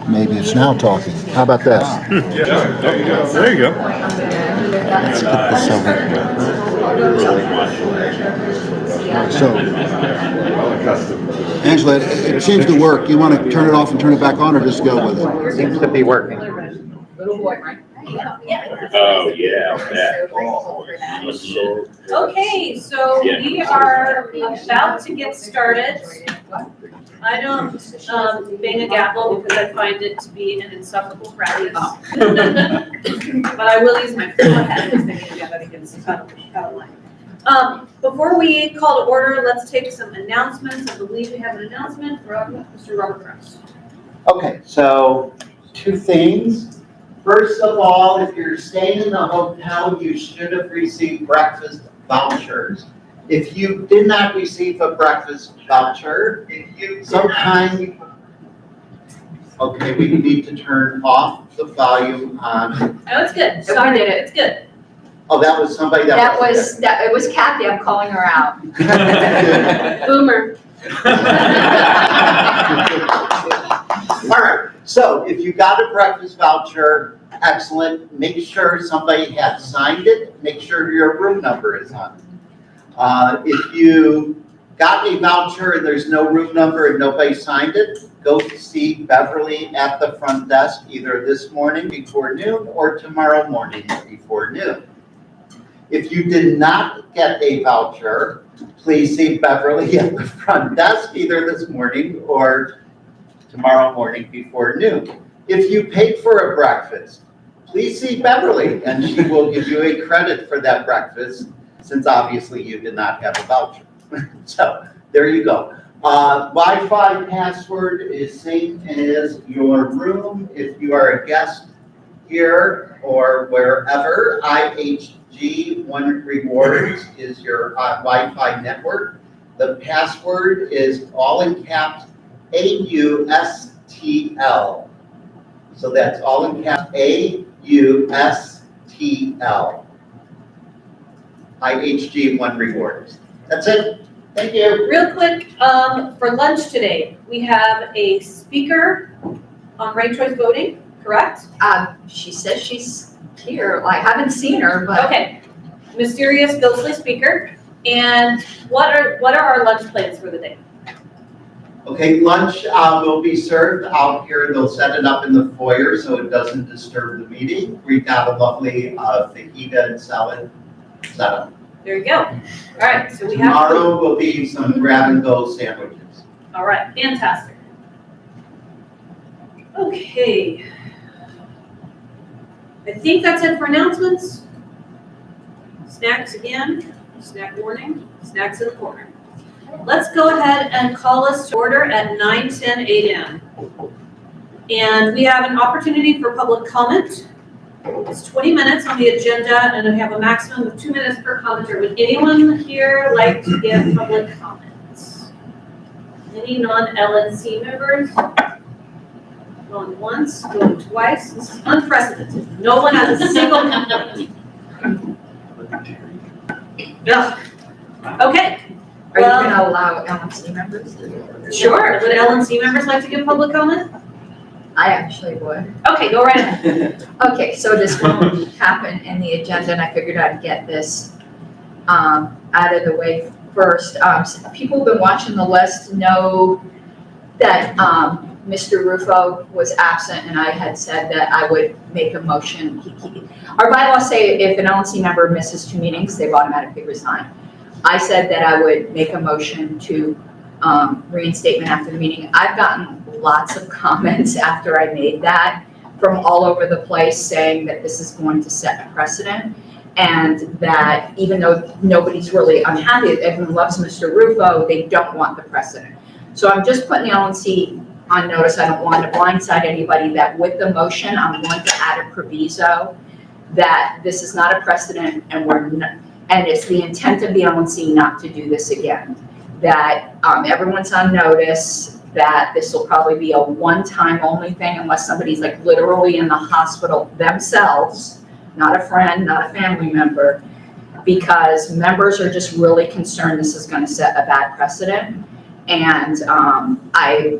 Maybe it's now talking. How about that? Yeah, there you go. Let's get this over. So, Angela, it seems to work. You want to turn it off and turn it back on, or just go with it? Seems to be working. Oh, yeah. Okay, so we are about to get started. I don't bang a gavel because I find it to be an insufferable practice. But I will use my forehead if thinking about it against out of line. Before we call to order, let's take some announcements. I believe we have an announcement from Mr. Robert Krause. Okay, so two things. First of all, if you're staying in the hotel, you should have received breakfast vouchers. If you did not receive a breakfast voucher, sometime, okay, we need to turn off the volume on. Oh, it's good. Sorry, it's good. Oh, that was somebody It was Kathy, I'm calling her out. Boomer. All right, so if you got a breakfast voucher, excellent. Make sure somebody had signed it. Make sure your room number is on it. If you got a voucher and there's no room number and nobody signed it, go see Beverly at the front desk either this morning before noon or tomorrow morning before noon. If you did not get a voucher, please see Beverly at the front desk either this morning or tomorrow morning before noon. If you paid for a breakfast, please see Beverly and she will give you a credit for that breakfast since obviously you did not have a voucher. So there you go. Wi-Fi password is same as your room. If you are a guest here or wherever, IHG One Rewards is your Wi-Fi network. The password is all in caps AUSTL. So that's all in caps AUSTL. IHG One Rewards. That's it. Thank you. Real quick, for lunch today, we have a speaker on ranked choice voting, correct? She says she's here. I haven't seen her, but. Okay, mysterious ghostly speaker. And what are our lunch plans for the day? Okay, lunch will be served out here. They'll set it up in the foyer so it doesn't disturb the meeting. We've got a lovely fajita and salad setup. There you go. All right, so we have. Tomorrow will be some grab and go sandwiches. All right, fantastic. Okay. I think that's it for announcements. Snacks again, snack warning, snacks in the corner. Let's go ahead and call us to order at 9:10 a.m. And we have an opportunity for public comment. It's 20 minutes on the agenda and we have a maximum of 2 minutes per commenter. Would anyone here like to give public comments? Any non-LNC members? Going once, going twice. This is unprecedented. No one has a single complaint. Ugh. Okay. Are you gonna allow LNC members? Sure. Would LNC members like to give public comment? I actually would. Okay, go right ahead. Okay, so this won't happen in the agenda, and I figured I'd get this out of the way first. People who've been watching the list know that Mr. Rufo was absent, and I had said that I would make a motion. Our bylaws say if an LNC member misses 2 meetings, they've automatically resigned. I said that I would make a motion to reinstatement after the meeting. I've gotten lots of comments after I made that from all over the place saying that this is going to set a precedent and that even though nobody's really unhappy, everyone loves Mr. Rufo, they don't want the precedent. So I'm just putting the LNC on notice. I don't want to blindside anybody that with the motion, I'm going to add a proviso that this is not a precedent and and it's the intent of the LNC not to do this again. That everyone's on notice, that this will probably be a one-time only thing unless somebody's like literally in the hospital themselves, not a friend, not a family member, because members are just really concerned this is going to set a bad precedent. And I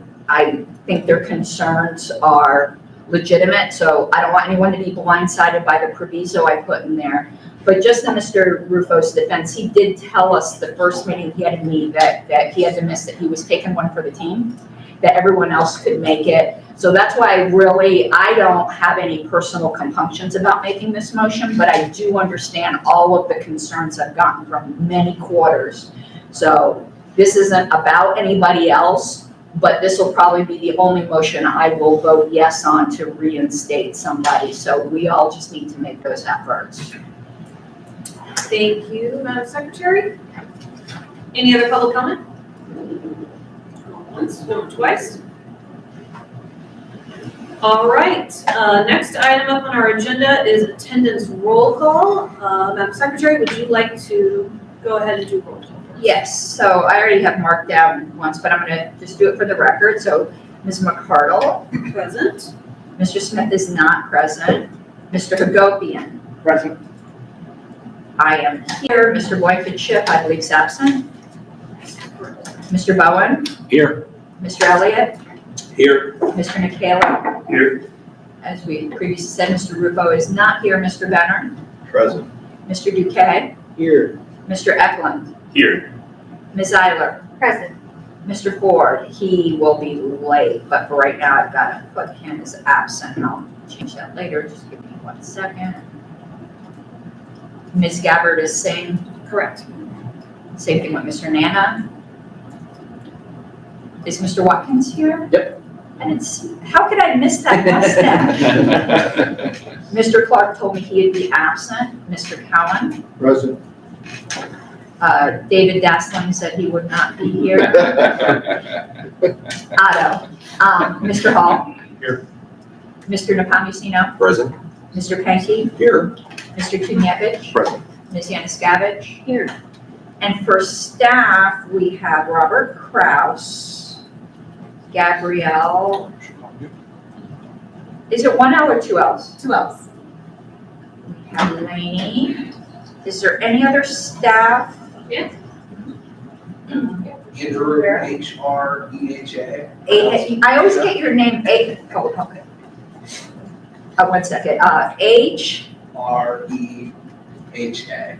think their concerns are legitimate, so I don't want anyone to be blindsided by the proviso I put in there. But just in Mr. Rufo's defense, he did tell us the first meeting he had to meet that he had to miss, that he was taking one for the team, that everyone else could make it. So that's why I don't have any personal compunctions about making this motion, but I do understand all of the concerns I've gotten from many quarters. So this isn't about anybody else, but this will probably be the only motion I will vote yes on to reinstate somebody. So we all just need to make those efforts. Thank you, Madam Secretary. Any other public comment? Going once, going twice. All right, next item up on our agenda is attendance roll call. Madam Secretary, would you like to go ahead and do roll call? Yes, so I already have marked down once, but I'm gonna just do it for the record. So Ms. McCardle, Present. Mr. Smith is not present. Mr. Hagopian, Present. I am here. Mr. Blankenship, I believe is absent. Mr. Bowen, Here. Mr. Elliott, Here. Mr. Nicola. Here. As we previously said, Mr. Rufo is not here. Mr. Benner, Present. Mr. Duque, Here. Mr. Eklund, Here. Ms. Eiler. Present. Mr. Ford, he will be late, but for right now, I've got to put him as absent, and I'll change that later. Just give me 1 second. Ms. Gabbard is same Correct. thing with Mr. Nana. Is Mr. Watkins here? Yep. I didn't see, how could I miss that mustache? Mr. Clark told me he'd be absent. Mr. Cowan. Present. David Dassling said he would not be here. Otto. Mr. Hall. Here. Mr. Napamusino. Present. Mr. Penke. Here. Mr. Tunievich. Present. Ms. Yanuskavich. Here. And for staff, we have Robert Kraus, Gabrielle. Is it 1 L or 2 L's? 2 L's. We have Lainey. Is there any other staff? Andrew, H-R-E-H-A. I always get your name, oh, okay. 1 second, H, R-E-H-A.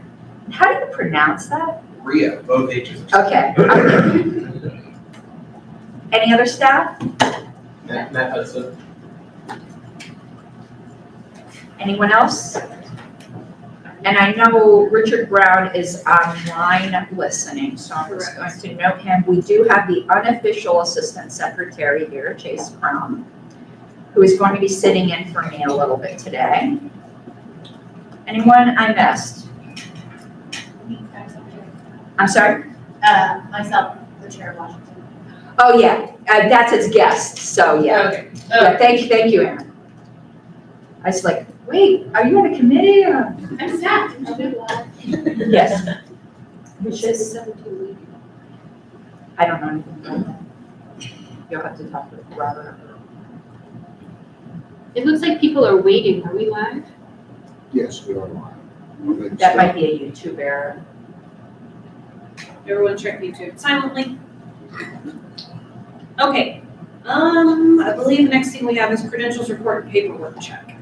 how do you pronounce that? Rhea, both H's. Okay. Any other staff? Matt Hudson. Anyone else? And I know Richard Brown is online listening, so I'm just going to note him. We do have the unofficial assistant secretary here, Chase Crum, who is going to be sitting in for me a little bit today. Anyone I missed? I'm sorry? Myself, the chair of Washington. Oh, yeah, that's its guest, so yeah. Okay. Yeah, thank you, Aaron. I was like, wait, are you on a committee or? I'm staff. I'll do that. Yes. Which It's is, 17 weeks. I don't know anything about that. You'll have to talk with Robert. It looks like people are waiting. Are we live? Yes, we are live. That might be a YouTube error. Everyone check YouTube silently. Okay, I believe the next thing we have is credentials report and paperwork check.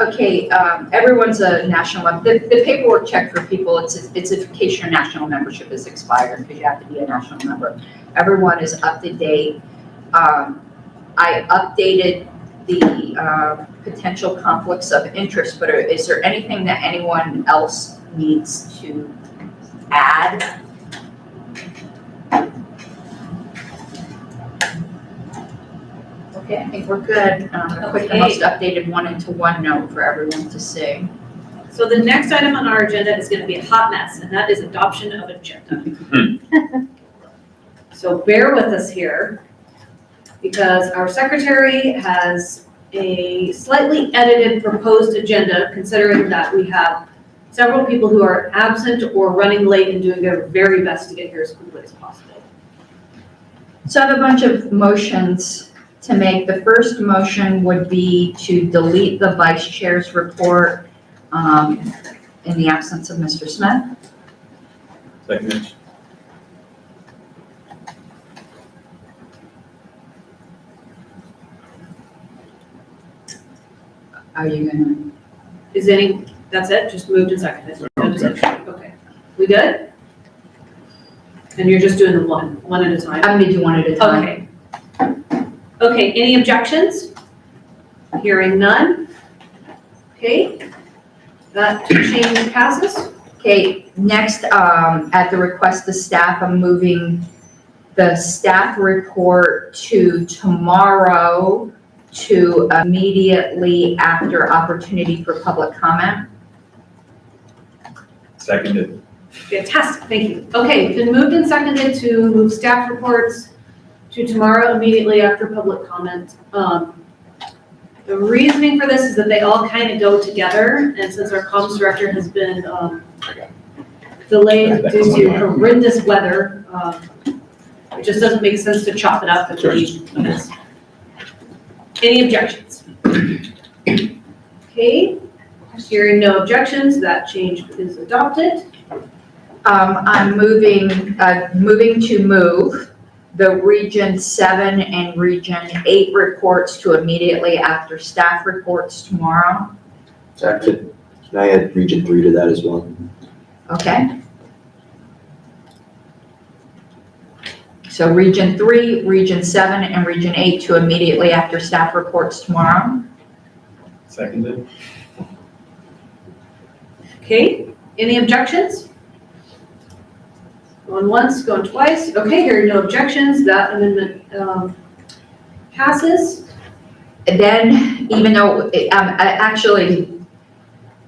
Okay, everyone's a national, the paperwork check for people, it's in case your national membership is expired, because you have to be a national member. Everyone is up to date. I updated the potential conflicts of interest, but is there anything that anyone else needs to add? Okay, I think we're good. I'm gonna put the most updated one into OneNote for everyone to see. So the next item on our agenda is gonna be a hot mess, and that is adoption of agenda. So bear with us here, because our secretary has a slightly edited proposed agenda, considering that we have several people who are absent or running late and doing their very best to get here as quickly as possible. So I have a bunch of motions to make. The first motion would be to delete the vice chair's report in the absence of Mr. Smith. Second. Are you gonna? Is any, that's it, just moved and seconded? No discussion. Okay, we good? And you're just doing the one at a time? I'm gonna do one at a time. Okay. Okay, any objections? Hearing none? Okay, that change passes. Okay, next, at the request of staff, I'm moving the staff report to tomorrow to immediately after opportunity for public comment. Seconded. Fantastic, thank you. Okay, it's been moved and seconded to move staff reports to tomorrow immediately after public comment. The reasoning for this is that they all kind of go together, and since our comms director has been delayed due to horrendous weather, it just doesn't make sense to chop it up and leave this. Any objections? Okay, hearing no objections, that change is adopted. I'm moving to move the Region 7 and Region 8 reports to immediately after staff reports tomorrow. Second. Can I add Region 3 to that as well? Okay. So Region 3, Region 7, and Region 8 to immediately after staff reports tomorrow. Seconded. Okay, any objections? Going once, going twice. Okay, hearing no objections, that amendment passes. And then, even though,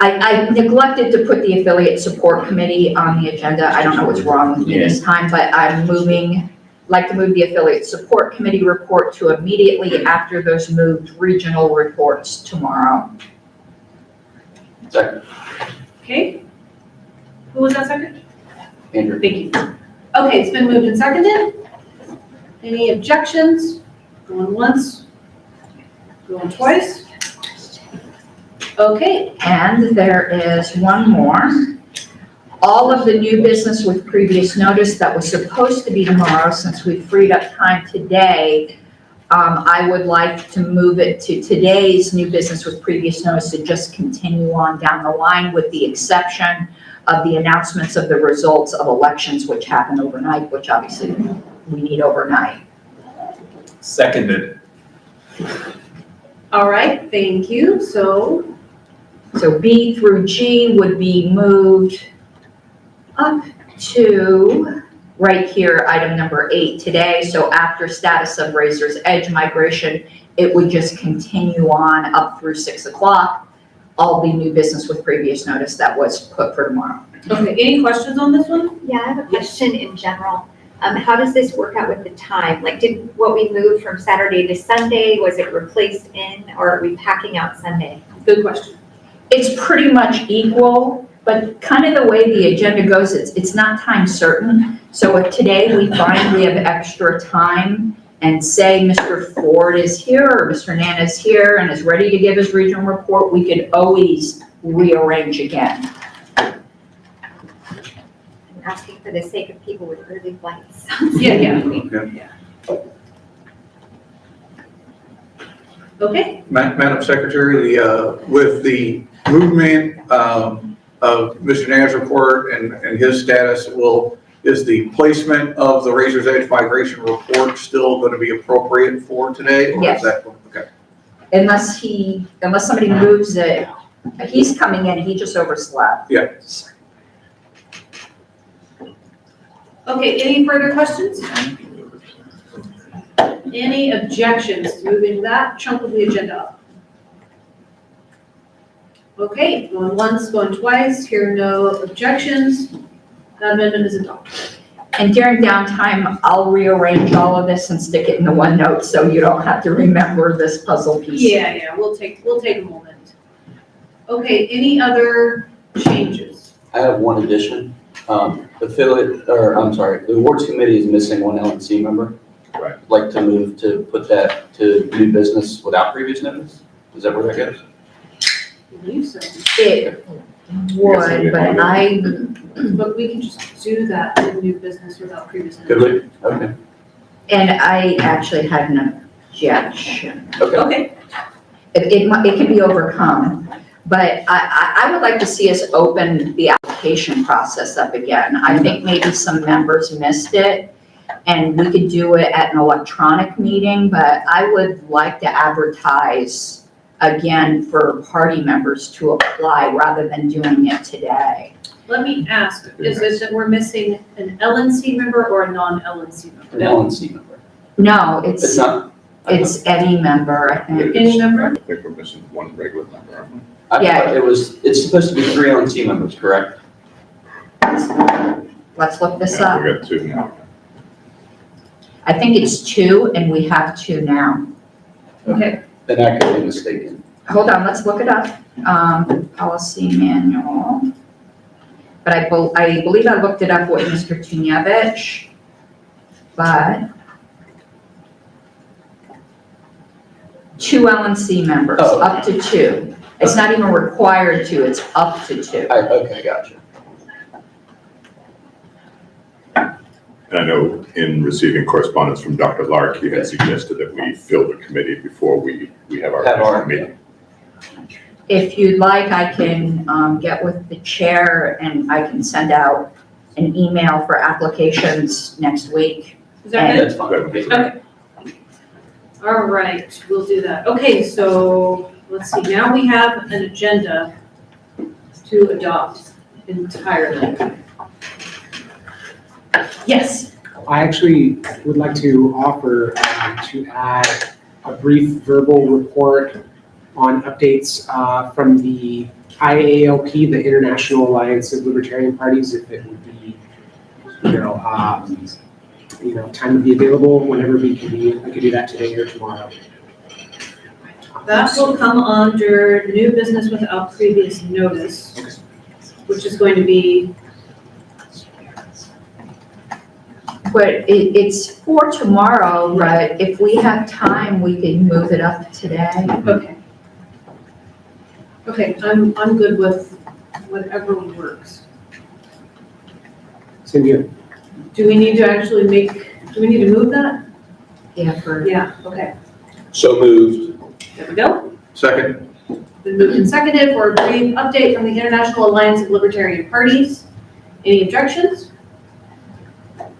I neglected to put the affiliate support committee on the agenda. I don't know what's wrong with me this time, but I'm like to move the affiliate support committee report to immediately after those moved regional reports tomorrow. Second. Okay. Who was that second? Andrew. Thank you. Okay, it's been moved and seconded. Any objections? Going once, going twice. Okay, And there is one more. All of the new business with previous notice that was supposed to be tomorrow, since we freed up time today, I would like to move it to today's new business with previous notice to just continue on down the line with the exception of the announcements of the results of elections which happen overnight, which obviously we need overnight. Seconded. all right, thank you. So B through G would be moved up to right here, item number 8 today. So after status of Razor's Edge migration, it would just continue on up through 6 o'clock. All the new business with previous notice that was put for tomorrow. okay, any questions on this one? Yeah, I have a question in general. How does this work out with the time? Like, did what we moved from Saturday to Sunday, was it replaced in, or are we packing out Sunday? Good question. It's pretty much equal, but kind of the way the agenda goes, it's not time certain. So if today we find we have extra time and say Mr. Ford is here or Mr. Nana is here and is ready to give his regional report, we could always rearrange again. I'm asking for the sake of people with early flights. Yeah. Okay, Madam Secretary, with the movement of Mr. Nana's report and his status, is the placement of the Razor's Edge migration report still going to be appropriate for today? Or Yes. is that, okay. Unless somebody moves it, he's coming in, he just overslept. Yeah. okay, any further questions? Any objections to moving that chunk of the agenda up? Okay, going once, going twice, hear no objections, that amendment is adopted. And during downtime, I'll rearrange all of this and stick it in the OneNote so you don't have to remember this puzzle piece. Yeah, we'll take a moment. Okay, any other changes? I have one addition. The awards committee is missing one LNC member. Right. I'd like to move to put that to new business without previous notice. Is that where that goes? I believe so, It would, but we can just do that in new business without previous. Could we? Okay. and I actually had an objection. Okay. Okay, it can be overcome. But I would like to see us open the application process up again. I think maybe some members missed it, and we could do it at an electronic meeting, but I would like to advertise again for party members to apply rather than doing it today. Let me ask, is it that we're missing an LNC member or a non-LNC member? An LNC member. No, It's not. it's any member, I think. Any member? I think we're missing one regular member, aren't we? Yeah. It's supposed to be 3 LNC members, correct? Let's look this Yeah, up. we got 2 now. I think it's 2 and we have 2 now. Okay, Then I could be mistaken. Hold on, let's look it up. Policy manual. But I believe I looked it up with Mr. Tunevich, but 2 LNC members, Oh. up to 2. It's not even required to, it's up to 2. Okay, gotcha. And I know in receiving correspondence from Dr. Lark, he had suggested that we fill the committee before we have our national meeting. If you'd like, I can get with the chair and I can send out an email for applications next week. is that good? That's fine. Okay. All right, we'll do that. Okay, so let's see, now we have an agenda to adopt entirely. Yes, I actually would like to offer to add a brief verbal report on updates from the IALP, the International Alliance of Libertarian Parties, if it would be, time would be available whenever we convene. We could do that today or tomorrow. that will come under new business without previous notice, which is going to be, But it's for tomorrow, but if we have time, we can move it up today. okay. Okay, I'm good with whatever works. Same here. Do we need to actually do we need to move that? Yeah, for, Yeah, okay, So moved. there we go. Second, Been moved and seconded for a brief update from the International Alliance of Libertarian Parties. Any objections?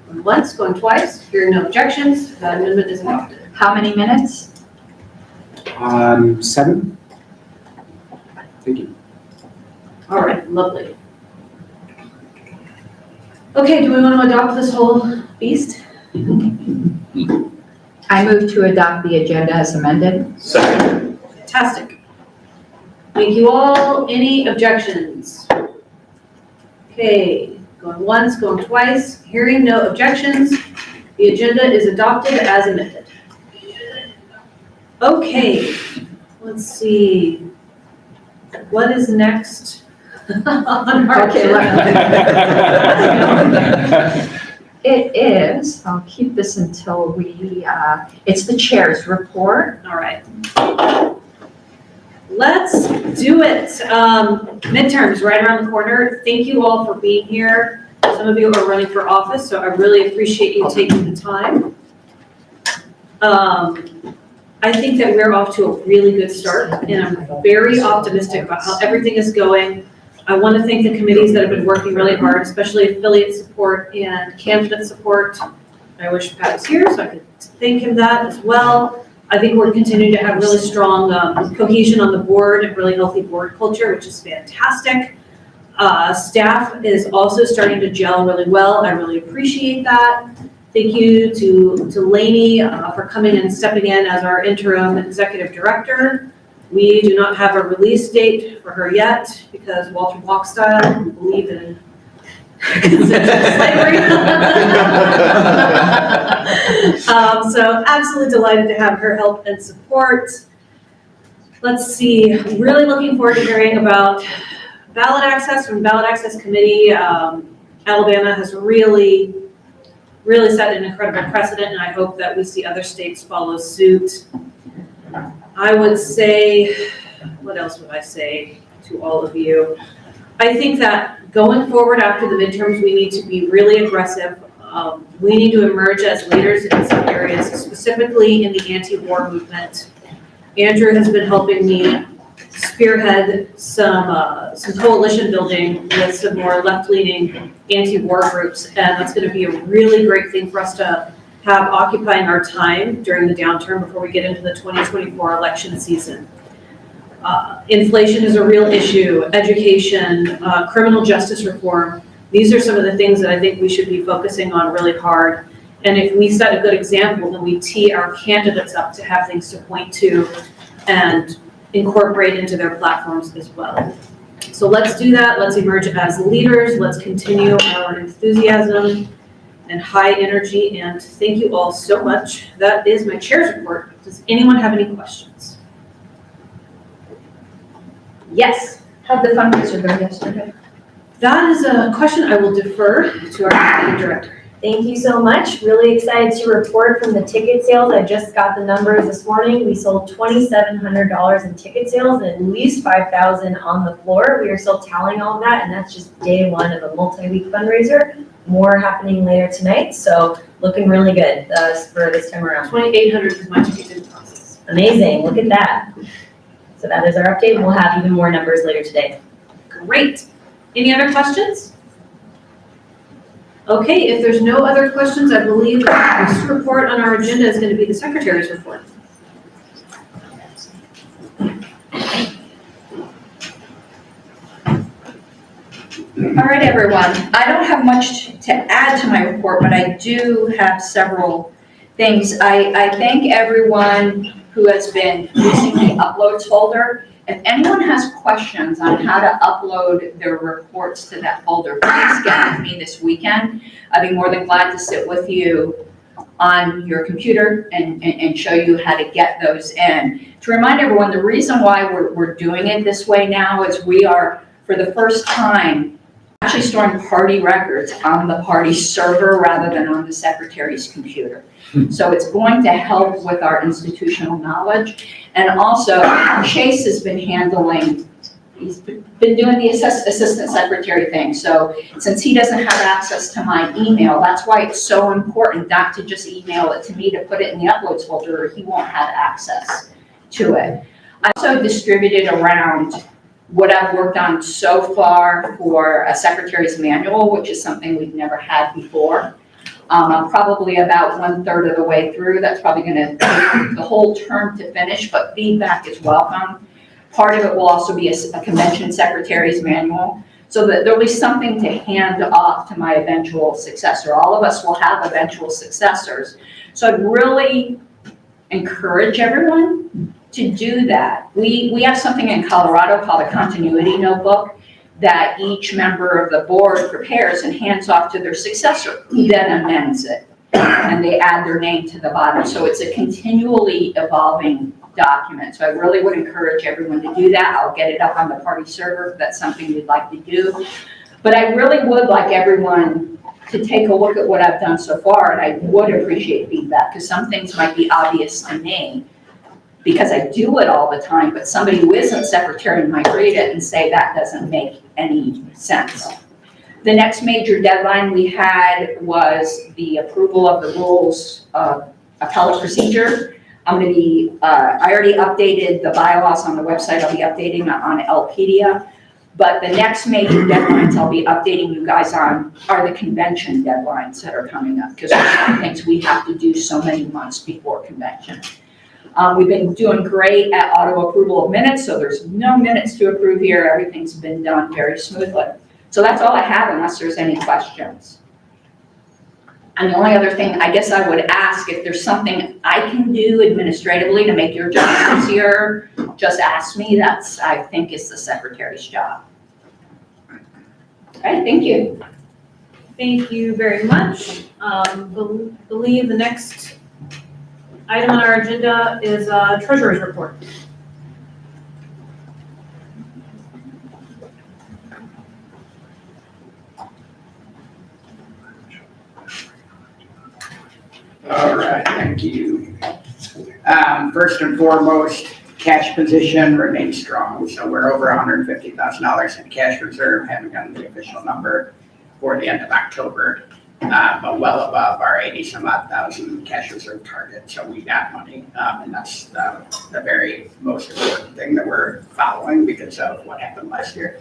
Going once, going twice, hearing no objections, that amendment is adopted. how many minutes? 7? Thank you. All right, lovely. Okay, do we want to adopt this whole beast? I move to adopt the agenda as amended. Second. Fantastic. Thank you all. Any objections? Okay, going once, going twice, hearing no objections, the agenda is adopted as amended. Okay, let's see. What is next on our Okay, agenda? It is, I'll keep this until we, it's the chair's report. All right. Let's do it. Midterms right around the corner. Thank you all for being here. Some of you are running for office, so I really appreciate you taking the time. I think that we're off to a really good start, and I'm very optimistic about how everything is going. I want to thank the committees that have been working really hard, especially affiliate support and candidate support. I wish Pat was here so I could thank him that as well. I think we're continuing to have really strong cohesion on the board and really healthy board culture, which is fantastic. Staff is also starting to gel really well. I really appreciate that. Thank you to Lainey for coming and stepping in as our interim executive director. We do not have a release date for her yet because Walter Block style, we believe in slavery. So absolutely delighted to have her help and support. Let's see, really looking forward to hearing about ballot access from Ballot Access Committee. Alabama has really set an incredible precedent, and I hope that we see other states follow suit. I would say, what else would I say to all of you? I think that going forward after the midterms, we need to be really aggressive. We need to emerge as leaders in some areas, specifically in the anti-war movement. Andrew has been helping me spearhead some coalition building with some more left-leaning anti-war groups, and that's gonna be a really great thing for us to have occupying our time during the downturn before we get into the 2024 election season. Inflation is a real issue, education, criminal justice reform. These are some of the things that I think we should be focusing on really hard. And if we set a good example, then we tee our candidates up to have things to point to and incorporate into their platforms as well. So let's do that. Let's emerge as leaders. Let's continue our enthusiasm and high energy. And thank you all so much. That is my chair's report. Does anyone have any questions? Yes. How'd the fundraiser go yesterday? That is a question I will defer to our executive director. Thank you so much. Really excited to report from the ticket sales. I just got the numbers this morning. We sold $2,700 in ticket sales and at least 5,000 on the floor. We are still tallying all of that, and that's just day one of a multi-week fundraiser. More happening later tonight, so looking really good for this time around. 2,800 is my ticket in process. Amazing, look at that. So that is our update. We'll have even more numbers later today. Great. Any other questions? Okay, if there's no other questions, I believe the next report on our agenda is going to be the secretary's report. All right, everyone. I don't have much to add to my report, but I do have several things. I thank everyone who has been using the uploads folder. If anyone has questions on how to upload their reports to that folder, please get with me this weekend. I'd be more than glad to sit with you on your computer and show you how to get those in. To remind everyone, the reason why we're doing it this way now is we are, for the first time, actually storing party records on the party server rather than on the secretary's computer. So it's going to help with our institutional knowledge. And also, Chase has been handling, he's been doing the assistant secretary thing. So since he doesn't have access to my email, that's why it's so important not to just email it to me to put it in the uploads folder, or he won't have access to it. I also distributed around what I've worked on so far for a secretary's manual, which is something we've never had before. I'm probably about 1/3 of the way through. That's probably going to take the whole term to finish, but feedback is welcome. Part of it will also be a convention secretary's manual, so that there'll be something to hand off to my eventual successor. All of us will have eventual successors. So I'd really encourage everyone to do that. We have something in Colorado called a continuity notebook that each member of the board prepares and hands off to their successor, who then amends it. And they add their name to the bottom. So it's a continually evolving document. So I really would encourage everyone to do that. I'll get it up on the party server if that's something you'd like to do. But I really would like everyone to take a look at what I've done so far, and I would appreciate feedback, because some things might be obvious to me, because I do it all the time, but somebody who isn't secretary might read it and say that doesn't make any sense. The next major deadline we had was the approval of the rules of appellate procedure. I'm going to be, I already updated the bylaws on the website. I'll be updating on Lpedia. But the next major deadlines I'll be updating you guys on are the convention deadlines that are coming up, because there's some things we have to do so many months before convention. We've been doing great at auto approval of minutes, so there's no minutes to approve here. Everything's been done very smoothly. So that's all I have, unless there's any questions. And the only other thing I guess I would ask, if there's something I can do administratively to make your job easier, just ask me. That's, I think, is the secretary's job. All right, thank you. Thank you very much. Believe the next item on our agenda is treasurer's report. All right, thank you. First and foremost, cash position remains strong. So we're over $150,000 in cash reserve, haven't gotten the official number for the end of October. but well above our 80-some odd thousand cash reserve target, so we got money. And that's the very most important thing that we're following because of what happened last year.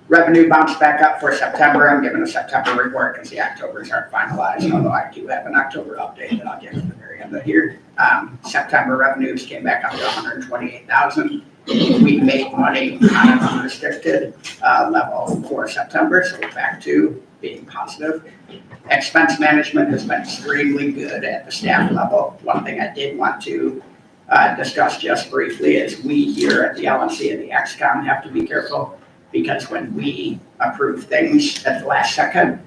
Revenue bounced back up for September. I'm giving a September report because the Octobers aren't finalized, although I do have an October update that I'll give at the very end of the year. September revenues came back up to 128,000. We made money on an unrestricted level for September, so we're back to being positive. Expense management has been extremely good at the staff level. One thing I did want to discuss just briefly is we here at the LNC and the XCOM have to be careful because when we approve things at the last second,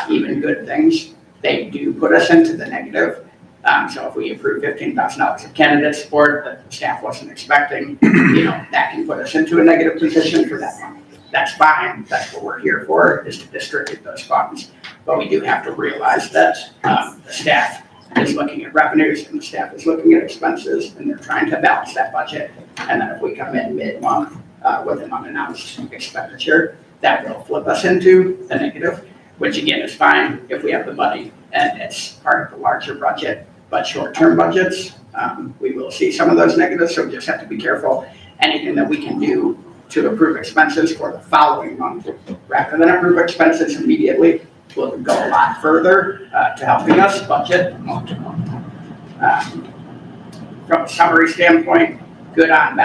even good things, they do put us into the negative. So if we approve $15,000 of candidate support that the staff wasn't expecting, that can put us into a negative position for that month. That's fine. That's what we're here for, is to distribute those funds. But we do have to realize that the staff is looking at revenues and the staff is looking at expenses and they're trying to balance that budget. And then if we come in mid-month with an unannounced expenditure, that will flip us into the negative, which again is fine if we have the money and it's part of the larger budget. But short-term budgets, we will see some of those negatives, so we just have to be careful. Anything that we can do to approve expenses for the following month, rather than approve expenses immediately, will go a lot further to helping us budget month to month. From a summary standpoint, good on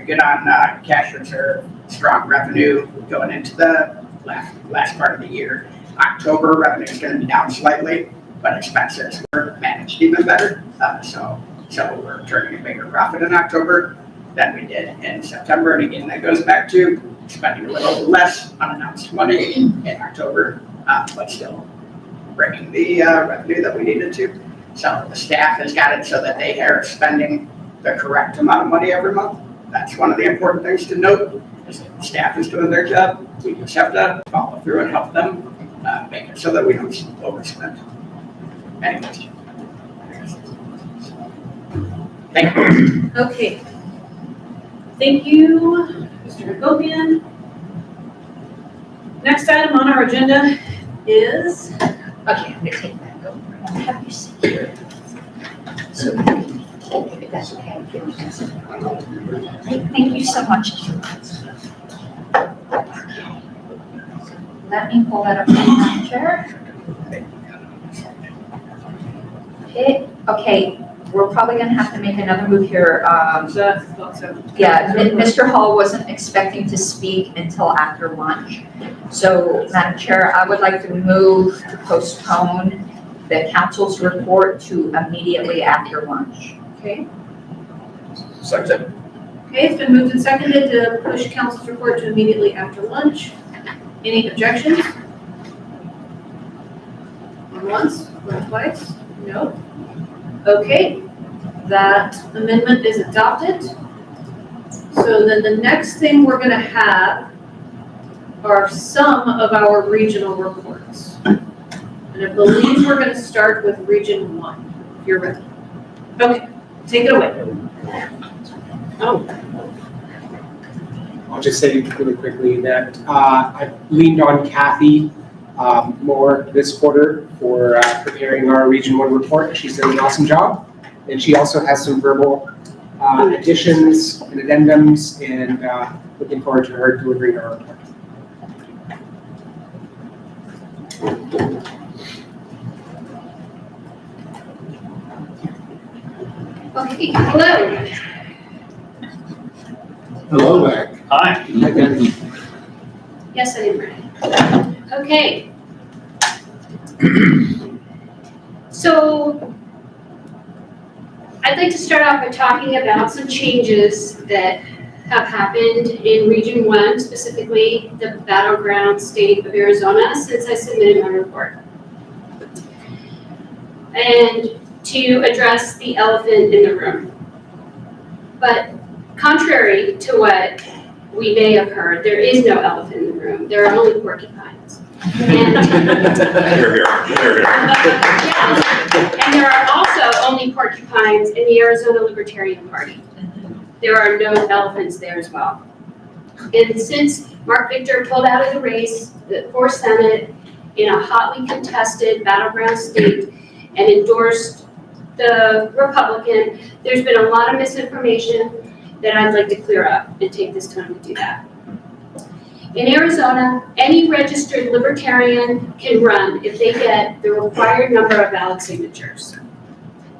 good on cash reserve, strong revenue going into the last part of the year. October revenue is going to be down slightly, but expenses were managed even better. So we're turning a bigger profit in October than we did in September. And again, that goes back to spending a little less unannounced money in October, but still bringing the revenue that we needed to. So the staff has got it so that they are spending the correct amount of money every month. That's one of the important things to note, is that the staff is doing their job. We just have to follow through and help them make it so that we don't overspend. Anyways. Thank you. Okay. Thank you, Mr. Hagopian. Next item on our agenda is, Okay, I'm gonna take that over. I'll have you sit here. So, if that's okay. Thank you so much. Let me pull that up in my chair. Okay, we're probably gonna have to make another move here. Yeah, Mr. Hall wasn't expecting to speak until after lunch. So, Madam Chair, I would like to move to postpone the council's report to immediately after lunch. okay. Second. Okay, it's been moved and seconded to push council's report to immediately after lunch. Any objections? Going once, going twice? No? Okay, that amendment is adopted. So then the next thing we're gonna have are some of our regional reports. And I believe we're gonna start with Region 1, if you're ready. Okay, take it away. Oh. I'll just say really quickly that I've leaned on Kathy more this quarter for preparing our Region 1 report. She's done an awesome job. And she also has some verbal additions and addendums, and looking forward to her delivering our report. Okay, hello. Hello back. Hi. Yes, I am ready. Okay. So I'd like to start off by talking about some changes that have happened in Region 1, specifically the battleground state of Arizona, since I submitted my report. And to address the elephant in the room. But contrary to what we may have heard, there is no elephant in the room. There are only porcupines. And and there are also only porcupines in the Arizona Libertarian Party. There are no elephants there as well. And since Mark Victor pulled out of the race for Senate, in a hotly contested battleground state and endorsed the Republican. There's been a lot of misinformation that I'd like to clear up and take this time to do that. In Arizona, any registered Libertarian can run if they get the required number of valid signatures.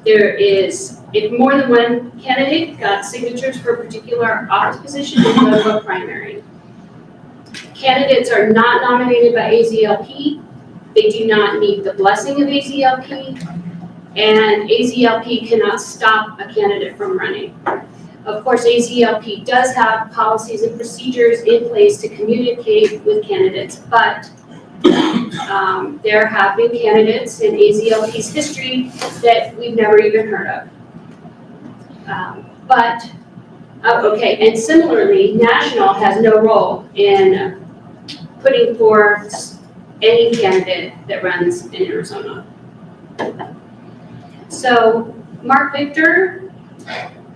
There is, if more than one candidate got signatures for a particular office position, they go to a primary. Candidates are not nominated by AZLP. They do not need the blessing of AZLP, and AZLP cannot stop a candidate from running. Of course, AZLP does have policies and procedures in place to communicate with candidates, but there have been candidates in AZLP's history that we've never even heard of. Okay, and similarly, National has no role in putting forth any candidate that runs in Arizona. So Mark Victor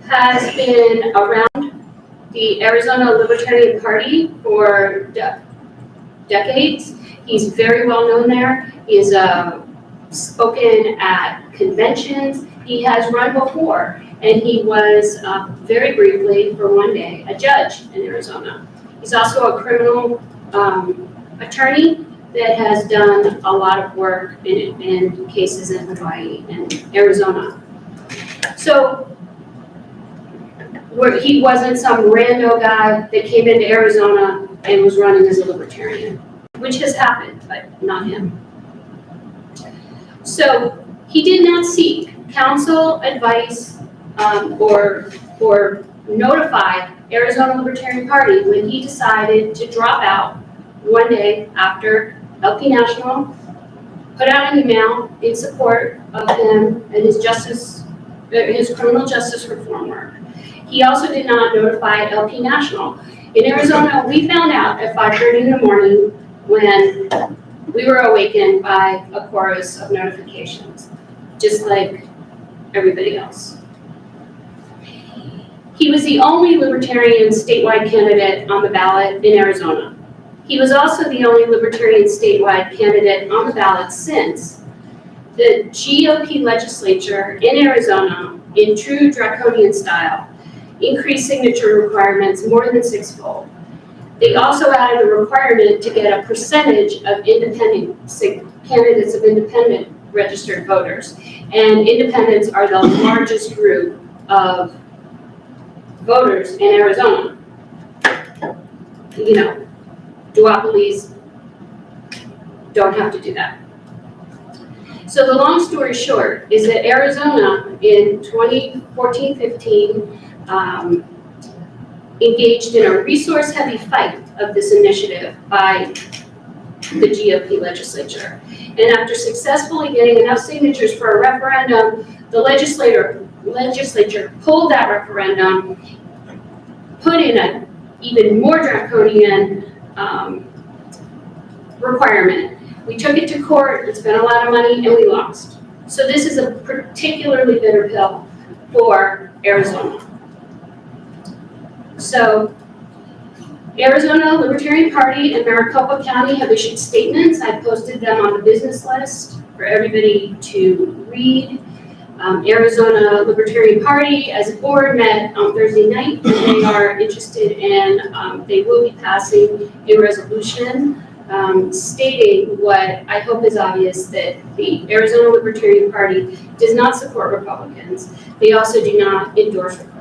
has been around the Arizona Libertarian Party for decades. He's very well known there. He's spoken at conventions. He has run before, and he was very briefly, for one day, a judge in Arizona. He's also a criminal attorney that has done a lot of work in cases in Hawaii and Arizona. So he wasn't some rando guy that came into Arizona and was running as a Libertarian, which has happened, but not him. So he did not seek counsel, advice, or notify Arizona Libertarian Party when he decided to drop out one day after LP National put out an email in support of him and his criminal justice reform work. He also did not notify LP National. In Arizona, we found out at 5:30 in the morning when we were awakened by a chorus of notifications, just like everybody else. He was the only Libertarian statewide candidate on the ballot in Arizona. He was also the only Libertarian statewide candidate on the ballot since the GOP legislature in Arizona, in true draconian style, increased signature requirements more than sixfold. They also added a requirement to get a percentage of independent candidates of independent registered voters. And independents are the largest group of voters in Arizona. You know, duopolies don't have to do that. So the long story short is that Arizona in 2014-15 engaged in a resource-heavy fight of this initiative by the GOP legislature. And after successfully getting enough signatures for a referendum, the legislature pulled that referendum, put in an even more draconian requirement. We took it to court, it spent a lot of money, and we lost. So this is a particularly bitter pill for Arizona. So Arizona Libertarian Party and Maricopa County have issued statements. I posted them on the business list for everybody to read. Arizona Libertarian Party as a board met on Thursday night, and they are interested in, they will be passing a resolution stating what I hope is obvious, that the Arizona Libertarian Party does not support Republicans. They also do not endorse Republicans.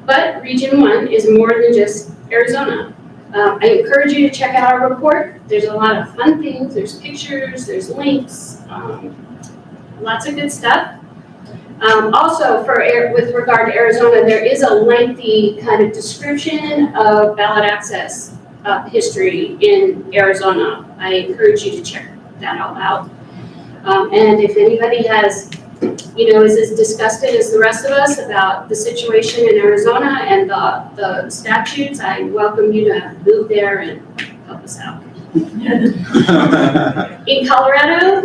But Region 1 is more than just Arizona. I encourage you to check out our report. There's a lot of fun things. There's pictures, there's links, lots of good stuff. Also, with regard to Arizona, there is a lengthy kind of description of ballot access history in Arizona. I encourage you to check that all out. And if anybody has, is as disgusted as the rest of us about the situation in Arizona and the statutes, I welcome you to move there and help us out. In Colorado,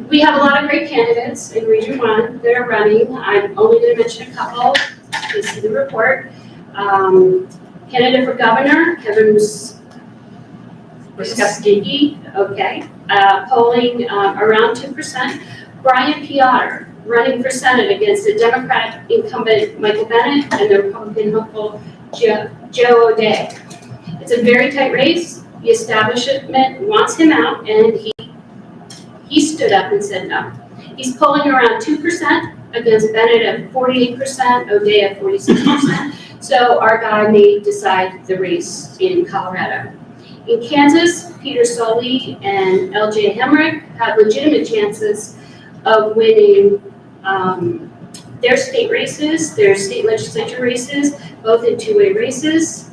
we have a lot of great candidates in Region 1 that are running. I'm only going to mention a couple. Please see the report. Candidate for governor, Kevin Stinky, okay, polling around 2%. Brian Piotr, running for Senate against the Democrat incumbent Michael Bennett and the Republican hopeful Joe O'Dea. It's a very tight race. The establishment wants him out, and he stood up and said no. He's polling around 2% against Bennett at 48%, O'Dea at 46%. So our guy may decide the race in Colorado. In Kansas, Peter Soley and LJ Hemrick have legitimate chances of winning their state races, their state legislature races, both in two-way races.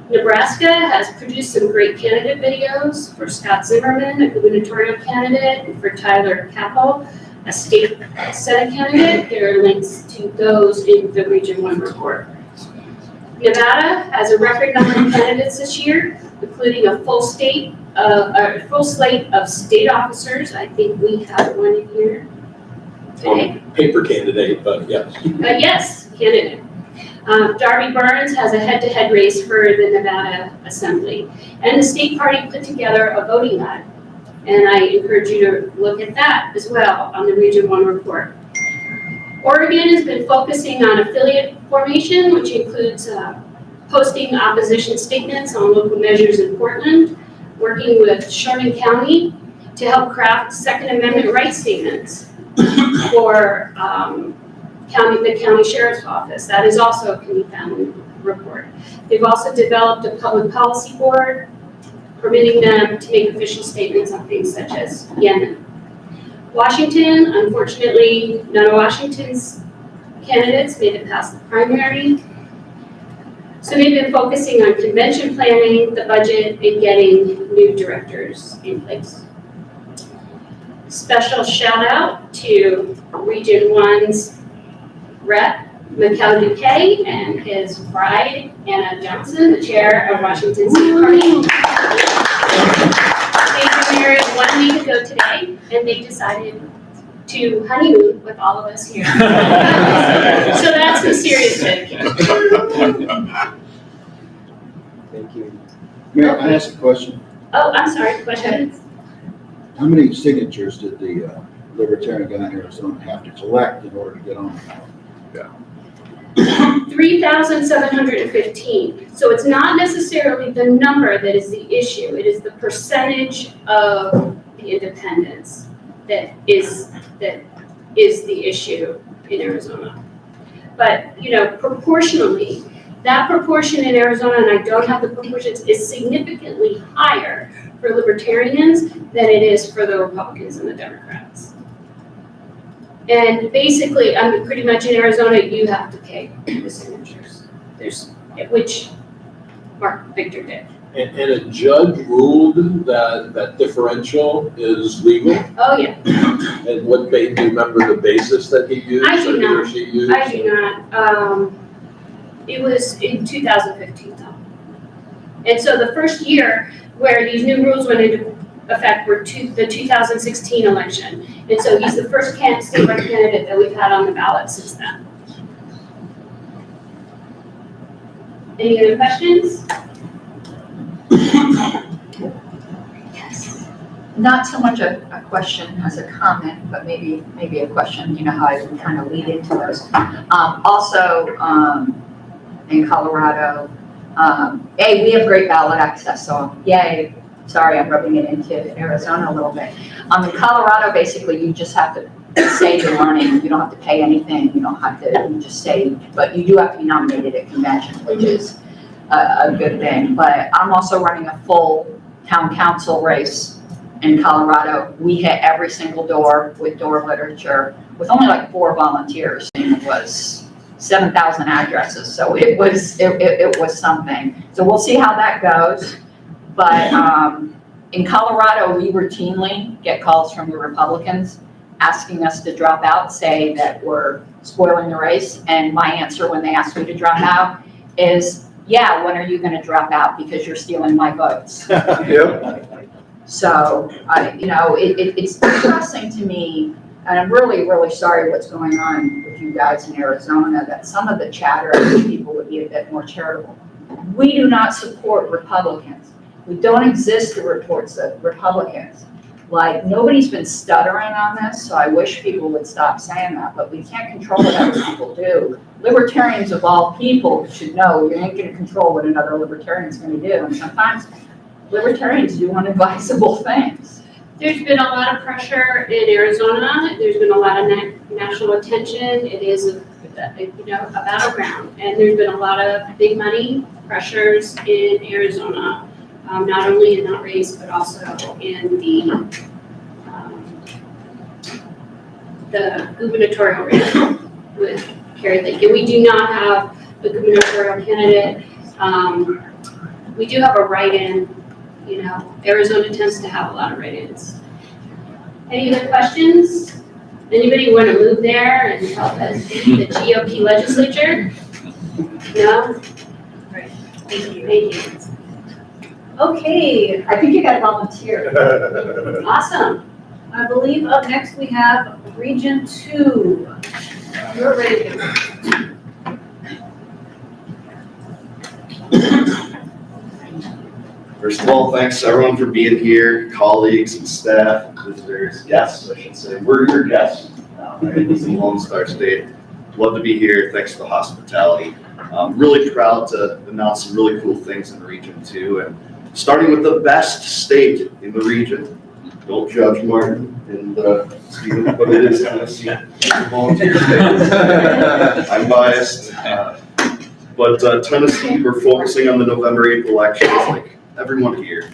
Nebraska has produced some great candidate videos for Scott Zimmerman, a gubernatorial candidate, and for Tyler Capel, a state Senate candidate. There are links to those in the Region 1 report. Nevada has a record number of candidates this year, including a full slate of state officers. I think we have one in here today. Paper candidate, but yes. Yes, candidate. Darby Burns has a head-to-head race for the Nevada Assembly. And the state party put together a voting guide. And I encourage you to look at that as well on the Region 1 report. Oregon has been focusing on affiliate formation, which includes posting opposition statements on local measures in Portland, working with Sherman County to help craft Second Amendment rights statements for the county sheriff's office. That is also can be found in the report. They've also developed a public policy board, permitting them to make official statements on things such as Yemen. Washington, unfortunately, none of Washington's candidates made it past the primary. So they've been focusing on convention planning, the budget, and getting new directors in place. Special shout out to Region 1's Rep. Mikkel Duque and his bride, Anna Johnson, the chair of Washington State Party. They were married 1 week ago today, and they decided to honeymoon with all of us here. So that's some serious dedication. Thank you. May I ask a question? Oh, I'm sorry, question? How many signatures did the Libertarian guy in Arizona have to collect in order to get on? 3,715. So it's not necessarily the number that is the issue. It is the percentage of the independents that is the issue in Arizona. But, proportionally, that proportion in Arizona, and I don't have the proportions, is significantly higher for Libertarians than it is for the Republicans and the Democrats. And basically, pretty much in Arizona, you have to pay the signatures. Which Mark Victor did. And a judge ruled that differential is legal? Oh, yeah. And do you remember the basis that he used? I do or he or not. she used? I do not. It was in 2015 though. And so the first year where these new rules went into effect were the 2016 election. And so he's the first statewide candidate that we've had on the ballot since then. Any other questions? Yes. Not so much a question as a comment, but maybe a question. You know how I kind of lead into those. Also, in Colorado, we have great ballot access, so yay. Sorry, I'm rubbing it into Arizona a little bit. In Colorado, basically, you just have to say you're running. You don't have to pay anything. You don't have to, you just say, but you do have to be nominated at convention, which is a good thing. But I'm also running a full town council race in Colorado. We hit every single door with door literature with only like 4 volunteers. And it was 7,000 addresses, so it was something. So we'll see how that goes. But in Colorado, we routinely get calls from the Republicans asking us to drop out, say that we're spoiling the race. And my answer when they ask me to drop out is, yeah, when are you going to drop out? Because you're stealing my votes. Yep. So, it's depressing to me, and I'm really, really sorry what's going on with you guys in Arizona, that some of the chatter of people would be a bit more charitable. We do not support Republicans. We don't exist to report the Republicans. Like, nobody's been stuttering on this, so I wish people would stop saying that, but we can't control what other people do. Libertarians of all people should know you ain't gonna control what another libertarian's gonna do, and sometimes libertarians do unadvisable things. There's been a lot of pressure in Arizona. There's been a lot of national attention. It is a battleground, and there's been a lot of big money pressures in Arizona, not only in that race but also in the gubernatorial race with Carrie Lake. And we do not have a gubernatorial candidate. We do have a write-in. Arizona tends to have a lot of write-ins. Any other questions? Anybody want to move there and help us beat the GOP legislature? No? Right. Thank you. Thank you. Okay, I think you got to volunteer. awesome. I believe up next we have Region 2. You're ready to go. First of all, thanks to everyone for being here, colleagues and staff, visitors, guests, I should say. We're your guests now, right? It's a Lone Star State. Love to be here. Thanks for the hospitality. I'm really proud to announce some really cool things in the region too. And starting with the best state in the region. Don't judge Martin and Stephen, but it is Tennessee. It's a volunteer state. I'm biased. But Tennessee, we're focusing on the November 8th elections, like everyone here.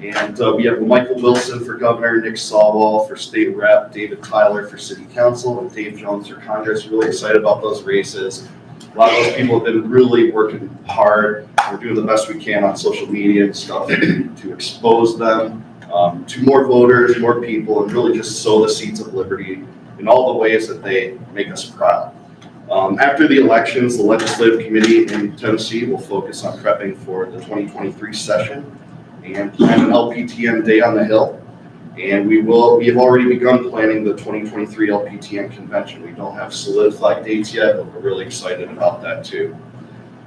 And we have Michael Wilson for governor, Nick Sawwall for state rep, David Tyler for city council, and Dave Jones for Congress. Really excited about those races. A lot of those people have been really working hard. We're doing the best we can on social media and stuff to expose them to more voters, more people, and really just sow the seeds of liberty in all the ways that they make us proud. After the elections, the Legislative Committee in Tennessee will focus on prepping for the 2023 session and plan an LPTN Day on the Hill. And we have already begun planning the 2023 LPTN convention. We don't have solidified dates yet, but we're really excited about that too.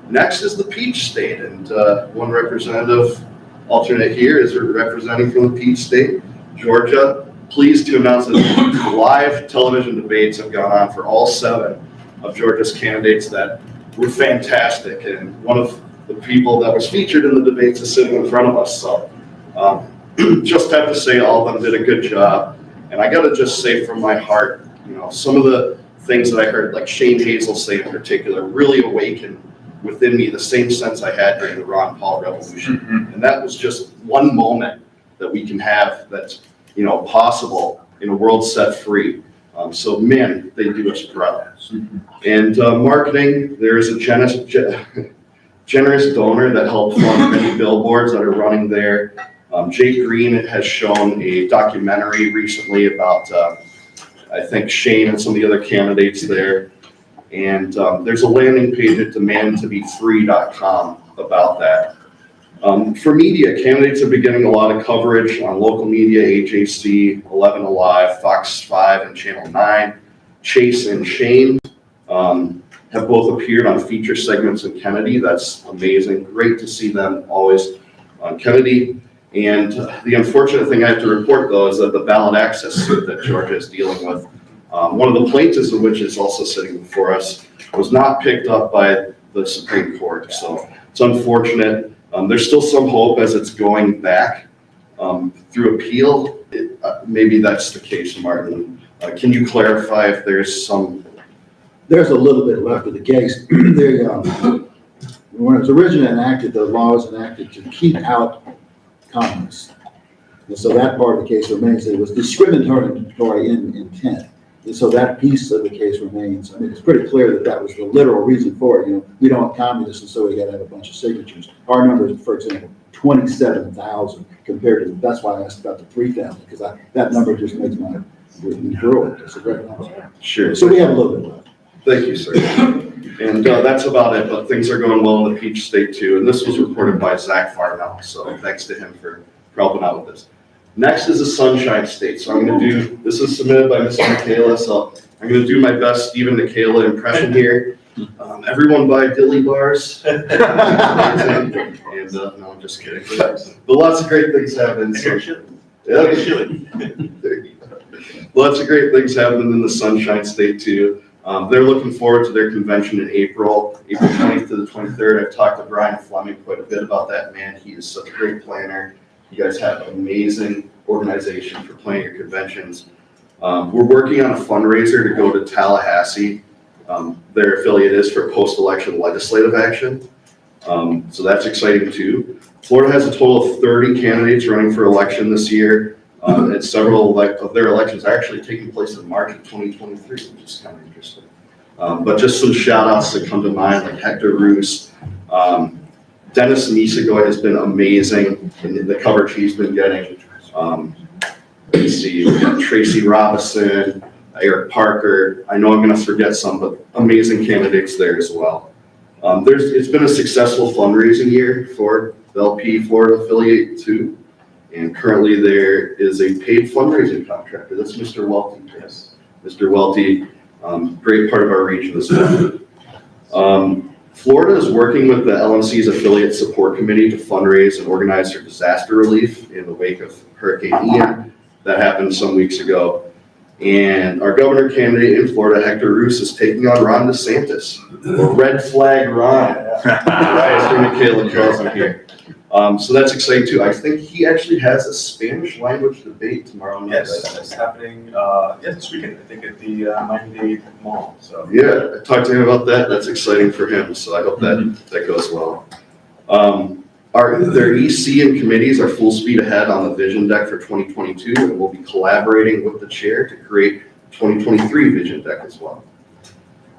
Next is the Peach State, and one representative alternate here is representing from the Peach State, Georgia. Pleased to announce that live television debates have gone on for all 7 of Georgia's candidates that were fantastic. And one of the people that was featured in the debates is sitting in front of us. So just have to say all of them did a good job. And I gotta just say from my heart, some of the things that I heard, like Shane Hazel say in particular, really awakened within me the same sense I had during the Ron Paul revolution. And that was just one moment that we can have that's, possible in a world set free. So man, they do us proud. And marketing, there is a generous donor that helped fund many billboards that are running there. Jake Green has shown a documentary recently about, I think, Shane and some of the other candidates there. And there's a landing page at demandtobefree.com about that. For media, candidates are beginning a lot of coverage on local media, AJC, 11 Alive, Fox 5, and Channel 9. Chase and Shane have both appeared on feature segments in Kennedy. That's amazing. Great to see them always on Kennedy. And the unfortunate thing I have to report, though, is that the ballot access suit that Georgia is dealing with, one of the plaintiffs of which is also sitting before us, was not picked up by the Supreme Court. So it's unfortunate. There's still some hope as it's going back through appeal. Maybe that's the case, Martin. Can you clarify if there's some? There's a little bit left of the case. When it was originally enacted, the law was enacted to keep out communists. And so that part of the case remains. It was discriminatory in intent. And so that piece of the case remains. I mean, it's pretty clear that that was the literal reason for it. We don't have communists, and so we got to have a bunch of signatures. Our numbers, for example, 27,000 compared to, that's why I asked about the 3,000, because that number just makes my world. It's a great number. Sure. So we have a little bit left. Thank you, sir. And that's about it, but things are going well in the Peach State too. And this was reported by Zach Farnell, so thanks to him for helping out with this. Next is the Sunshine State. So I'm going to do, this is submitted by Mr. Michaela, so I'm going to do my best Stephen Michaela impression here. Everyone buy dilly bars. And, no, I'm just kidding. But lots of great things happening. So, yeah, lots of great things happening in the Sunshine State too. They're looking forward to their convention in April 20th to the 23rd. I've talked to Brian Fleming quite a bit about that, man. He is such a great planner. You guys have amazing organization for planning your conventions. We're working on a fundraiser to go to Tallahassee. Their affiliate is for post-election legislative action. So that's exciting too. Florida has a total of 30 candidates running for election this year. And several of their elections are actually taking place in March of 2023, which is kind of interesting. But just some shout outs that come to mind, like Hector Roos. Dennis Misago has been amazing in the coverage he's been getting. Let's see, Tracy Robinson, Eric Parker. I know I'm going to forget some, but amazing candidates there as well. It's been a successful fundraising year for the LP Florida affiliate too. And currently there is a paid fundraising contractor. That's Mr. Welty. Yes. Mr. Welty, great part of our region as well. Florida is working with the LNC's affiliate support committee to fundraise and organize their disaster relief in the wake of Hurricane Ian that happened some weeks ago. And our governor candidate in Florida, Hector Roos, is taking on Ron DeSantis, or Red Flag Ron. Right, through Michaela Charles in here. So that's exciting too. I think he actually has a Spanish language debate tomorrow night. Yes, it's happening, this weekend, I think at the Miami-Dade Mall, so. Yeah, I talked to him about that. That's exciting for him, so I hope that goes well. Their EC and committees are full speed ahead on the vision deck for 2022, and we'll be collaborating with the chair to create 2023 vision deck as well.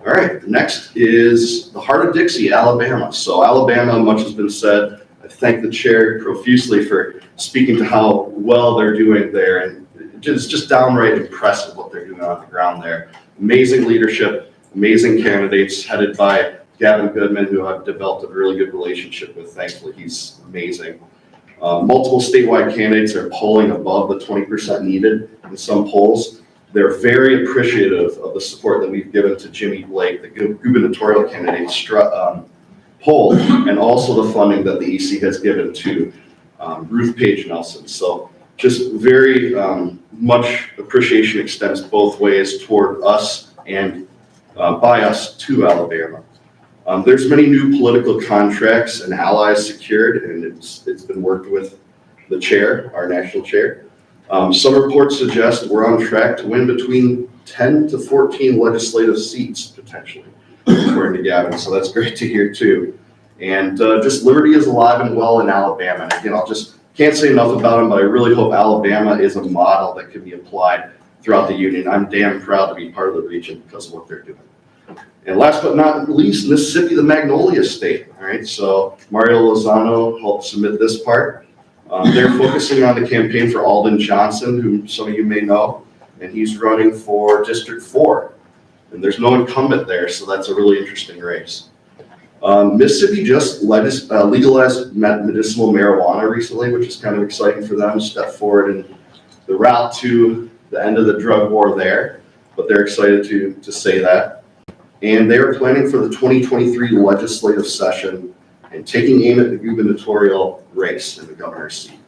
All right, next is the Heart of Dixie, Alabama. So Alabama, much has been said. I thank the chair profusely for speaking to how well they're doing there, and it's just downright impressive what they're doing on the ground there. Amazing leadership, amazing candidates headed by Gavin Goodman, who I've developed a really good relationship with. Thankfully, he's amazing. Multiple statewide candidates are polling above the 20% needed in some polls. They're very appreciative of the support that we've given to Jimmy Blake, the gubernatorial candidate poll, and also the funding that the EC has given to Ruth Page Nelson. So just very much appreciation extends both ways toward us and by us to Alabama. There's many new political contracts and allies secured, and it's been worked with the chair, our national chair. Some reports suggest we're on track to win between 10 to 14 legislative seats potentially, according to Gavin. So that's great to hear too. And just liberty is alive and well in Alabama. And again, can't say enough about them, but I really hope Alabama is a model that can be applied throughout the union. I'm damn proud to be part of the region because of what they're doing. And last but not least, Mississippi, the Magnolia State. All right, so Mario Lozano helped submit this part. They're focusing on the campaign for Alden Johnson, who some of you may know, and he's running for District 4. And there's no incumbent there, so that's a really interesting race. Mississippi just legalized medicinal marijuana recently, which is kind of exciting for them, step forward in the route to the end of the drug war there, but they're excited to say that. And they are planning for the 2023 legislative session and taking aim at the gubernatorial race in the governor's seat.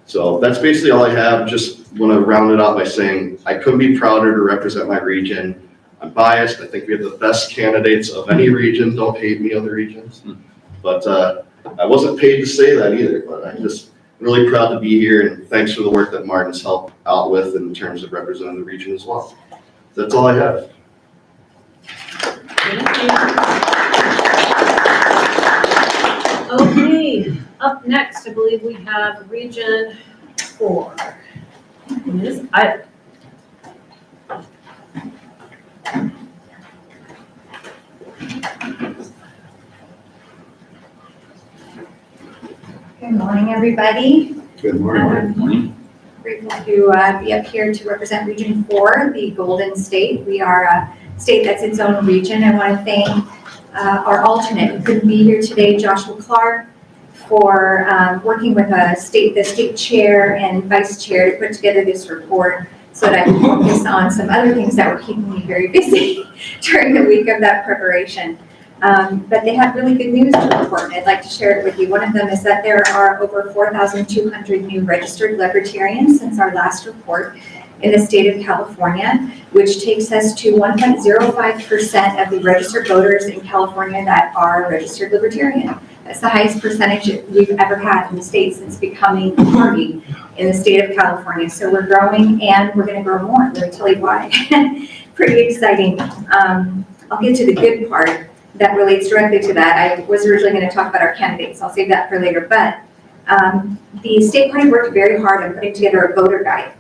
So that's basically all I have. Just want to round it out by saying I couldn't be prouder to represent my region. I'm biased. I think we have the best candidates of any region. Don't hate me, other regions. But I wasn't paid to say that either, but I'm just really proud to be here, and thanks for the work that Martin's helped out with in terms of representing the region as well. That's all I have. Okay, up next, I believe we have Region 4. Good morning, everybody. Good morning. Grateful to be up here to represent Region 4, the Golden State. We are a state that's its own region. I want to thank our alternate who couldn't be here today, Joshua Clark, for working with the state chair and vice chair to put together this report. so that I can focus on some other things that were keeping me very busy during the week of that preparation. But they have really good news to report, and I'd like to share it with you. One of them is that there are over 4,200 new registered libertarians since our last report in the state of California, which takes us to 1.05% of the registered voters in California that are registered libertarian. That's the highest percentage we've ever had in the state since becoming a party in the state of California. So we're growing, and we're gonna grow more. Let me tell you why. Pretty exciting. I'll get to the good part that relates directly to that. I was originally gonna talk about our candidates. I'll save that for later. But the state party worked very hard on putting together a voter guide.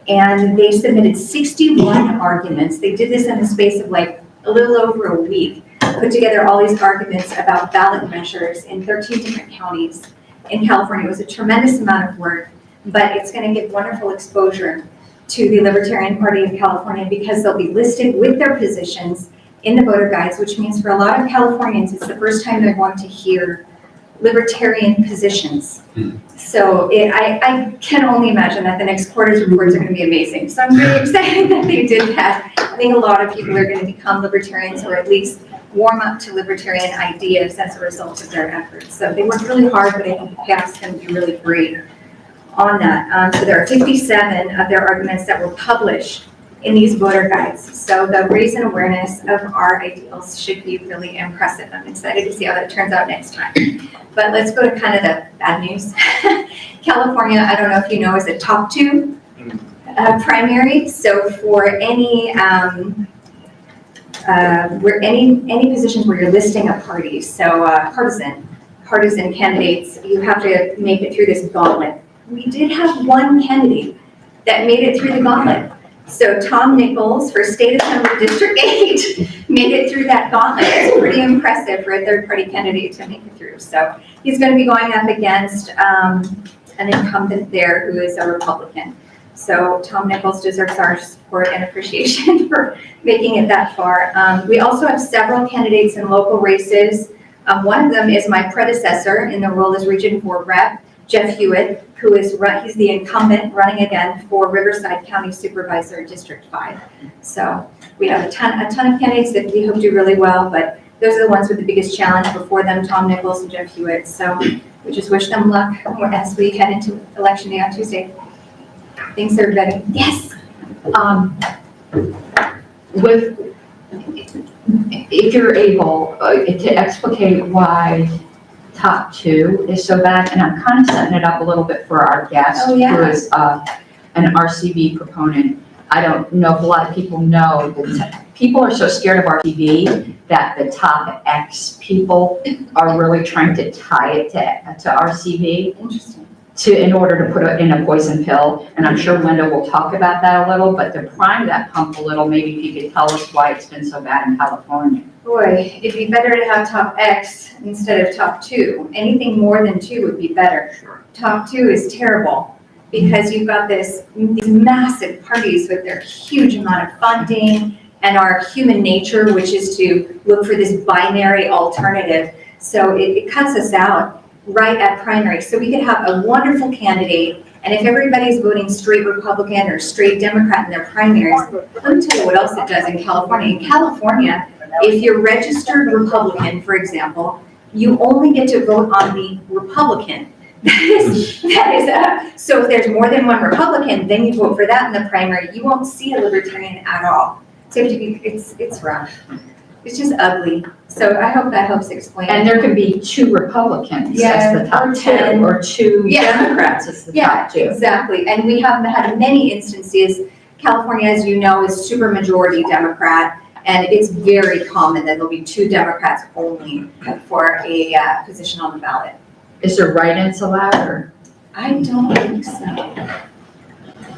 And they submitted 61 arguments. They did this in the space of like a little over a week, put together all these arguments about ballot measures in 13 different counties in California. It was a tremendous amount of work, but it's going to give wonderful exposure to the Libertarian Party of California because they'll be listed with their positions in the voter guides, which means for a lot of Californians, it's the first time they're going to hear libertarian positions. So I can only imagine that the next quarter's reports are going to be amazing. So I'm really excited that they did that. I think a lot of people are going to become libertarians, or at least warm up to libertarian ideas as a result of their efforts. So they worked really hard, but I think the payoff's going to be really great on that. So there are 57 of their arguments that were published in these voter guides. So the raise and awareness of our ideals should be really impressive. I'm excited to see how that turns out next time. But let's go to kind of the bad news. California, I don't know if you know, is a top 2 primary. So for any positions where you're listing a party, so partisan candidates, you have to make it through this gauntlet. We did have one candidate that made it through the gauntlet. So Tom Nichols for State Assembly District 8 made it through that gauntlet. It's pretty impressive for a third-party candidate to make it through. So he's going to be going up against an incumbent there who is a Republican. So Tom Nichols deserves our support and appreciation for making it that far. We also have several candidates in local races. One of them is my predecessor in the role as Region 4 rep, Jeff Hewitt, who is he's the incumbent running again for Riverside County Supervisor District 5. So we have a ton of candidates that we hope do really well, but those are the ones with the biggest challenge before them, Tom Nichols and Jeff Hewitt. So we just wish them luck as we head into Election Day on Tuesday. Thanks, everybody. Yes. If you're able to explicate why top 2 is so bad, and I'm kind of setting it up a little bit for our guest, Oh, yeah. who is an RCV proponent. I don't know if a lot of people know that people are so scared of RCV that the top X people are really trying to tie it to RCV. Interesting. In order to put it in a poison pill, and I'm sure Linda will talk about that a little, but to prime that pump a little, maybe if you could tell us why it's been so bad in California. Boy, it'd be better to have top X instead of top 2. Anything more than 2 would be better. Sure. Top 2 is terrible because you've got these massive parties with their huge amount of funding and our human nature, which is to look for this binary alternative. So it cuts us out right at primary. So we could have a wonderful candidate, and if everybody's voting straight Republican or straight Democrat in their primaries, let me tell you what else it does in California. In California, if you're registered Republican, for example, you only get to vote on the Republican. So if there's more than one Republican, then you vote for that in the primary. You won't see a Libertarian at all. So it's rough. It's just ugly. So I hope that helps explain. And there can be 2 Republicans Yeah, as the top or 10, or 2 Democrats as the top 2. Exactly. And we have had many instances. California, as you know, is super majority Democrat, and it's very common that there'll be 2 Democrats only for a position on the ballot. Is there write-ins allowed, or? I don't think so.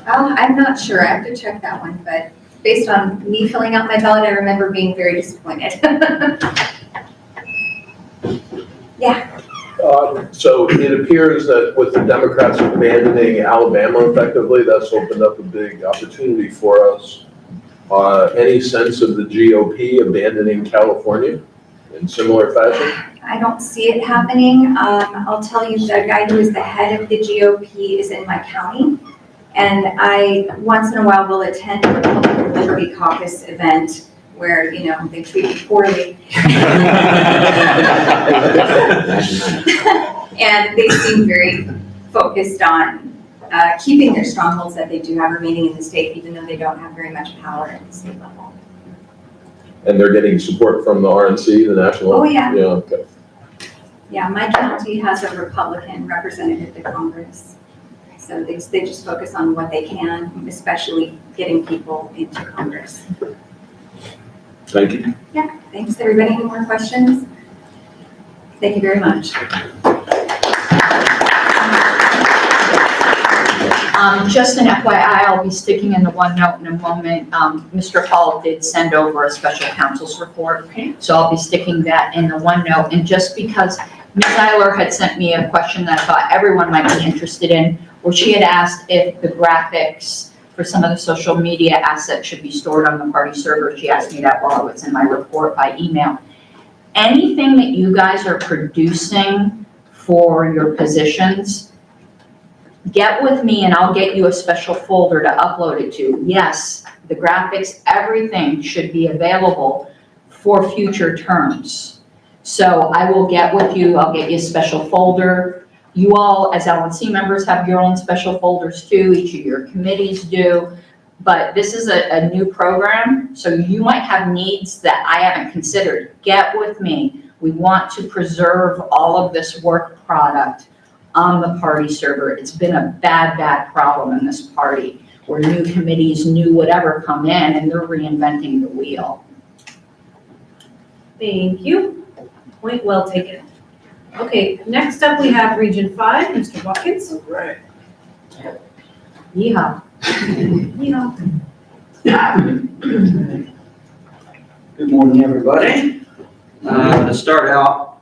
I'm not sure. I have to check that one, but based on me filling out my ballot, I remember being very disappointed. Yeah. So it appears that with the Democrats abandoning Alabama effectively, that's opened up a big opportunity for us. Any sense of the GOP abandoning California in similar fashion? I don't see it happening. I'll tell you, the guy who is the head of the GOP is in my county, And I, once in a while, will attend a Republican Liberty Caucus event where, you know, they treat me poorly. And they seem very focused on keeping their strongholds that they do have remaining in the state, even though they don't have very much power at the state level. And they're getting support from the RNC, the national? Oh, yeah. Yeah, okay. Yeah, my county has a Republican representative to Congress. So they just focus on what they can, especially getting people into Congress. Thank you. Yeah, thanks. Everybody, any more questions? Thank you very much. Just an FYI, I'll be sticking in the OneNote in a moment. Mr. Hall did send over a special counsel's report, so I'll be sticking that in the OneNote. And just because Ms. Eiler had sent me a question that I thought everyone might be interested in, where she had asked if the graphics for some of the social media assets should be stored on the party server. She asked me that while it was in my report by email. Anything that you guys are producing for your positions, get with me and I'll get you a special folder to upload it to. Yes, the graphics, everything should be available for future terms. So I will get with you, I'll get you a special folder. You all, as LNC members, have your own special folders too, each of your committees do. But this is a new program, so you might have needs that I haven't considered. Get with me. We want to preserve all of this work product on the party server. It's been a bad, bad problem in this party where new committees, new whatever come in and they're reinventing the wheel. Thank you. Point well taken. Okay, next up we have Region 5, Mr. Watkins. Right. Yeehaw. Good morning, everybody. To start out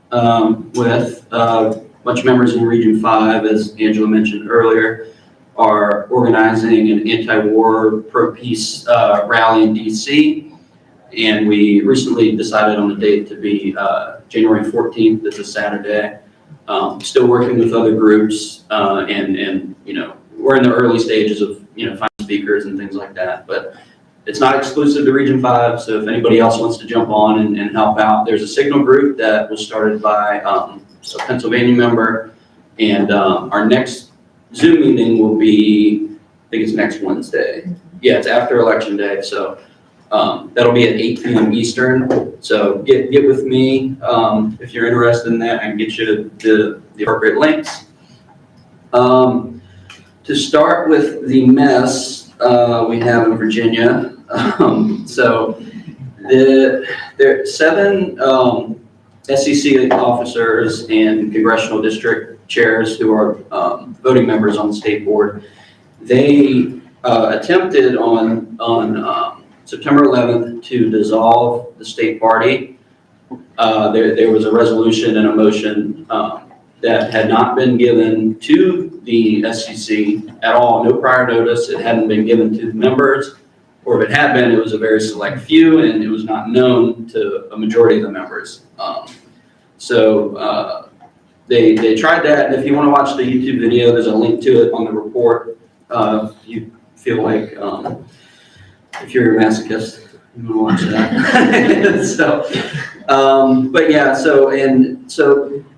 with, a bunch of members in Region 5, as Angela mentioned earlier, are organizing an anti-war pro-peace rally in DC. And we recently decided on the date to be January 14th. It's a Saturday. Still working with other groups, and you know, we're in the early stages of, you know, finding speakers and things like that. But it's not exclusive to Region 5, so if anybody else wants to jump on and help out, there's a signal group that was started by a Pennsylvania member, and our next Zoom meeting will be, I think it's next Wednesday. Yeah, it's after Election Day, so that'll be at 8 p.m. Eastern. So get with me if you're interested in that. I can get you the appropriate links. To start with the mess we have in Virginia. So there are 7 SEC officers and congressional district chairs who are voting members on the state board. They attempted on September 11th to dissolve the state party. There was a resolution and a motion that had not been given to the SEC at all, no prior notice. It hadn't been given to the members, or if it had been, it was a very select few, and it was not known to a majority of the members. So they tried that, and if you want to watch the YouTube video, there's a link to it on the report. If you feel like, if you're a masochist, you want to watch that. So, but yeah, so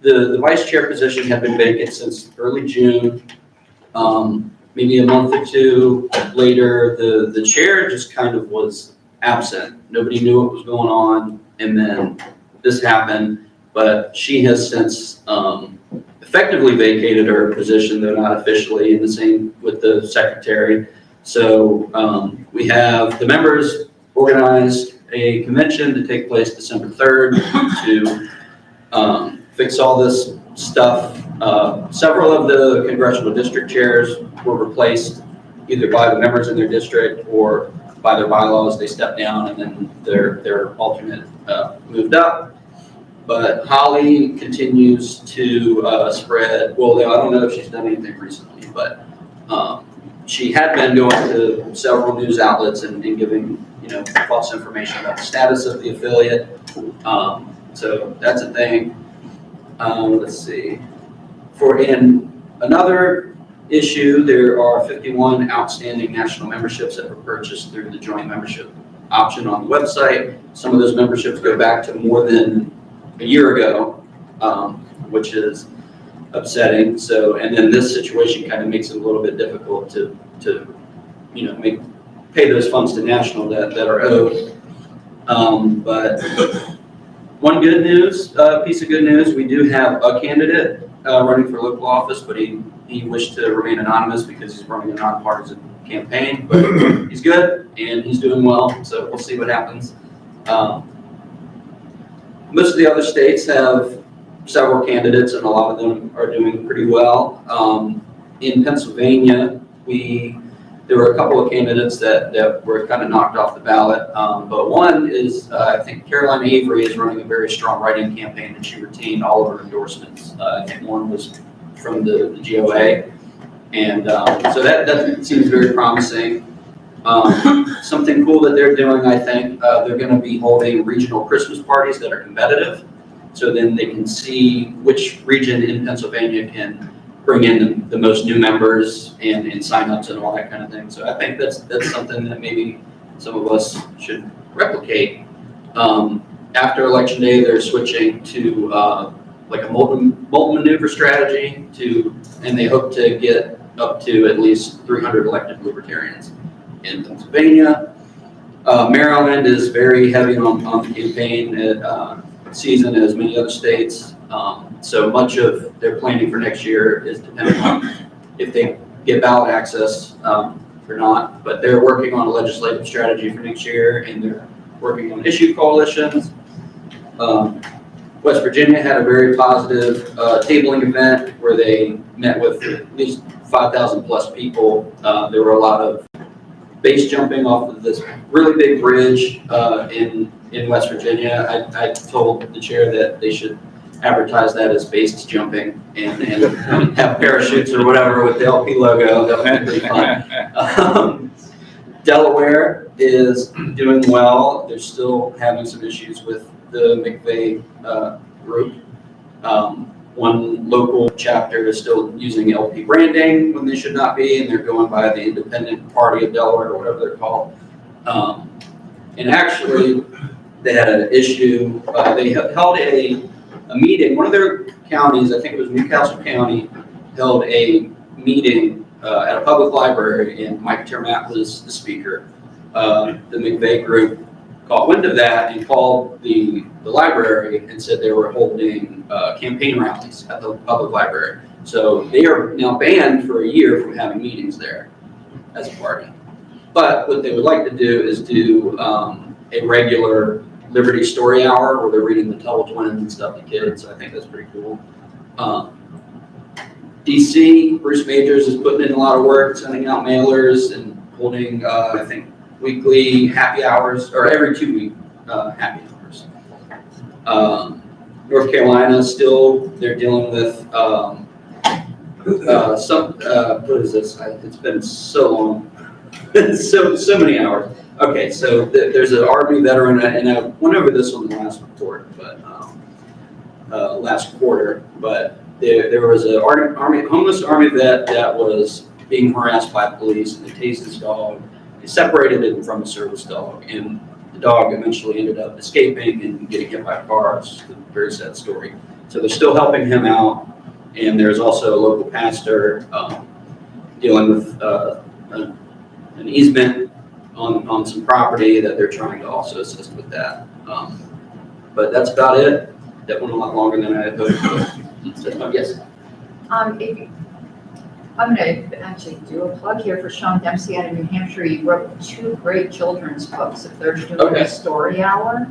the vice chair position had been vacant since early June. Maybe a month or two later, the chair just kind of was absent. Nobody knew what was going on, and then this happened. But she has since effectively vacated her position, though not officially, and the same with the secretary. So we have the members organized a convention to take place December 3rd to fix all this stuff. Several of the congressional district chairs were replaced either by the members in their district or by their bylaws. They stepped down and then their alternate moved up. But Holly continues to spread, well, I don't know if she's done anything recently, but she had been going to several news outlets and giving, you know, false information about the status of the affiliate. So that's a thing. Let's see. In another issue, there are 51 outstanding national memberships that were purchased through the joint membership option on the website. Some of those memberships go back to more than a year ago, which is upsetting. So, and then this situation kind of makes it a little bit difficult to pay those funds to national that are owed. But one good news, piece of good news, we do have a candidate running for local office, but he wished to remain anonymous because he's running a nonpartisan campaign. But he's good and he's doing well, so we'll see what happens. Most of the other states have several candidates, and a lot of them are doing pretty well. In Pennsylvania, there were a couple of candidates that were kind of knocked off the ballot, but one is, I think Caroline Avery is running a very strong write-in campaign, and she retained all of her endorsements. I think one was from the GOA, and so that seems very promising. Something cool that they're doing, I think, they're going to be holding regional Christmas parties that are competitive, so then they can see which region in Pennsylvania can bring in the most new members and signups and all that kind of thing. So I think that's something that maybe some of us should replicate. After Election Day, they're switching to like a molten maneuver strategy and they hope to get up to at least 300 elected Libertarians in Pennsylvania. Maryland is very heavy on the campaign season, as many other states. So much of their planning for next year is dependent on if they get ballot access or not. But they're working on a legislative strategy for next year, and they're working on issue coalitions. West Virginia had a very positive tabling event where they met with at least 5,000 plus people. There were a lot of base jumping off of this really big bridge in West Virginia. I told the chair that they should advertise that as base jumping and have parachutes or whatever with the LP logo. That would be pretty fun. Delaware is doing well. They're still having some issues with the McVeigh group. One local chapter is still using LP branding when they should not be, and they're going by the Independent Party of Delaware or whatever they're called. And actually, they had an issue. They held a meeting. One of their counties, I think it was Newcastle County, held a meeting at a public library, and Mike Termat was the speaker. The McVeigh group caught wind of that and called the library and said they were holding campaign rallies at the public library. So they are now banned for a year from having meetings there as a party. But what they would like to do is do a regular Liberty Story Hour where they're reading the Tuttle Twins and stuff to kids. So I think that's pretty cool. DC, Bruce Majors is putting in a lot of work, sending out mailers and holding, I think, weekly happy hours, or every 2 week happy hours. North Carolina still, they're dealing with what is this? It's been so long, so many hours. Okay, so there's an Army veteran, and I went over this on the last report, but last quarter, but there was a homeless Army vet that was being harassed by police, and they tased his dog. They separated him from a service dog, and the dog eventually ended up escaping and getting hit by a car. It's a very sad story. So they're still helping him out, and there's also a local pastor dealing with an easement on some property that they're trying to also assist with that. But that's about it. That went a lot longer than I had hoped. Yes? I'm going to actually do a plug here for Sean Dempsey out of New Hampshire. He wrote 2 great children's books. If they're doing a story hour,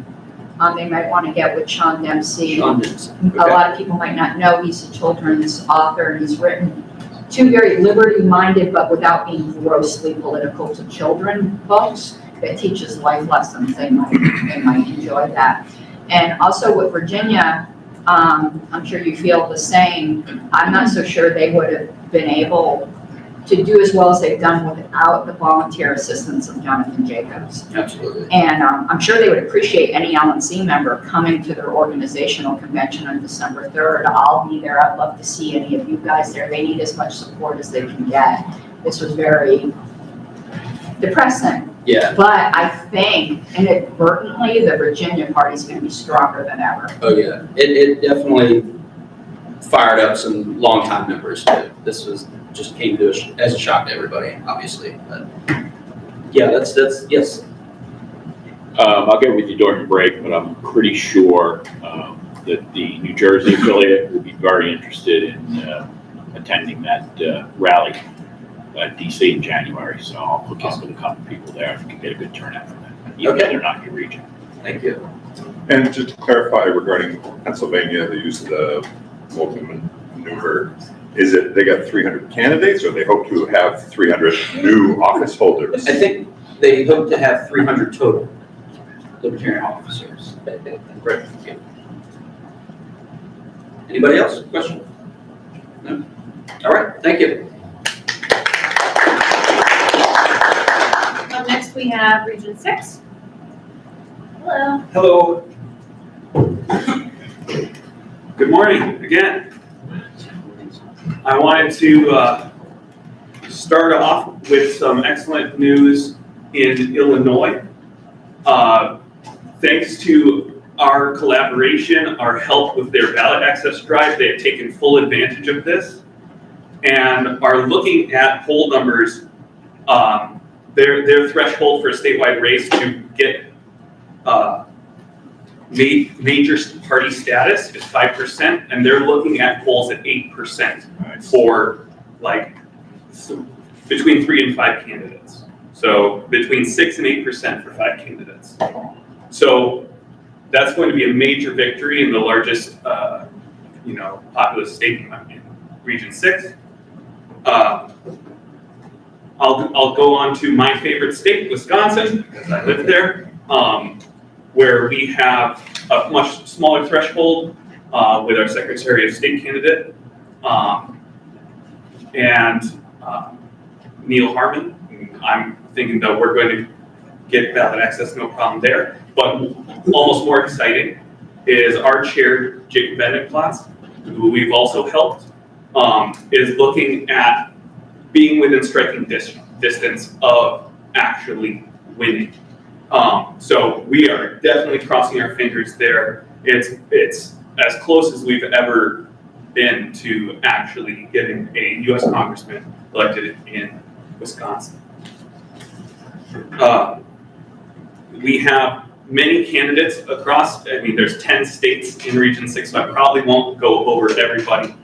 they might want to get with Sean Dempsey. Sean Dempsey. Okay. A lot of people might not know he's a children's author, and he's written 2 very liberty-minded but without being grossly political to children books that teaches life lessons. They might enjoy that. And also with Virginia, I'm sure you feel the same. I'm not so sure they would have been able to do as well as they've done without the volunteer assistance of Jonathan Jacobs. Absolutely. And I'm sure they would appreciate any LNC member coming to their organizational convention on December 3rd. I'll be there. I'd love to see any of you guys there. They need as much support as they can get. This was very depressing. Yeah. But I think inadvertently, the Virginia party is going to be stronger than ever. Oh, yeah. It definitely fired up some longtime members. This was just came to as a shock to everybody, obviously. But yeah, that's yes. I'll get with you during the break, but I'm pretty sure that the New Jersey affiliate will be very interested in attending that rally at DC in January. So I'll hook you up with a couple people there. I can get a good turnout from them, even though they're not in your region. Thank you. And just to clarify regarding Pennsylvania, the use of the multi-maneuver, is it they got 300 candidates, or they hope to have 300 new office holders? I think they hope to have 300 total Libertarian officers. Great. Anybody else? Question? No? All right, thank you. Up next, we have Region 6. Hello. Hello. Good morning again. I wanted to start off with some excellent news in Illinois. Thanks to our collaboration, our help with their ballot access drive, they have taken full advantage of this and are looking at poll numbers. Their threshold for a statewide race to get major party status is 5%, and they're looking at polls at 8% for between 3 and 5 candidates. So between 6 and 8% for 5 candidates. So that's going to be a major victory in the largest, populous state in Region 6. I'll go on to my favorite state, Wisconsin, because I live there, where we have a much smaller threshold with our Secretary of State candidate and Neil Harmon. I'm thinking that we're going to get ballot access, no problem there. But almost more exciting is our chair, Jacob Benedict-Platz, who we've also helped, is looking at being within striking distance of actually winning. So we are definitely crossing our fingers there. It's as close as we've ever been to actually getting a U.S. congressman elected in Wisconsin. We have many candidates across, there's 10 states in Region 6, so I probably won't go over everybody.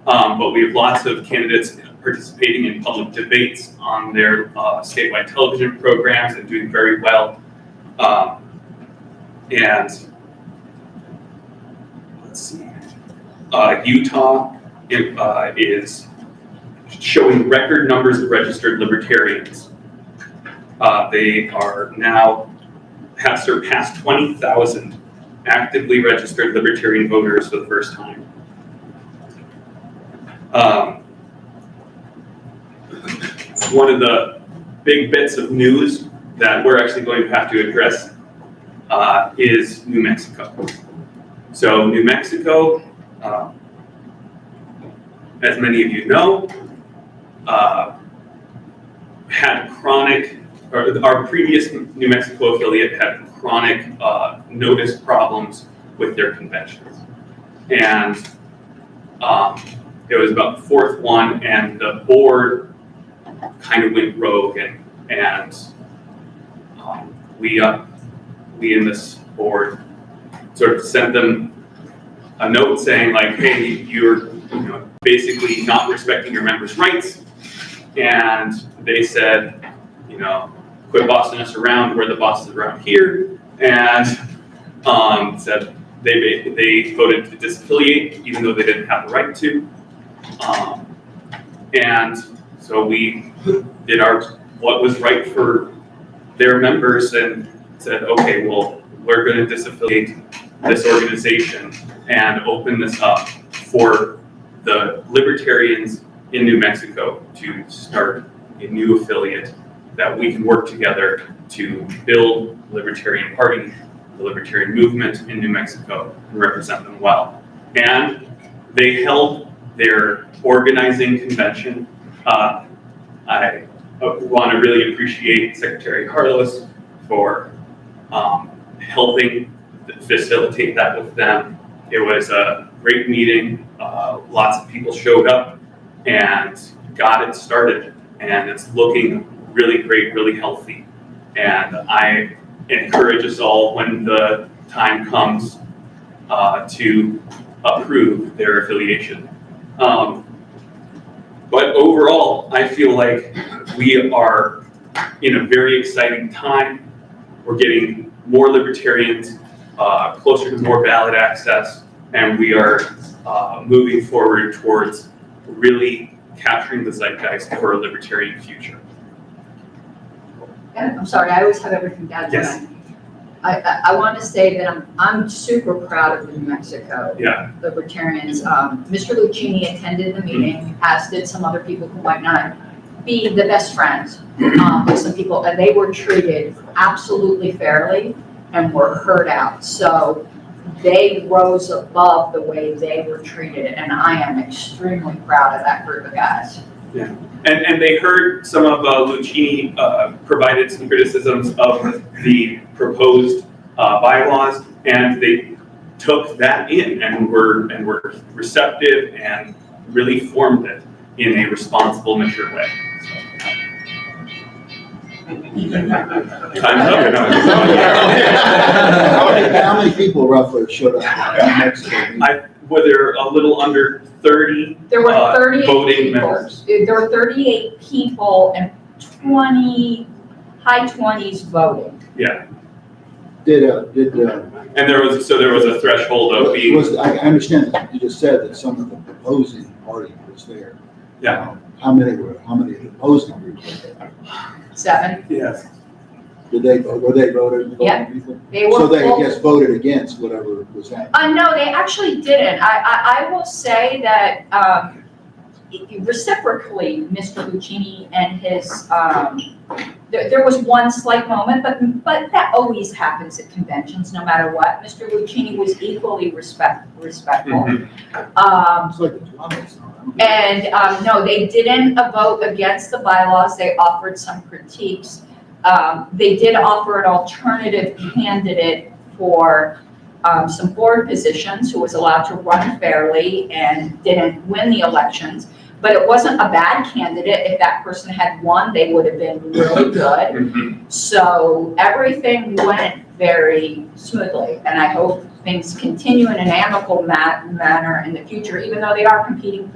But we have lots of candidates participating in public debates on their statewide television programs and doing very well. And let's see, Utah is showing record numbers of registered libertarians. They are now have surpassed 20,000 actively registered libertarian voters for the first time. One of the big bits of news that we're actually going to have to address is New Mexico. So New Mexico, as many of you know, had chronic, or our previous New Mexico affiliate had chronic notice problems with their conventions. And it was about the fourth one, and the board kind of went rogue, and we in this board sort of sent them a note saying like, hey, you're basically not respecting your members' rights. And they said, quit bossing us around, we're the bosses around here. And said they voted to disaffiliate even though they didn't have the right to. And so we did what was right for their members and said, okay, well, we're going to disaffiliate this organization and open this up for the libertarians in New Mexico to start a new affiliate that we can work together to build the Libertarian Party, the Libertarian movement in New Mexico, and represent them well. And they held their organizing convention. I want to really appreciate Secretary Carlos for helping facilitate that with them. It was a great meeting. Lots of people showed up and got it started, and it's looking really great, really healthy. And I encourage us all, when the time comes, to approve their affiliation. But overall, I feel like we are in a very exciting time. We're getting more libertarians, closer to more ballot access, and we are moving forward towards really capturing the zeitgeist for a libertarian future. And I'm sorry, I always have everything down. Yes. I want to say that I'm super proud of the New Mexico Libertarians. Mr. Lucchini attended the meeting, as did some other people who might not be the best friends with some people, and they were treated absolutely fairly and were heard out. So they rose above the way they were treated, and I am extremely proud of that group of guys. Yeah, and they heard some of Lucchini provided some criticisms of the proposed bylaws, and they took that in and were receptive and really formed it in a responsible, mature way. Time's up. How many people roughly showed up in Mexico? Were there a little under 30 There were 38 voting people. members? There were 38 people and high 20s voting. Yeah. And there was a threshold of being. I understand that you just said that some of the opposing party was there. Yeah. How many of the opposing groups were there? 7. Yes. Were they voted? Yeah. They were So they, full- I guess, voted against whatever was happening. No, they actually didn't. I will say that reciprocally, Mr. Lucchini and his, there was one slight moment, but that always happens at conventions, no matter what. Mr. Lucchini was equally respectful. It's like the Columbus. And no, they didn't vote against the bylaws. They offered some critiques. They did offer an alternative candidate for some board positions who was allowed to run fairly and didn't win the elections. But it wasn't a bad candidate. If that person had won, they would have been really good. So everything went very smoothly, and I hope things continue in an amicable manner in the future, even though they are competing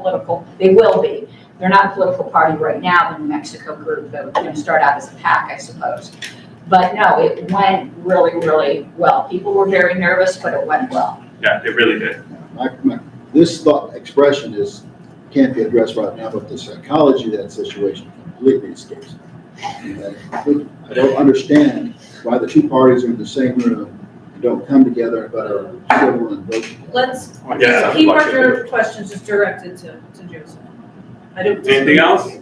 they will be. They're not a political party right now, the New Mexico group. They're going to start out as a PAC, I suppose. But no, it went really, really well. People were very nervous, but it went well. Yeah, it really did. This thought expression can't be addressed right now, but the psychology of that situation completely escapes me. I don't understand why the two parties are in the same room and don't come together but are civil and vote together. Let's Yeah. keep our questions just directed to Joseph. Anything else?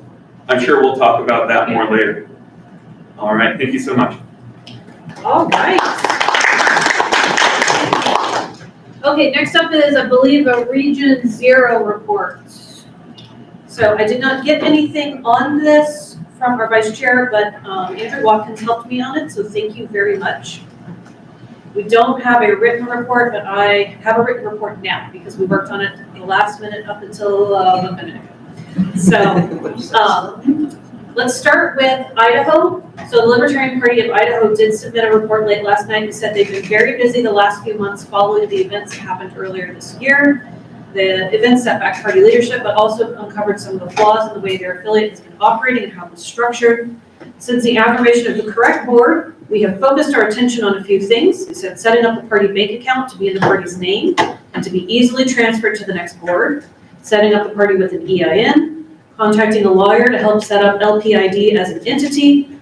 I'm sure we'll talk about that more later. All right, thank you so much. All right. Okay, next up is, I believe, a Region 0 report. So I did not get anything on this from our vice chair, but Andrew Watkins helped me on it, so thank you very much. We don't have a written report, but I have a written report now because we worked on it the last minute up until a minute ago. So let's start with Idaho. So the Libertarian Party of Idaho did submit a report late last night and said they've been very busy the last few months following the events that happened earlier this year. The events set back party leadership, but also uncovered some of the flaws in the way their affiliate has been operating and how it's structured. Since the affirmation of the correct board, we have focused our attention on a few things. We said setting up a party bank account to be in the party's name and to be easily transferred to the next board, setting up the party with an EIN, contacting a lawyer to help set up LPID as an entity,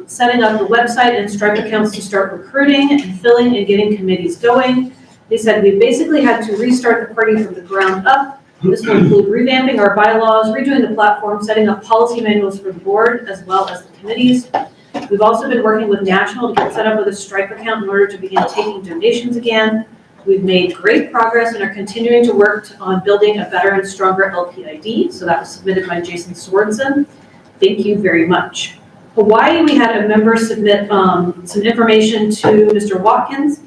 setting up the website and Stripe accounts to start recruiting and filling and getting committees going. They said we basically had to restart the party from the ground up This will include revamping our bylaws, redoing the platform, setting up policy manuals for the board as well as the committees. We've also been working with National to get set up with a Stripe account in order to begin taking donations again. We've made great progress and are continuing to work on building a better and stronger LPID. So that was submitted by Jason Sorensen. Thank you very much. Hawaii, we had a member submit some information to Mr. Watkins.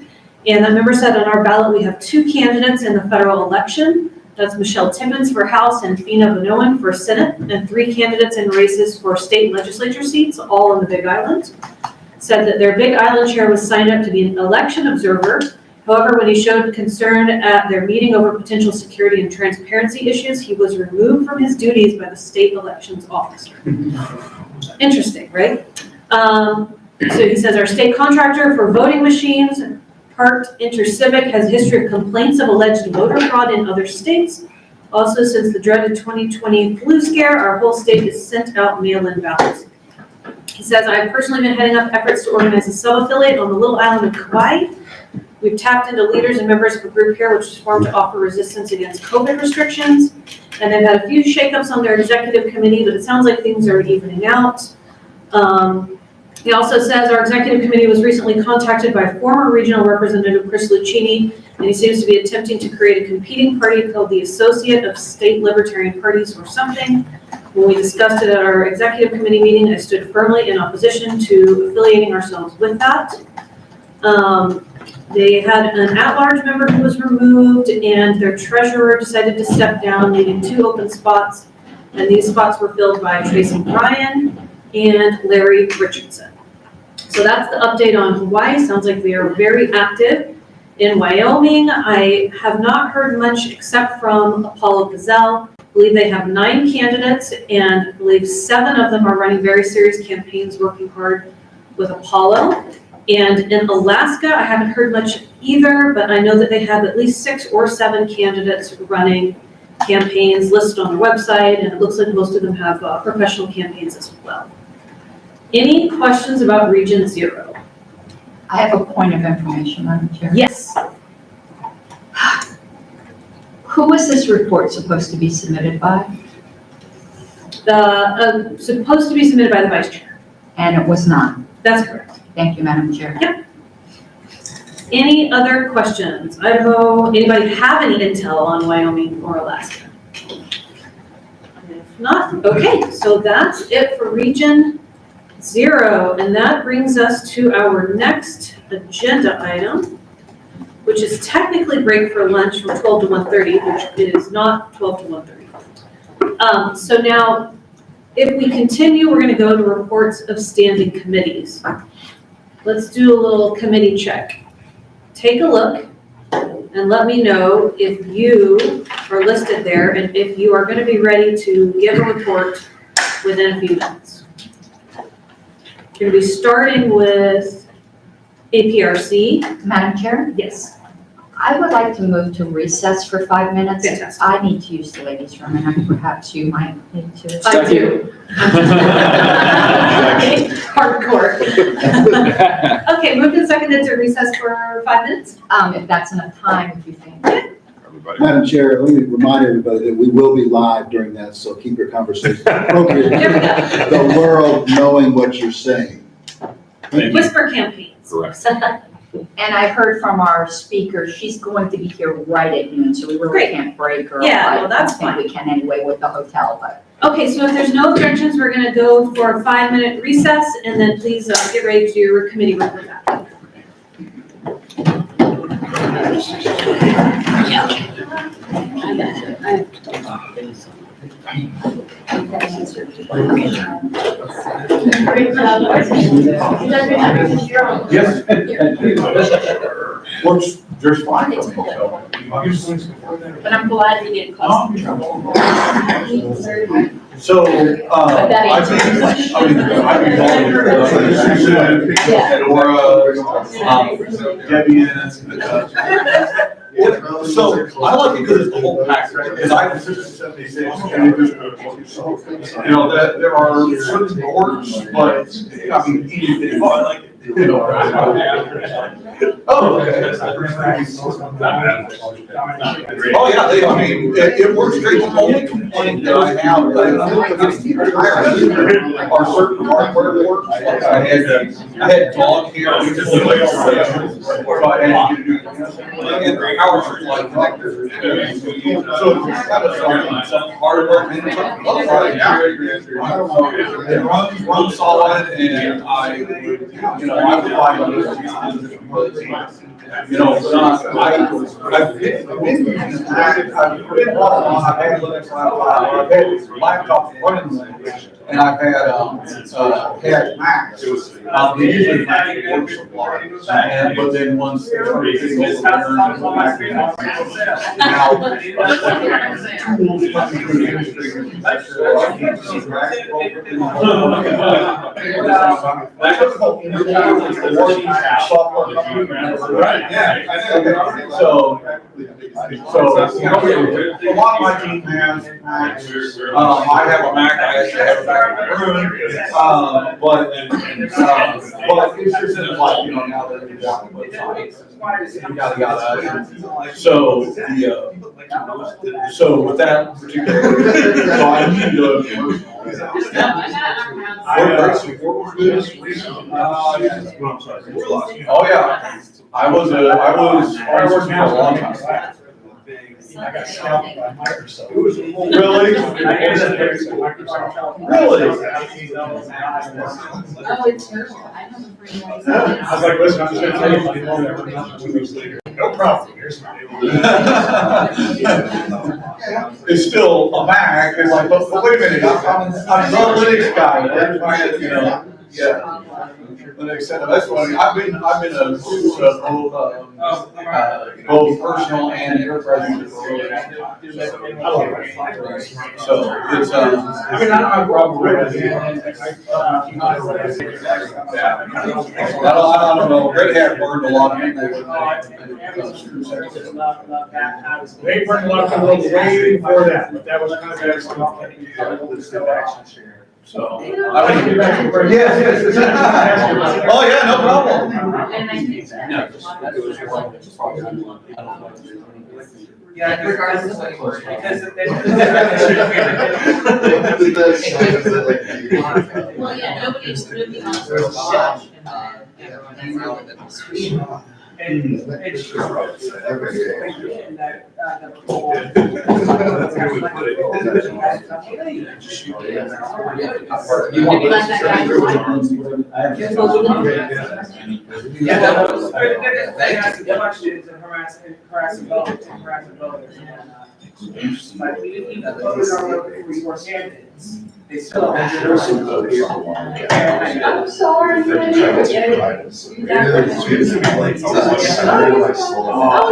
And that member said on our ballot, we have 2 candidates in the federal election. That's Michelle Timmons for House and Fina Vanoan for Senate, and 3 candidates in races for state legislature seats, all on the Big Island. Said that their Big Island chair was signed up to be an election observer. However, when he showed concern at their meeting over potential security and transparency issues, he was removed from his duties by the state elections officer. Interesting, right? So he says our state contractor for voting machines, Hart Intercivic, has a history of complaints of alleged voter fraud in other states. Also, since the dreaded 2020 flu scare, our whole state has sent out mail-in ballots. He says, I've personally been heading up efforts to organize a sub-affiliate on the little island of Kauai. We've tapped into leaders and members of a group here which was formed to offer resistance against COVID restrictions. And they've had a few shakeups on their executive committee, but it sounds like things are evening out. He also says our executive committee was recently contacted by former regional representative Chris Lucchini, and he seems to be attempting to create a competing party called the Associate of State Libertarian Parties or something. When we discussed it at our executive committee meeting, I stood firmly in opposition to affiliating ourselves with that. They had an at-large member who was removed, and their treasurer decided to step down, leaving 2 open spots. And these spots were filled by Tracy Bryan and Larry Richardson. So that's the update on Hawaii. Sounds like we are very active. In Wyoming, I have not heard much except from Apollo Gazelle. I believe they have 9 candidates, and I believe 7 of them are running very serious campaigns, working hard with Apollo. And in Alaska, I haven't heard much either, but I know that they have at least 6 or 7 candidates running campaigns listed on their website, and it looks like most of them have professional campaigns as well. Any questions about Region 0? I have a point of information, Madam Chair. Yes. Who was this report supposed to be submitted by? Supposed to be submitted by the Vice Chair. And it was not. That's correct. Thank you, Madam Chair. Yep. Any other questions? Idaho, anybody have any intel on Wyoming or Alaska? If not, okay, so that's it for Region 0, and that brings us to our next agenda item, which is technically break for lunch from 12 to 1:30, which is not 12 to 1:30. So now, if we continue, we're going to go to reports of standing committees. Let's do a little committee check. Take a look and let me know if you are listed there and if you are going to be ready to give a report within a few minutes. We're going to be starting with APRC. Madam Chair? Yes. I would like to move to recess for 5 minutes. Fantastic. I need to use the ladies' room, and perhaps you might need to. I do. Hardcore. Okay, moved and seconded to recess for 5 minutes? If that's enough time, if you think. Everybody. Madam Chair, let me remind everybody that we will be live during that, so keep your conversation appropriate. There we go. The world knowing what you're saying. Whisper campaigns. Correct. And I heard from our speaker, she's going to be here right at noon, so we really Great. can't break her. Yeah, well, that's I don't think we can anyway with the hotel, but. Okay, so if there's no objections, we're gonna go for a 5-minute recess, and then please get ready to do your committee work with that. Yes. Works just fine for me, so. But I'm glad we didn't cause some trouble. So, I've been volunteering, Laura, Debbie, and So I like it because it's the whole package, because I, you know, that there are certain courts, but I mean, anything, oh, I like it. You know, oh, okay. Oh, yeah, they, I mean, it works great. The only complaint that I have, are certain hardware works. Like I had dog hair. So I had to do, and the power tree like connectors. So it's kind of some hardware. And it runs solid, and I would, you know, I would buy one. You know, I've been using Mac, I've been I've had Linux laptop, I've had laptop running Linux, and I've had Macs. Usually Mac works a lot, and but then once they started getting over there, now tools coming through the industry, Right, yeah. So, you know, a lot of my team has Macs. I have a Mac, I actually have a Mac in the room. But it's just like, you know, now that you're walking with sites, yada. So, so with that particular, so I need to. Oh, yeah. I was working for a long time. I got scalped by Microsoft. Really? Really? Oh, it's terrible. I have a friend. I was like, listen, I'm just gonna tell you my phone that runs out Windows later. No problem, here's my. It's still a Mac, it's like, but wait a minute, I'm not a Linux guy, where's my, you know, yeah. Linux, that's funny, I've been a both personal and enterprise user for a really long time. So it's, I mean, I don't have a problem with it. I don't know, Red Hat burned a lot of people. They burned a lot of people way before that, but that was kind of their action share. So, I mean, yes. Oh, yeah, no problem. And I think that. Yeah, regardless of what it was. Well, yeah, nobody's moving on to And it's true. Questions and harassing voters. But even voters are looking for candidates. They still have. I'm sorry. Oh,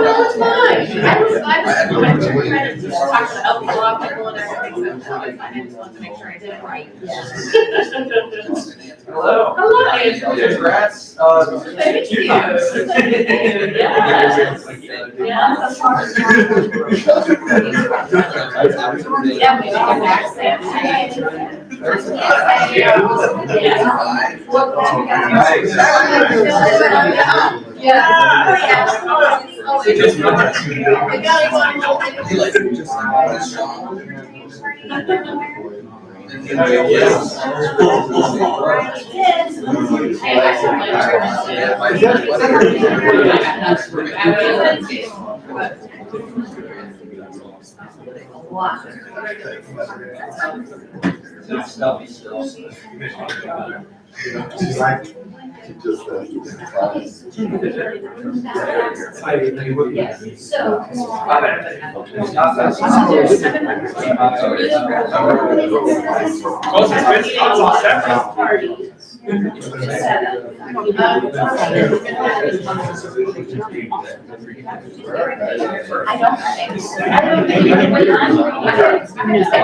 no, it's fine. I was trying to just talk to help a lot of people and everything, so I just wanted to make sure I did it right. Hello. Hello. Congrats. Thank you. Yeah, that's hard. Yeah, we all have access. I don't think so. I don't think if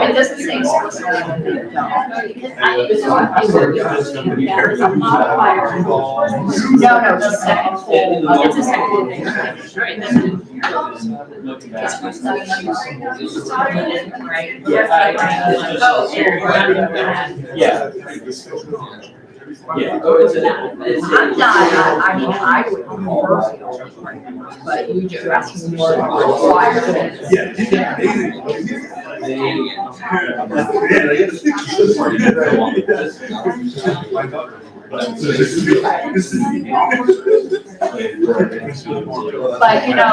it doesn't say explicitly, then they don't. No, it's a second whole. It's a second thing. Right. Yeah. Oh, it's I'm not, I mean, I would prefer the alternative, but you just asking more requirements. But, you know,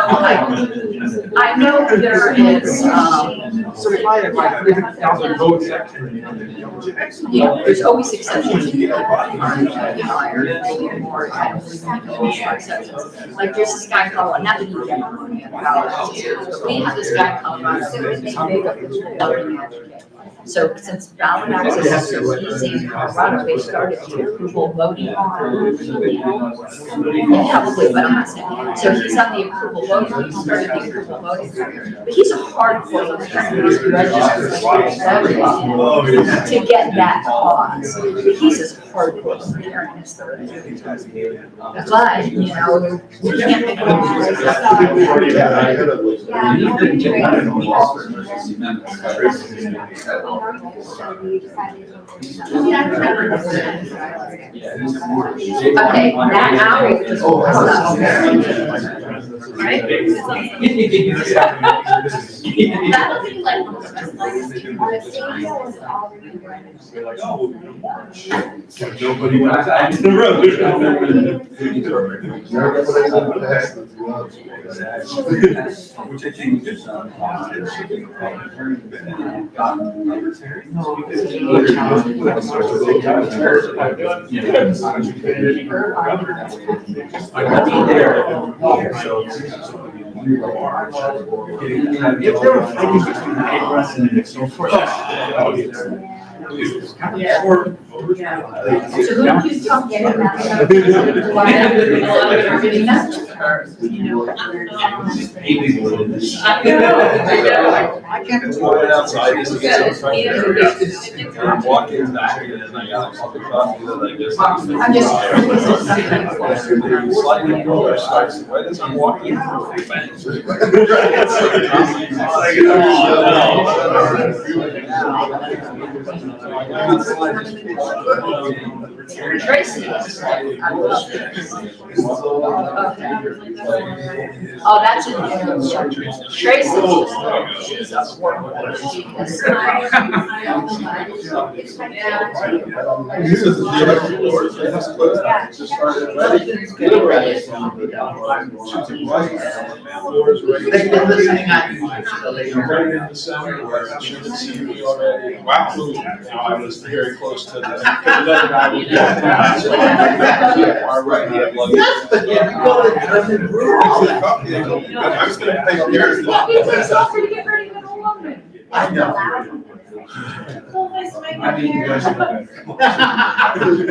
I know there is, So if I had like 50,000 votes. you know, there's always exceptions. Like there's this guy called, not that he did, but we have this guy called, so since ballot access is so easy in Colorado, they started to approval voting on, probably, but I'm not saying. So he's on the approval voting, he started the approval voting, but he's a hardcore registered to get that cause. He's as hardcore libertarian as there is. But, you know, we can't make okay, that hour is right? That'll be like one of the best Nobody went out to the road. Which I think is, Yeah. So who do you talk to about? I can't go outside just to get some fresh air. I'm walking back and I got a cup of coffee that I just. I'm just. Slightly older, starts, right as I'm walking. Tracy. Oh, that's a Tracy. She's a worker. She is. Wow. I was very close to the. Yes, but you go to Cousin Brew. I was gonna pay yours. I know.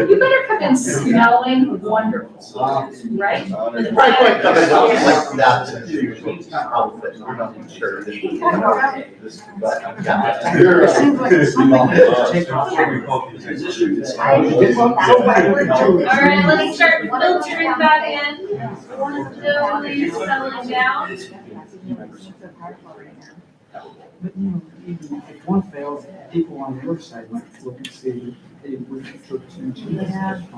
You better come in smelling wonderful, right? Probably quite coming out like that outfit, I'm not sure. All right, let's start filtering that in. Slowly settling down. But you know, even if one fails, people on the other side might look and see, hey, we should put two. Yeah, I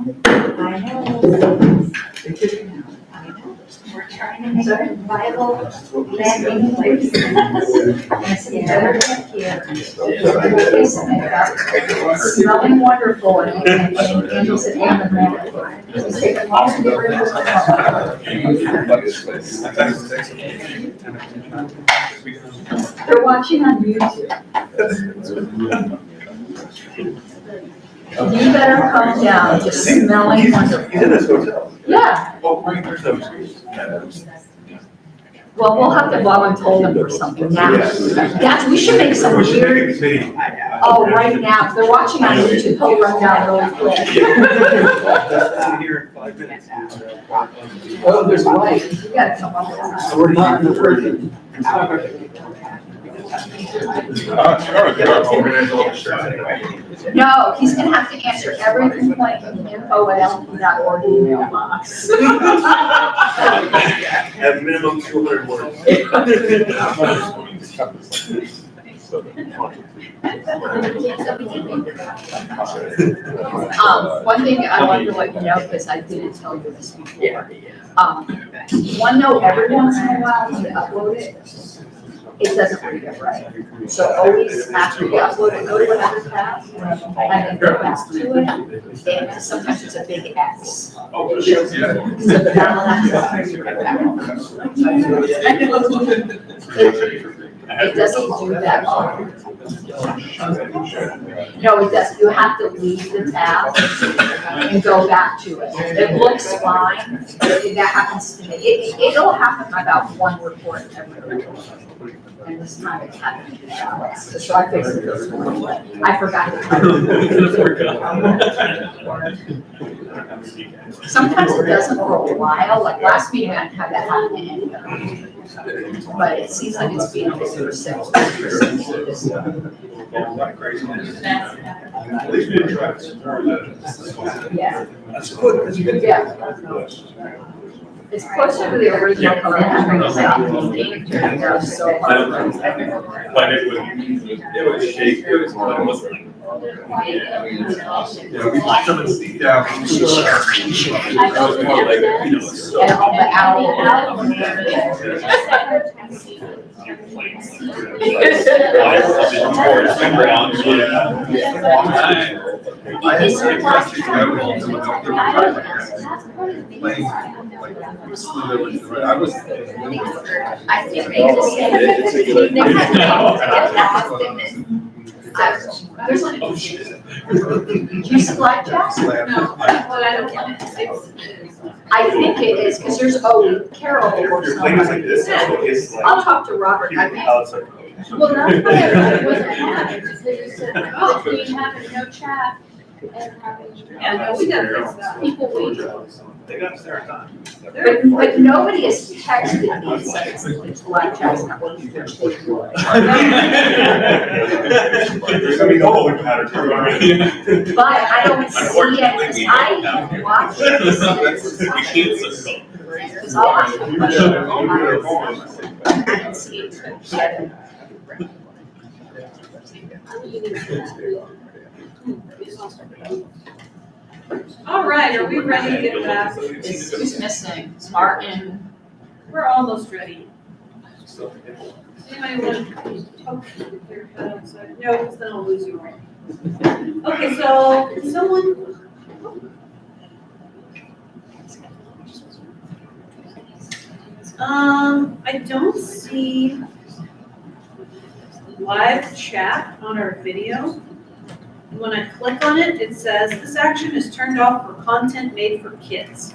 know. I know. We're trying to make a viable landing place. Smelling wonderful and Angel said, they're watching on YouTube. You better come down to smelling wonderful. Yeah. Well, we'll have to volunteer them for something now. That's, we should make some weird. Oh, right now, if they're watching on YouTube, they'll run down really quick. Oh, there's light. You gotta come up with that. We're not in the version. No, he's gonna have to answer every complaint in the info@lnc.org email box. At minimum 200 words. One thing I wanted to let you know, because I didn't tell you this before. OneNote, every once in a while, when you upload it, it doesn't read it right. So always after you upload it, go to another tab, and then go back to it, and sometimes it's a big X. So that'll have to go back. It doesn't do that. No, it doesn't. You have to leave the tab and go back to it. It looks fine, but that happens to me. It'll happen about one report every week. And this time it's happening. So I fixed it this morning. I forgot to Sometimes it doesn't for a while, like last meeting I didn't have that happen anyway. But it seems like it's being fixed for 6%. Yeah. That's good. Yeah. It's closer to the original code. So But it would shake, it was and all the owl. I think they just say there's like, do you see blackjack? No, well, I don't get it. I think it is, because there's, Carol works on it. I'll talk to Robert, I think. Well, that's what I wasn't happy, because they just said, between having no chat and having. Yeah, no, we gotta fix that. People wait. They got to start time. But nobody has texted me and said it's blackjack's not working. There's gonna be no holy pattern. But I don't see it, because I have watched it since. Because all I can see it. All right, are we ready to get back? Who's missing? Martin. We're almost ready. Anybody want to poke their head outside? No, because then I'll lose you all. Okay, so can someone? I don't see live chat on our video. When I click on it, it says this action is turned off for content made for kids.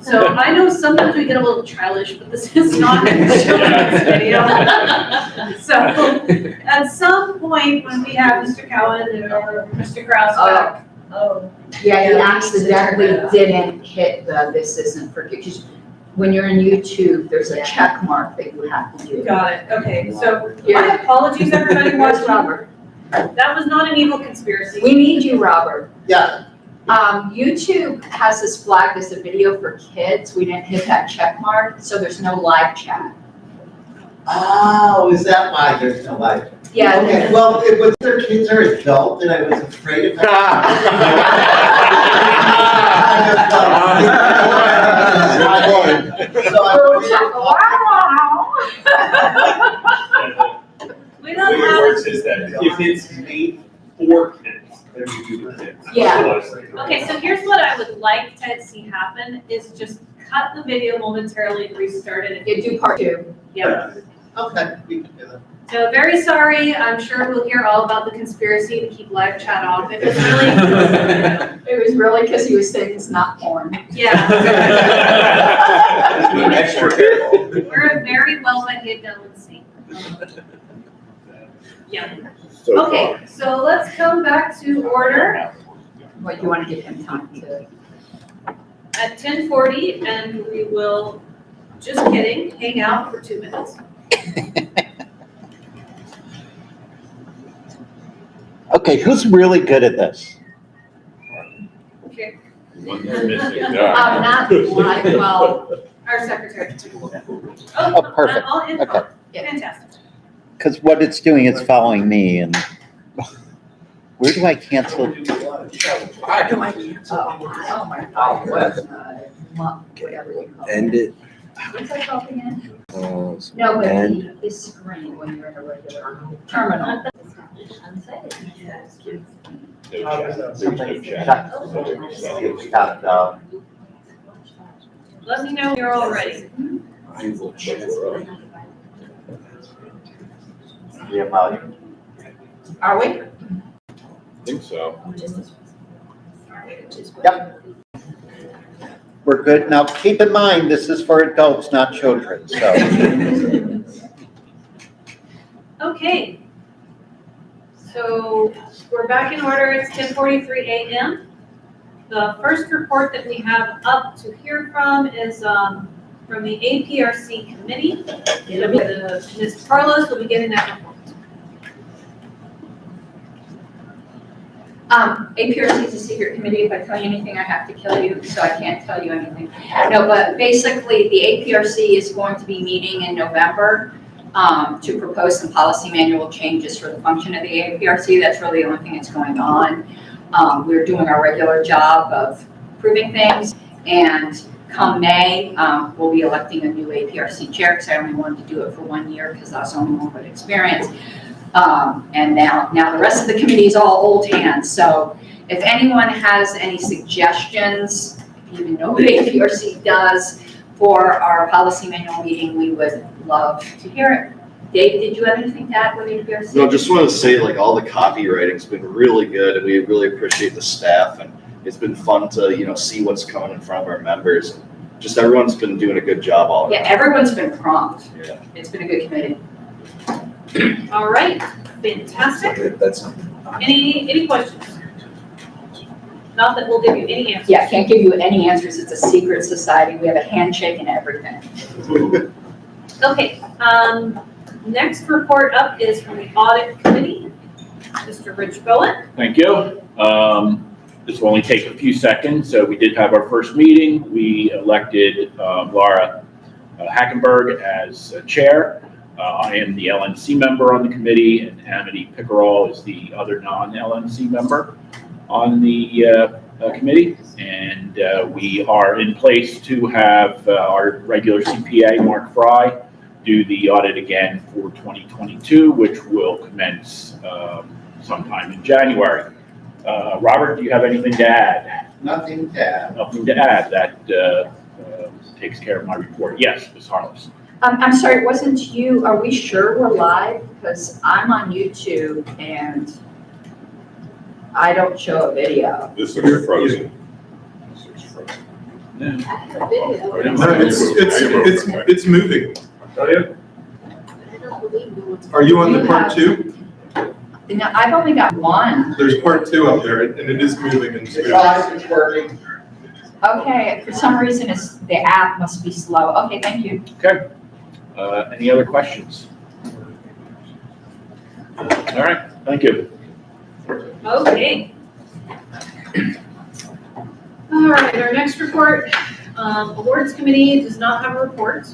So I know sometimes we get a little childish, but this is not a children's video. So at some point when we have Mr. Cowan or Mr. Kraus back. Yeah, you accidentally didn't hit this isn't for kids. Because when you're in YouTube, there's a check mark that you have to do. Got it, okay, so my apologies, everybody watching. Robert. That was not an evil conspiracy. We need you, Robert. Yeah. YouTube has this flagged as a video for kids. We didn't hit that check mark, so there's no live chat. Oh, is that why there's no live? Yeah. Okay, well, if their kids are adult, then I was afraid of We don't have. Words is that if it's made for kids, then we do the kids. Yeah. Okay, so here's what I would like to see happen is just cut the video momentarily and restart it. You do part 2. Yeah. Okay, we can do that. So very sorry, I'm sure we'll hear all about the conspiracy to keep live chat off. It was really, It was really because he was saying it's not porn. yeah. Extra careful. We're a very well behaved LNC. Yeah. So Okay, so let's come back to order What, you want to give him time to? at 10:40, and we will, just kidding, hang out for 2 minutes. Okay, who's really good at this? Okay. One that's missing. Not live, well, Our secretary. Oh, perfect. All in, Okay. fantastic. Because what it's doing, it's following me and where do I cancel? oh my God, whatever you call it. End it. What's that called again? Uh, No, but And- this screen when you're in a regular terminal. Let me know when you're all ready. I will check. Are we? Think so. Yep. We're good. Now, keep in mind, this is for adults, not children, so. Okay. So we're back in order. It's 10:43 a.m. The first report that we have up to hear from is from the APRC committee. Ms. Carlos will be giving that report. APRC is a secret committee. If I tell you anything, I have to kill you, so I can't tell you anything. No, but basically, the APRC is going to be meeting in November to propose some policy manual changes for the function of the APRC. That's really the only thing that's going on. We're doing our regular job of approving things, and come May, we'll be electing a new APRC chair, because I only wanted to do it for 1 year, because that's the only one with experience. And now the rest of the committee is all old hands, so if anyone has any suggestions, if you even know what APRC does for our policy manual meeting, we would love to hear it. Dave, did you have anything to add with APRC? No, just want to say, like, all the copywriting's been really good, and we really appreciate the staff, and it's been fun to, you know, see what's coming in front of our members. Just everyone's been doing a good job all around. Yeah, everyone's been prompt. Yeah. It's been a good committee. All right, fantastic. That's. Any questions? Not that we'll give you any answers. Yeah, can't give you any answers. It's a secret society. We have a handshake and everything. Okay, next report up is from the audit committee, Mr. Rich Bowen. Thank you. This will only take a few seconds. So we did have our first meeting. We elected Laura Hackenberg as chair. I am the LNC member on the committee, and Amity Pickerel is the other non-LNC member on the committee. And we are in place to have our regular CPA, Mark Fry, do the audit again for 2022, which will commence sometime in January. Robert, do you have anything to add? Nothing to add. Nothing to add. That takes care of my report. Yes, Ms. Harless. I'm sorry, it wasn't you. Are we sure we're live? Because I'm on YouTube and I don't show a video. This looks frozen. No. I have a video. No, It's moving. Are you on the part two? No, I've only got one. There's part two up there, and it is moving and smooth. It's working. Okay, for some reason the app must be slow. Okay, thank you. Okay. Any other questions? All right, thank you. Okay. All right, our next report, awards committee does not have a report.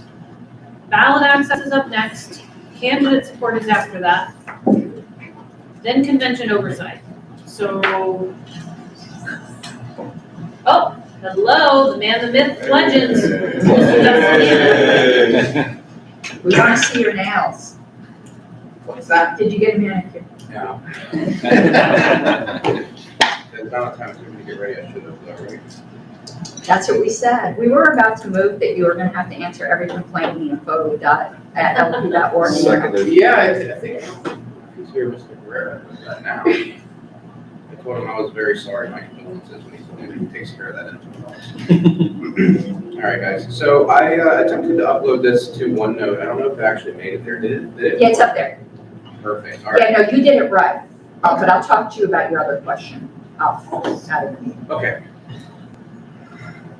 Ballot access is up next. Candidate support is after that. Then convention oversight. So, oh, hello, the man, the myth, legends. We want to see your nails. What's that? Did you get a manicure? No. The amount of time it took me to get ready, I should have already. That's what we said. We were about to move that you were going to have to answer every complaint in info.lp.org. Yeah, I think he's here, Mr. Guerrero, does that now. I told him I was very sorry, my condolences, when he told me he takes care of that in 2 All right, guys, so I attempted to upload this to OneNote. I don't know if it actually made it there. Did it? Yeah, it's up there. Perfect, all right. Yeah, no, you did it right, but I'll talk to you about your other question. Out of the meeting. Okay.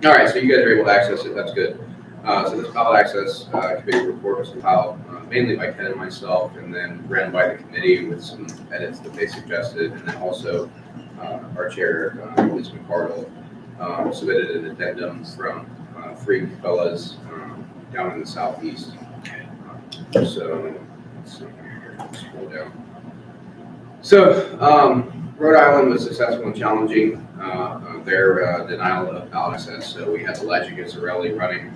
All right, so you guys are able to access it, that's good. So this ballot access committee report was compiled mainly by Ken and myself, and then ran by the committee with some edits that they suggested, and then also our chair, Ms. McCardle, submitted an addendum from three fellas down in the southeast. So, let's see here, let's scroll down. So, Rhode Island was successful in challenging their denial of ballot access. So we had Elijah Gizzarelli running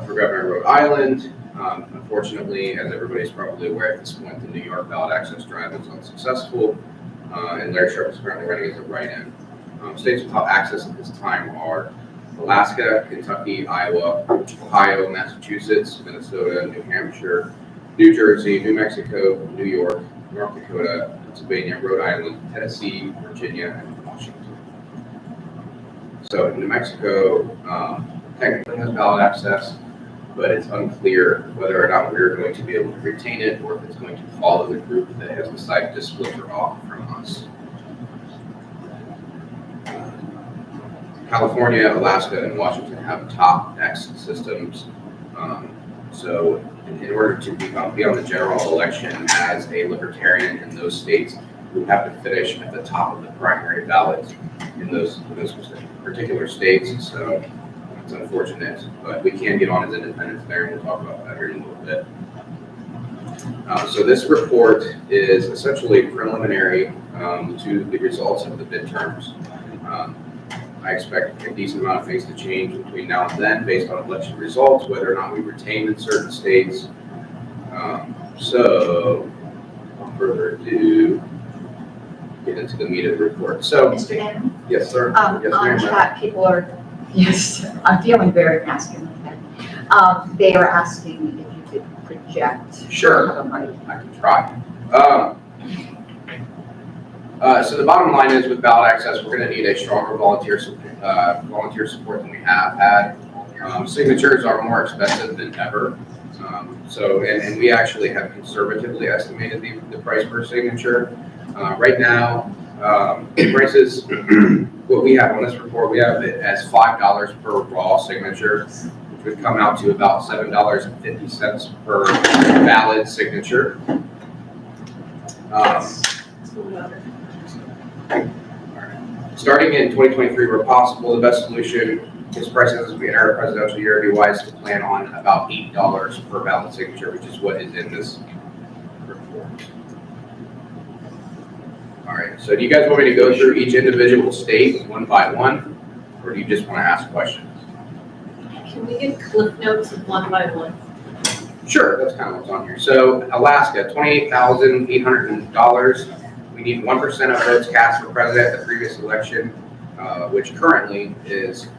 for governor of Rhode Island. Unfortunately, as everybody's probably aware at this point, the New York ballot access drive was unsuccessful, and Larry Sharp is currently running as a write-in. States without access at this time are Alaska, Kentucky, Iowa, Ohio, Massachusetts, Minnesota, New Hampshire, New Jersey, New Mexico, New York, North Dakota, Pennsylvania, Rhode Island, Tennessee, Virginia, and Washington. So New Mexico technically has ballot access, but it's unclear whether or not we're going to be able to retain it or if it's going to follow the group that has decided to splinter off from us. California, Alaska, and Washington have top X systems. So in order to be on the general election as a Libertarian in those states, we have to finish at the top of the primary ballot in those particular states. So it's unfortunate, but we can get on as independents there, and we'll talk about that here in a little bit. So this report is essentially preliminary to the results of the midterms. I expect a decent amount of things to change between now and then based on election results, whether or not we retain in certain states. So, without further ado, get into the meat of the report. So, Mr. Dan? yes, sir. Yes, On ma'am. chat, people are, yes, I'm feeling very masculine today. They are asking if you could project. Sure. I can try. So the bottom line is with ballot access, we're going to need a stronger volunteer support than we have had. Signatures are more expensive than ever. And we actually have conservatively estimated the price per signature. Right now, the prices, what we have on this report, we have it as $5 per raw signature, which would come out to about $7.50 per valid signature. Starting in 2023, where possible, the best solution is prices as we enter a presidential year, it'd be wise to plan on about $8 per ballot signature, which is what is in this report. All right, so do you guys want me to go through each individual state one by one, or do you just want to ask questions? Can we get cliff notes of one by one? Sure, that's kind of what's on here. So Alaska, $28,800. We need 1% of votes cast for president at the previous election, which currently is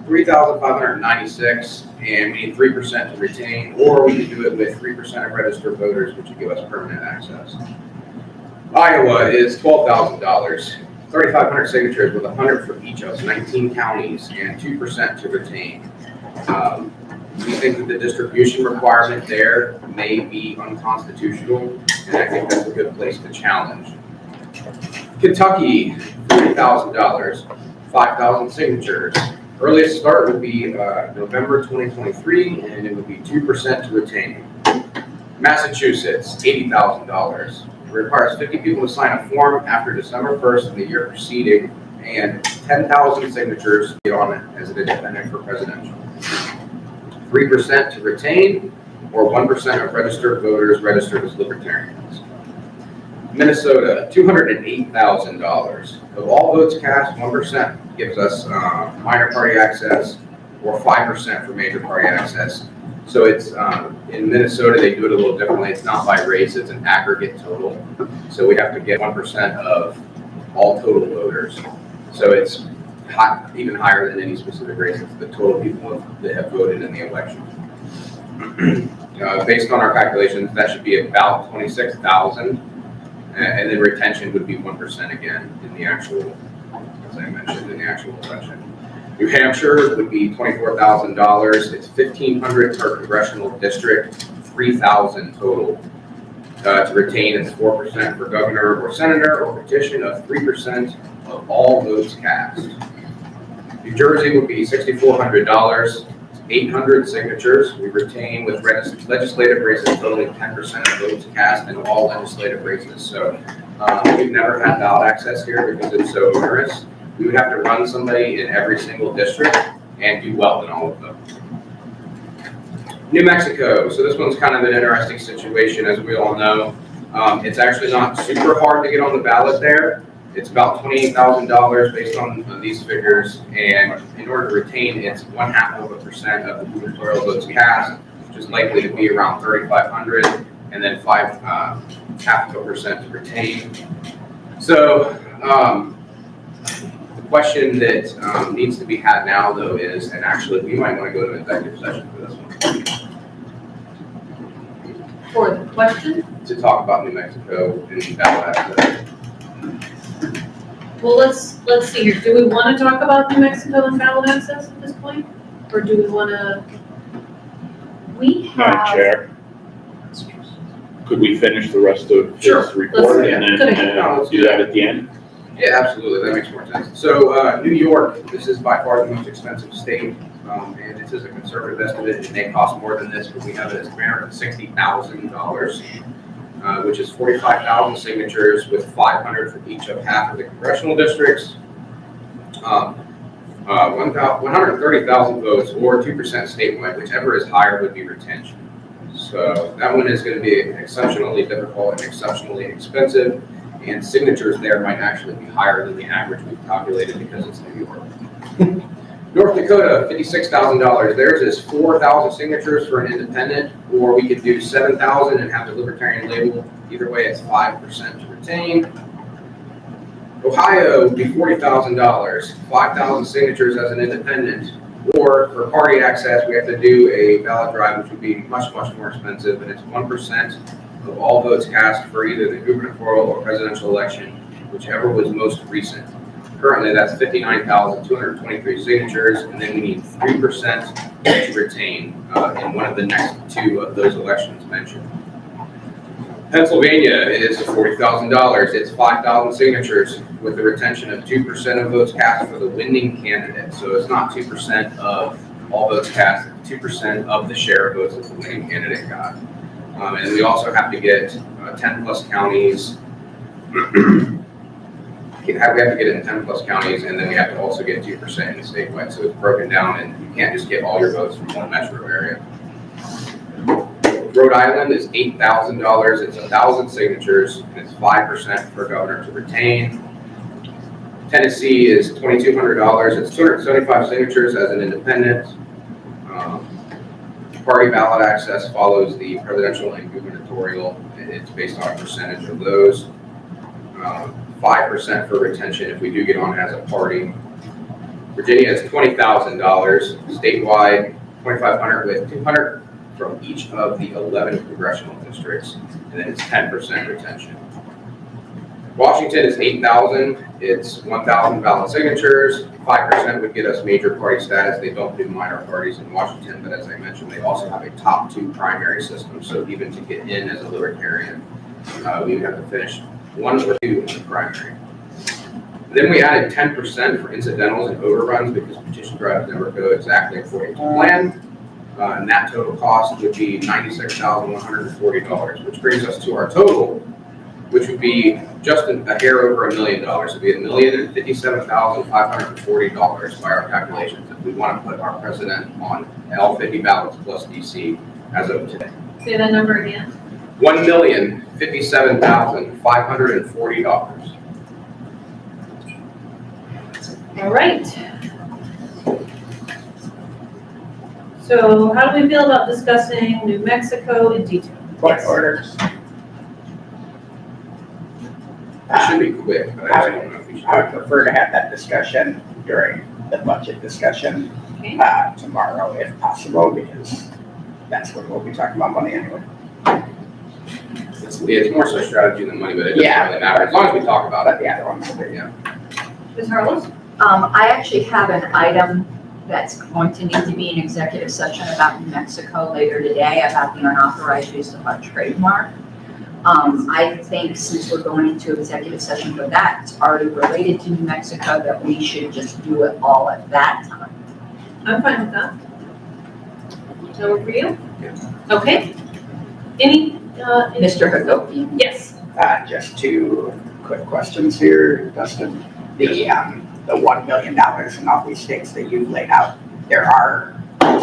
3,596, and we need 3% to retain, or we can do it with 3% of registered voters, which would give us permanent access. Iowa is $12,000, 3,500 signatures with 100 for each of 19 counties, and 2% to retain. We think that the distribution requirement there may be unconstitutional, and I think that's a good place to challenge. Kentucky, $40,000, 5,000 signatures. Earliest start would be November 2023, and it would be 2% to retain. Massachusetts, $80,000. It requires 50 people to sign a form after December 1st of the year preceding, and 10,000 signatures to get on it as an independent for presidential. 3% to retain, or 1% of registered voters registered as Libertarians. Minnesota, $208,000. Of all votes cast, 1% gives us minor party access, or 5% for major party access. So it's, in Minnesota, they do it a little differently. It's not by race, it's an aggregate total. So we have to get 1% of all total voters. So it's even higher than any specific race. It's the total people that have voted in the election. Based on our calculations, that should be about 26,000, and then retention would be 1% again in the actual, as I mentioned, in the actual election. New Hampshire would be $24,000. It's $1,500 per congressional district, $3,000 total. to retain its 4% for governor or senator, or petition of 3% of all votes cast. New Jersey would be $6,400, 800 signatures. We retain with legislative races totaling 10% of votes cast in all legislative races. So we've never had ballot access here because it's so onerous. We would have to run somebody in every single district and do well in all of them. New Mexico, so this one's kind of an interesting situation, as we all know. It's actually not super hard to get on the ballot there. It's about $28,000 based on these figures, and in order to retain, it's 0.5% of the gubernatorial votes cast, which is likely to be around 3,500, and then 0.5% to retain. So the question that needs to be had now, though, is, and actually we might want to go to executive session for this one. For the question? To talk about New Mexico and ballot access. Well, let's see here. Do we want to talk about New Mexico and ballot access at this point? Or do we want to? We Madam have, Chair, could we finish the rest of Sure. this report Let's- and yeah. then do that at the end? Yeah, absolutely, that makes more sense. So New York, this is by far the most expensive state, and this is a conservative estimate. It may cost more than this, but we have it as $360,000, which is 45,000 signatures with 500 for each of half of the congressional districts. 130,000 votes or 2% statewide, whichever is higher would be retention. So that one is going to be exceptionally difficult and exceptionally expensive, and signatures there might actually be higher than the average we've calculated because it's New York. North Dakota, $56,000. Theirs is 4,000 signatures for an independent, or we could do 7,000 and have the Libertarian label. Either way, it's 5% to retain. Ohio would be $40,000, 5,000 signatures as an independent, or for party access, we have to do a ballot drive, which would be much, much more expensive, and it's 1% of all votes cast for either the gubernatorial or presidential election, whichever was most recent. Currently, that's 59,223 signatures, and then we need 3% to retain in one of the next two of those elections mentioned. Pennsylvania is $40,000. It's 5,000 signatures with the retention of 2% of votes cast for the winning candidate. So it's not 2% of all votes cast, 2% of the share of votes that the winning candidate got. And we also have to get 10 plus counties. We have to get it in 10 plus counties, and then we have to also get 2% in the statewide. So it's broken down, and you can't just get all your votes from one metro area. Rhode Island is $8,000. It's 1,000 signatures, and it's 5% for governor to retain. Tennessee is $2,200. It's 275 signatures as an independent. Party ballot access follows the presidential and gubernatorial. It's based on a percentage of those. 5% for retention if we do get on as a party. Virginia is $20,000 statewide, 2,500 with 200 from each of the 11 congressional districts, and then it's 10% retention. Washington is 8,000. It's 1,000 ballot signatures. 5% would get us major party status. They don't do minor parties in Washington, but as I mentioned, they also have a top 2 primary system. So even to get in as a Libertarian, we would have to finish 1 or 2 in the primary. Then we added 10% for incidentals and overruns because petition drives never go exactly according to plan. And that total cost would be $96,140, which brings us to our total, which would be just a hair over $1 million. It would be $1,057,540 by our calculations if we want to put our president on all 50 ballots plus DC as of today. Say that number again. $1,057,540. All right. So how do we feel about discussing New Mexico in detail? Point orders. It should be quick, but I don't know if we should. I would prefer to have that discussion during the budget discussion tomorrow if possible, because that's when we'll be talking about money anyway. It's more so strategy than money, but it doesn't really matter, as long as we talk about it. But the other ones will be, Ms. Harless? I actually have an item that's going to need to be an executive session about New Mexico later today about the unauthorized use of our trademark. I think since we're going into executive session for that, it's already related to New Mexico, that we should just do it all at that time. I'm fine with that. Does that work for you? Okay. Any, Mr. Hagopi? Yes. Just two quick questions here, Dustin. The $1 million in all these states that you've laid out, there are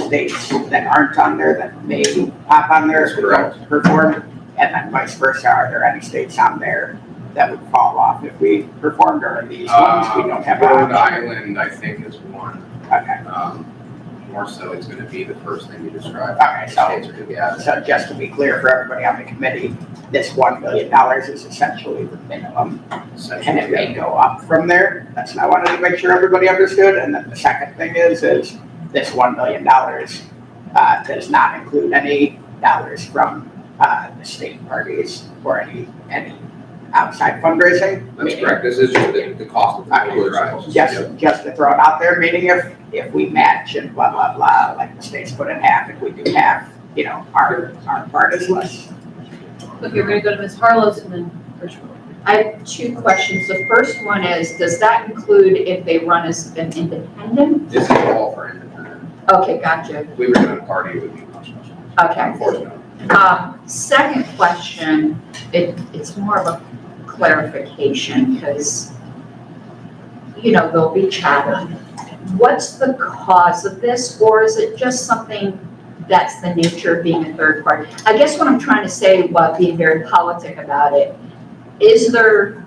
states that aren't on there that may pop on there if we don't perform, and then vice versa. Are there any states on there that would fall off if we performed, or are these ones we don't have? Rhode Island, I think, is one. Okay. More so, it's gonna be the first thing you described. Okay, so just to be clear for everybody on the committee, this $1 million is essentially the minimum, and it may go up from there. That's what I wanted to make sure everybody understood. And then the second thing is this $1 million does not include any dollars from the state parties or any outside fundraising. That's correct. This is just the cost of the trials. Just to throw it out there, meaning if we match and blah, blah, blah, like the state's put in half, if we do half, our part is less. Look, you're gonna go to Ms. Harlow's and then Richard. I have two questions. The first one is, does that include if they run as an independent? This is all for independent. Okay, gotcha. If we were doing a party, it would be much, much more. Okay. Unfortunately. Second question, it's more of a clarification, because, there'll be chatter. What's the cause of this, or is it just something that's the nature of being a third party? I guess what I'm trying to say, while being very politic about it, is there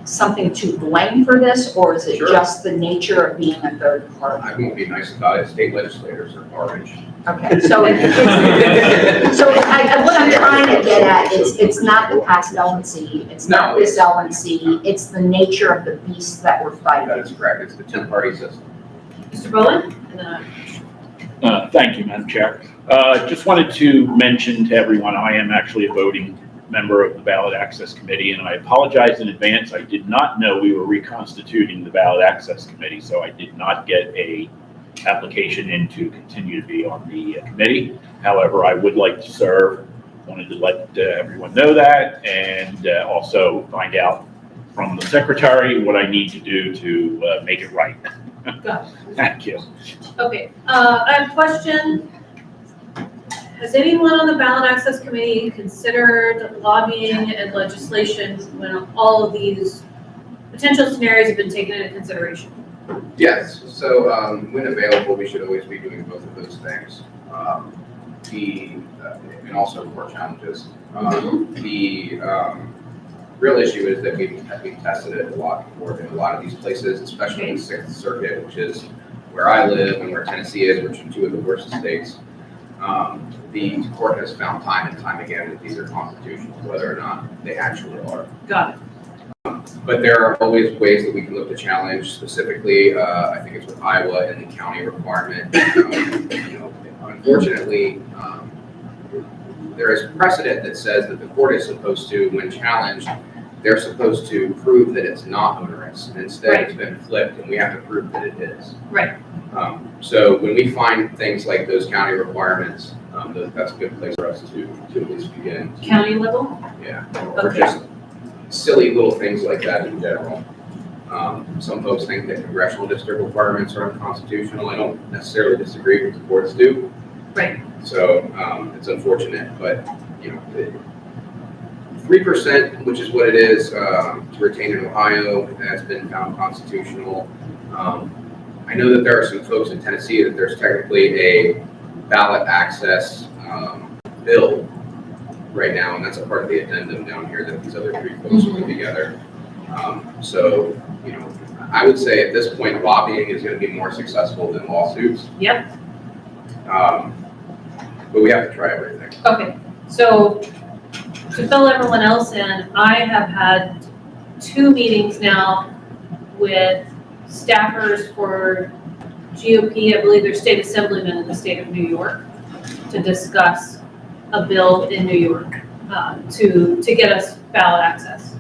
something to blame for this, or is it Sure. just the nature of being a third party? I won't be nice about it. State legislators are orange. Okay, so what I'm trying to get at is, it's not the past LNC, it's not this LNC, it's the nature of the beast that we're fighting. That is correct. It's the 10-party system. Mr. Bowen? And then Thank you, Madam Chair. Just wanted to mention to everyone, I am actually a voting member of the Ballot Access Committee, and I apologize in advance. I did not know we were reconstituting the Ballot Access Committee, so I did not get a application in to continue to be on the committee. However, I would like to serve. Wanted to let everyone know that, and also find out from the secretary what I need to do to make it right. Got it. Thank you. Okay, I have a question. Has anyone on the Ballot Access Committee considered lobbying and legislation when all of these potential scenarios have been taken into consideration? Yes, so when available, we should always be doing both of those things. And also core challenges. The real issue is that we've tested it a lot before in a lot of these places, especially in the 6th Circuit, which is where I live and where Tennessee is, which are two of the worst states. The court has found time and time again that these are constitutional, whether or not they actually are. Got it. But there are always ways that we can look to challenge. Specifically, I think it's with Iowa and the county requirement. Unfortunately, there is precedent that says that the court is supposed to, when challenged, they're supposed to prove that it's not onerous. And instead, it's been flipped, and we have to prove that it is. Right. So when we find things like those county requirements, that's a good place for us to at least begin. County level? Yeah. Or just silly little things like that in general. Some folks think that congressional district requirements are unconstitutional. I don't necessarily disagree, but the courts do. Right. So it's unfortunate, but 3%, which is what it is to retain in Ohio, has been found constitutional. I know that there are some folks in Tennessee that there's technically a ballot access bill right now, and that's a part of the addendum down here that these other three folks put together. So, I would say at this point, lobbying is going to be more successful than lawsuits. Yep. But we have to try everything. Okay, so to fill everyone else in, I have had 2 meetings now with staffers for GOP, I believe they're state assemblymen in the state of New York, to discuss a bill in New York to get us ballot access.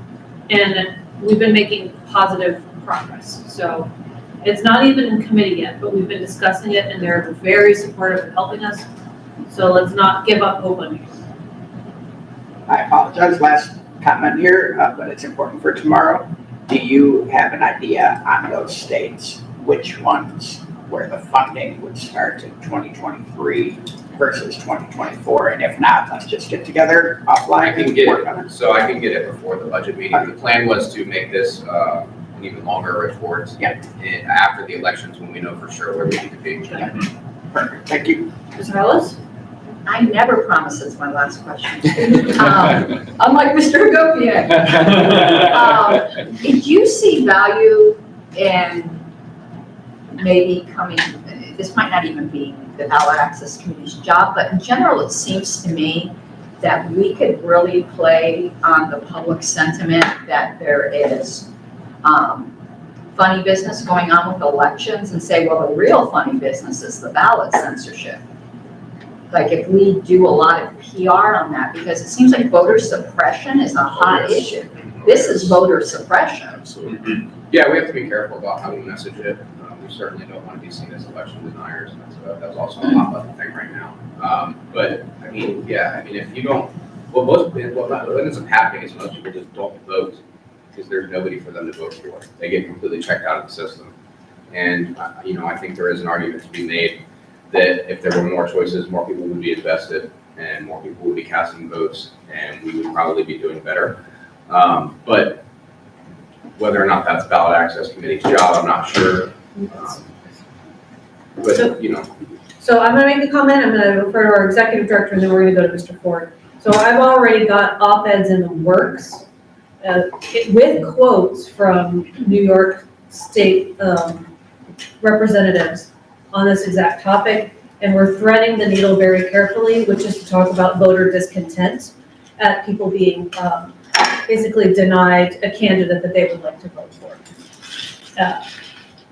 And we've been making positive progress. So it's not even in committee yet, but we've been discussing it and they're very supportive of helping us. So let's not give up hope on you. I apologize, last comment here, but it's important for tomorrow. Do you have an idea on those states, which ones where the funding would start in 2023 versus 2024? And if not, let's just get together offline. I can and get work on it. it, so I can get it before the budget meeting. The plan was to make this an even longer report. After the elections, when we know for sure where we need to be. Perfect, thank you. Ms. Hollis? I never promise it's my last question. Unlike Mr. Hagopian. Did you see value in maybe coming, this might not even be the Ballot Access Committee's job, but in general, it seems to me that we could really play on the public sentiment that there is funny business going on with elections and say, well, the real funny business is the ballot censorship. Like if we do a lot of PR on that, because it seems like voter suppression is a hot issue. This is voter suppression. Yeah, we have to be careful about how we message it. We certainly don't want to be seen as election deniers. That's also a hot button thing right now. But I mean, yeah, I mean, if you don't, what ends up happening is most people just don't vote because there's nobody for them to vote for. They get completely checked out of the system. And, you know, I think there is an argument to be made that if there were more choices, more people would be invested and more people would be casting votes and we would probably be doing better. But whether or not that's Ballot Access Committee's job, I'm not sure. But, you know. So I'm gonna make a comment, I'm gonna refer to our executive director, and then we're gonna go to Mr. Ford. So I've already got op-eds in the works, with quotes from New York State representatives on this exact topic, and we're threading the needle very carefully, which is to talk about voter discontent at people being basically denied a candidate that they would like to vote for.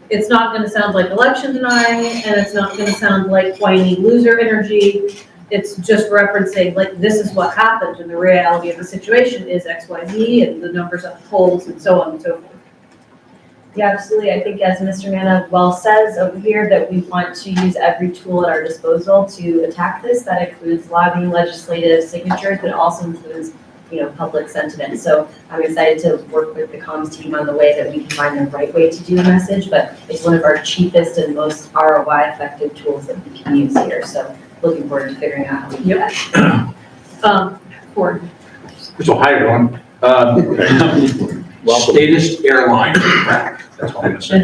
It's not gonna sound like election denying, and it's not gonna sound like whiny loser energy. It's just referencing, like, this is what happened, and the reality of the situation is X, Y, Z, and the numbers of polls, and so on and so forth. Yeah, absolutely. I think as Mr. Manna well says over here, that we want to use every tool at our disposal to attack this. That includes lobbying, legislative signatures, but it also includes, you know, public sentiment. So I'm excited to work with the comms team on the way that we can find the right way to do a message, but it's one of our cheapest and most ROI effective tools that we can use here. So looking forward to figuring out how we do that. Ford. So hi, everyone. Statist airline crap, that's all I'm gonna say.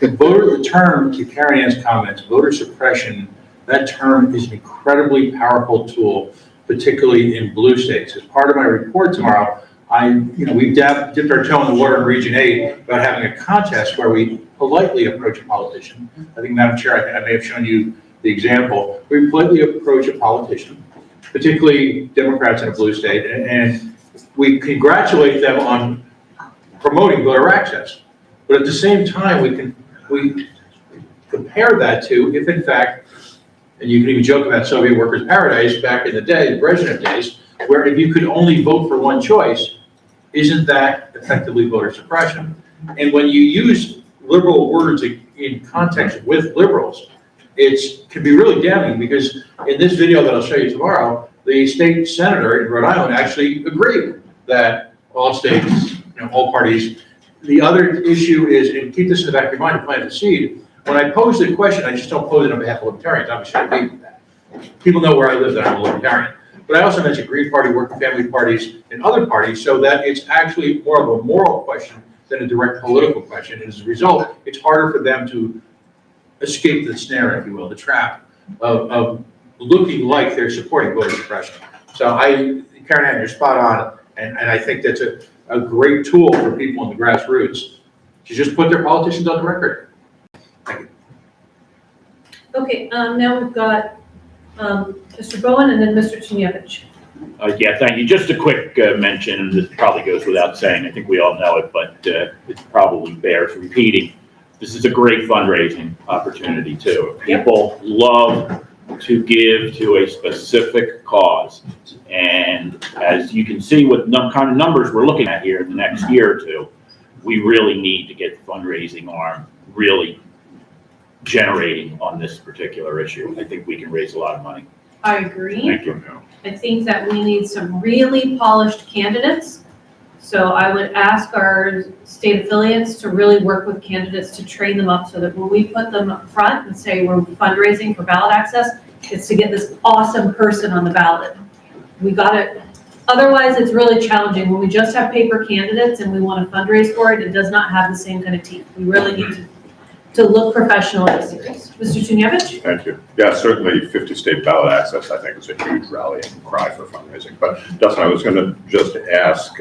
The term, to Karen Ann's comments, voter suppression, that term is an incredibly powerful tool, particularly in blue states. As part of my report tomorrow, we've dipped our toe in the water in Region 8 about having a contest where we politely approach a politician. I think, Madam Chair, I may have shown you the example. We politely approach a politician, particularly Democrats in a blue state, and we congratulate them on promoting voter access. But at the same time, we compare that to if in fact, and you can even joke about Soviet workers' paradise back in the day, the Brezhnev days, where if you could only vote for one choice, isn't that effectively voter suppression? And when you use liberal words in context with liberals, it can be really damning, because in this video that I'll show you tomorrow, the state senator in Rhode Island actually agreed that all states, all parties. The other issue is, and keep this in the back of your mind to plant the seed, when I pose the question, I just don't pose it on behalf of libertarians. Obviously, I lead with that. People know where I live, that I'm a libertarian. But I also mentioned Green Party, working family parties, and other parties, so that it's actually more of a moral question than a direct political question. And as a result, it's harder for them to escape the snare, if you will, the trap of looking like they're supporting voter suppression. So Karen Ann, you're spot on, and I think that's a great tool for people in the grassroots to just put their politicians on the record. Thank you. Okay, now we've got Mr. Bowen and then Mr. Chinyevich. Yeah, thank you. Just a quick mention, and this probably goes without saying, I think we all know it, but it probably bears repeating. This is a great fundraising opportunity too. People love to give to a specific cause. And as you can see with kind of numbers we're looking at here in the next year or two, we really need to get the fundraising arm really generating on this particular issue. I think we can raise a lot of money. I agree. Thank you. I think that we need some really polished candidates. So I would ask our state affiliates to really work with candidates to train them up so that when we put them up front and say we're fundraising for ballot access, it's to get this awesome person on the ballot. We got it. Otherwise, it's really challenging. When we just have paper candidates and we want to fundraise for it, it does not have the same kind of teeth. We really need to look professional in this series. Mr. Tunevich? Thank you. Yeah, certainly 50 state ballot access, I think, is a huge rallying cry for fundraising. But Dustin, I was going to just ask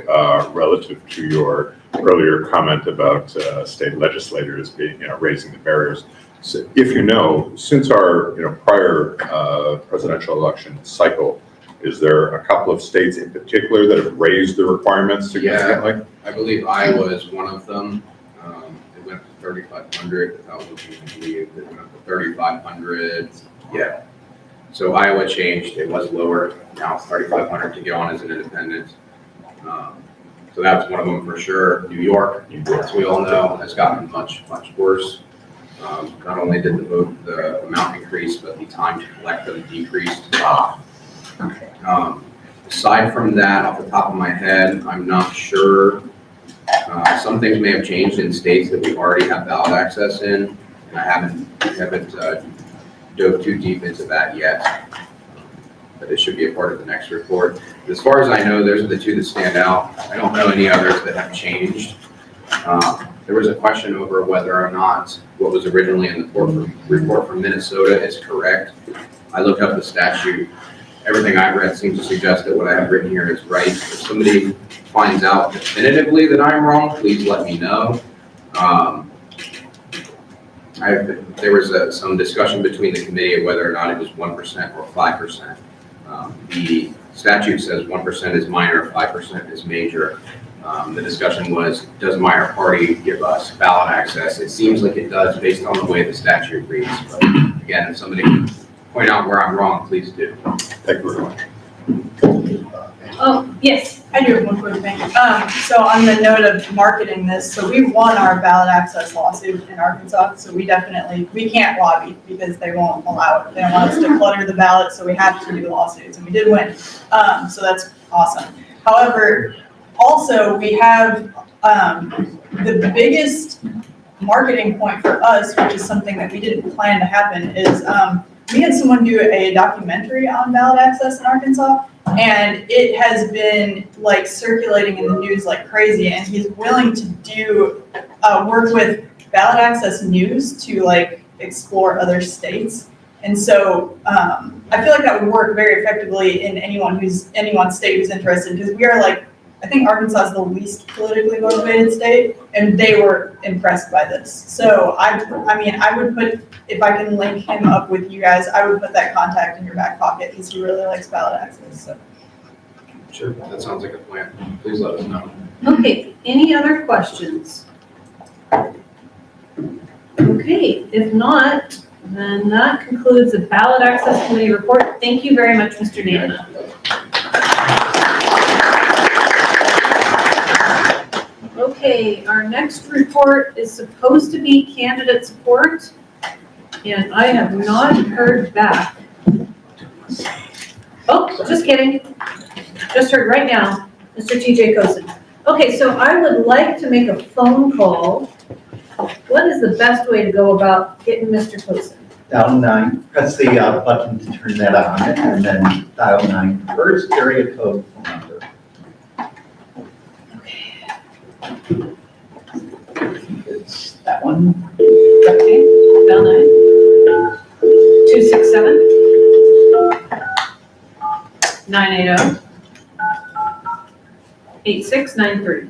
relative to your earlier comment about state legislators being, raising the barriers. So if you know, since our, prior presidential election cycle, is there a couple of states in particular that have raised the requirements significantly? I believe Iowa is one of them. It went to 3,500, without looking to leave, it went up to 3,500. Yeah. So Iowa changed, it was lower, now it's 3,500 to get on as an independent. So that's one of them for sure. New York, as we all know, has gotten much, much worse. Not only did the amount increase, but the time to collect them decreased. Aside from that, off the top of my head, I'm not sure. Some things may have changed in states that we already have ballot access in, and I haven't dove too deep into that yet. But it should be a part of the next report. As far as I know, those are the two that stand out. I don't know any others that have changed. There was a question over whether or not what was originally in the report from Minnesota is correct. I looked up the statute. Everything I've read seems to suggest that what I have written here is right. If somebody finds out definitively that I'm wrong, please let me know. There was some discussion between the committee of whether or not it was 1% or 5%. The statute says 1% is minor, 5% is major. The discussion was, does minor party give us ballot access? It seems like it does based on the way the statute reads. But again, if somebody can point out where I'm wrong, please do. Thank you very much. Oh, yes. I do have one quick thing. So on the note of marketing this, so we won our ballot access lawsuit in Arkansas, so we can't lobby because they won't allow it. They don't want us to clutter the ballot, so we have to do lawsuits, and we did win. So that's awesome. However, also we have the biggest marketing point for us, which is something that we didn't plan to happen, is we had someone do a documentary on ballot access in Arkansas, and it has been like circulating in the news like crazy, and he's willing to do work with ballot access news to like explore other states. And so I feel like that would work very effectively in anyone's state who's interested, because we are like, I think Arkansas is the least politically motivated state, and they were impressed by this. So I mean, I would put, if I can link him up with you guys, I would put that contact in your back pocket because he really likes ballot access. So. Sure, that sounds like a plan. Please let us know. Okay, any other questions? Okay, if not, then that concludes the Ballot Access Committee report. Thank you very much, Mr. Nana. Okay, our next report is supposed to be candidate support, and I have not heard back. Oh, just kidding. Just heard right now, Mr. TJ Kosin. Okay, so I would like to make a phone call. What is the best way to go about getting Mr. Kosin? Dial 9, press the button to turn that on, and then dial 9, first area code phone number. It's that one. Okay, dial 9. 267 980 8693.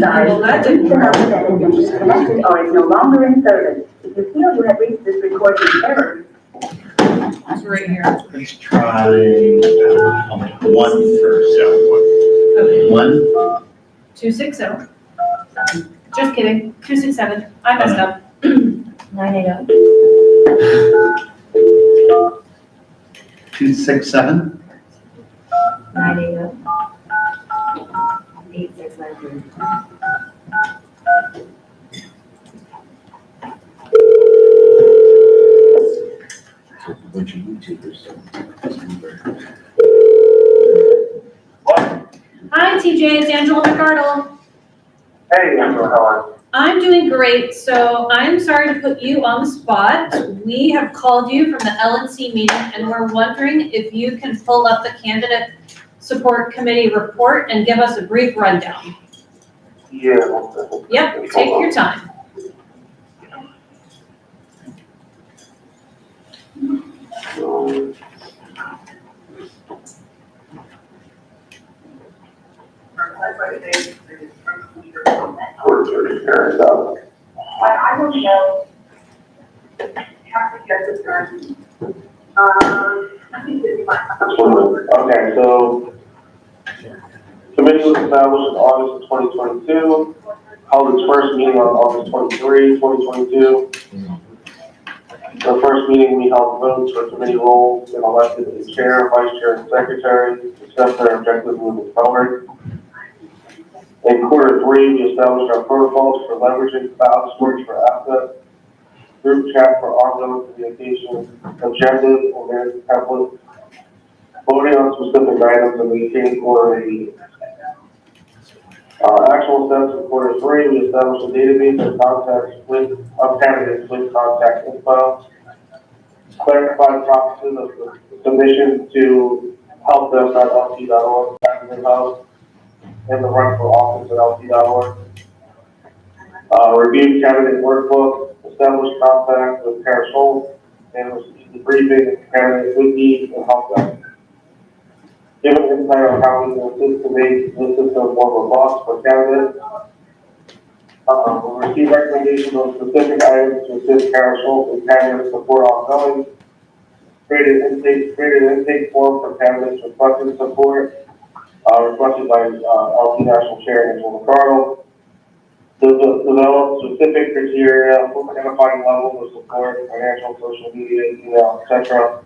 Well, that didn't work. Connected or is no longer in service. If you feel you have reached this recording error, It's right here. Let's try 1 first. Okay. 1. 260. Just kidding. 267. I messed up. 980. 267? 980. 8693. A bunch of YouTubers. Hi, TJ, it's Angela McArdle. Hey, Angela, how are you? I'm doing great, so I'm sorry to put you on the spot. We have called you from the LNC meeting, and we're wondering if you can pull up the candidate support committee report and give us a brief rundown. Yeah. Yep, take your time. I don't know. Have to get this done. I think this is Okay, so committee was established in August of 2022, held its first meeting on August 23, 2022. The first meeting, we held votes for committee roles and elected a chair, vice chair, and secretary, discussed their objectives moving forward. In quarter three, we established our protocols for leveraging cloud storage for assets, group chat for ongoing communication, agendas, and then templates, voting on specific items and maintaining quarterly meetings. Actual steps in quarter three, we established a database of contacts of candidates with contact info, clarified processes of submission to helpdesk.lc.org, hub, and the run for office at lc.org. Reviewed candidate workbook, established contact with Paris Schultz, and received the briefing of candidate wiki and help desk. Given insight on how we can assist to make the system more robust for candidates. We received recommendations on specific items to assist Paris Schultz and candidates support ongoing. Created an intake form for candidates requesting support, requested by LP National Chair Angela McArdle. Develop specific criteria for identifying levels of support, financial, social media, email, etc.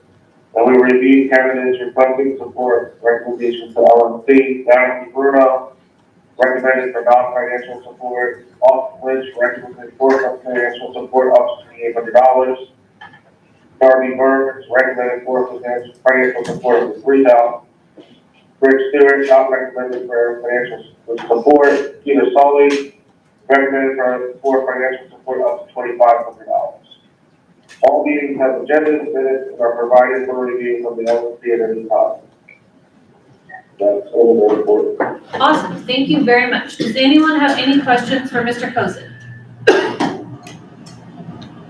And we reviewed candidates requesting support recommendations to LNC, Danny Bruno, recommended for non-financial support, Austin Lynch recommended for financial support up to $2,800. Darby Burns recommended for financial support of $3,000. Rick Stewart not recommended for financial support. Peter Sully recommended for financial support up to $2,500. All meetings have agendas, minutes, and are provided for review from the LNC at any time. That's all the report. Awesome, thank you very much. Does anyone have any questions for Mr. Cozen?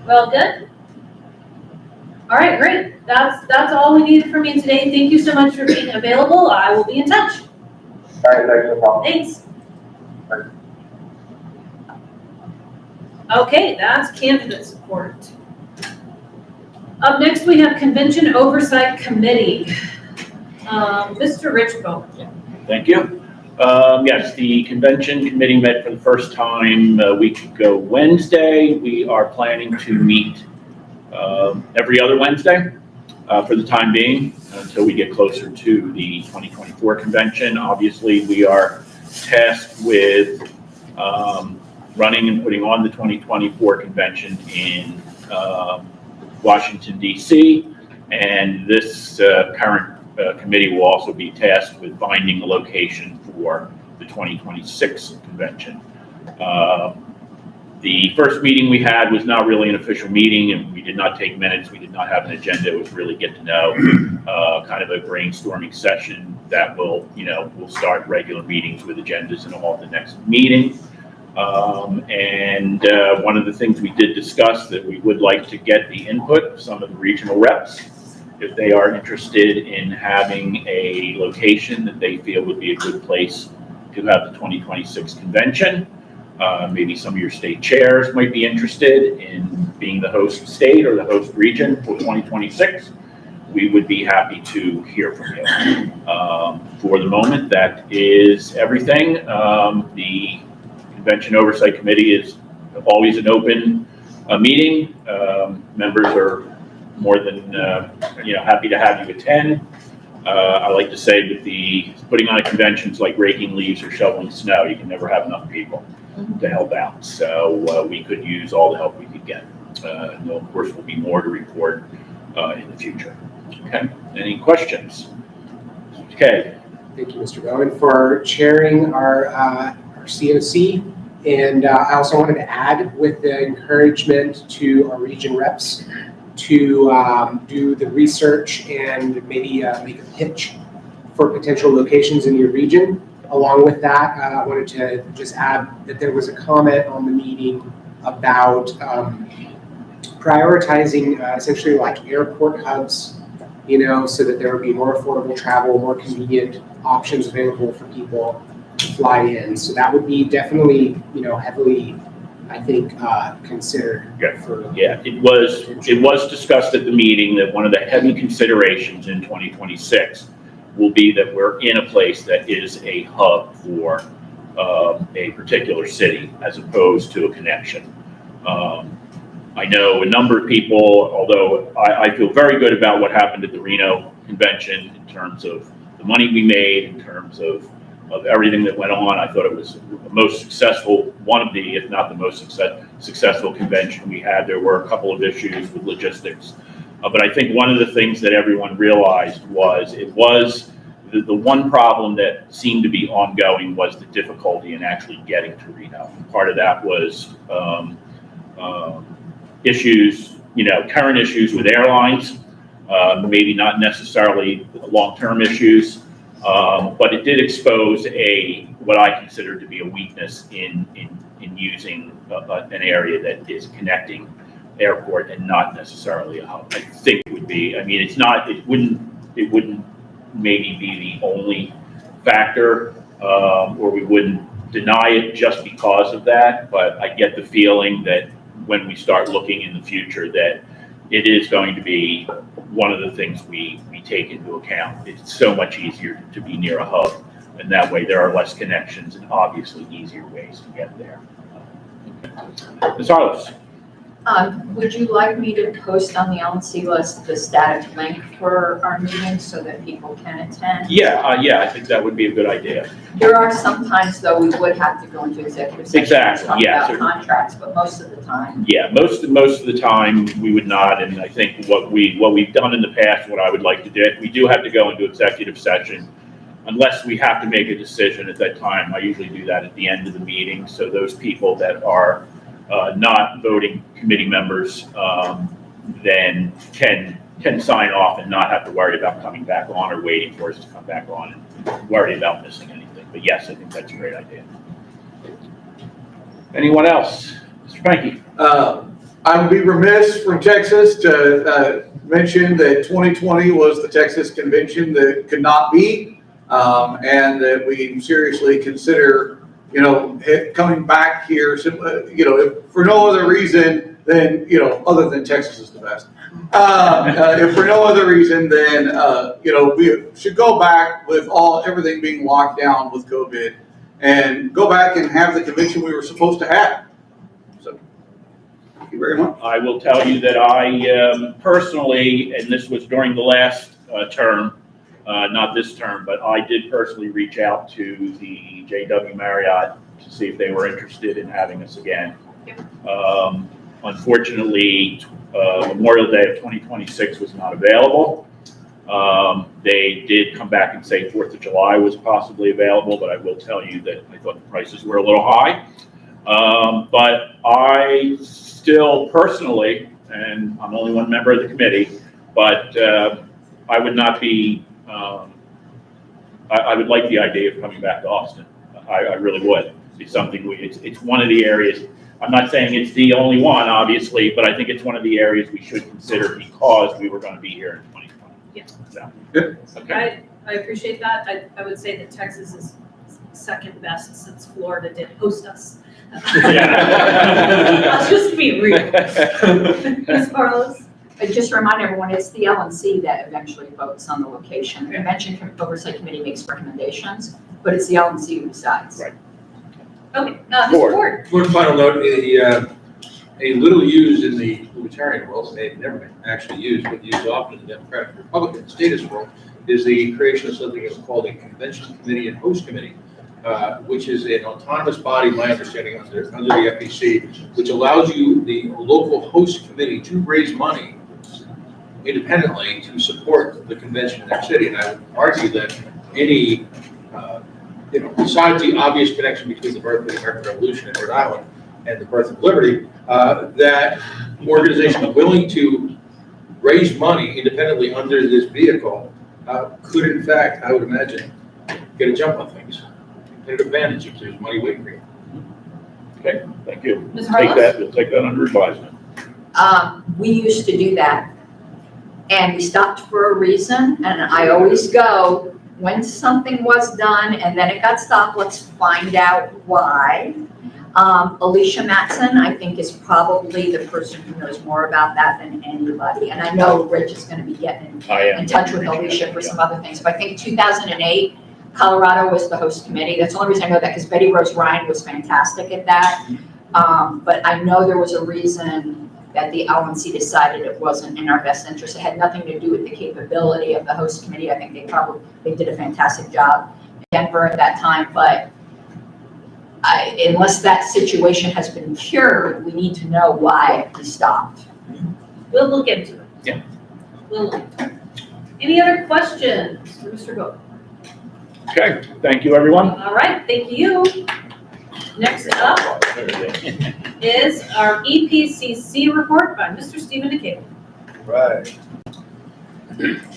Well, good. All right, great. That's all we needed from you today. Thank you so much for being available. I will be in touch. All right, thanks, no problem. Thanks. Okay, that's candidate support. Up next, we have Convention Oversight Committee. Mr. Richbold. Thank you. Yes, the convention committee met for the first time a week ago Wednesday. We are planning to meet every other Wednesday for the time being until we get closer to the 2024 convention. Obviously, we are tasked with running and putting on the 2024 convention in Washington, D.C., and this current committee will also be tasked with finding a location for the 2026 convention. The first meeting we had was not really an official meeting, and we did not take minutes. We did not have an agenda. It was really get to know, kind of a brainstorming session that will, we'll start regular meetings with agendas and all the next meeting. One of the things we did discuss that we would like to get the input of some of the regional reps, if they are interested in having a location that they feel would be a good place to have the 2026 convention. Maybe some of your state chairs might be interested in being the host state or the host region for 2026. We would be happy to hear from you. For the moment, that is everything. The Convention Oversight Committee is always an open meeting. Members are more than, happy to have you attend. I like to say with the putting on conventions like raking leaves or shoveling snow, you can never have enough people to help out. So we could use all the help we could get. And of course, will be more to report in the future. Okay, any questions? Okay. Thank you, Mr. Bowen, for chairing our COC. And I also wanted to add with the encouragement to our region reps to do the research and maybe make a pitch for potential locations in your region. Along with that, I wanted to just add that there was a comment on the meeting about prioritizing essentially like airport hubs, so that there would be more affordable travel, more convenient options available for people to fly in. So that would be definitely, heavily, I think, considered. Yeah, it was discussed at the meeting that one of the heavy considerations in 2026 will be that we're in a place that is a hub for a particular city as opposed to a connection. I know a number of people, although I feel very good about what happened at the Reno convention in terms of the money we made, in terms of everything that went on. I thought it was the most successful, one of the, if not the most successful convention we had. There were a couple of issues with logistics. But I think one of the things that everyone realized was the one problem that seemed to be ongoing was the difficulty in actually getting to Reno. Part of that was issues, current issues with airlines, maybe not necessarily long-term issues, but it did expose what I consider to be a weakness in using an area that is connecting airport and not necessarily a hub. I think it would be, it wouldn't maybe be the only factor, or we wouldn't deny it just because of that, but I get the feeling that when we start looking in the future that it is going to be one of the things we take into account. It's so much easier to be near a hub, and that way there are less connections and obviously easier ways to get there. Ms. Harless. Would you like me to post on the LNC list the static link for our meetings so that people can attend? Yeah, I think that would be a good idea. There are some times, though, we would have to go into executive session. Exactly, to talk yeah. about contracts, but most of the time. Yeah, most of the time we would not, and I think what we've done in the past, what I would like to do, we do have to go into executive session unless we have to make a decision at that time. I usually do that at the end of the meeting, so those people that are not voting committee members then can sign off and not have to worry about coming back on or waiting for us to come back on and worry about missing anything. But yes, I think that's a great idea. Anyone else? Mr. Frankie? I would be remiss from Texas to mention that 2020 was the Texas convention that could not be, and that we seriously consider coming back here, if for no other reason than, other than Texas is the best. If for no other reason than, we should go back with everything being locked down with COVID and go back and have the convention we were supposed to have. So, thank you very much. I will tell you that I personally, and this was during the last term, not this term, but I did personally reach out to the JW Marriott to see if they were interested in having us again. Unfortunately, Memorial Day of 2026 was not available. They did come back and say 4th of July was possibly available, but I will tell you that I thought the prices were a little high. But I still personally, and I'm only one member of the committee, but I would not be I would like the idea of coming back to Austin. I really would. It's something it's one of the areas. I'm not saying it's the only one, obviously, but I think it's one of the areas we should consider because we were going to be here in 2020. Yeah. So, Okay. I appreciate that. I would say that Texas is second best since Florida did host us. Let's just be real. Ms. Carlos? Just remind everyone, it's the LNC that eventually votes on the location. The Convention Oversight Committee makes recommendations, but it's the LNC who decides. Right. Okay, Mr. Ward. One final note, a little used in the Libertarian world, they've never been actually used, but used often in the Democratic Republican status world, is the creation of something that's called a convention committee and host committee, which is an autonomous body, my understanding, under the FEC, which allows you, the local host committee, to raise money independently to support the convention in their city. And I would argue that any, besides the obvious connection between the birth of the American Revolution in Rhode Island and the birth of liberty, that organizations willing to raise money independently under this vehicle could, in fact, I would imagine, get a jump on things, get an advantage if there's money waiting. Okay, thank you. Ms. Take Harless? that, we'll take that under advisement. We used to do that, and we stopped for a reason, and I always go, when something was done and then it got stopped, let's find out why. Alicia Matson, I think, is probably the person who knows more about that than anybody, and I know Rich is gonna be getting in touch with Alicia for some other things, but I think 2008, Colorado was the host committee. That's the only reason I know that, because Betty Rose Ryan was fantastic at that. But I know there was a reason that the LNC decided it wasn't in our best interest. It had nothing to do with the capability of the host committee. I think they did a fantastic job in Denver at that time, but unless that situation has been cured, we need to know why we stopped. We'll look into it. Yeah. We'll look. Any other questions for Mr. Gold? Okay, thank you, everyone. All right, thank you. Next up is our EPCC report by Mr. Stephen DeCable. Right.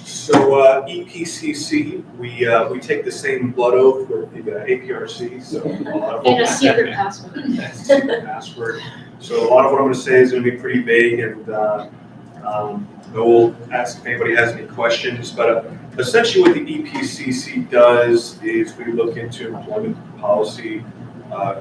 So EPCC, we take the same blood oath with the APRC, so. And a secret password. Secret password. So a lot of what I'm going to say is going to be pretty vague, and we'll ask if anybody has any questions, but essentially what the EPCC does is we look into employment policy,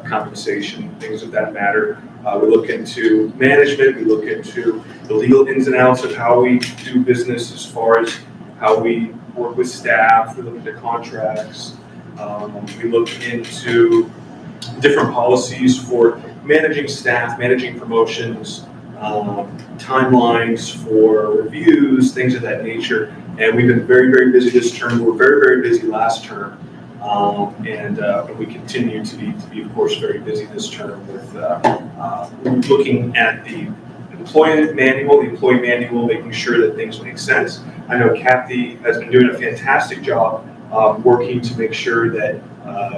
compensation, things of that matter. We look into management, we look into the legal ins and outs of how we do business as far as how we work with staff, we look into contracts, we look into different policies for managing staff, managing promotions, timelines for reviews, things of that nature. And we've been very, very busy this term. We were very, very busy last term. And we continue to be, of course, very busy this term with looking at the employee manual, making sure that things make sense. I know Kathy has been doing a fantastic job working to make sure that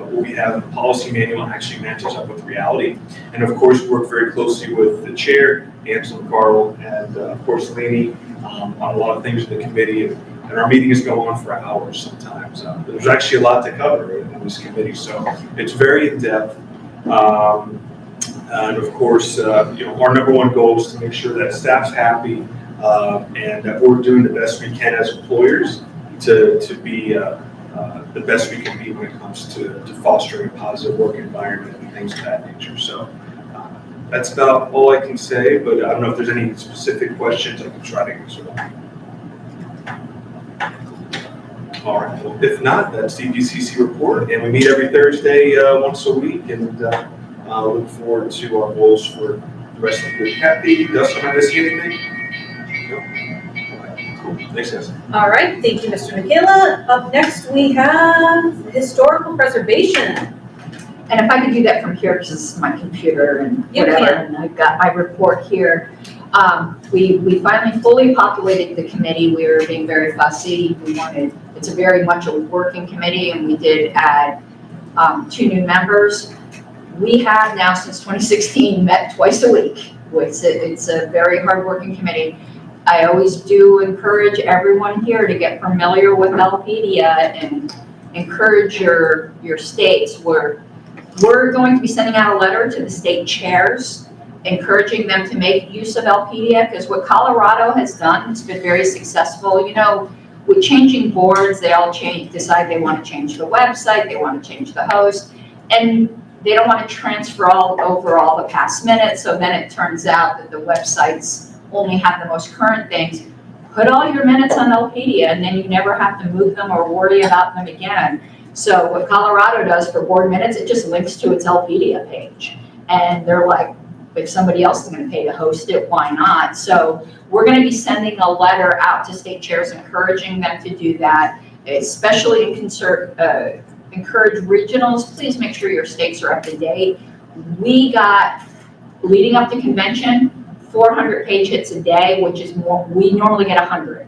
what we have in the policy manual actually matches up with reality. And of course, work very closely with the chair, Angela Carl, and of course, Laney, on a lot of things in the committee. And our meetings go on for hours sometimes. There's actually a lot to cover in this committee, so it's very in-depth. And of course, our number one goal is to make sure that staff's happy and that we're doing the best we can as employers to be the best we can be when it comes to fostering a positive work environment and things of that nature. So that's about all I can say, but I don't know if there's any specific questions I can try to answer them. All right, well, if not, that's the EPCC report, and we meet every Thursday once a week, and look forward to our goals for the rest of the year. Kathy, Dustin, am I missing anything? No? All right, cool. Thanks, guys. All right, thank you, Mr. Michaela. Up next, we have historical preservation. And if I could do that from here, because this is my computer and whatever, and I've got my report here. We finally fully populated the committee. We were being very fussy. It's a very much a working committee, and we did add 2 new members. We have now, since 2016, met twice a week. It's a very hard-working committee. I always do encourage everyone here to get familiar with Elpedia and encourage your states. We're going to be sending out a letter to the state chairs, encouraging them to make use of Elpedia, because what Colorado has done has been very successful. With changing boards, they all decide they want to change the website, they want to change the host, and they don't want to transfer over all the past minutes. So then it turns out that the websites only have the most current things. Put all your minutes on Elpedia, and then you never have to move them or worry about them again. So what Colorado does for board minutes, it just links to its Elpedia page. And they're like, if somebody else is gonna pay to host it, why not? So we're gonna be sending a letter out to state chairs encouraging them to do that, especially encourage regionals, please make sure your states are up to date. We got, leading up to convention, 400 page hits a day, which is more, we normally get 100.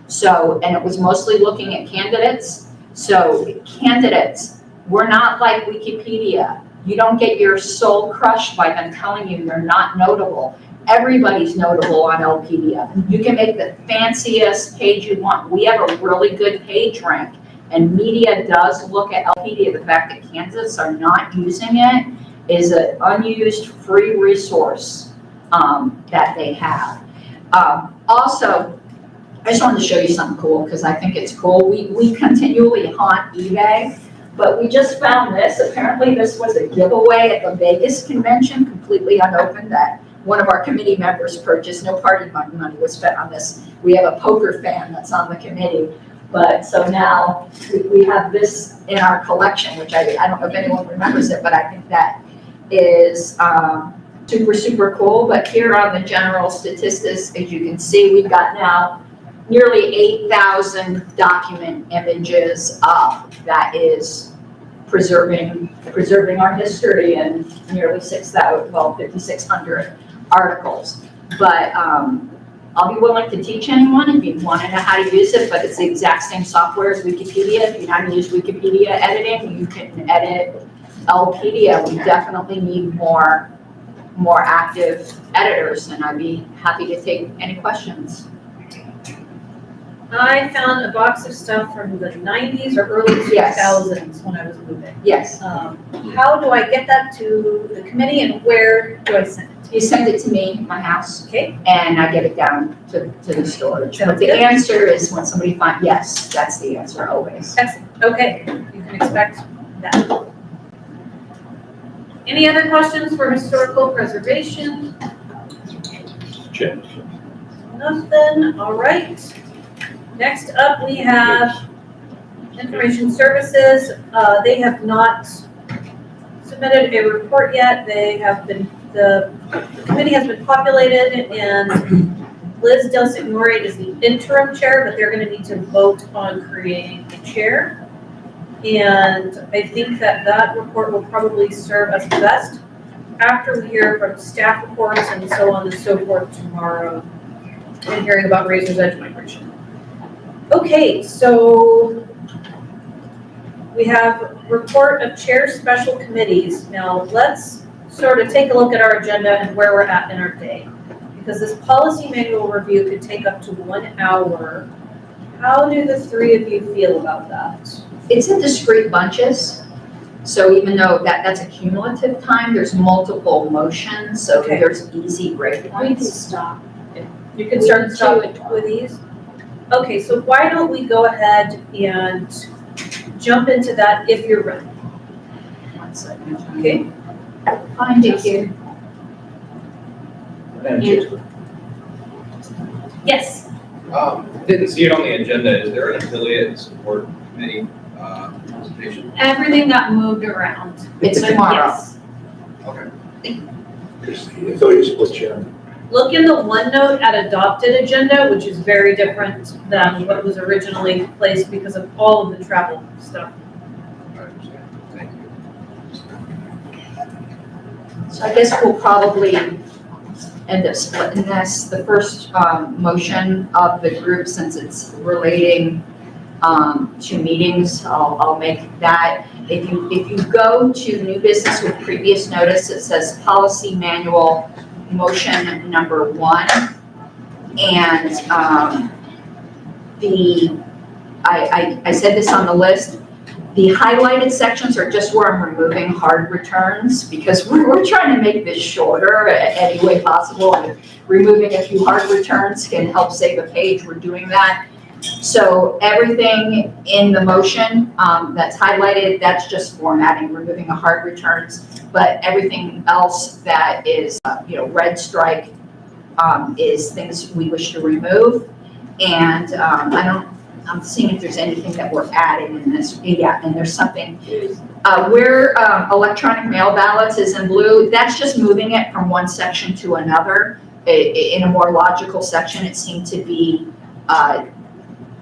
So, and it was mostly looking at candidates. So candidates, we're not like Wikipedia. You don't get your soul crushed by them telling you you're not notable. Everybody's notable on LPedia. You can make the fanciest page you want. We have a really good page rank, and media does look at LPedia. The fact that candidates are not using it is an unused free resource that they have. Also, I just wanted to show you something cool because I think it's cool. We continually haunt eBay, but we just found this. Apparently this was a giveaway at the Vegas convention, completely unopened, that one of our committee members purchased. No party money was spent on this. We have a poker fan that's on the committee. But so now we have this in our collection, which I don't know if anyone remembers it, but I think that is super, super cool. But here are the general statistics. As you can see, we've got now nearly 8,000 document images up. That is preserving our history, and nearly 5,600 articles. But I'll be willing to teach anyone if you want to know how to use it, but it's the exact same software as Wikipedia. If you know how to use Wikipedia editing, you can edit LPedia. We definitely need more active editors, and I'd be happy to take any questions. I found a box of stuff from the 90s or early 2000s when I was moving. Yes. How do I get that to the committee, and where do I send it? You send it to me, my house. Okay. And I get it down to the storage. But Sounds the good. answer is when somebody finds, yes, that's the answer always. Excellent. Okay, you can expect that. Any other questions for historical preservation? Check. Nothing, all right. Next up, we have Information Services. They have not submitted a report yet. The committee has been populated, and Liz Del Signore is the interim chair, but they're gonna need to vote on creating a chair. And I think that report will probably serve us best after we hear from staff reports and so on and so forth tomorrow, and hearing about Razor's Edge migration. Okay, so we have report of chair special committees. Now let's sort of take a look at our agenda and where we're at in our day, because this policy manual review could take up to 1 hour. How do the three of you feel about that? It's in discrete bunches. So even though that's a cumulative time, there's multiple motions, so Okay. there's easy break We can points. stop. You can start and stop with these? Okay, so why don't we go ahead and jump into that if you're ready. 1 second. Okay? Find it here. Yes. Didn't see it on the agenda. Is there an affiliate support committee presentation? Everything got moved around. It's But tomorrow. yes. Okay. Affiliate split chairman. Look in the OneNote at adopted agenda, which is very different than what was originally placed because of all of the travel stuff. I understand. Thank you. So I guess we'll probably end up splitting this. The first motion of the group, since it's relating to meetings, I'll make that. If you go to new business with previous notice, it says policy manual motion number 1. And I said this on the list, the highlighted sections are just where I'm removing hard returns, because we're trying to make this shorter any way possible, and removing a few hard returns can help save a page. We're doing that. So everything in the motion that's highlighted, that's just formatting, removing the hard returns. But everything else that is, red strike is things we wish to remove. And I don't I'm seeing if there's anything that we're adding in this. Yeah, and there's something. Where electronic mail ballots is in blue, that's just moving it from one section to another. In a more logical section, it seemed to be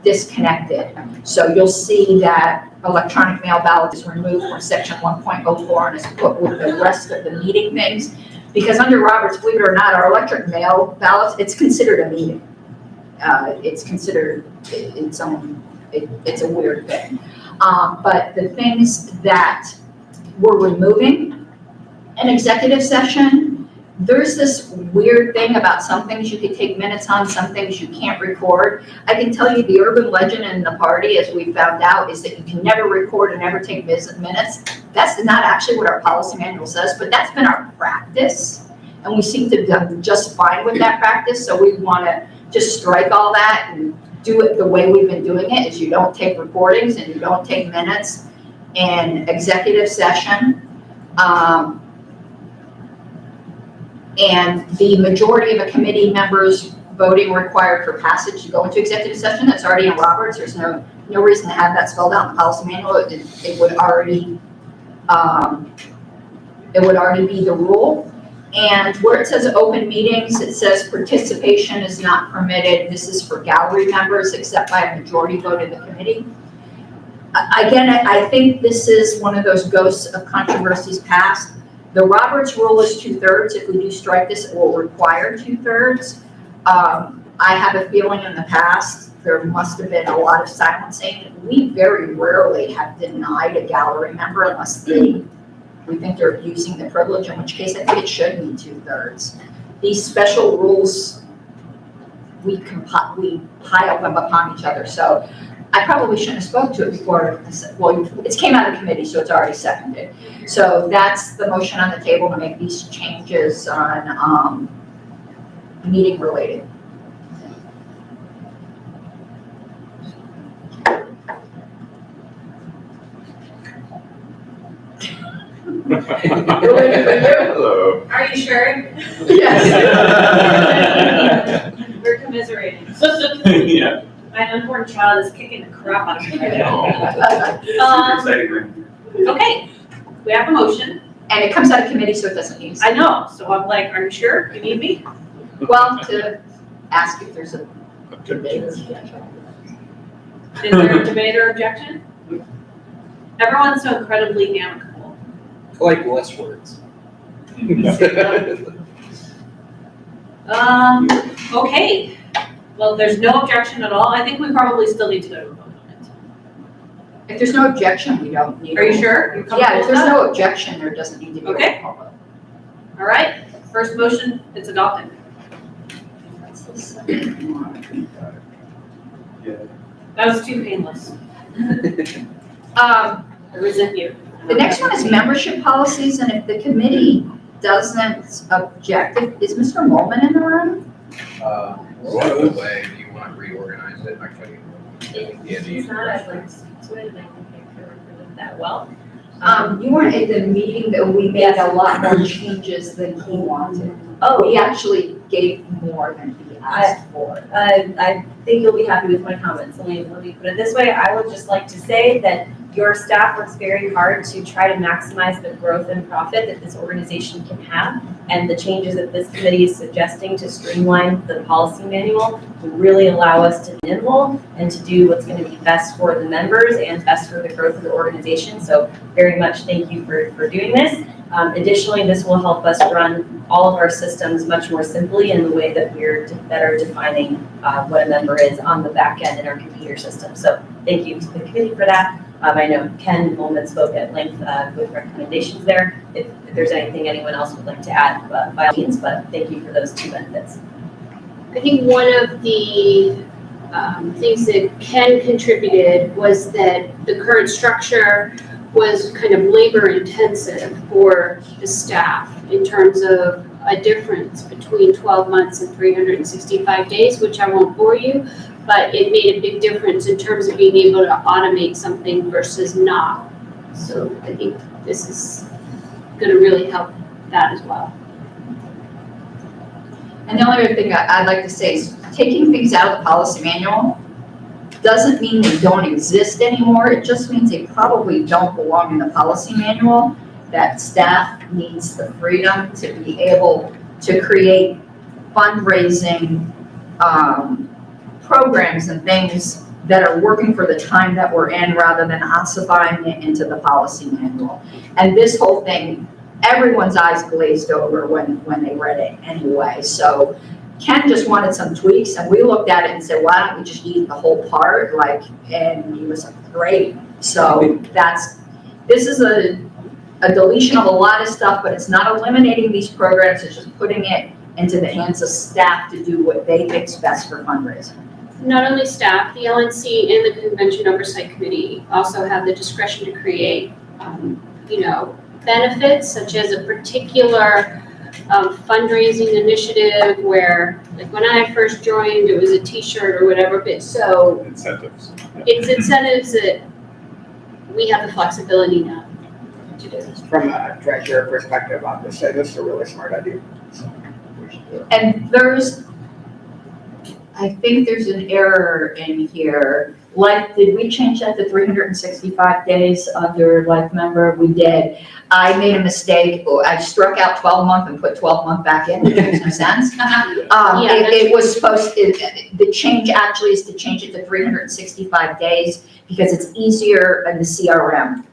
disconnected. So you'll see that electronic mail ballot is removed from section 1.04 and is put with the rest of the meeting things. Because under Roberts, believe it or not, our electric mail ballots, it's considered a meeting. It's considered its own, it's a weird thing. But the things that we're removing, an executive session, there's this weird thing about some things you can take minutes on, some things you can't record. I can tell you the urban legend in the party, as we found out, is that you can never record and never take minutes. That's not actually what our policy manual says, but that's been our practice. And we seem to have done just fine with that practice, so we want to just strike all that and do it the way we've been doing it, is you don't take recordings and you don't take minutes in executive session. And the majority of a committee members voting required for passage to go into executive session, that's already in Roberts. There's no reason to have that spelled out in the policy manual. It would already be the rule. And where it says open meetings, it says participation is not permitted. This is for gallery members except by a majority vote of the committee. Again, I think this is one of those ghosts of controversies past. The Roberts rule is 2/3. If we do strike this, it will require 2/3. I have a feeling in the past, there must have been a lot of silencing. We very rarely have denied a gallery member unless we think they're abusing the privilege, in which case I think it should be 2/3. These special rules, we pile them upon each other. So I probably shouldn't have spoke to it before. Well, it came out of committee, so it's already seconded. So that's the motion on the table to make these changes on meeting related. Hello. Are you sure? Yes. We're commiserating. Yeah. My unborn child is kicking the crap out of me right now. Super exciting, right? Okay, we have a motion. And it comes out of committee, so it doesn't need. I know, so I'm like, are you sure you need me? Well, to ask if there's a debate. Is there a debate or objection? Everyone's so incredibly amicable. I like less words. Okay, well, there's no objection at all. I think we probably still need to go to a vote on it. If there's no objection, we don't need. Are you sure? You're Yeah, comfortable if with there's that? no objection, there doesn't need to be. Okay. All right, first motion, it's adopted. That was too painless. I resent you. The next one is membership policies, and if the committee doesn't object, is Mr. Molman in the room? One other way, if you want to reorganize it, actually. It's not, I'd like to speak to it, and I think I can represent that well. You weren't at the meeting that we made a lot more changes than he wanted. Oh, We actually gave more than he asked for. I think you'll be happy with my comments. Let me put it this way. I would just like to say that your staff works very hard to try to maximize the growth and profit that this organization can have. And the changes that this committee is suggesting to streamline the policy manual will really allow us to be nimble and to do what's going to be best for the members and best for the growth of the organization. So very much thank you for doing this. Additionally, this will help us run all of our systems much more simply in the way that we're better defining what a member is on the back end in our computer system. So thank you to the committee for that. I know Ken Molman spoke at length with recommendations there. If there's anything anyone else would like to add, by all means, but thank you for those two benefits. I think one of the things that Ken contributed was that the current structure was kind of labor intensive for the staff in terms of a difference between 12 months and 365 days, which I won't bore you, but it made a big difference in terms of being able to automate something versus not. So I think this is gonna really help that as well. And the only other thing I'd like to say is taking things out of the policy manual doesn't mean they don't exist anymore. It just means they probably don't belong in the policy manual, that staff needs the freedom to be able to create fundraising programs and things that are working for the time that we're in rather than ossifying it into the policy manual. And this whole thing, everyone's eyes glazed over when they read it anyway. So Ken just wanted some tweaks and we looked at it and said, why don't we just use the whole part? And he was like, great. So this is a deletion of a lot of stuff, but it's not eliminating these programs, it's just putting it into the hands of staff to do what they think's best for fundraising. Not only staff, the LNC and the Convention Oversight Committee also have the discretion to create, benefits such as a particular fundraising initiative where, like when I first joined, it was a T-shirt or whatever, but so. Incentives. It's incentives that we have the flexibility now to do. From a treasurer perspective, I would say this is a really smart idea. So we should do it. And I think there's an error in here. Did we change that to 365 days under life member? We did. I made a mistake. I struck out 12 month and put 12 month back in, which makes no sense. It was the change actually is to change it to 365 days because it's easier in the CRM.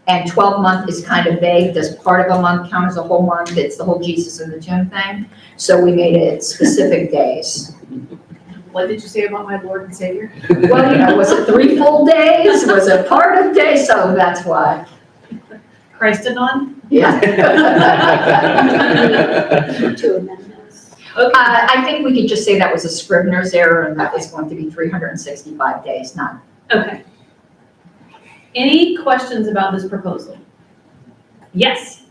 And 12 month is kind of vague. Does part of a month count as a whole month? It's the whole Jesus in the Tomb thing. So we made it specific days. What did you say about my Lord and Savior? Well, was it 3 full days? Was it part of day? So that's why. Christanon? Yeah. To amend this. Okay. I think we could just say that was a Scrivener's error and that was going to be 365 days, not. Okay. Any questions about this proposal? Yes.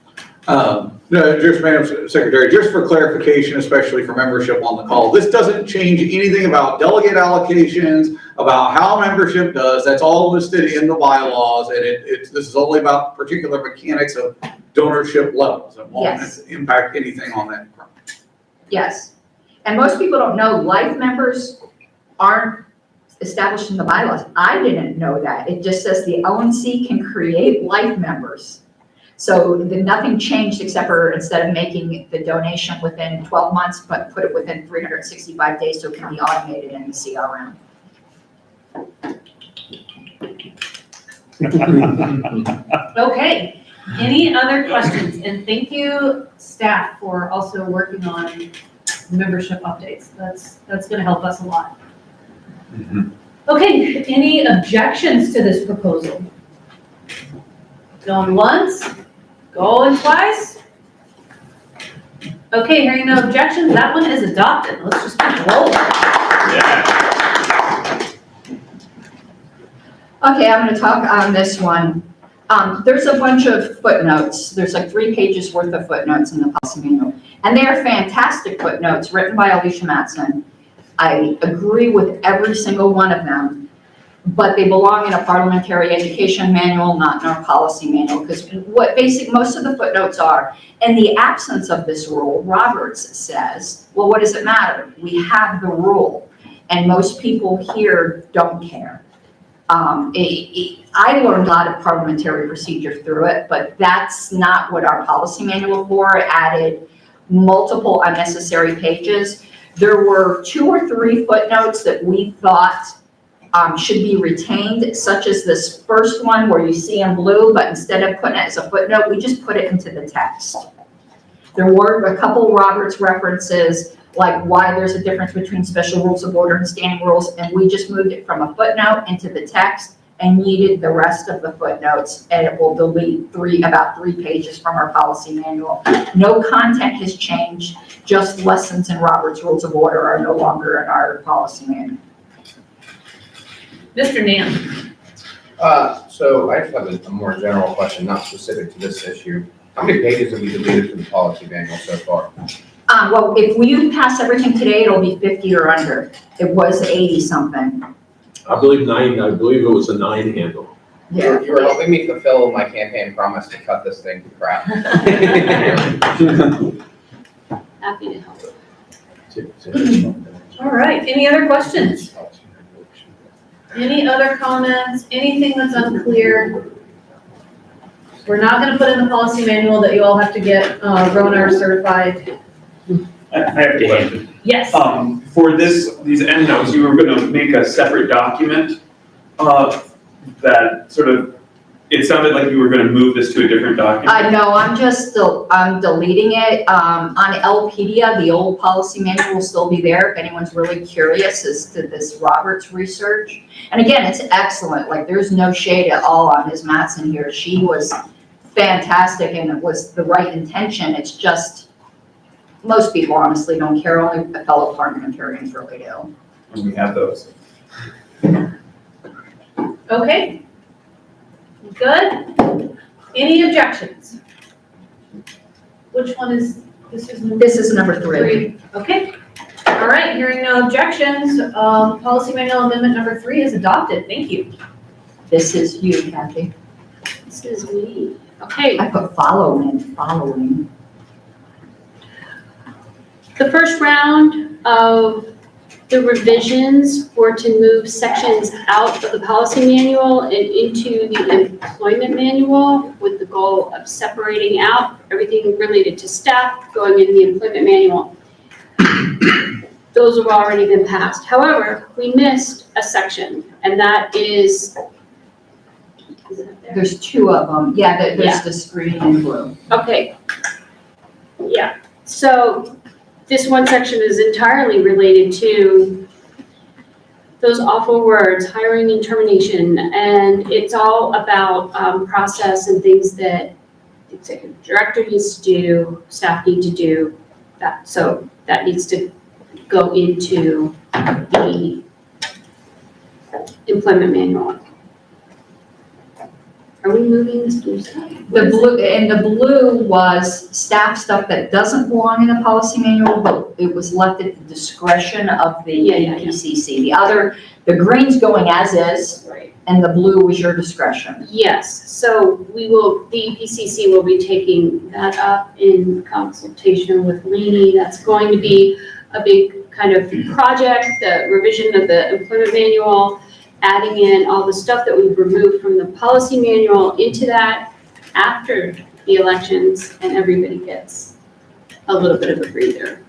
No, just Madam Secretary, just for clarification, especially for membership on the call, this doesn't change anything about delegate allocations, about how membership does. That's all listed in the bylaws, and this is only about particular mechanics of donorship levels. It won't impact anything on that front. Yes. And most people don't know life members aren't established in the bylaws. I didn't know that. It just says the LNC can create life members. So nothing changed except for instead of making the donation within 12 months, but put it within 365 days so it can be automated in the CRM. Okay. Any other questions? And thank you, staff, for also working on membership updates. That's going to help us a lot. Okay, any objections to this proposal? Going once, going twice? Okay, hearing no objections, that one is adopted. Let's just keep rolling. Okay, I'm going to talk on this one. There's a bunch of footnotes. There's like 3 pages worth of footnotes in the policy manual. And they are fantastic footnotes written by Alicia Matson. I agree with every single one of them, but they belong in a parliamentary education manual, not in our policy manual, because most of the footnotes are, in the absence of this rule, Roberts says, well, what does it matter? We have the rule, and most people here don't care. I learned a lot of parliamentary procedure through it, but that's not what our policy manual for. It added multiple unnecessary pages. There were 2 or 3 footnotes that we thought should be retained, such as this first one where you see in blue, but instead of putting it as a footnote, we just put it into the text. There were a couple Roberts references, like why there's a difference between special rules of order and standing rules, and we just moved it from a footnote into the text and needed the rest of the footnotes, and it will delete about 3 pages from our policy manual. No content has changed, just lessons in Robert's Rules of Order are no longer in our policy manual. Mr. Nam. So I just have a more general question, not specific to this issue. How many pages have we deleted from the policy manual so far? Well, if we pass everything today, it'll be 50 or under. It was 80 something. I believe it was a 9 handle. Yeah. You were helping me fulfill my campaign promise to cut this thing to crap. Happy to help. All right, any other questions? Any other comments, anything that's unclear? We're not gonna put in the policy manual that you all have to get, Ronar certified. I have a question. Yes. For these endnotes, you were gonna make a separate document, that sort of, it sounded like you were gonna move this to a different document. No, I'm deleting it. On LPDA, the old policy manual will still be there if anyone's really curious as to this Roberts research. And again, it's excellent, like, there's no shade at all on Ms. Mattson here. She was fantastic and it was the right intention. It's just, most people honestly don't care, only fellow parliamentarians really do. And we have those. Okay. Good. Any objections? Which one is, this is number three. Okay. All right, hearing no objections, policy manual amendment number 3 is adopted. Thank you. This is you, Kathy. This is me. Okay. I put following. The first round of the revisions were to move sections out of the policy manual and into the employment manual with the goal of separating out everything related to staff going in the employment manual. Those have already been passed. However, we missed a section, and that is it there? There's 2 of them. Yeah, there's the green and blue. Okay. Yeah, so this one section is entirely related to those awful words, hiring and termination, and it's all about process and things that the executive director needs to do, staff need to do, that, so that needs to go into the employment manual. Are we moving this blue stuff? The blue was staff stuff that doesn't belong in the policy manual, but it was left at the discretion of the EPCC. The green's going as is, right, and the blue was your discretion. Yes, so the EPCC will be taking that up in consultation with Lainey. That's going to be a big kind of project, the revision of the employment manual, adding in all the stuff that we've removed from the policy manual into that after the elections, and everybody gets a little bit of a breather.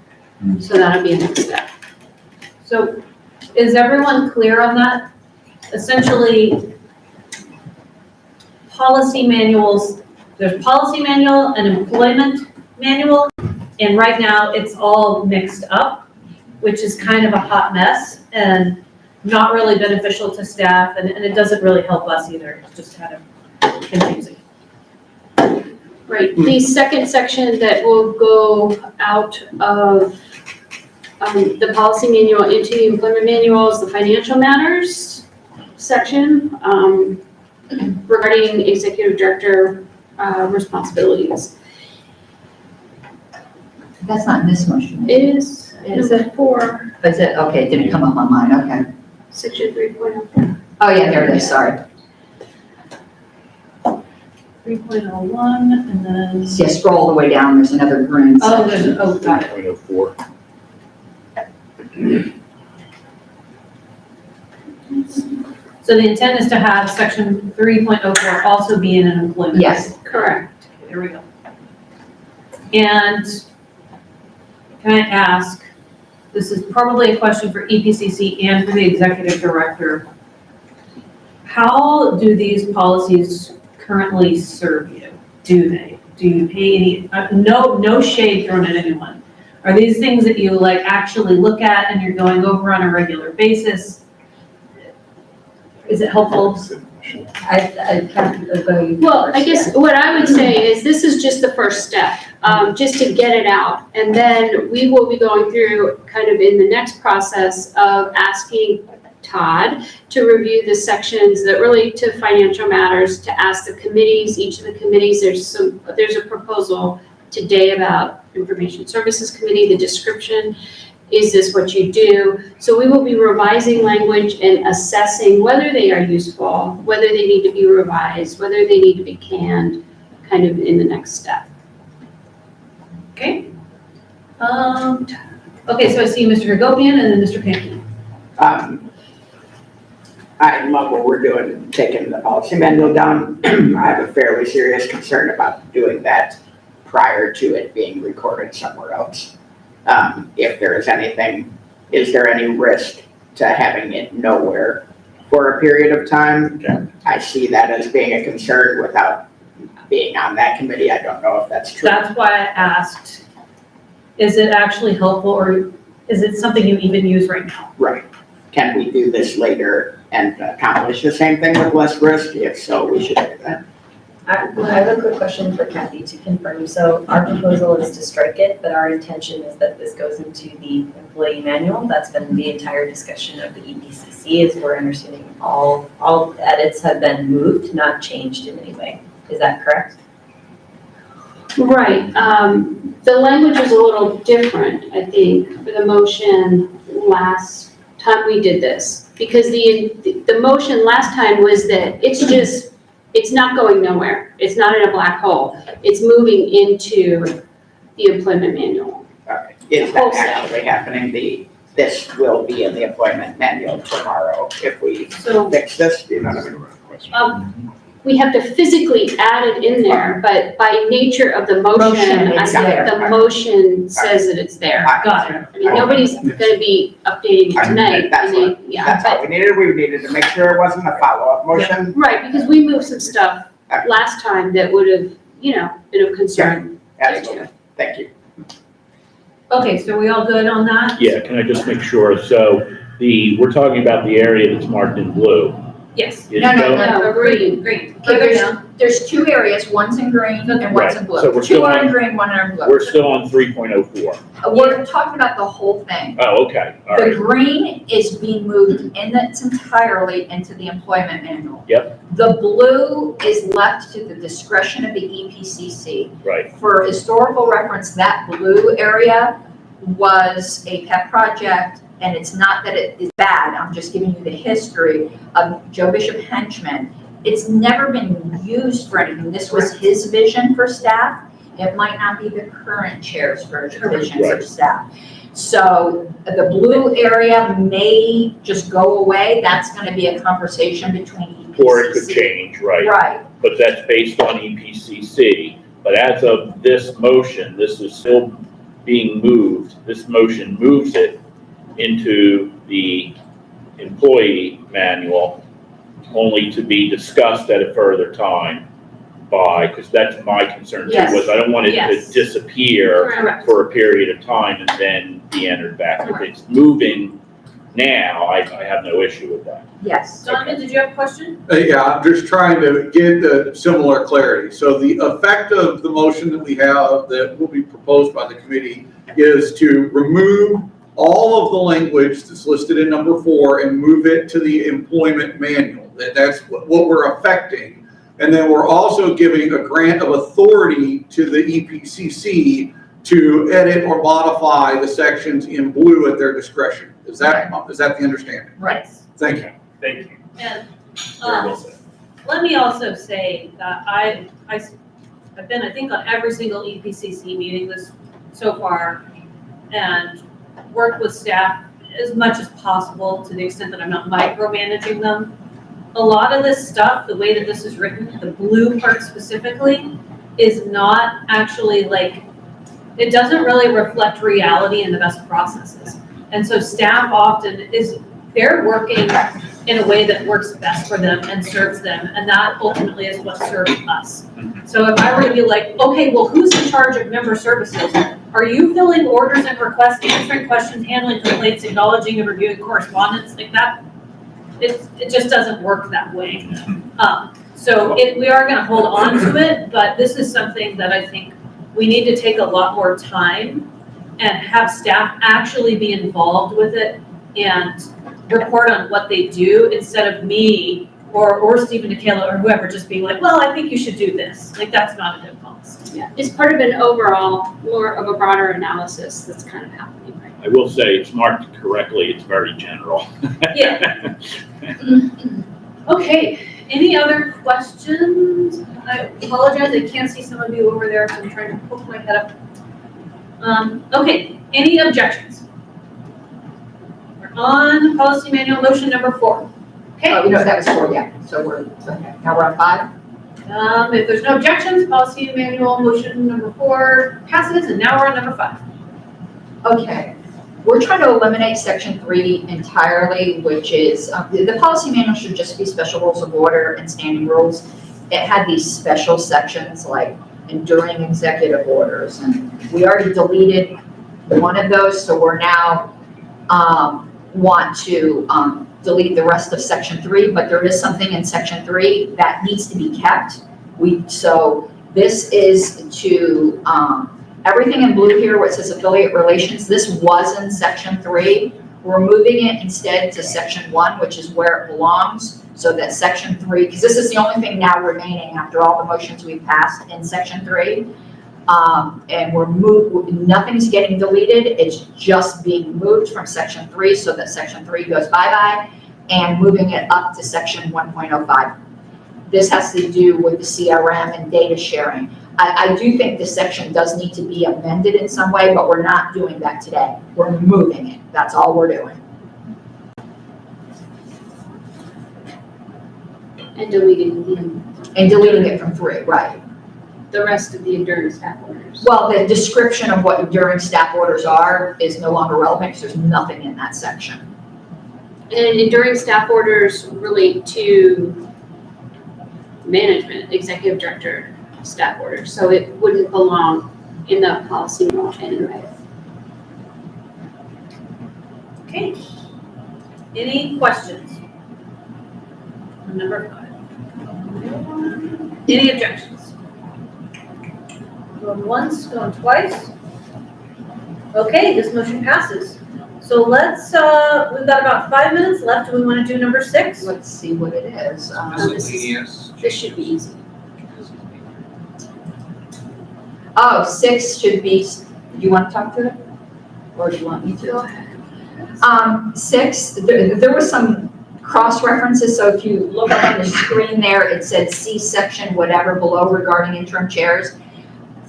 So that'll be a next step. So is everyone clear on that? Essentially, policy manuals, there's policy manual and employment manual, and right now it's all mixed up, which is kind of a hot mess and not really beneficial to staff, and it doesn't really help us either. It's just kind of confusing. Right, the second section that will go out of the policy manual into the employment manual is the financial matters section regarding executive director responsibilities. That's not in this motion. It is it? 4. Is it? Okay, it didn't come up on mine, okay. Section 3.04. Oh, yeah, there it is, sorry. 3.01, and then. Yeah, scroll all the way down, there's another green Oh, section. got it. 3.04. So the intent is to have section 3.04 also be in an employment. Yes. Correct. There we go. And can I ask, this is probably a question for EPCC and for the executive director. How do these policies currently serve you? Do they? Do you pay any, no shade thrown at anyone. Are these things that you like actually look at and you're going over on a regular basis? Is it helpful? I can't agree. Well, I guess what I would say is this is just the first step, just to get it out. And then we will be going through kind of in the next process of asking Todd to review the sections that relate to financial matters, to ask the committees, each of the committees, there's a proposal today about Information Services Committee, the description. Is this what you do? So we will be revising language and assessing whether they are useful, whether they need to be revised, whether they need to be canned, kind of in the next step. Okay. Okay, so I see Mr. Hagopian and then Mr. Pankey. I love what we're doing, taking the policy manual down. I have a fairly serious concern about doing that prior to it being recorded somewhere else. If there is anything, is there any risk to having it nowhere for a period of time? I see that as being a concern without being on that committee. I don't know if that's true. That's why I asked, is it actually helpful or is it something you even use right now? Right. Can we do this later and accomplish the same thing with less risk? If so, we should do that. I have a quick question for Kathy to confirm. So our proposal is to strike it, but our intention is that this goes into the employee manual. That's been the entire discussion of the EPCC, is we're understanding all edits have been moved, not changed in any way. Is that correct? Right, the language is a little different, I think, for the motion last time we did this. Because the motion last time was that it's not going nowhere. It's not in a black hole. It's moving into the employment manual. Okay. Is that actually happening? This will be in the employment manual tomorrow if we fix this? Do you know what I mean? We have to physically add it in there, but by nature of the motion, I think the motion says that it's there. Got it. I mean, nobody's gonna be updating it tonight. That's all we needed. We needed to make sure it wasn't a follow-up motion. Right, because we moved some stuff last time that would have, been of concern. Absolutely. Thank you. Okay, so are we all good on that? Yeah, can I just make sure? So we're talking about the area that's marked in blue. Yes. Is No, green. Okay, there's two areas, one's in green and one's Right, in blue. so we're Two still are in on- green, one are in blue. We're still on 3.04. We're talking about the whole thing. Oh, okay, all The right. green is being moved in its entirely into the employment manual. Yep, The blue is left to the discretion of the EPCC. right. For historical reference, that blue area was a pet project, and it's not that it is bad, I'm just giving you the history of Joe Bishop Henchman. It's never been used for anything. This was his vision for staff. It might not be the current chair's vision for staff. So the blue area may just go away. That's gonna be a conversation between EPCC. Or it could change, right? Right. But that's based on EPCC. But as of this motion, this is still being moved. This motion moves it into the employee manual, only to be discussed at a further time because that's my concern too, Yes. was I don't want it Yes. to disappear Correct. for a period of time and then be entered back. If it's moving now, I have no issue with that. Yes. Donovan, did you have a question? Yeah, I'm just trying to get the similar clarity. So the effect of the motion that we have that will be proposed by the committee is to remove all of the language that's listed in number 4 and move it to the employment manual. That's what we're affecting. And then we're also giving a grant of authority to the EPCC to edit or modify the sections in blue at their discretion. Is that the understanding? Right. Thank you. Thank you. And, Very well said. let me also say that I've been, I think, on every single EPCC meeting so far, and worked with staff as much as possible to the extent that I'm not micromanaging them. A lot of this stuff, the way that this is written, the blue part specifically, is not actually it doesn't really reflect reality and the best processes. And so staff often they're working in a way that works best for them and serves them, and that ultimately is what serves us. So if I were to be like, okay, well, who's in charge of member services? Are you filling orders and requests, answering questions, handling complaints, acknowledging and reviewing correspondence like that? It just doesn't work that way. So we are gonna hold on to it, but this is something that I think we need to take a lot more time and have staff actually be involved with it and report on what they do instead of me or Stephen Nikela or whoever just being like, well, I think you should do this. That's not a good policy. Yeah, it's part of an overall, more of a broader analysis that's kind of happening right I will say it's marked correctly. It's very general. Yeah. Okay, any other questions? I apologize, I can't see some of you over there, so I'm trying to poke my head up. Okay, any objections? We're on policy manual motion number 4. Oh, no, that was 4, yeah, so okay, now we're on 5? If there's no objections, policy manual motion number 4 passes, and now we're on number 5. Okay, we're trying to eliminate section 3 entirely, which is, the policy manual should just be special rules of order and standing rules. It had these special sections like enduring executive orders, and we already deleted one of those, so we're now, want to, delete the rest of section 3, but there is something in section 3 that needs to be kept. So this is to, everything in blue here where it says affiliate relations, this was in section 3. We're moving it instead to section 1, which is where it belongs, so that section 3, because this is the only thing now remaining after all the motions we've passed in section 3. And nothing's getting deleted, it's just being moved from section 3 so that section 3 goes bye-bye, and moving it up to section 1.05. This has to do with the CRM and data sharing. I do think this section does need to be amended in some way, but we're not doing that today. We're moving it, that's all we're doing. And deleting it from 3, right. the rest of the enduring staff orders. Well, the description of what enduring staff orders are is no longer relevant because there's nothing in that section. And enduring staff orders relate to management, executive director staff orders, so it wouldn't belong in the policy manual anyway. Okay. Any questions? On number 5. Any objections? Going once, going twice. Okay, this motion passes. So let's, we've got about 5 minutes left. Do we want to do number 6? Let's see what it is. This should be easy. Oh, 6 should be, do you want to talk to it? Or do you want me to? Go ahead. 6, there was some cross references, so if you look up on the screen there, it said see section whatever below regarding interim chairs.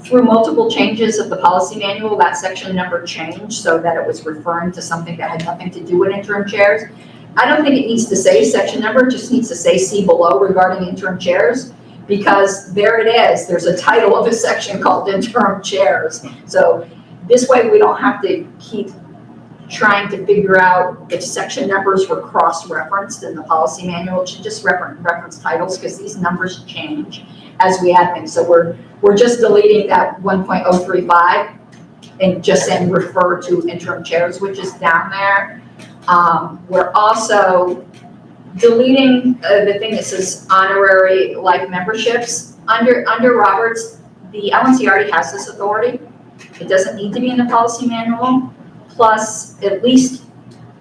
Through multiple changes of the policy manual, that section number changed so that it was referring to something that had nothing to do with interim chairs. I don't think it needs to say section number, it just needs to say see below regarding interim chairs, because there it is, there's a title of a section called interim chairs. So this way we don't have to keep trying to figure out if section numbers were cross-referenced in the policy manual. It should just reference titles, because these numbers change as we add things. So we're just deleting that 1.035 and just saying refer to interim chairs, which is down there. We're also deleting the thing that says honorary life memberships. Under Roberts, the LNC already has this authority. It doesn't need to be in the policy manual. Plus, at least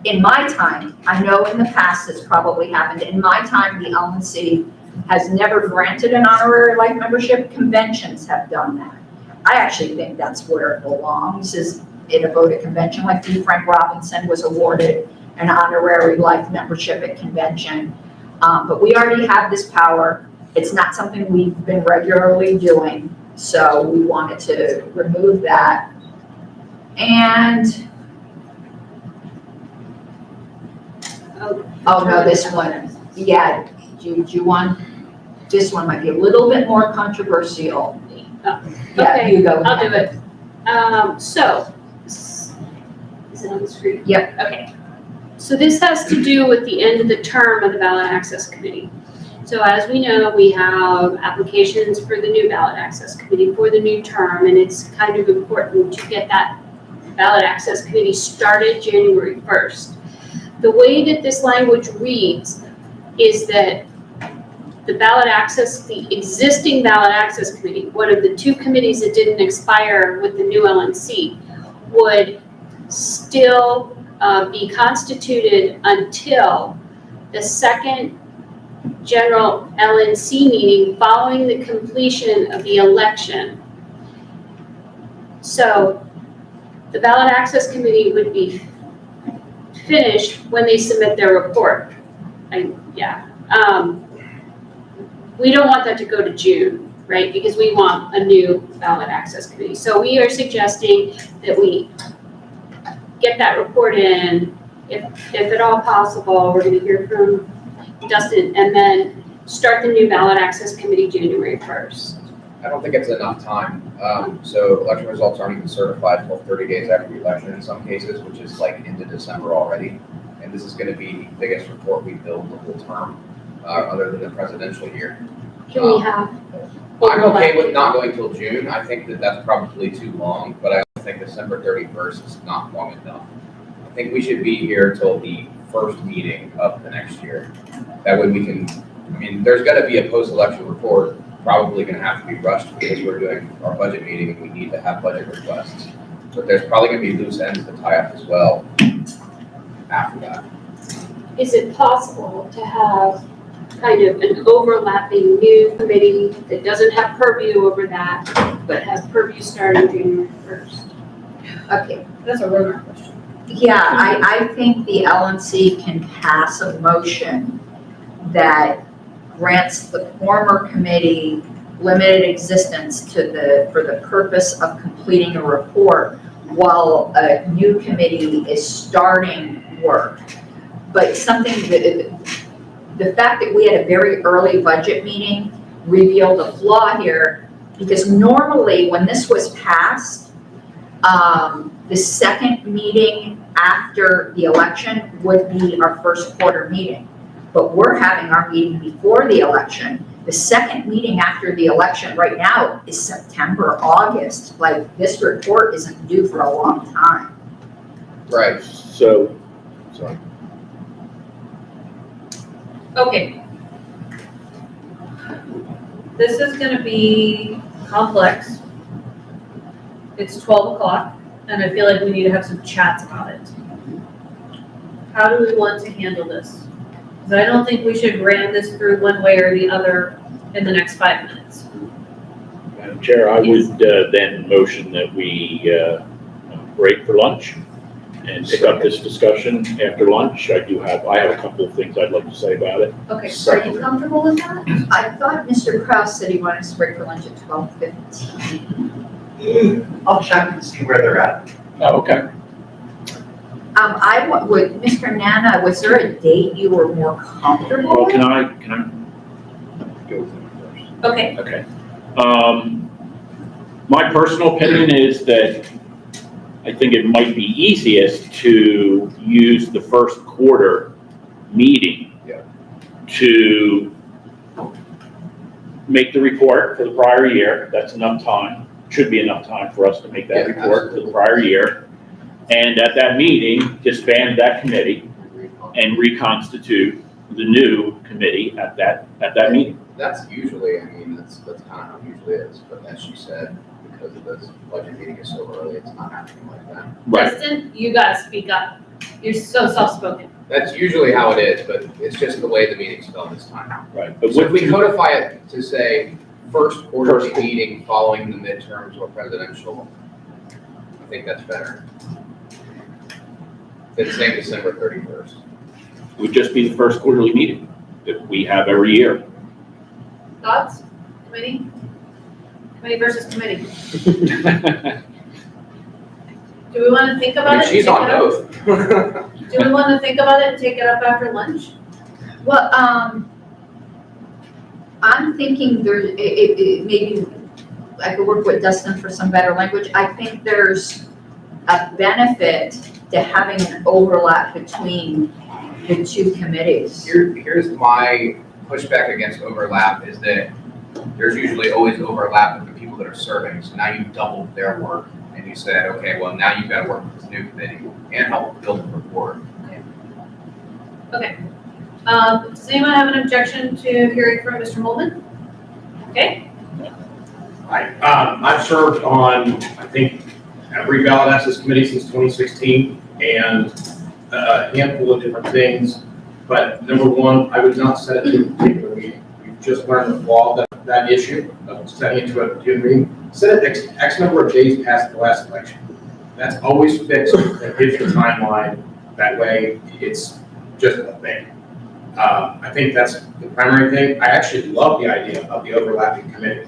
in my time, I know in the past it's probably happened, in my time, the LNC has never granted an honorary life membership. Conventions have done that. I actually think that's where it belongs, is in a voted convention. Like D. Frank Robinson was awarded an honorary life membership at convention. But we already have this power. It's not something we've been regularly doing, so we wanted to remove that. And oh no, this one, yeah, do you want, this one might be a little bit more controversial. Yeah, Okay, you go. I'll do it. So, is it on the screen? Yep. Okay. So this has to do with the end of the term of the Ballot Access Committee. So as we know, we have applications for the new Ballot Access Committee for the new term, and it's kind of important to get that Ballot Access Committee started January 1st. The way that this language reads is that the existing Ballot Access Committee, one of the 2 committees that didn't expire with the new LNC, would still be constituted until the second general LNC meeting following the completion of the election. So the Ballot Access Committee would be finished when they submit their report. We don't want that to go to June, right? Because we want a new Ballot Access Committee. So we are suggesting that we get that report in, if at all possible. We're going to hear from Dustin, and then start the new ballot access committee January 1st. I don't think it's enough time. So election results aren't even certified until 30 days after the election in some cases, which is like into December already. And this is going to be the biggest report we build the whole term, other than the presidential year. Can we have? I'm okay with not going till June. I think that that's probably too long, but I think December 31st is not long enough. I think we should be here till the first meeting of the next year. That way we can, I mean, there's got to be a post-election report, probably going to have to be rushed because we're doing our budget meeting and we need to have budget requests. But there's probably going to be loose ends to tie up as well after that. Is it possible to have kind of an overlapping new committee that doesn't have purview over that, but has purview starting January 1st? Okay, That's a roadmap question. yeah, I think the LNC can pass a motion that grants the former committee limited existence for the purpose of completing a report while a new committee is starting work. But the fact that we had a very early budget meeting revealed a flaw here, because normally when this was passed, the second meeting after the election would be our first quarter meeting. But we're having our meeting before the election. The second meeting after the election right now is September, August. Like, this report isn't due for a long time. Right. So, sorry. Okay. This is gonna be complex. It's 12 o'clock, and I feel like we need to have some chats about it. How do we want to handle this? Because I don't think we should ram this through one way or the other in the next 5 minutes. Madam Chair, I would then motion that we break for lunch and pick up this discussion after lunch. I have a couple of things I'd like to say about it. Okay, Are you comfortable with that? I thought Mr. Kraus said he wanted us to break for lunch at 12:15. I'll check and see where they're at. Oh, okay. Mr. Nana, was there a date you were more comfortable Well, with? can I go with them first? okay. Okay. My personal opinion is that I think it might be easiest to use the first quarter meeting to make the report for the prior year. That's enough time. Should be enough time for us to make that report for the prior year. And at that meeting, disband that committee and reconstitute the new committee at that meeting. That's usually, I mean, that's kind of how it usually is, but as you said, because of this budget meeting is so early, it's not happening like that. Right. Justin, you gotta speak up. You're so soft-spoken. That's usually how it is, but it's just the way the meeting's spelled this time. Right. But So if we codify it to say first quarterly meeting following the midterms or presidential, I think that's better. Than saying December 31st. would just be the first quarterly meeting that we have every year. Thoughts? Committee? Committee versus committee. Do we want to think about it? She's on both. Do we want to think about it and take it up after lunch? Well, I'm thinking maybe I could work with Dustin for some better language. I think there's a benefit to having an overlap between the two committees. Here's my pushback against overlap is that there's usually always overlap with the people that are serving. So now you've doubled their work and you said, okay, well, now you've got to work with this new committee and help build the report. Okay. Does anyone have an objection to hearing from Mr. Molden? Okay. Hi, I've served on, I think, every ballot access committee since 2016 and a handful of different things. But number one, I would not set it to a particular meeting. We've just learned the flaw of that issue of setting it to a particular meeting. Set it X number of days past the last election. That's always fixed and gives the timeline. That way it's just a thing. I think that's the primary thing. I actually love the idea of the overlapping committee.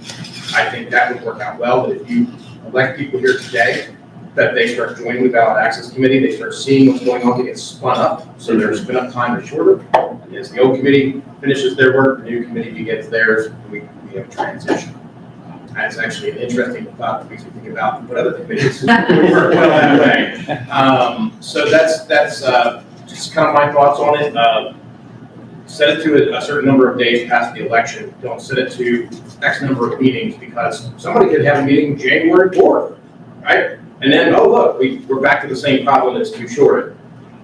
I think that would work out well, that if you elect people here today, that they start joining the ballot access committee, they start seeing what's going on, they get spun up, so there's enough time to shorter, and As the old committee finishes their work, the new committee begins theirs, and we have a transition. That's actually an interesting thought that makes me think about what other committees work well that way. So that's just kind of my thoughts on it. Set it to a certain number of days past the election. Don't set it to X number of meetings, because somebody could have a meeting January 4th, right? And then, oh, look, we're back to the same problem, it's too short.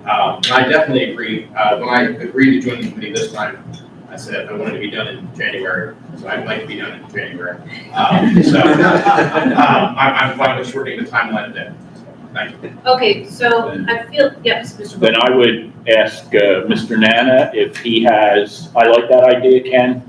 And I definitely agree. When I agreed to join the committee this time, I said I wanted to be done in January, so I'd like to be done in January. I'm fine with shortening the timeline a bit. Thank you. Okay, so I feel, yes, Mr. Then I would ask Mr. Nana if he has, I like that idea, Ken.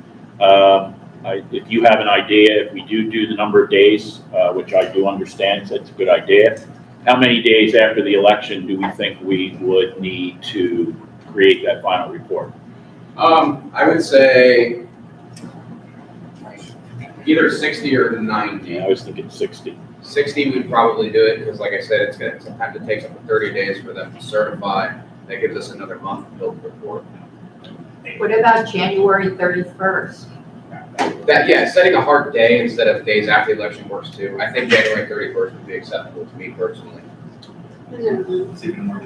If you have an idea, if we do the number of days, which I do understand, so it's a good idea. How many days after the election do we think we would need to create that final report? I would say either 60 or 90. Yeah, I was thinking 60. 60 we'd probably do it, because like I said, it's gonna, sometimes it takes up to 30 days for them to certify. That gives us another month to build the report. What about January 31st? That, yeah, setting a hard day instead of days after the election works too. I think January 31st would be acceptable to me personally. It's even more.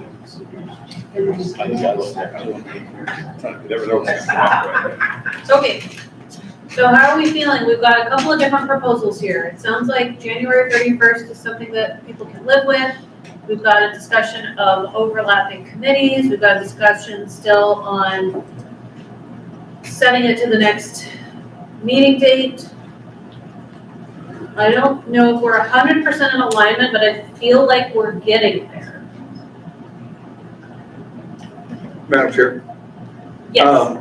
Okay, so how are we feeling? We've got a couple of different proposals here. It sounds like January 31st is something that people can live with. We've got a discussion of overlapping committees. We've got a discussion still on setting it to the next meeting date. I don't know if we're 100% in alignment, but I feel like we're getting there. Madam Chair? Yes.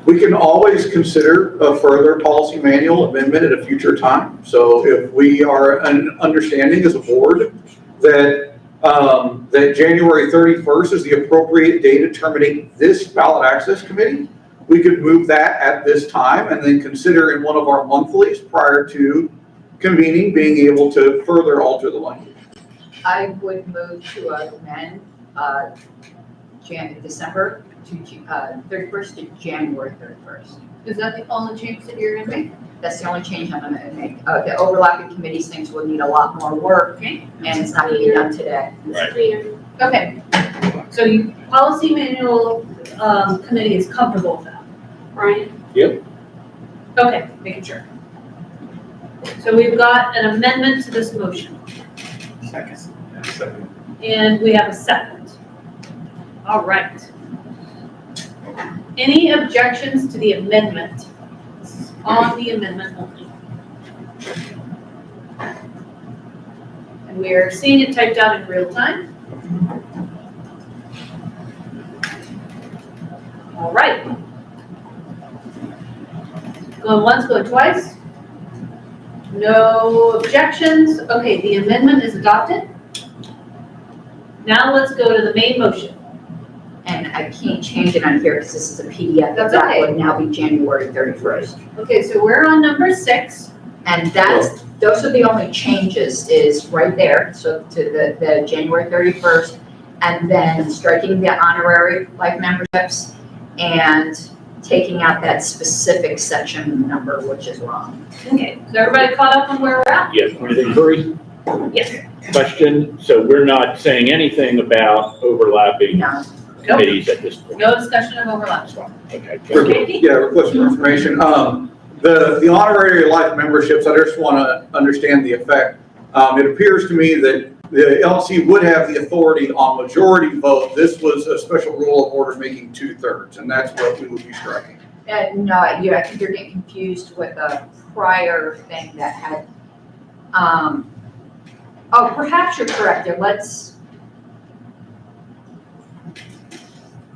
We can always consider a further policy manual amendment at a future time. So if we are an understanding as a board that that January 31st is the appropriate day to terminate this ballot access committee, we could move that at this time and then consider in one of our monthlies prior to convening, being able to further alter the language. I would move to amend December to 31st to January 31st. Is that the only change that you're gonna make? That's the only change I'm gonna make. The overlapping committees things will need a lot more work, Okay. and it's not gonna be done today. Right. Okay. So you, policy manual, committee is comfortable with that, Brian? Yep. Okay, making sure. So we've got an amendment to this motion, Second. and we have a second. All right. Any objections to the amendment? This is on the amendment only. And we are seeing it typed out in real time. All right. Going once, going twice. No objections. Okay, the amendment is adopted. Now let's go to the main motion. And I can't change it on here because this is a PDF. That's That okay. would now be January 31st. Okay, so we're on number 6. And that's, those are the only changes is right there. So to the January 31st, and then striking the honorary life memberships and taking out that specific section number, which is wrong. Okay, so everybody caught up on where we're at? Yes, anything, Curry? Yes. Question, so we're not saying anything about overlapping No. committees at this point? No discussion of overlap. Okay. Yeah, request for information. The honorary life memberships, I just want to understand the effect. It appears to me that the LNC would have the authority on majority vote. This was a special rule of order making 2/3, and that's what we would be striking. No, I think you're getting confused with a prior thing that had, oh, perhaps you're correct there.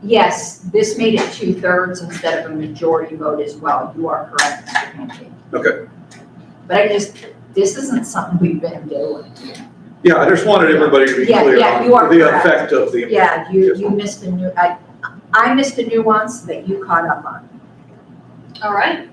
Yes, this made it 2/3 instead of a majority vote as well. You are correct, Mr. Hanky. Okay. But this isn't something we've been doing. Yeah, I just wanted everybody to be clear Yeah, you are on the correct. effect of the. Yeah, you missed I missed a nuance that you caught up on. All right.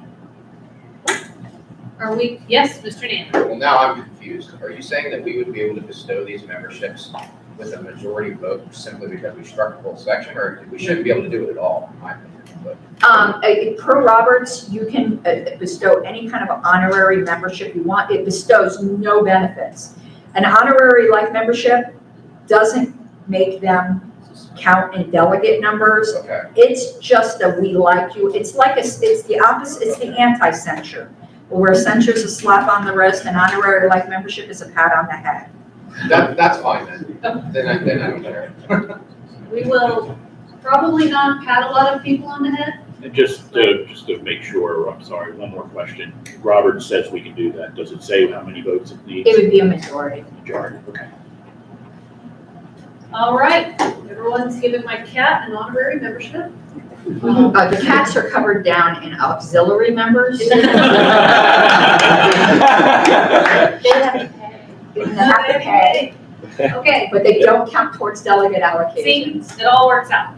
Are we, yes, Mr. Dan? Well, now I'm confused. Are you saying that we would be able to bestow these memberships with a majority vote simply because we struck the whole section, or we shouldn't be able to do it at all, in my opinion? Per Roberts, you can bestow any kind of honorary membership you want. It bestows no benefits. An honorary life membership doesn't make them count in delegate numbers. Okay. It's just that we like you. It's like, it's the opposite, it's the anti-censure. Where censure is a slap on the wrist and honorary life membership is a pat on the head. That's fine then. Then I don't care. We will probably not pat a lot of people on the head. And just to make sure, I'm sorry, one more question. Robert says we can do that. Does it say how many votes it needs? It would be a majority. Majority, okay. All right, everyone's giving my cat an honorary membership. The cats are covered down in auxiliary members. They have to pay. They have to pay, Okay, but they don't count towards delegate see, allocations. it all works out.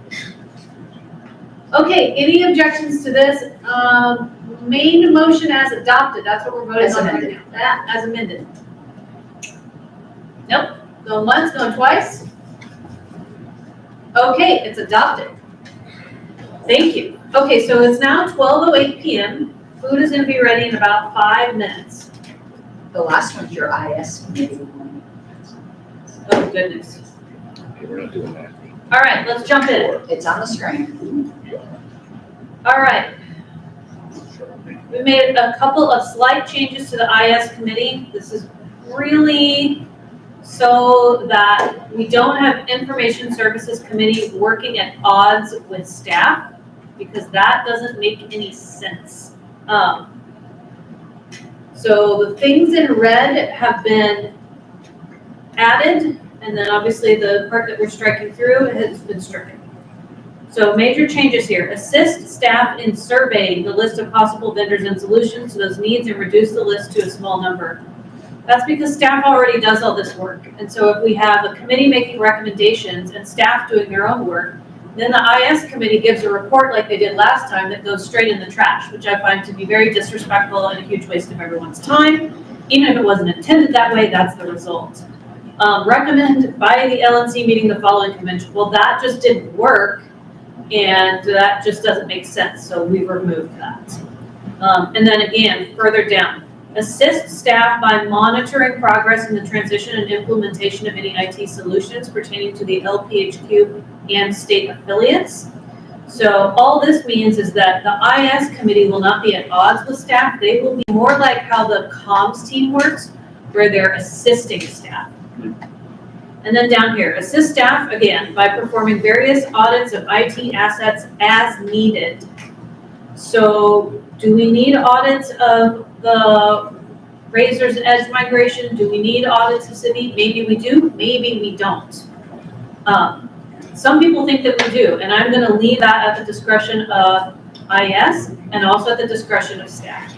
Okay, any objections to this? Main motion as adopted, that's what we're voting As on right amended. now. That, as amended. Nope, going once, going twice. Okay, it's adopted. Thank you. Okay, so it's now 12:08 p.m. Food is gonna be ready in about 5 minutes. The last one's your IS committee. Oh, goodness. Okay, we're not doing that. All right, let's jump in. It's on the screen. All right. We made a couple of slight changes to the IS committee. This is really so that we don't have information services committee working at odds with staff, because that doesn't make any sense. So the things in red have been added, and then obviously the part that we're striking through has been stricken. So major changes here: assist staff in surveying the list of possible vendors and solutions to those needs and reduce the list to a small number. That's because staff already does all this work. And so if we have a committee making recommendations and staff doing their own work, then the IS committee gives a report like they did last time that goes straight in the trash, which I find to be very disrespectful and a huge waste of everyone's time. Even if it wasn't intended that way, that's the result. Recommend by the LNC meeting the following convention. Well, that just didn't work, and that just doesn't make sense, so we removed that. And then again, further down, assist staff by monitoring progress in the transition and implementation of any IT solutions pertaining to the LPHQ and state affiliates. So all this means is that the IS committee will not be at odds with staff. They will be more like how the comms team works, where they're assisting staff. And then down here, assist staff, again, by performing various audits of IT assets as needed. So do we need audits of the Razor's Edge migration? Do we need audits of City? Maybe we do, maybe we don't. Some people think that we do, and I'm gonna leave that at the discretion of IS and also at the discretion of staff.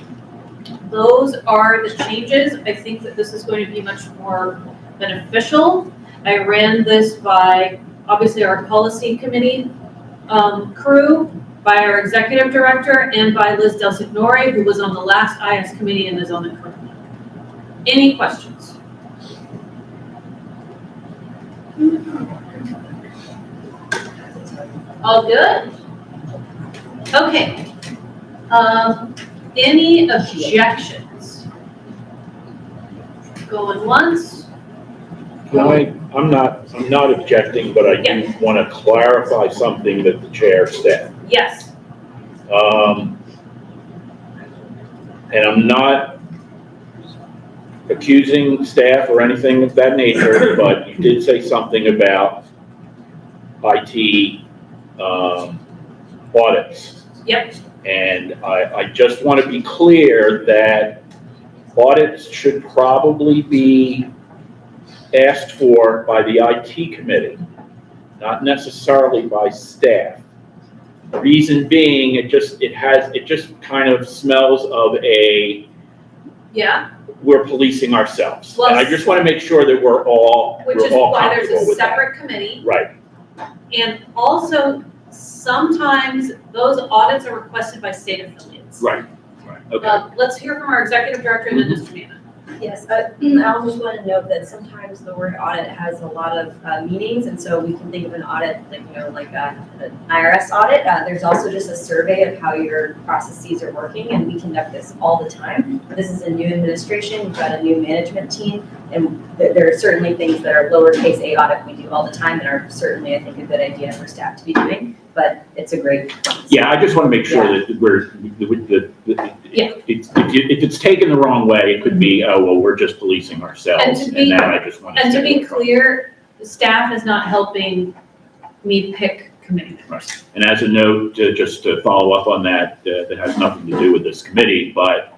Those are the changes. I think that this is going to be much more beneficial. I ran this by, obviously, our policy committee crew, by our executive director, and by Liz Del Signore, who was on the last IS committee and is on the crew. Any questions? All good? Okay. Any objections? Going once? I'm not objecting, but I do want to clarify something that the chair said. Yes. And I'm not accusing staff or anything of that nature, but you did say something about IT audits. Yep. And I just want to be clear that audits should probably be asked for by the IT committee, not necessarily by staff. The reason being, it just kind of smells of we're policing ourselves. Well, and I just want to make sure that we're all Which is why there's comfortable a with that. separate committee. Right. And also, sometimes those audits are requested by state affiliates. Right. Okay. Let's hear from our executive director and then Mr. Nana. Yes, I also just want to note that sometimes the word audit has a lot of meanings, and so we can think of an audit like, like an IRS audit. There's also just a survey of how your processes are working, and we conduct this all the time. This is a new administration, we've got a new management team, and there are certainly things that are lowercase a audit we do all the time and are certainly, I think, a good idea for staff to be doing, but it's a great. Yeah, I just want to make sure that if it's taken the wrong way, it could be, oh, well, we're just policing ourselves. And to be- that I just want to And to say. be clear, the staff is not helping me pick committee members. And as a note, just to follow up on that, that has nothing to do with this committee, but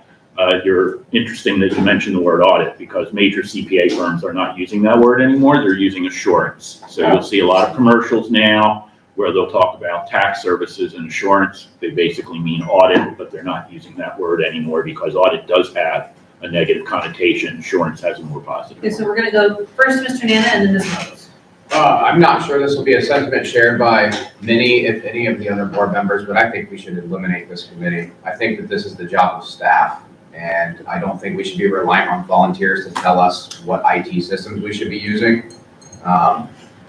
you're interesting that you mentioned the word audit, because major CPA firms are not using that word anymore. They're using assurance. So you'll see a lot of commercials now where they'll talk about tax services and assurance. They basically mean audit, but they're not using that word anymore because audit does have a negative connotation. Assurance has a more positive. Okay, so we're gonna go first Mr. Nana and then Ms. Rose. I'm not sure this will be a sentiment shared by many, if any of the other board members, but I think we should eliminate this committee. I think that this is the job of staff, and I don't think we should be relying on volunteers to tell us what IT systems we should be using.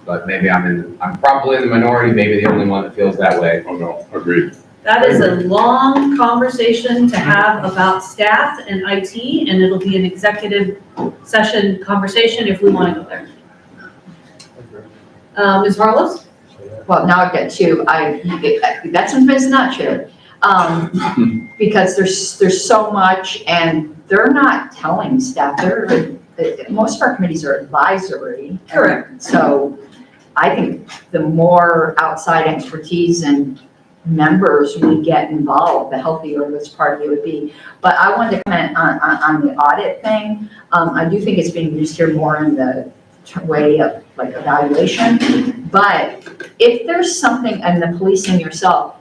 But maybe I'm probably in the minority, maybe the only one that feels that way. Oh, no, agreed. That is a long conversation to have about staff and IT, and it'll be an executive session conversation if we want to go there. Ms. Harless? Well, now I've got two. That's sometimes not true. Because there's so much, and they're not telling staff, most of our committees are advisory. Correct. So I think the more outside expertise and members we get involved, the healthier this party would be. But I wanted to comment on the audit thing. I do think it's being used here more in the way of like evaluation. But if there's something, and the policing yourself,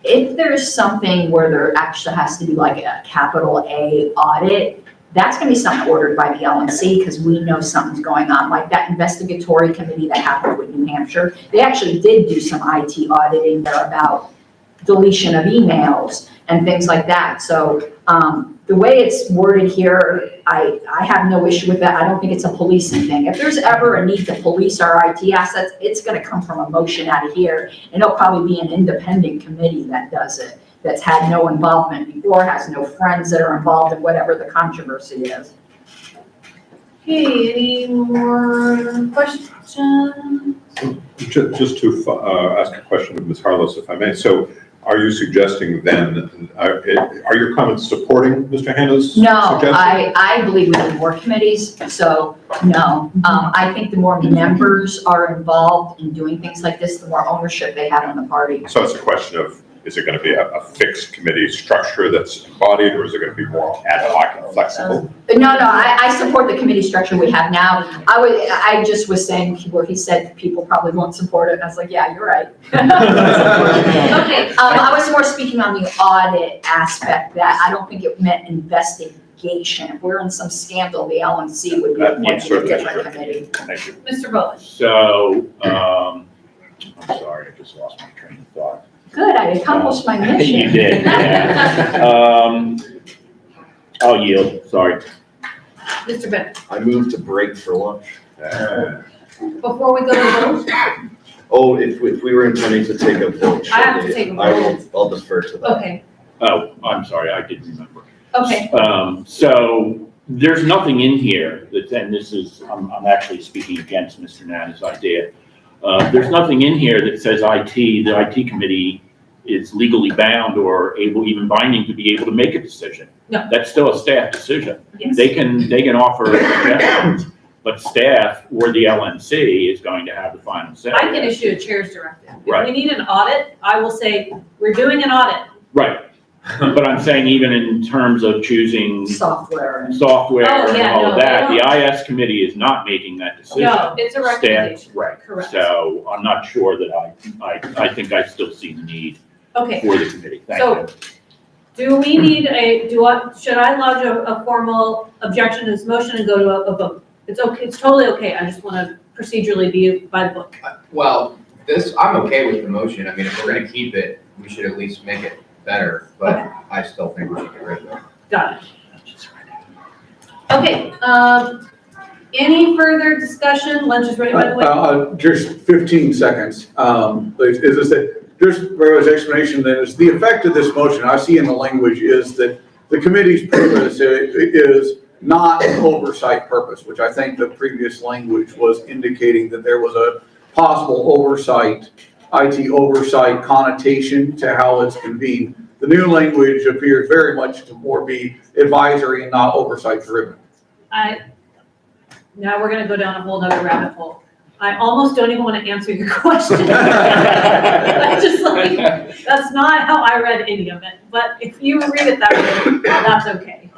if there's something where there actually has to be like a capital A audit, that's gonna be something ordered by the LNC, because we know something's going on, like that investigatory committee that happened with New Hampshire. They actually did do some IT auditing there about deletion of emails and things like that. So the way it's worded here, I have no issue with that. I don't think it's a policing thing. If there's ever a need to police our IT assets, it's gonna come from a motion out of here, and it'll probably be an independent committee that does it, that's had no involvement before, has no friends that are involved in whatever the controversy is. Okay, any more questions? Just to ask a question of Ms. Harless, if I may. So are you suggesting then, are your comments supporting Mr. Hanna's No, suggestion? I believe we need more committees, so no. I think the more members are involved in doing things like this, the more ownership they have on the party. So it's a question of, is it going to be a fixed committee structure that's embodied, or is it going to be more ad hoc and flexible? No, I support the committee structure we have now. I just was saying where he said people probably won't support it, and I was like, yeah, you're right. Okay. I was more speaking on the audit aspect, that I don't think it meant investigation. If we're in some scandal, the LNC would be appointing a different committee. Thank you. Mr. Bullock? So, I'm sorry, I just lost my train of thought. Good, I accomplished my mission. You did, yeah. I'll yield, sorry. Mr. Bennett? I moved to break for lunch. Before we go to vote, Oh, if we were intending to take a vote. I have to take a vote. I'll defer to that. okay, Oh, I'm sorry, I didn't remember. okay. So there's nothing in here that, and this is, I'm actually speaking against Mr. Nana's idea. There's nothing in here that says the IT committee is legally bound or even binding to be able to make a decision. No. That's still a staff decision. Yes. They can offer suggestions, but staff or the LNC is going to have the final say. I can issue a chair's directive. If Right. we need an audit, I will say, we're doing an audit. Right. But I'm saying even in terms of choosing Software. and Oh, all yeah, of no, that, they the IS committee is not making that decision. No, it's a Staff- recommendation. Right. Correct. So I'm not sure that I think I still see the need Okay, for the committee. Thank so you. do we need should I lodge a formal objection to this motion and go to a vote? It's okay, it's totally okay. I just want to procedurally be by the book. Well, I'm okay with the motion. I mean, if we're gonna keep it, we should at least make it better, but I still think we should get rid of it. Got it. Okay, any further discussion? Lunch is ready, by the way. Just 15 seconds. Is this that, just Rose explanation then is the effect of this motion I see in the language is that the committee's purpose is not an oversight purpose, which I think the previous language was indicating that there was a possible oversight, IT oversight connotation to how it's convened. The new language appears very much to more be advisory and not oversight driven. Now we're gonna go down a whole nother rabbit hole. I almost don't even want to answer your question. I just like, that's not how I read any of it, but if you read it that way, that's okay.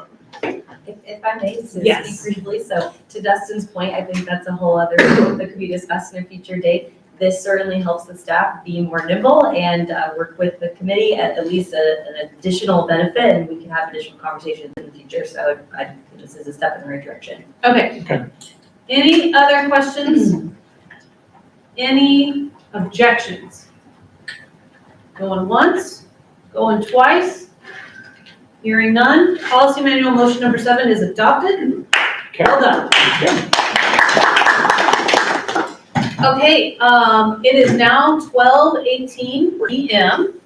If I may, so Yes. speak briefly, so to Dustin's point, I think that's a whole other scope that could be discussed in a future date. This certainly helps the staff be more nimble and work with the committee at least an additional benefit, and we can have additional conversations in the future, so this is a step in the right direction. Okay. Any other questions? Any objections? Going once, going twice? Hearing none, policy manual motion number 7 is adopted. Well done. Okay, it is now 12:18 PM.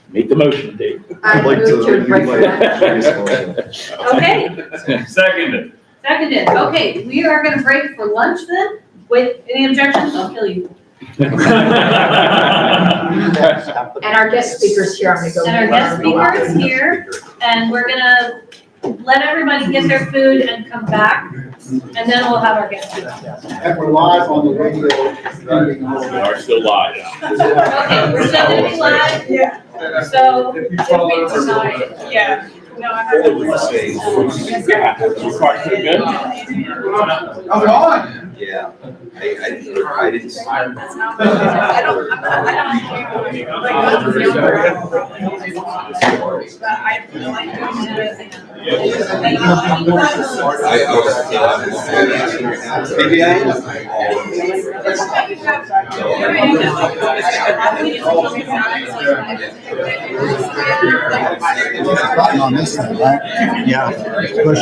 Make the motion, Dave. I move to break. Okay, Seconded. seconded. Okay, we are gonna break for lunch then. With any objections, I'll kill you. And our guest speakers here, I'm gonna go. And our guest speaker is here, and we're gonna let everybody get their food and come back, and then we'll have our guest speaker. And we're live on the radio. We are still live. Okay, we're still gonna be live, Yeah. so if we tonight. Yeah. No, I heard. I'm on. Yeah, I didn't. Maybe Button on this thing, right? Yeah. Push.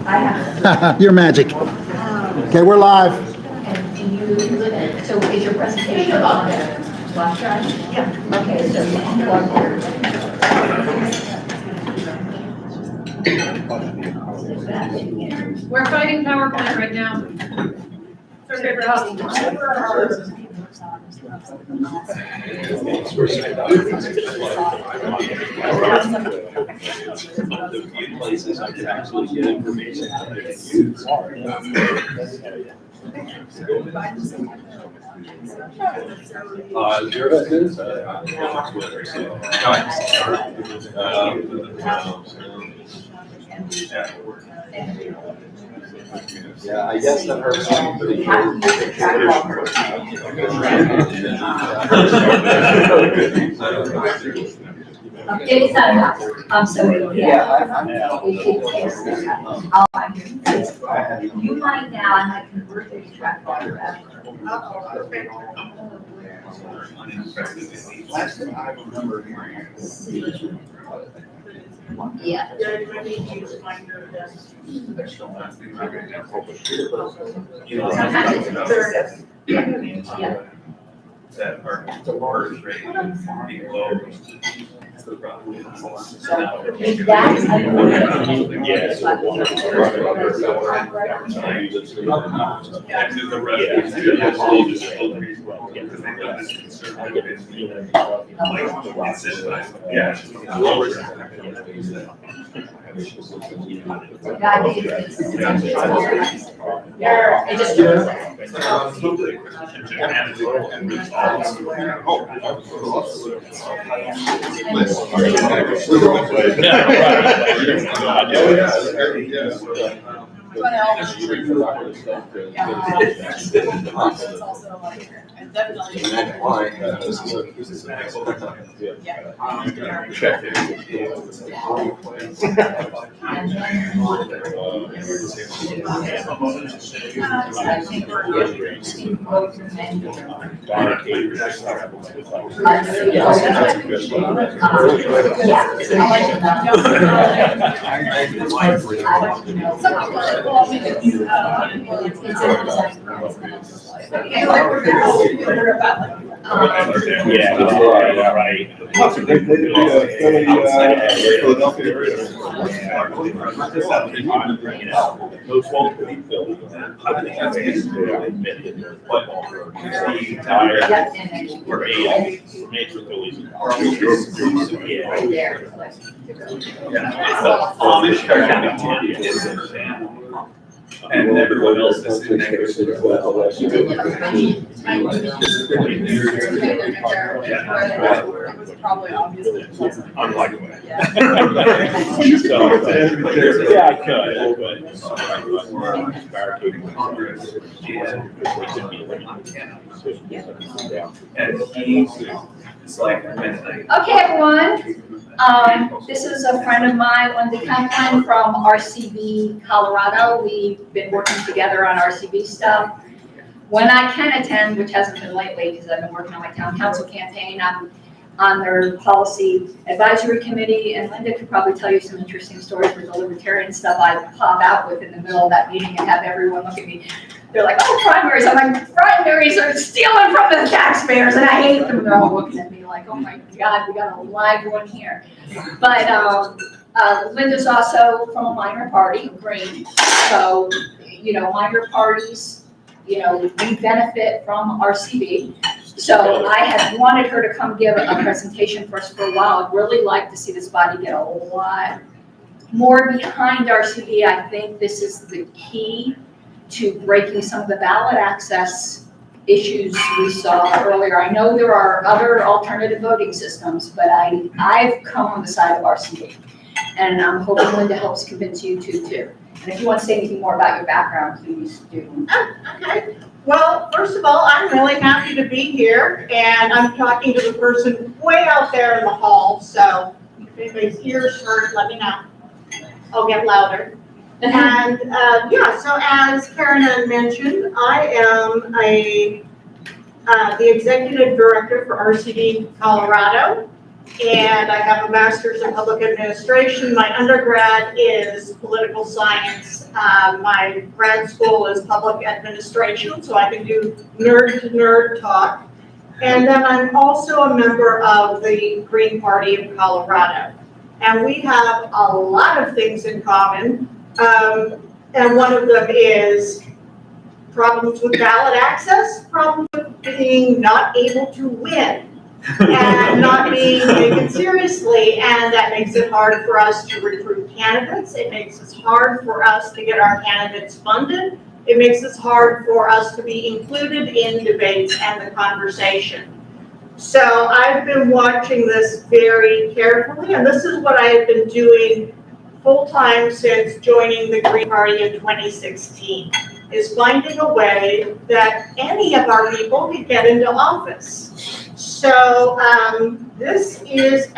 I have. You're magic. Okay, we're live. And do you, so is your presentation on the flash drive? Yeah. Okay, so you unplug your. We're fighting PowerPoint right now. It's our favorite hobby. The few places I can actually get information that I can use. There it is. Yeah, I guess I've heard something pretty It's not enough. So, yeah. You might now, and I convert this track forever. Last time I remember hearing. Yeah. Sometimes it's That are the large rate being low. That's, I Yes. The rest is yeah, it just. And everyone else is in there. It was probably obviously. Unlikely. Yeah. Yeah, I could. It's like midnight. Okay, everyone. This is a friend of mine, Linda Kaplan from RCB Colorado. We've been working together on RCB stuff. When I can attend, which hasn't been lately because I've been working on my town council campaign, I'm on their policy advisory committee, and Linda could probably tell you some interesting stories with the Libertarian stuff I pop out with in the middle of that meeting and have everyone look at me. They're like, oh, primaries. I'm like, primaries are stealing from the taxpayers, and I hate them. They're all looking at me like, oh my God, we got a live one here. But Linda's also from a minor party, Green. So, minor parties, we benefit from RCB. So I had wanted her to come give a presentation for us for a while. I'd really like to see this body get a lot more behind RCB. I think this is the key to breaking some of the ballot access issues we saw earlier. I know there are other alternative voting systems, but I've come on the side of RCB. And I'm hoping Linda helps convince you too. And if you want to say anything more about your background, please do. Oh, okay. Well, first of all, I'm really happy to be here, and I'm talking to the person way out there in the hall, so if anybody's ears hurt, let me know. I'll get louder. And so as Karen had mentioned, I am the executive director for RCB Colorado, and I have a master's in public administration. My undergrad is political science. My grad school is public administration, so I can do nerd to nerd talk. And then I'm also a member of the Green Party of Colorado. And we have a lot of things in common. And one of them is problems with ballot access, problems with being not able to win and not being taken seriously. And that makes it hard for us to recruit candidates. It makes it hard for us to get our candidates funded. It makes it hard for us to be included in debates and the conversation. So I've been watching this very carefully, and this is what I have been doing full-time since joining the Green Party in 2016, is finding a way that any of our people can get into office. So this is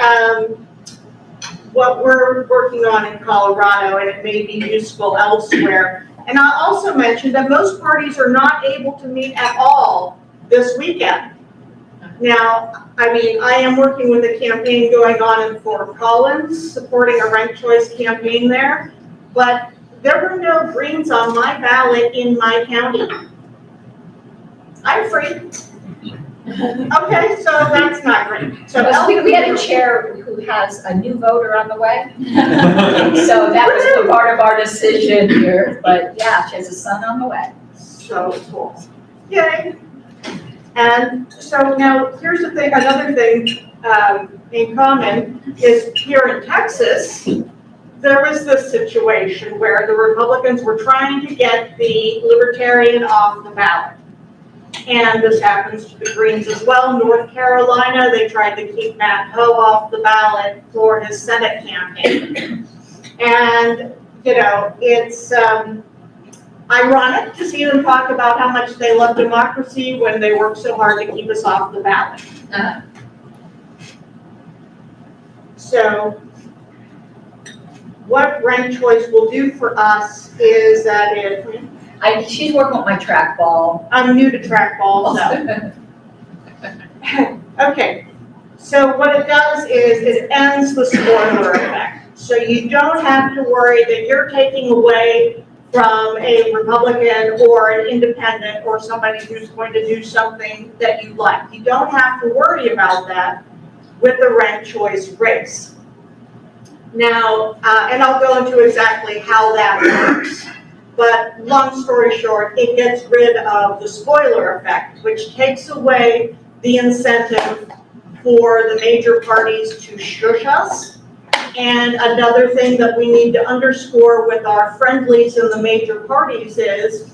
what we're working on in Colorado, and it may be useful elsewhere. And I'll also mention that most parties are not able to meet at all this weekend. Now, I mean, I am working with a campaign going on in Fort Collins, supporting a ranked choice campaign there, but there were no Greens on my ballot in my county. I'm free. Okay, so that's not great. So We had a chair who has a new voter on the way. So that was part of our decision here, but yeah, she has a son on the way. So cool. Yay. And so now here's the thing, another thing in common is here in Texas, there was this situation where the Republicans were trying to get the Libertarian off the ballot. And this happens to the Greens as well. North Carolina, they tried to keep Matt Howe off the ballot for his Senate campaign. And, you know, it's ironic to see them talk about how much they love democracy when they work so hard to keep us off the ballot. So what ranked choice will do for us is that she's working with my trackball. I'm new to trackball, so. Okay, so what it does is it ends the spoiler effect. So you don't have to worry that you're taking away from a Republican or an independent or somebody who's going to do something that you like. You don't have to worry about that with the ranked choice race. Now, and I'll go into exactly how that works. But long story short, it gets rid of the spoiler effect, which takes away the incentive for the major parties to shush us. And another thing that we need to underscore with our friendlies in the major parties is,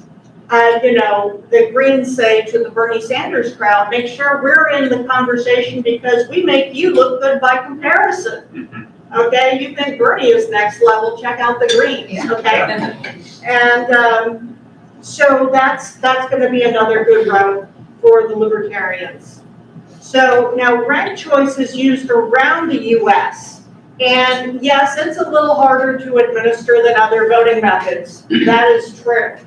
you know, the Greens say to the Bernie Sanders crowd, make sure we're in the conversation because we make you look good by comparison. Okay, you think Bernie is next level, check out the Greens, okay? And so that's going to be another good route for the Libertarians. So now ranked choice is used around the U.S. And yes, it's a little harder to administer than other voting methods. That is true.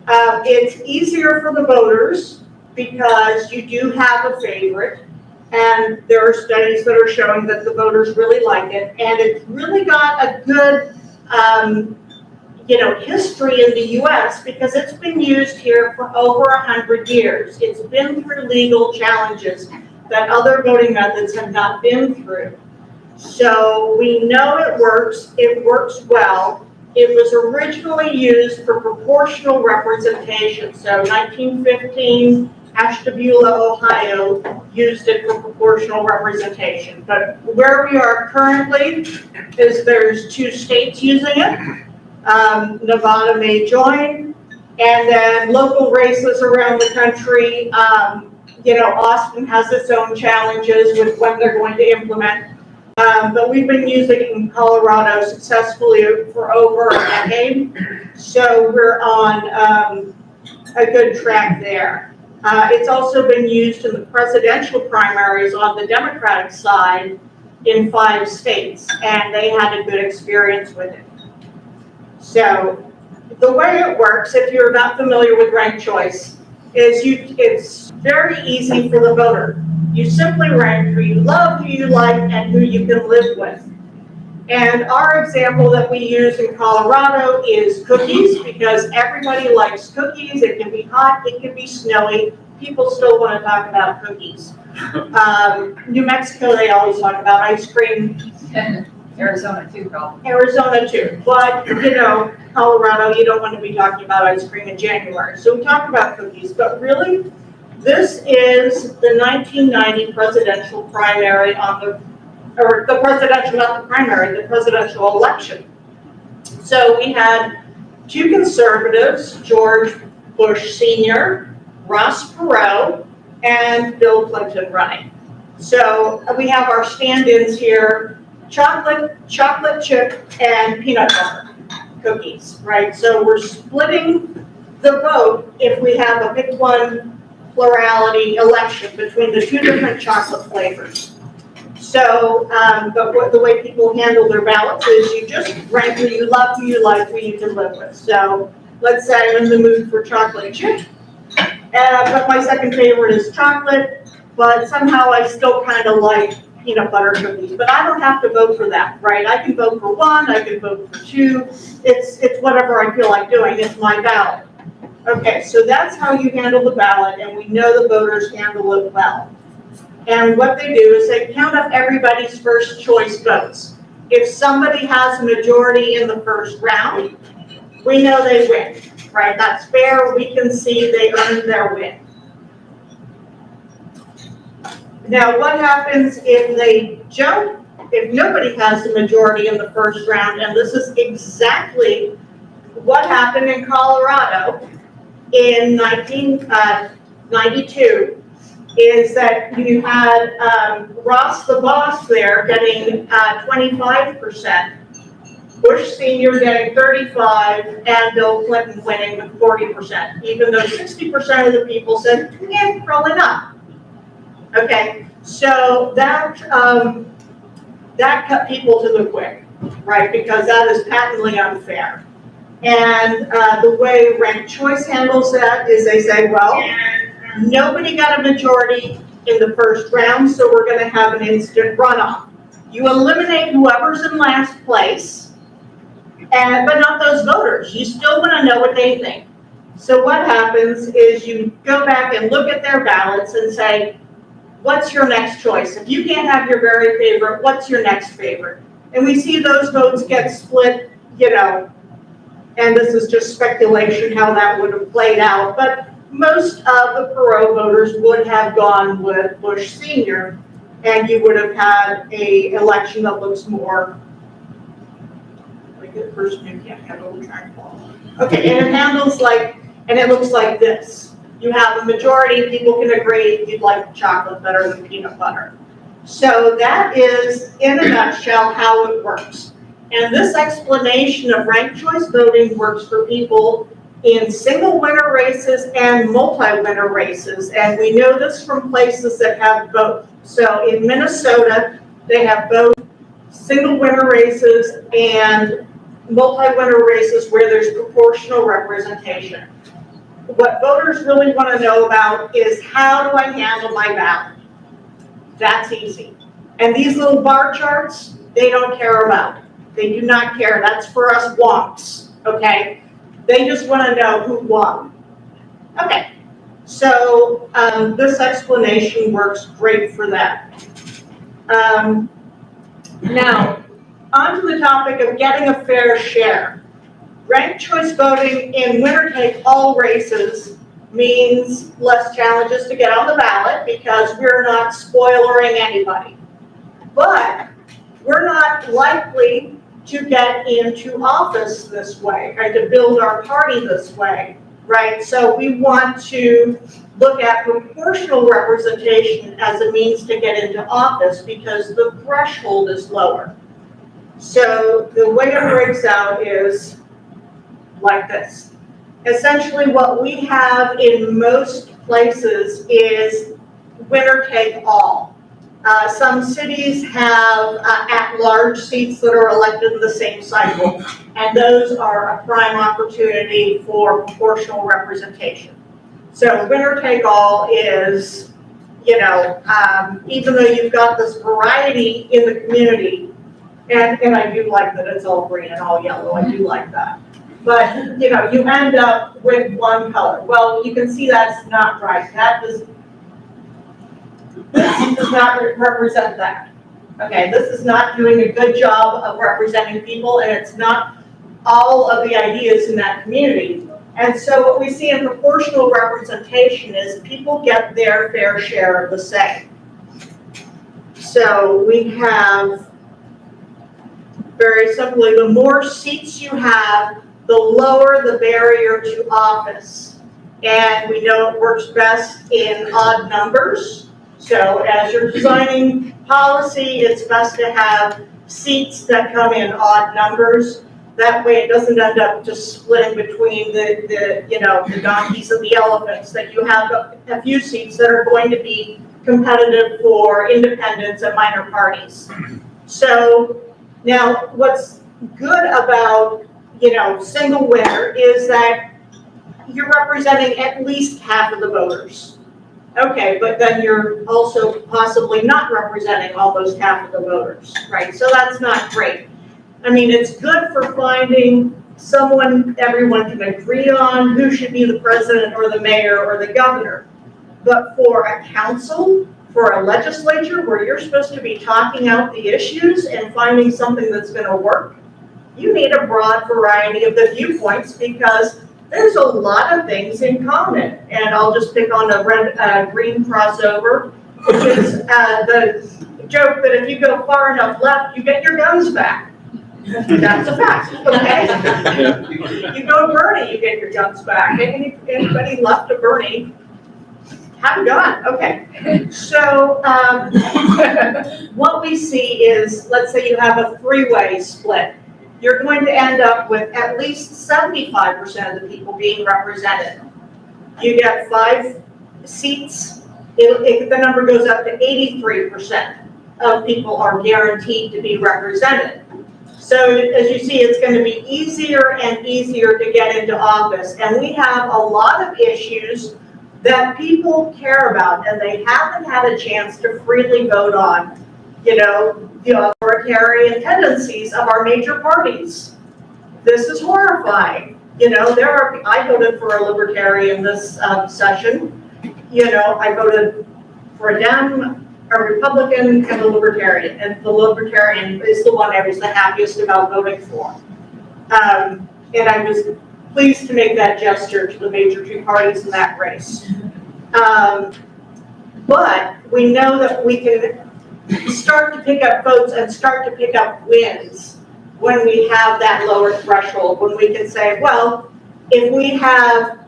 It's easier for the voters because you do have a favorite. And there are studies that are showing that the voters really like it. And it's really got a good, you know, history in the U.S. because it's been used here for over 100 years. It's been through legal challenges that other voting methods have not been through. So we know it works well. It was originally used for proportional representation. So 1915, Ashtabula, Ohio used it for proportional representation. But where we are currently is there's 2 states using it. Nevada may join, and then local races around the country. You know, Austin has its own challenges with when they're going to implement. But we've been using it in Colorado successfully for over a decade. So we're on a good track there. It's also been used in the presidential primaries on the Democratic side in 5 states, and they had a good experience with it. So the way it works, if you're not familiar with ranked choice, is it's very easy for the voter. You simply rank who you love, who you like, and who you can live with. And our example that we use in Colorado is cookies, because everybody likes cookies. It can be hot, it can be snowy. People still want to talk about cookies. New Mexico, they always talk about ice cream. Arizona too, probably. Arizona too, but Colorado, you don't want to be talking about ice cream in January. So we talk about cookies, but really, this is the 1990 presidential primary the presidential election. So we had two conservatives, George Bush Sr., Ross Perot, and Bill Clinton running. So we have our stand-ins here, chocolate chip, and peanut butter cookies, right? So we're splitting the vote if we have a pick one plurality election between the two different chocolate flavors. So, but the way people handle their ballots is you just rank who you love, who you like, who you can live with. So let's say I'm in the mood for chocolate chip, but my second favorite is chocolate, but somehow I still kind of like peanut butter cookies. But I don't have to vote for that, right? I can vote for one, I can vote for two. It's whatever I feel like doing. It's my ballot. Okay, so that's how you handle the ballot, and we know the voters handle it well. And what they do is they count up everybody's first choice votes. If somebody has a majority in the first round, we know they win, right? That's fair. We can see they earned their win. Now, what happens if they jump? If nobody has a majority in the first round, and this is exactly what happened in Colorado in 1992, is that you had Ross the boss there getting 25%, Bush Sr. getting 35%, and Bill Clinton winning with 40%, even though 60% of the people said, yeah, probably not. Okay, so that cut people to the quick, right? Because that is patently unfair. And the way ranked choice handles that is they say, well, nobody got a majority in the first round, so we're going to have an instant runoff. You eliminate whoever's in last place, but not those voters. You still want to know what they think. So what happens is you go back and look at their ballots and say, what's your next choice? If you can't have your very favorite, what's your next favorite? And we see those votes get split, and this is just speculation how that would have played out, but most of the Perot voters would have gone with Bush Sr., and you would have had an election that looks more like a person who can't handle the track ball. Okay, and it looks like this. You have a majority of people can agree you'd like chocolate better than peanut butter. So that is, in a nutshell, how it works. And this explanation of ranked choice voting works for people in single winner races and multi-winner races. And we know this from places that have both. So in Minnesota, they have both single winner races and multi-winner races where there's proportional representation. What voters really want to know about is, how do I handle my ballot? That's easy. And these little bar charts, they don't care about. They do not care. That's for us wonks, okay? They just want to know who won. Okay, so this explanation works great for that. Now, on to the topic of getting a fair share. Ranked choice voting in winner-take-all races means less challenges to get on the ballot because we're not spoiling anybody. But we're not likely to get into office this way, right, to build our party this way, right? So we want to look at proportional representation as a means to get into office because the threshold is lower. So the way it breaks out is like this. Essentially what we have in most places is winner take all. Some cities have at-large seats that are elected in the same cycle, and those are a prime opportunity for proportional representation. So winner take all is even though you've got this variety in the community, and I do like that it's all green and all yellow, I do like that. But, you end up with one color. Well, you can see that's not right. This does not represent that. Okay, this is not doing a good job of representing people, and it's not all of the ideas in that community. And so what we see in proportional representation is people get their fair share of the say. So we have, very simply, the more seats you have, the lower the barrier to office. And we know it works best in odd numbers. So as you're designing policy, it's best to have seats that come in odd numbers. That way it doesn't end up just splitting between the donkeys and the elephants, that you have a few seats that are going to be competitive for independents and minor parties. So now what's good about, single winner is that you're representing at least half of the voters. Okay, but then you're also possibly not representing almost half of the voters, right? So that's not great. I mean, it's good for finding someone everyone can agree on who should be the president or the mayor or the governor. But for a council, for a legislature where you're supposed to be talking out the issues and finding something that's going to work, you need a broad variety of the viewpoints because there's a lot of things in common. And I'll just pick on the red-green crossover, which is the joke that if you go far enough left, you get your guns back. That's a fact, okay? You go to Bernie, you get your guns back. Anybody left to Bernie, have a gun, okay. So what we see is, let's say you have a three-way split. You're going to end up with at least 75% of the people being represented. You get 5 seats, the number goes up to 83% of people are guaranteed to be represented. So as you see, it's going to be easier and easier to get into office. And we have a lot of issues that people care about and they haven't had a chance to freely vote on. The authoritarian tendencies of our major parties. This is horrifying. I voted for a Libertarian this session. I voted for a Dem, a Republican, and a Libertarian. And the Libertarian is the one I was the happiest about voting for. And I was pleased to make that gesture to the major two parties in that race. But we know that we can start to pick up votes and start to pick up wins when we have that lower threshold, when we can say, well, if we have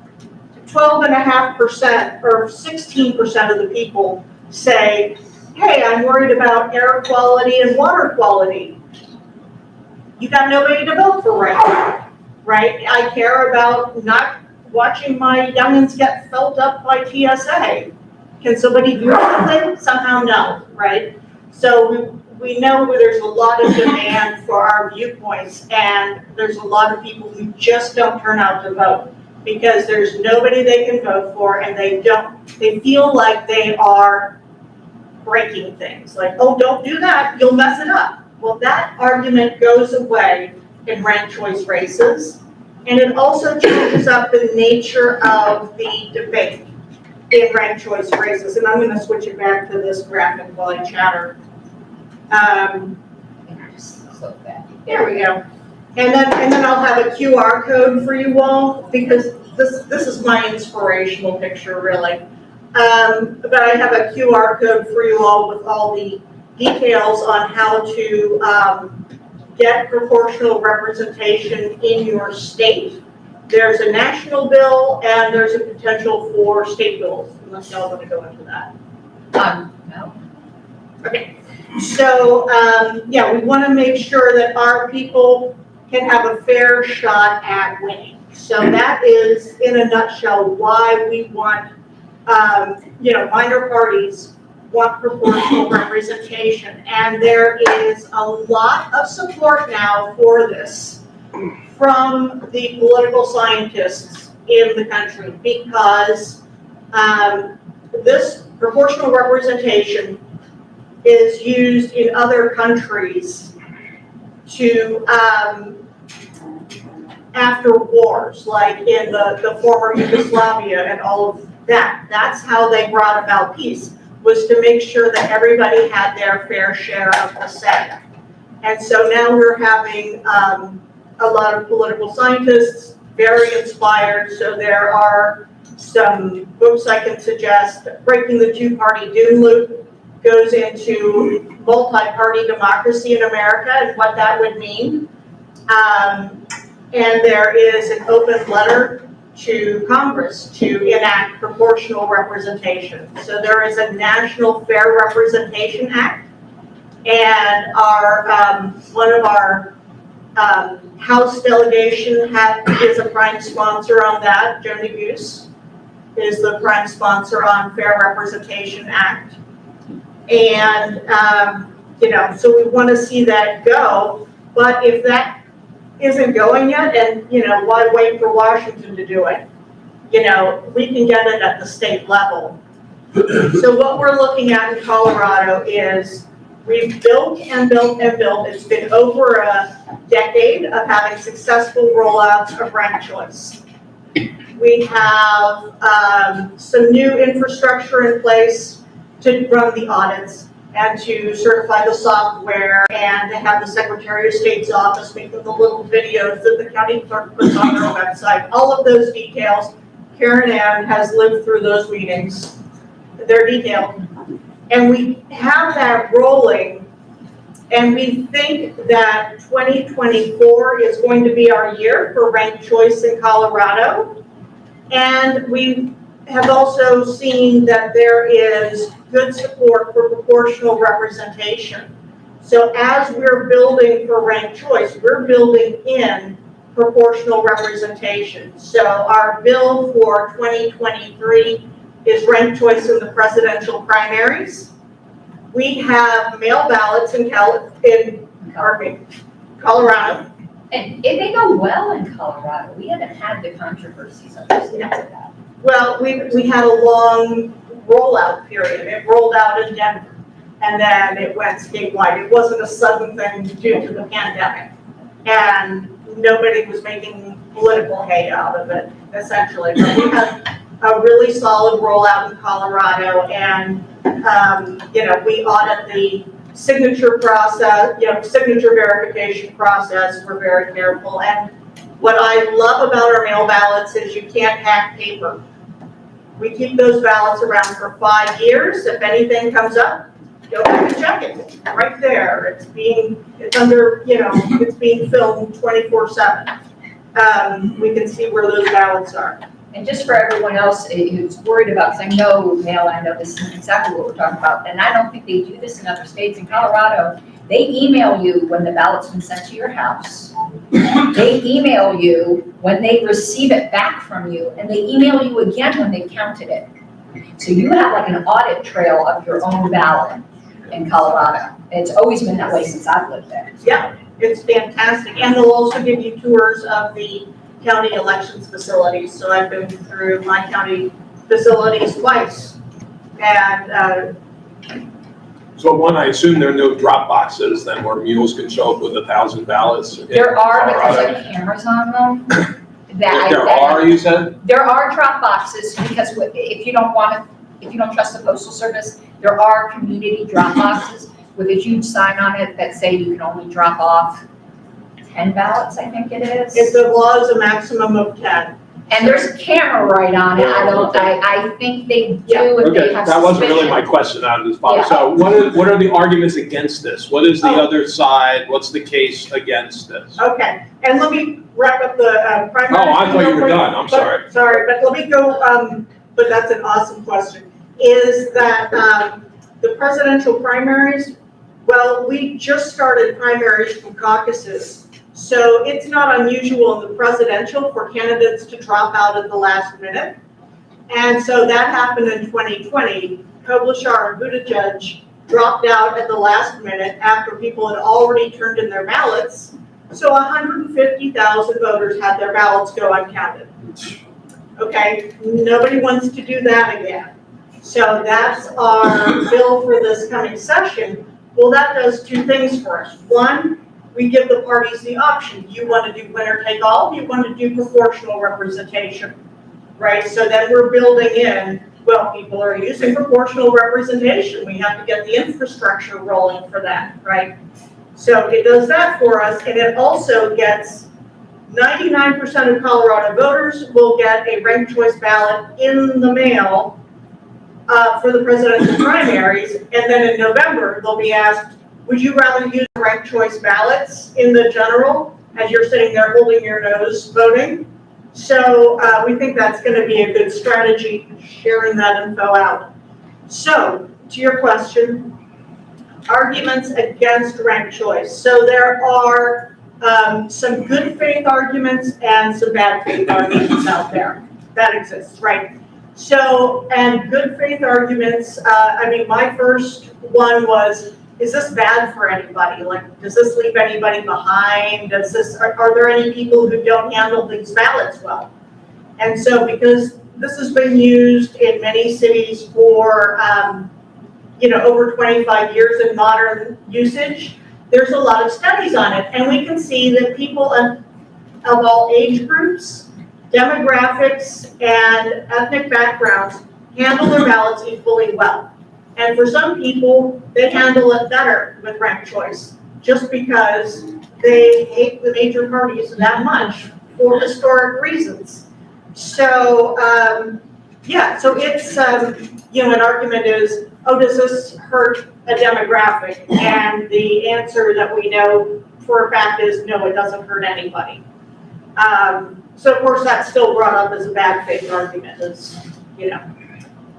12.5% or 16% of the people say, hey, I'm worried about air quality and water quality, you got nobody to vote for right now, right? I care about not watching my youngins get felt up by TSA. Can somebody do something? Somehow no, right? So we know there's a lot of demand for our viewpoints, and there's a lot of people who just don't turn out to vote because there's nobody they can vote for, and they feel like they are breaking things. Like, oh, don't do that, you'll mess it up. Well, that argument goes away in ranked choice races, and it also changes up the nature of the debate in ranked choice races. And I'm going to switch it back to this graphic while I chatter. There we go. And then I'll have a QR code for you all because this is my inspirational picture, really. But I have a QR code for you all with all the details on how to get proportional representation in your state. There's a national bill and there's a potential for state bills, unless y'all want to go into that. No. Okay. So, yeah, we want to make sure that our people can have a fair shot at winning. So that is, in a nutshell, why we want, minor parties want proportional representation. And there is a lot of support now for this from the political scientists in the country because this proportional representation is used in other countries to, after wars, like in the former Yugoslavia and all of that. That's how they brought about peace, was to make sure that everybody had their fair share of the say. And so now we're having a lot of political scientists, very inspired. So there are some books I can suggest. Breaking the Two-Party Doom Loop goes into multi-party democracy in America and what that would mean. And there is an open letter to Congress to enact proportional representation. So there is a National Fair Representation Act, and our one of our House delegation is a prime sponsor on that. Joni Goose is the prime sponsor on Fair Representation Act. And, you know, so we want to see that go. But if that isn't going yet, and, you know, why wait for Washington to do it? You know, we can get it at the state level. So what we're looking at in Colorado is we've built and built and built. It's been over a decade of having successful rollouts of ranked choice. We have some new infrastructure in place to run the audits and to certify the software, and to have the Secretary of State's office make the little videos that the county clerk puts on their website. All of those details, Karen Ann has lived through those meetings. They're detailed. And we have that rolling, and we think that 2024 is going to be our year for ranked choice in Colorado. And we have also seen that there is good support for proportional representation. So as we're building for ranked choice, we're building in proportional representation. So our bill for 2023 is ranked choice in the presidential primaries. We have mail ballots in Colorado. And they go well in Colorado. We haven't had the controversies of that. Well, we had a long rollout period. It rolled out in Denver, and then it went statewide. It wasn't a sudden thing due to the pandemic. And nobody was making political hay out of it, essentially. But we had a really solid rollout in Colorado, and you know, we audit the signature process, you know, signature verification process. We're very careful. And what I love about our mail ballots is you can't hack paper. We keep those ballots around for 5 years. If anything comes up, go back and check it. Right there. It's under, you know, it's being filmed 24/7. We can see where those ballots are. And just for everyone else who's worried about, because I know mail, I know this is exactly what we're talking about, and I don't think they do this in other states. In Colorado, they email you when the ballot's been sent to your house. They email you when they receive it back from you, and they email you again when they counted it. So you have like an audit trail of your own ballot in Colorado. It's always been that way since I've lived there. Yeah, it's fantastic. And they'll also give you tours of the county elections facilities. So I've been through my county facilities twice. And So one, I assume there are no drop boxes then where mules can show up with 1,000 ballots. There are, because there are cameras on them. There are, you said? There are drop boxes, because if you don't trust the postal service, there are community drop boxes with a huge sign on it that say you can only drop off 10 ballots, I think it is. if the law is a maximum of 10. And there's a camera right on it. I think they do if they Okay, have that wasn't really my suspicion. question on this, Bob. Yeah. So what are the arguments against this? What is the other side? What's the case against this? Okay, and let me wrap up the primary. Oh, I thought you were done. I'm sorry. Sorry, but let me go, but that's an awesome question. Is that the presidential primaries, well, we just started primaries from caucuses. So it's not unusual in the presidential for candidates to drop out at the last minute. And so that happened in 2020. Klobuchar and Buttigieg dropped out at the last minute after people had already turned in their ballots. So 150,000 voters had their ballots go uncounted. Okay, nobody wants to do that again. So that's our bill for this coming session. Well, that does two things for us. One, we give the parties the option. Do you want to do winner take all? Do you want to do proportional representation? Right, so then we're building in, well, people are using proportional representation. We have to get the infrastructure rolling for that, right? So it does that for us, and it also gets 99% of Colorado voters will get a ranked choice ballot in the mail for the presidential primaries, and then in November, they'll be asked, would you rather use ranked choice ballots in the general as you're sitting there holding your nose voting? So we think that's going to be a good strategy, sharing that info out. So to your question, arguments against ranked choice. So there are some good faith arguments and some bad faith arguments out there. That exists, right? So, and good faith arguments, I mean, my first one was, is this bad for anybody? Like, does this leave anybody behind? Does this, are there any people who don't handle these ballots well? And so, because this has been used in many cities for, over 25 years in modern usage, there's a lot of studies on it. And we can see that people of all age groups, demographics, and ethnic backgrounds handle their ballots equally well. And for some people, they handle it better with ranked choice, just because they hate the major parties that much for historic reasons. So, yeah, so it's, an argument is, oh, does this hurt a demographic? And the answer that we know for a fact is, no, it doesn't hurt anybody. So of course, that's still brought up as a bad faith argument,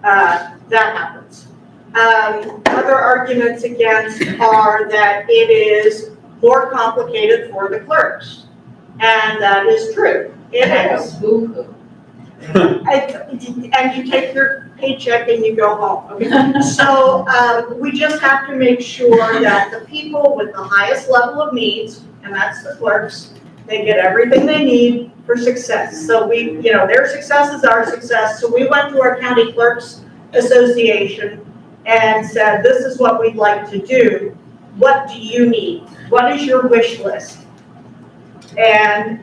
that happens. Other arguments against are that it is more complicated for the clerks. And that is true. It is. And you take your paycheck and you go home. Okay? So we just have to make sure that the people with the highest level of needs, and that's the clerks, they get everything they need for success. So we, their success is our success. So we went to our county clerks association and said, this is what we'd like to do. What do you need? What is your wish list? And,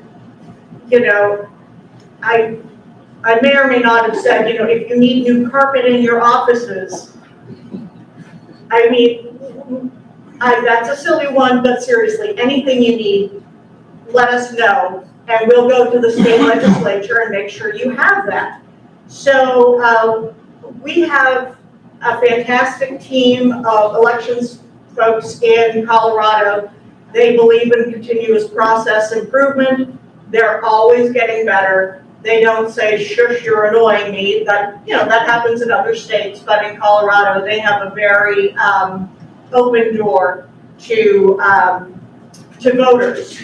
I may or may not have said, if you need new carpet in your offices, I mean, that's a silly one, but seriously, anything you need, let us know, and we'll go to the state legislature and make sure you have that. So we have a fantastic team of elections folks in Colorado. They believe in continuous process improvement. They're always getting better. They don't say, shush, you're annoying me. That happens in other states, but in Colorado, they have a very open door to voters.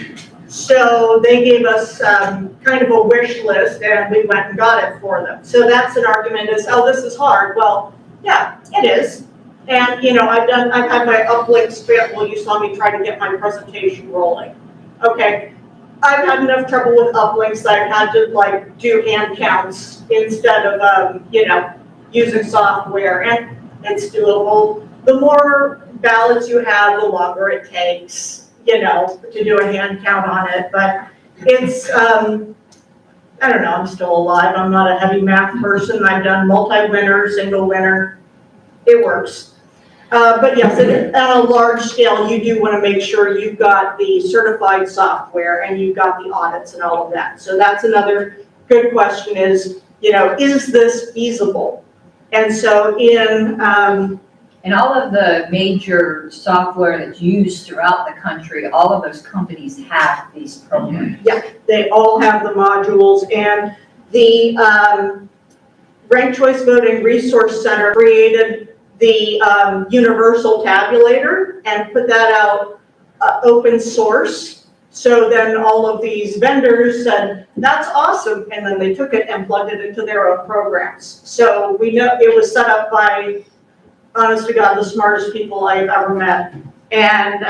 So they gave us kind of a wish list, and we went and got it for them. So that's an argument is, oh, this is hard. Well, yeah, it is. And I've had my uplink scramble. You saw me try to get my presentation rolling. Okay. I've had enough trouble with uplinks that I've had to do hand counts instead of using software, and it's doable. The more ballots you have, the longer it takes, to do a hand count on it. But it's I don't know. I'm still alive. I'm not a heavy math person. I've done multi-winner, single winner. It works. But yes, at a large scale, you do want to make sure you've got the certified software and you've got the audits and all of that. So that's another good question is, is this feasible? And so and all of the major software that's used throughout the country, all of those companies have these programs. Yeah, they all have the modules, and the Ranked Choice Voting Resource Center created the universal tabulator and put that out open source. So then all of these vendors said, that's awesome. And then they took it and plugged it into their own programs. So we know it was set up by, honest to God, the smartest people I've ever met. And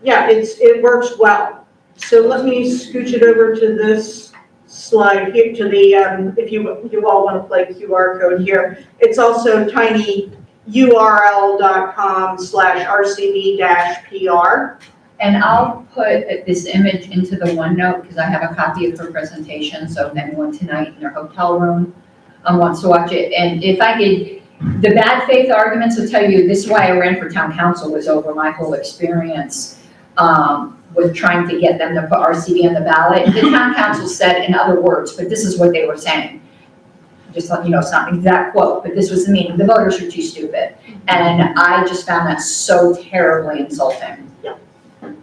yeah, it works well. So let me scooch it over to this slide here to the, if you all want to play QR code here. It's also tinyurl.com/RCB-PR. And I'll put this image into the OneNote because I have a copy of her presentation, so if anyone tonight in their hotel room wants to watch it. And if I could, the bad faith arguments will tell you, this is why I ran for town council, was over my whole experience with trying to get them to put RCB on the ballot. The town council said in other words, but this is what they were saying. Just let you know, it's not an exact quote, but this was the meaning, the voters are too stupid. And I just found that so terribly insulting.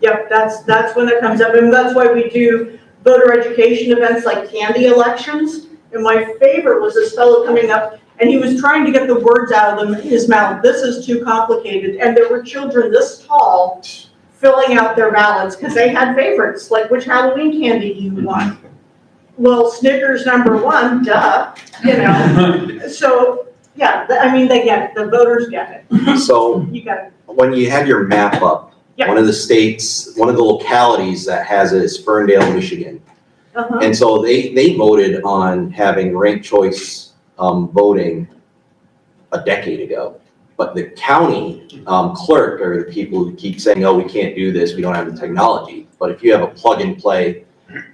Yep, that's when it comes up, and that's why we do voter education events like candy elections. And my favorite was this fellow coming up, and he was trying to get the words out of his mouth. This is too complicated. And there were children this tall filling out their ballots because they had favorites, like which Halloween candy do you want? Well, Snickers #1, duh, you know. So, yeah, I mean, they get it, the voters get it. So You got it. when you have your map up, Yeah. one of the states, one of the localities that has it is Ferndale, Michigan. Uh-huh. And so they voted on having ranked choice voting a decade ago. But the county clerk are the people who keep saying, oh, we can't do this, we don't have the technology. But if you have a plug and play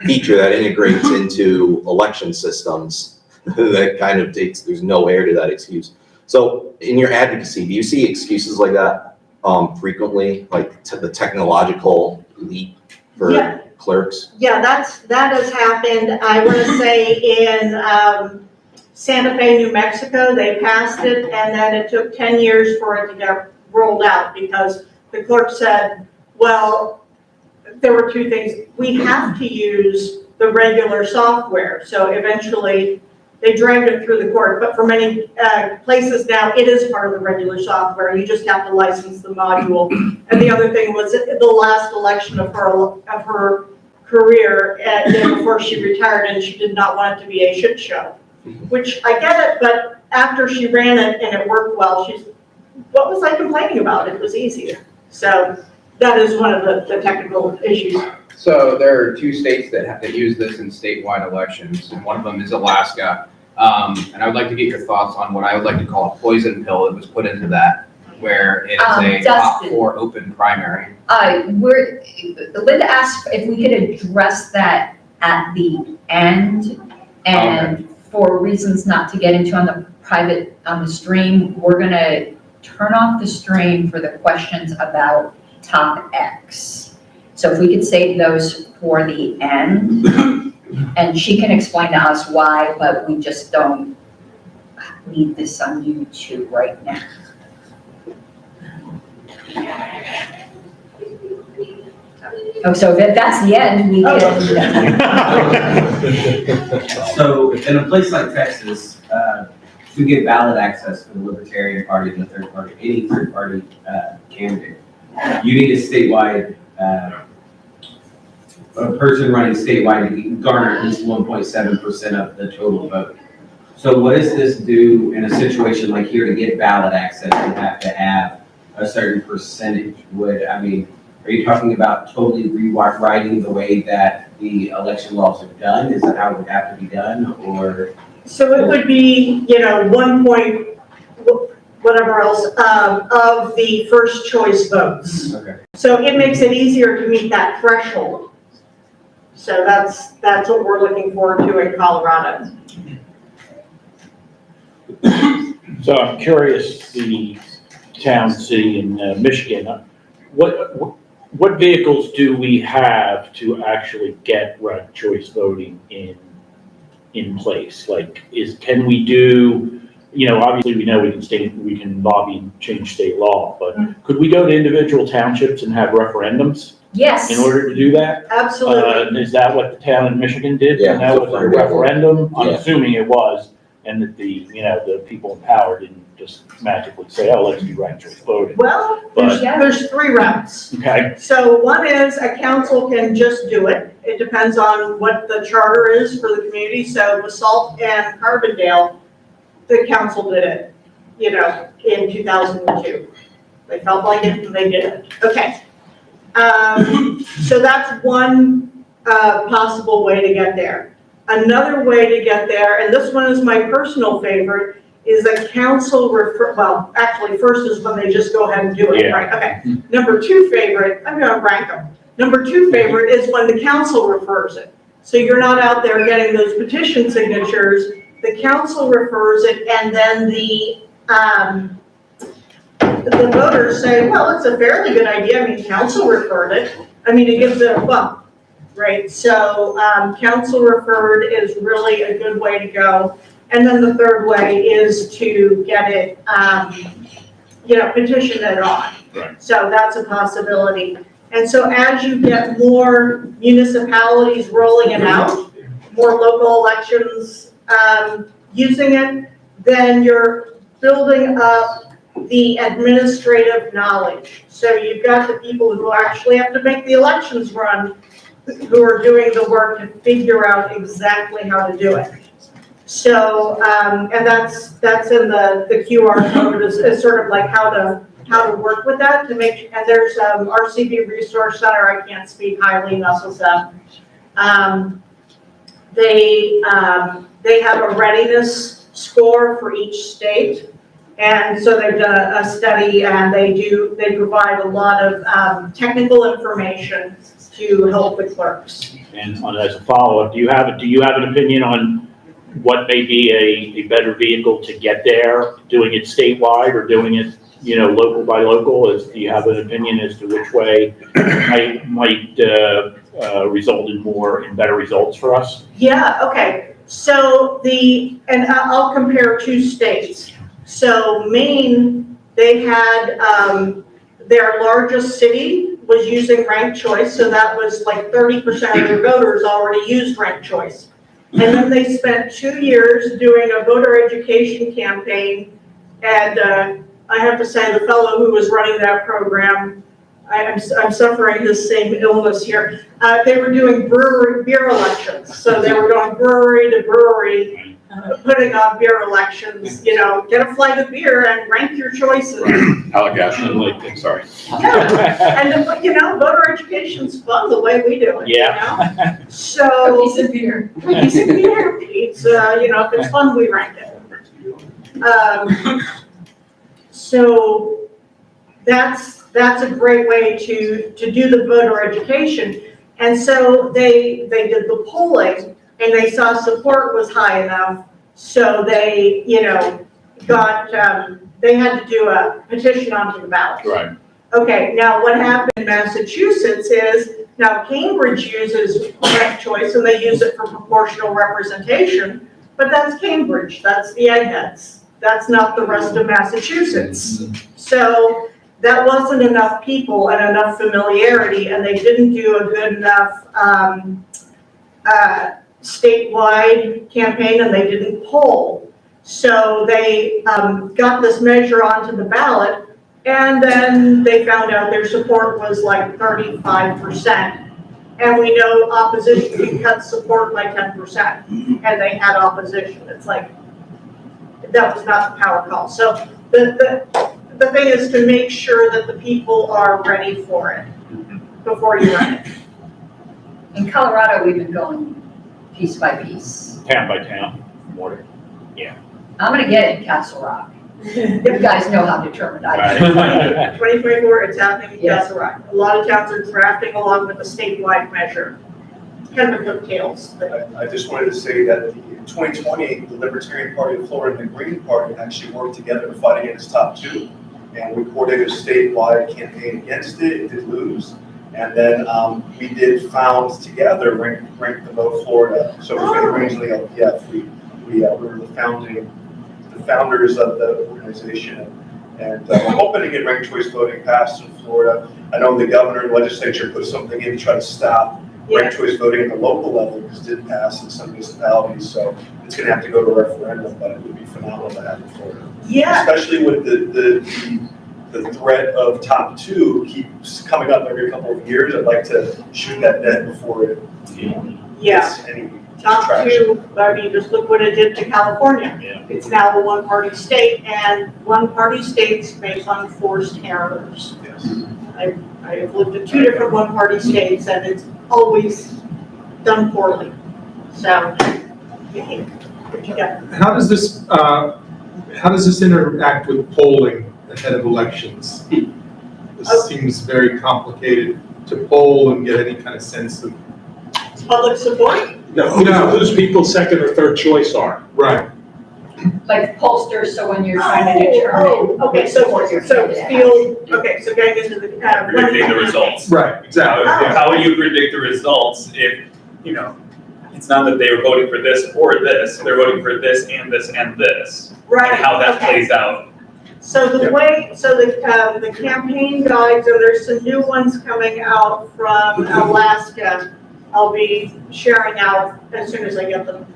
feature that integrates into election systems, that kind of takes, there's no air to that excuse. So in your advocacy, do you see excuses like that frequently, like the technological leap for Yeah. clerks? Yeah, that has happened. I want to say in Santa Fe, New Mexico, they passed it, and then it took 10 years for it to get rolled out because the clerk said, well, there were two things. We have to use the regular software. So eventually they dragged it through the court, but for many places now, it is part of the regular software. You just have to license the module. And the other thing was the last election of her career before she retired, and she did not want it to be a shit show, which I get it, but after she ran it and it worked well, what was I complaining about? It was easier. So that is one of the technical issues. So there are two states that use this in statewide elections, and one of them is Alaska. And I would like to get your thoughts on what I would like to call a poison pill that was put into that, where it's a top Dustin. 4 open primary. Linda asked if we could address that at the end, and for reasons not to get into on the stream, we're gonna turn off the stream for the questions about top X. So if we could save those for the end, and she can explain to us why, but we just don't need this on YouTube right now. Oh, so if that's the end, we can. So in a place like Texas, to get ballot access for the Libertarian Party and the third party, any third party candidate, you need a statewide, a person running statewide to garner at least 1.7% of the total vote. So what does this do in a situation like here to get ballot access? You have to have a certain percentage. Are you talking about totally rewriting the way that the election laws are done? Is that how it would have to be done, or? So it would be, 1 point, whatever else, of the first choice votes. Okay. So it makes it easier to meet that threshold. So that's what we're looking forward to in Colorado. So I'm curious, the town, city in Michigan, what vehicles do we have to actually get ranked choice voting in place? Like, can we do, obviously we know we can lobby and change state law, but could we go to individual townships and have referendums? Yes. In order to do that? Absolutely. Is that what the town in Michigan did? Yeah, And that was a referendum? I'm Yeah. assuming it was, and that the people in power didn't just magically say, oh, let's do ranked choice voting. Well, there's 3 routes. Okay. So one is a council can just do it. It depends on what the charter is for the community. So Basalt and Carbondale, the council did it, in 2002. They felt like it and they did it. Okay. So that's one possible way to get there. Another way to get there, and this one is my personal favorite, is a council well, actually, first is when they just go ahead and do it, Yeah. right? Okay. Number 2 favorite, I'm gonna rank them. Number 2 favorite is when the council refers it. So you're not out there getting those petition signatures, the council refers it, and then the voters say, well, it's a fairly good idea, I mean, council referred it. I mean, it gives it a bump, right? So, council referred is really a good way to go. And then the third way is to get it, petition it on. Right. So that's a possibility. And so as you get more municipalities rolling it out, more local elections using it, then you're building up the administrative knowledge. So you've got the people who actually have to make the elections run, who are doing the work to figure out exactly how to do it. So, and that's in the QR code is sort of like how to work with that to make, and there's RCB Resource Center, I can't speak highly enough of them. They have a readiness score for each state. And so they've done a study and they provide a lot of technical information to help the clerks. And as a follow-up, do you have an opinion on what may be a better vehicle to get there, doing it statewide or doing it, local by local? Do you have an opinion as to which way might result in better results for us? Yeah, okay. So and I'll compare 2 states. So Maine, they had, their largest city was using ranked choice, so that was like 30% of their voters already used ranked choice. And then they spent 2 years doing a voter education campaign, and I have to say the fellow who was running that program, I'm suffering this same illness here. They were doing beer elections, so they were going brewery to brewery, putting on beer elections, get a flight of beer and rank your choices. Allegheny, sorry. Yeah, and voter education's fun the way we do it, Yeah. So. Piece of beer. Piece of beer, pizza, if it's fun, we rank it. So that's a great way to do the voter education. And so they did the polling and they saw support was high enough. So they, got, they had to do a petition onto the ballot. Right. Okay, now what happened in Massachusetts is, now Cambridge uses ranked choice and they use it for proportional representation, but that's Cambridge, that's the eggheads. That's not the rest of Massachusetts. So that wasn't enough people and enough familiarity, and they didn't do a good enough statewide campaign, and they didn't poll. So they got this measure onto the ballot, and then they found out their support was like 35%. And we know opposition can cut support by 10%, and they had opposition. It's like, that was not the power call. So the thing is to make sure that the people are ready for it before you run it. In Colorado, we've been going piece by piece. Town by town, mortar. Yeah. I'm gonna get it in Castle Rock. You guys know how determined I am. 2024, it's happening in Yes. Castle Rock. A lot of towns are drafting along with a statewide measure. Kind of coattails. I just wanted to say that in 2020, the Libertarian Party of Florida and the Green Party actually worked together to fight against Top 2. And we coordinated a statewide campaign against it. It did lose. And then we did found together, rank the vote Florida. So it was going to originally LPF. We were the founders of the organization. And we're hoping to get ranked choice voting passed in Florida. I know the governor and legislature put something in to try to stop ranked choice voting at the local level because it did pass in some municipalities. So it's going to have to go to referendum, but it would be phenomenal to have in Florida. Yeah. Especially with the threat of Top 2 keeps coming up every couple of years. I'd like to shoot that dead before it gets any Top traction. 2, I mean, just look what it did to California. Yeah. It's now a one-party state, and one-party states based on forced errors. Yes. I have looked at 2 different one-party states, and it's always done poorly. So Yeah. How does this interact with polling ahead of elections? This seems very complicated to poll and get any kind of sense of. Public support? Whose people's second or third choice are. Right. Like pollsters, so when you're trying to determine. Okay, so field, okay, so getting into the. Predicting the results. Right, exactly. How would you predict the results if, it's not that they were voting for this or this, they're voting for this and this and this. Right. And how that plays out. So the way, the campaign guides, or there's some new ones coming out from Alaska. I'll be sharing out as soon as I get them.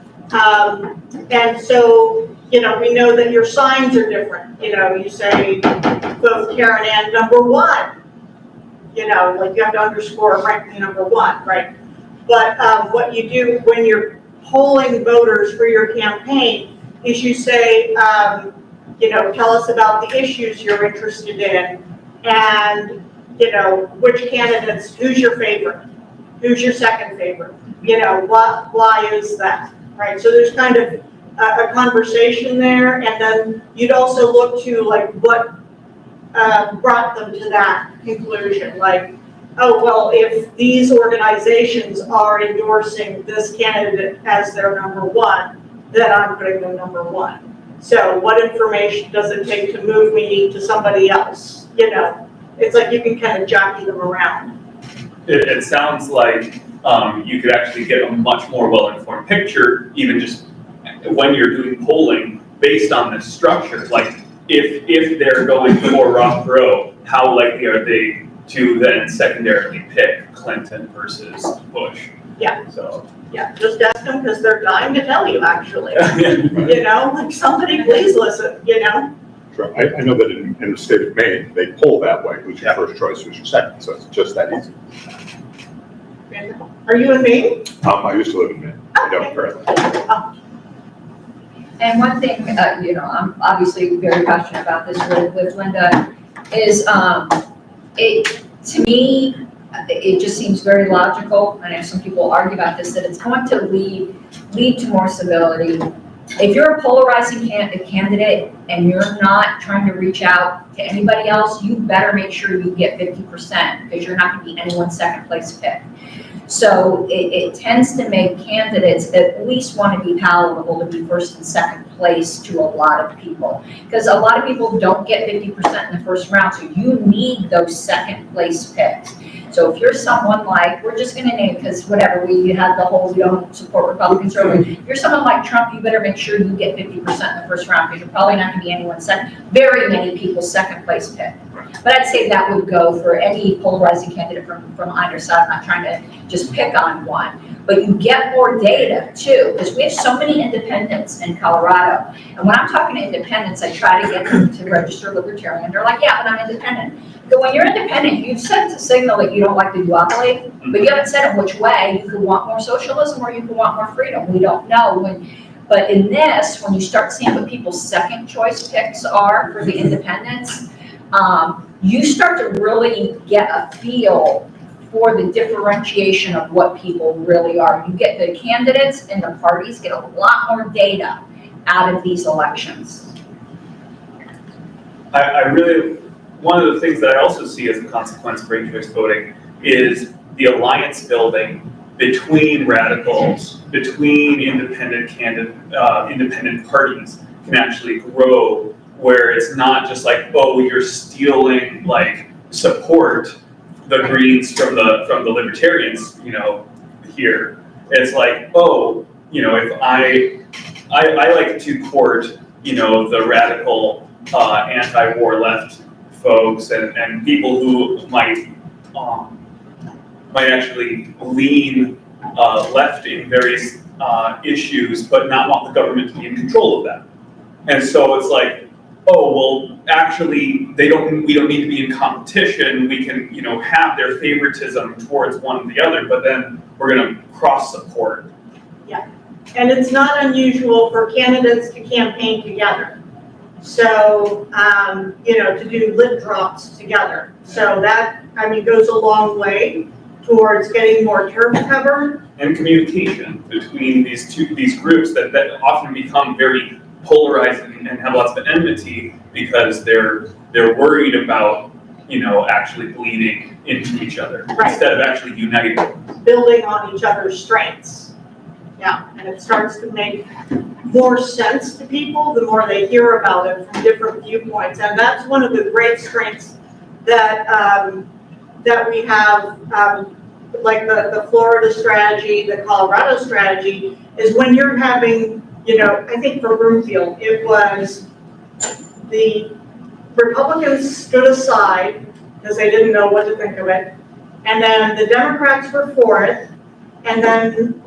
And so, we know that your signs are different. You say, vote Karen Ann #1. Like you have to underscore rank the #1, right? But what you do when you're polling voters for your campaign is you say, tell us about the issues you're interested in, and, which candidates, who's your favorite? Who's your second favorite? Why is that, right? So there's kind of a conversation there, and then you'd also look to like what brought them to that conclusion. Like, oh, well, if these organizations are endorsing this candidate as their #1, then I'm putting them #1. So what information does it take to move me to somebody else? It's like you can kind of jockey them around. It sounds like you could actually get a much more well-informed picture, even just when you're doing polling based on this structure. Like, if they're going for Ross Perot, how likely are they to then secondarily pick Clinton versus Bush? Yeah. So. Yeah, just ask them because they're dying to tell you, actually. Like somebody please listen, Sure. I know that in the state of Maine, they poll that way, who's your first choice, who's your second, so it's just that easy. Are you in Maine? I used to live in Maine, I don't currently. And one thing, I'm obviously very passionate about this with Linda, is to me, it just seems very logical. I know some people argue about this, that it's going to lead to more civility. If you're a polarizing candidate and you're not trying to reach out to anybody else, you better make sure you get 50% because you're not going to be anyone's second place pick. So it tends to make candidates at least want to be palatable to be first and second place to a lot of people. Because a lot of people don't get 50% in the first round, so you need those second place picks. So if you're someone like, we're just gonna name, because whatever, we had the whole, we don't support Republicans, or if you're someone like Trump, you better make sure you get 50% in the first round, because you're probably not gonna be anyone's very many people's second place pick. But I'd say that would go for any polarizing candidate from either side. I'm not trying to just pick on one. But you get more data too, because we have so many independents in Colorado. And when I'm talking to independents, I try to get them to register Libertarian. They're like, yeah, but I'm independent. But when you're independent, you've sent a signal that you don't like the duopoly, but you haven't said in which way. You could want more socialism or you could want more freedom. We don't know. But in this, when you start seeing what people's second choice picks are for the independents, you start to really get a feel for the differentiation of what people really are. You get the candidates and the parties get a lot more data out of these elections. One of the things that I also see as a consequence of ranked choice voting is the alliance building between radicals, between independent parties can actually grow, where it's not just like, oh, you're stealing like support the Greens from the Libertarians, here. It's like, oh, if I like to court, the radical anti-war left folks and people who might actually lean left in various issues, but not want the government to be in control of them. And so it's like, oh, well, actually, we don't need to be in competition. We can, have their favoritism towards one or the other, but then we're going to cross support. Yeah, and it's not unusual for candidates to campaign together. So, to do lip drops together. So that, goes a long way. towards getting more turf cover. And communication between these groups that often become very polarized and have lots of enmity because they're worried about, actually bleeding into each other instead of actually uniting. Building on each other's strengths. Yeah, and it starts to make more sense to people the more they hear about it from different viewpoints. And that's one of the great strengths that that we have, like the Florida strategy, the Colorado strategy, is when you're having, I think for Broomfield, it was the Republicans stood aside because they didn't know what to think of it. And then the Democrats were for it. And then,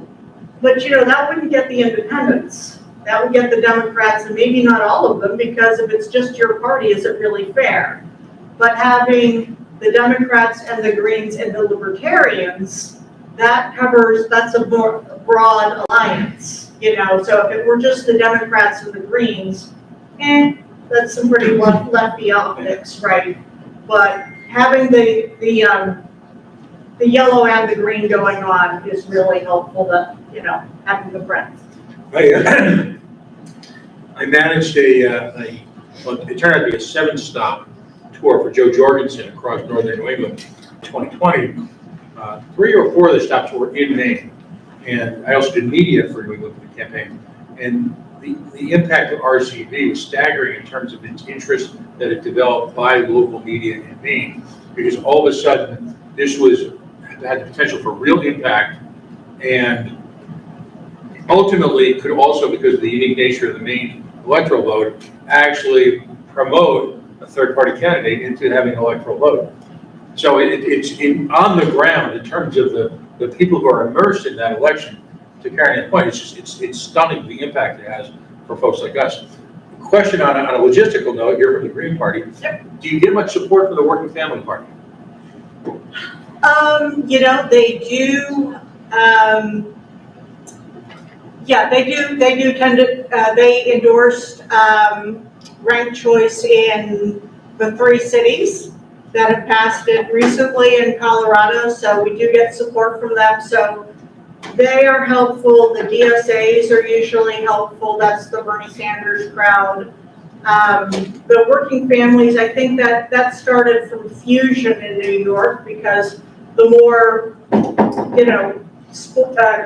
but that wouldn't get the independents. That would get the Democrats, and maybe not all of them, because if it's just your party, is it really fair? But having the Democrats and the Greens and the Libertarians, that's a more broad alliance, so if it were just the Democrats and the Greens, that's some pretty lefty optics, right? But having the yellow and the green going on is really helpful to, having the breadth. I managed it turned out to be a 7-stop tour for Joe Jorgensen across northern New England in 2020. 3 or 4 of the stops were in Maine. And I also did media for New England for the campaign. And the impact of RCV was staggering in terms of its interest that it developed by local media in Maine. Because all of a sudden, this had the potential for real impact, and ultimately could also, because of the unique nature of the Maine electoral vote, actually promote a third-party candidate into having an electoral vote. So it's on the ground in terms of the people who are immersed in that election. To Karen's point, it's stunning the impact it has for folks like us. Question on a logistical note, you're from the Green Party. Yep. Do you get much support from the Working Family Party? They do. They do tend to. They endorsed ranked choice in the 3 cities that have passed it recently in Colorado. So we do get support from them. So they are helpful. The DSAs are usually helpful. That's the Bernie Sanders crowd. The Working Families, I think that started from Fusion in New York, because the more,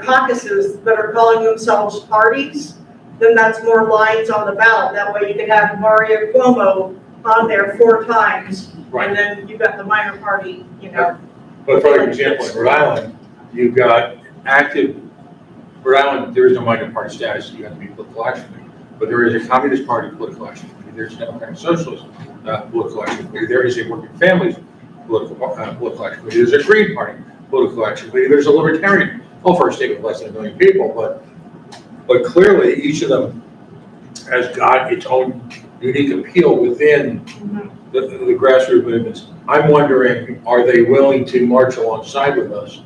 caucuses that are calling themselves parties, then that's more lines on the ballot. That way you can have Mario Cuomo on there 4 times, and then you've got the minor party, But for example, in Rhode Island, you've got active, Rhode Island, there is no minor party status, you have to be political action committee. But there is a Communist Party political action committee, there's a Democratic Socialist political action committee, there is a Working Families political action committee, there's a Green Party political action committee, there's a Libertarian, all for a state with less than 1 million people, but clearly each of them has got its own unique appeal within the grassroots movements. I'm wondering, are they willing to march alongside with us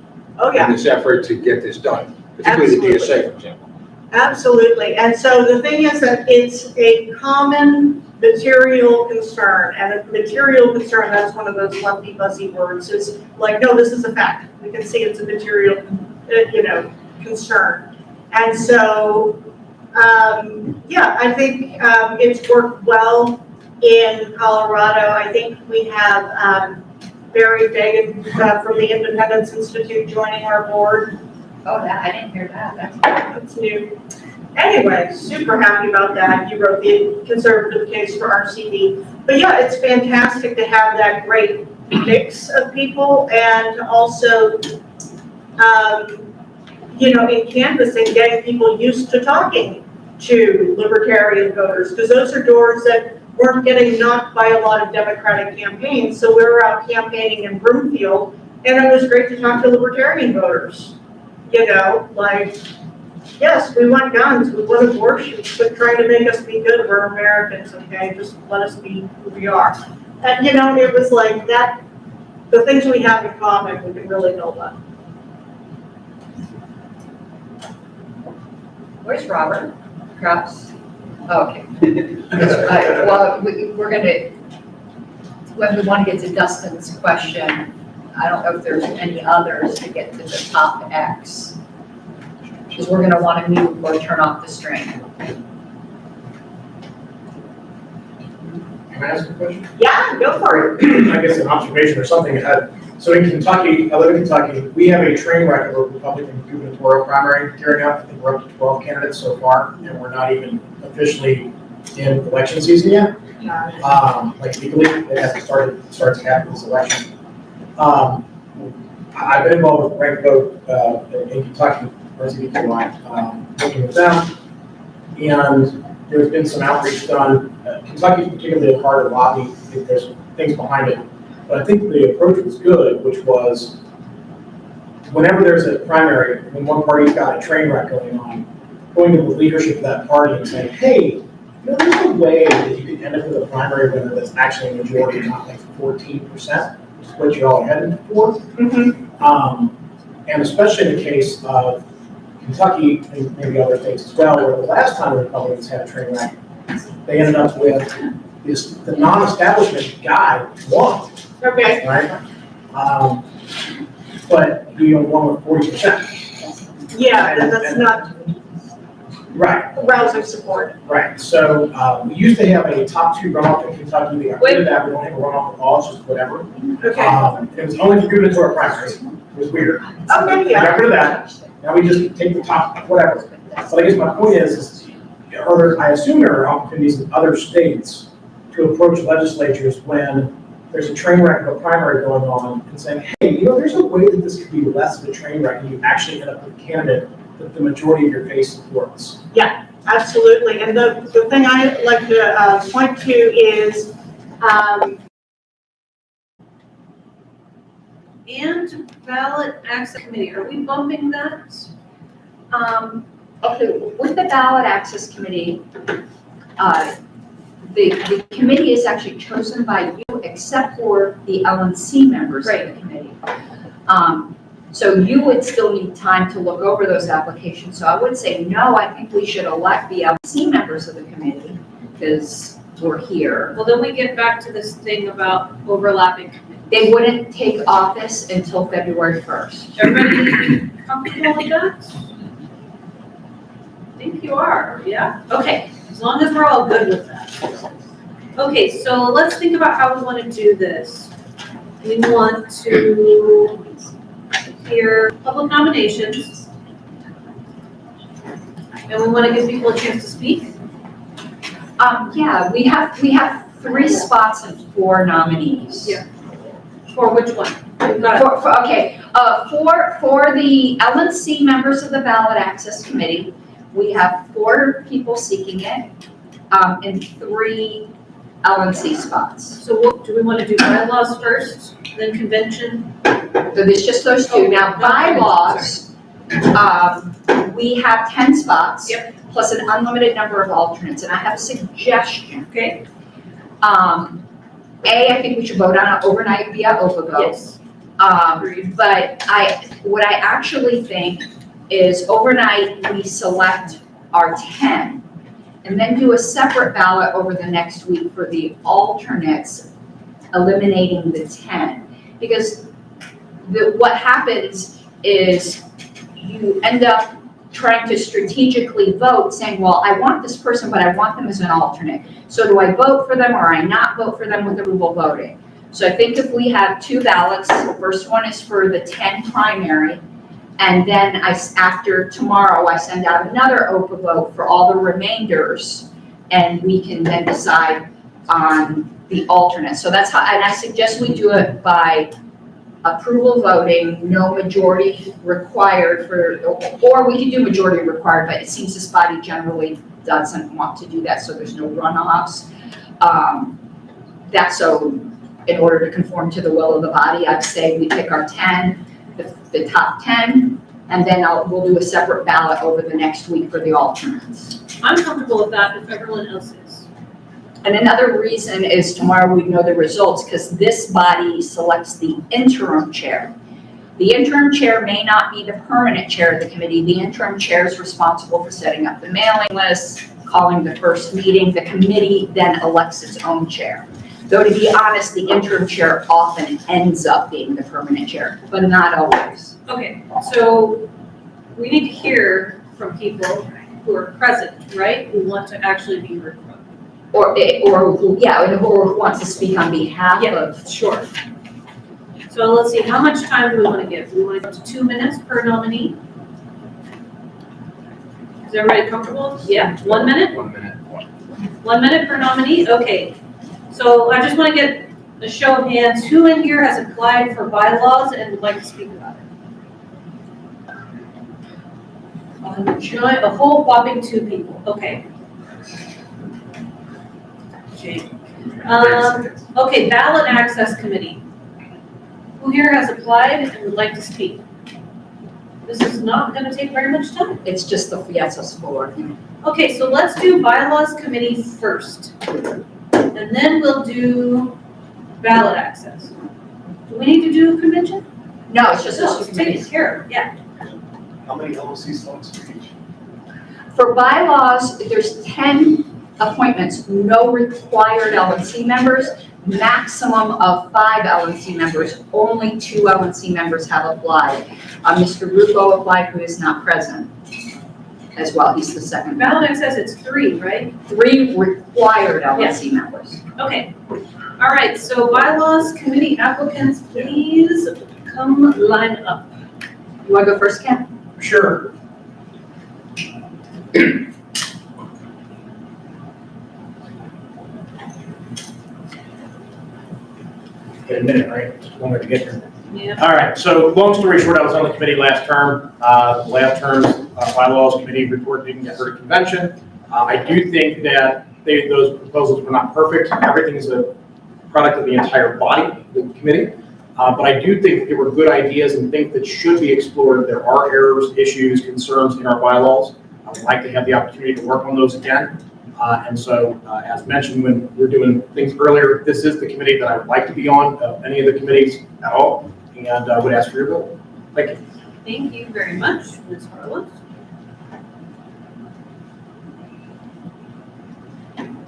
in this effort to get this done, particularly the DSA, for example? Absolutely. And so the thing is that it's a common material concern, and a material concern, that's one of those lefty fuzzy words, is like, no, this is a fact. We can see it's a material, concern. And so, I think it's worked well in Colorado. I think we have Barry Fagan from the Independence Institute joining our board. Oh, I didn't hear that. That's new. Anyway, super happy about that. You wrote the conservative case for RCD. But yeah, it's fantastic to have that great mix of people, and also, in canvassing, getting people used to talking to Libertarian voters, because those are doors that weren't getting knocked by a lot of Democratic campaigns. So we were out campaigning in Broomfield, and it was great to talk to Libertarian voters. Yes, we want guns, we want abortions, but trying to make us be good, we're Americans, okay? Just let us be who we are. And, it was like that, the things we have in common, we can really build on. Where's Robert? Perhaps? Oh, okay. Well, we're going to, when we want to get to Dustin's question, I don't know if there's any others to get to the top X. Because we're gonna wanna mute or turn off the stream. Can I ask a question? Yeah, go for it. I guess an observation or something. So in Kentucky, I live in Kentucky, we have a train wreck of a Republican gubernatorial primary carrying out. I think we're up to 12 candidates so far, and we're not even officially in election season yet. Like legally, it hasn't starts after this election. I've been involved with Rank Vote in Kentucky, working with them, and there's been some outreach done. Kentucky's particularly a hard to lobby. I think there's things behind it. But I think the approach was good, which was whenever there's a primary, when one party's got a train wreck going on, going to the leadership of that party and saying, hey, there's a way that you can end up with a primary winner that's actually a majority, not like 14%, which is what you're all heading for. And especially in the case of Kentucky and maybe other states as well, where the last time the Republicans had a train wreck, they ended up with the non-establishment guy won. Okay. Right? But he won with 40%. Yeah, that's not Right. rousing support. Right. So we used to have a top two runoff in Kentucky. We got rid of that. We don't have a runoff at all. It's just whatever. Okay. It was only for gubernatorial primaries. It was weird. Okay, We yeah. got rid of that. Now we just take the top, whatever. So I guess my point is I assume there are opportunities in other states to approach legislatures when there's a train wreck of a primary going on and saying, hey, there's a way that this could be less of a train wreck and you actually end up with a candidate that the majority of your base supports. Yeah, absolutely. And the thing I like to point to is, And ballot access committee, are we bumping that? Okay, with the ballot access committee, the committee is actually chosen by you except for the LNC members of the committee. So you would still need time to look over those applications. So I would say, no, I think we should elect the LNC members of the committee because we're here. Well, then we get back to this thing about overlapping committees. They wouldn't take office until February 1st. Everybody comfortable with that? I think you are, yeah? Okay, as long as we're all good with that. Okay, so let's think about how we want to do this. We want to hear public nominations. And we want to give people a chance to speak. Yeah, we have 3 spots and 4 nominees. Yeah. For which one? We've got For the LNC members of the ballot access committee, we have 4 people seeking it, and 3 LNC spots. So what, do we want to do bylaws first, then convention? So there's just those 2. Now bylaws, we have 10 spots. Yep. Plus an unlimited number of alternates, and I have a suggestion. Okay. I think we should vote on it overnight via OPA vote. Yes. But what I actually think is overnight, we select our 10 and then do a separate ballot over the next week for the alternates, eliminating the 10. Because what happens is you end up trying to strategically vote saying, well, I want this person, but I want them as an alternate. So do I vote for them or I not vote for them with approval voting? So I think if we have 2 ballots, the first one is for the 10 primary, and then after tomorrow, I send out another OPA vote for all the remainders, and we can then decide on the alternate. So that's how, and I suggest we do it by approval voting, no majority required or we can do majority required, but it seems this body generally doesn't want to do that, so there's no runoffs. That's so, in order to conform to the will of the body, I'd say we pick our 10, the top 10, and then we'll do a separate ballot over the next week for the alternates. I'm comfortable with that if everyone else is. And another reason is tomorrow we know the results because this body selects the interim chair. The interim chair may not be the permanent chair of the committee. The interim chair is responsible for setting up the mailing list, calling the first meeting. The committee then elects its own chair. Though to be honest, the interim chair often ends up being the permanent chair, but not always. Okay, so we need to hear from people who are present, right? Who want to actually be heard from. Or who wants to speak on behalf of. Sure. So let's see, how much time do we want to give? Do we want to go to 2 minutes per nominee? Is everybody comfortable? Yeah, 1 minute? 1 minute. 1 minute per nominee? Okay. So I just want to get a show of hands. Who in here has applied for bylaws and would like to speak about it? A whole whopping 2 people. Okay. Okay, ballot access committee. Who here has applied and would like to speak? This is not going to take very much time. It's just it's a floor. Okay, so let's do bylaws committee first. And then we'll do ballot access. Do we need to do a convention? No, it's just No, those two it's taken committees. care of, yeah. How many LLC slots for each? For bylaws, there's 10 appointments, no required LNC members, maximum of 5 LNC members. Only 2 LNC members have applied. Mr. Rucco applied, who is not present as well. He's the second. Ballot access, it's 3, right? 3 required LNC members. Okay. All right, so bylaws committee applicants, please come line up. You want to go first, Ken? Sure. Get a minute, right? Just one way to get there. Yeah. All right, so long story short, I was on the committee last term. Last term's bylaws committee report didn't get heard at convention. I do think that those proposals were not perfect. Everything is a product of the entire body, the committee. But I do think that there were good ideas and things that should be explored. There are errors, issues, concerns in our bylaws. I would like to have the opportunity to work on those again. And so, as mentioned when we were doing things earlier, this is the committee that I would like to be on, any of the committees at all, and I would ask for your vote. Thank you. Thank you very much, Ms. Harlow.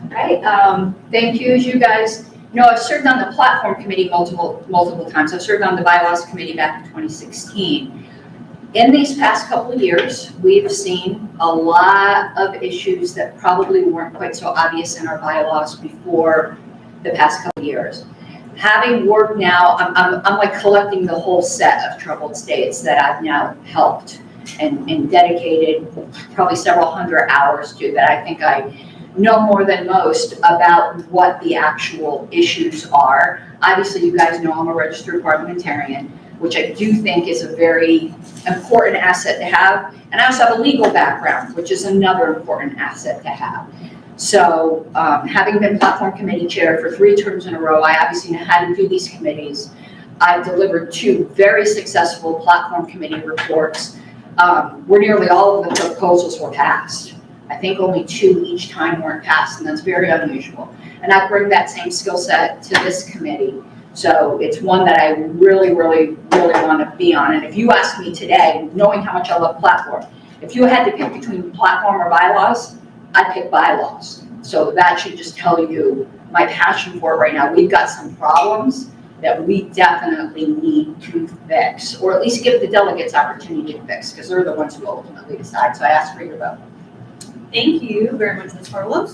Right, thank you. As you guys know, I've served on the platform committee multiple times. I've served on the bylaws committee back in 2016. In these past couple of years, we've seen a lot of issues that probably weren't quite so obvious in our bylaws before the past couple of years. Having worked now, I'm like collecting the whole set of troubled states that I've now helped and dedicated probably several hundred hours to, that I think I know more than most about what the actual issues are. Obviously, you guys know I'm a registered parliamentarian, which I do think is a very important asset to have. And I also have a legal background, which is another important asset to have. So having been platform committee chair for 3 terms in a row, I obviously know how to do these committees. I've delivered 2 very successful platform committee reports where nearly all of the proposals were passed. I think only 2 each time weren't passed, and that's very unusual. And I bring that same skill set to this committee. So it's one that I really, really, really want to be on. And if you ask me today, knowing how much I love platform, if you had to pick between platform or bylaws, I'd pick bylaws. So that should just tell you my passion for it right now. We've got some problems that we definitely need to fix, or at least give the delegates opportunity to fix, because they're the ones who ultimately decide. So I ask for your vote. Thank you very much, Ms. Harlow.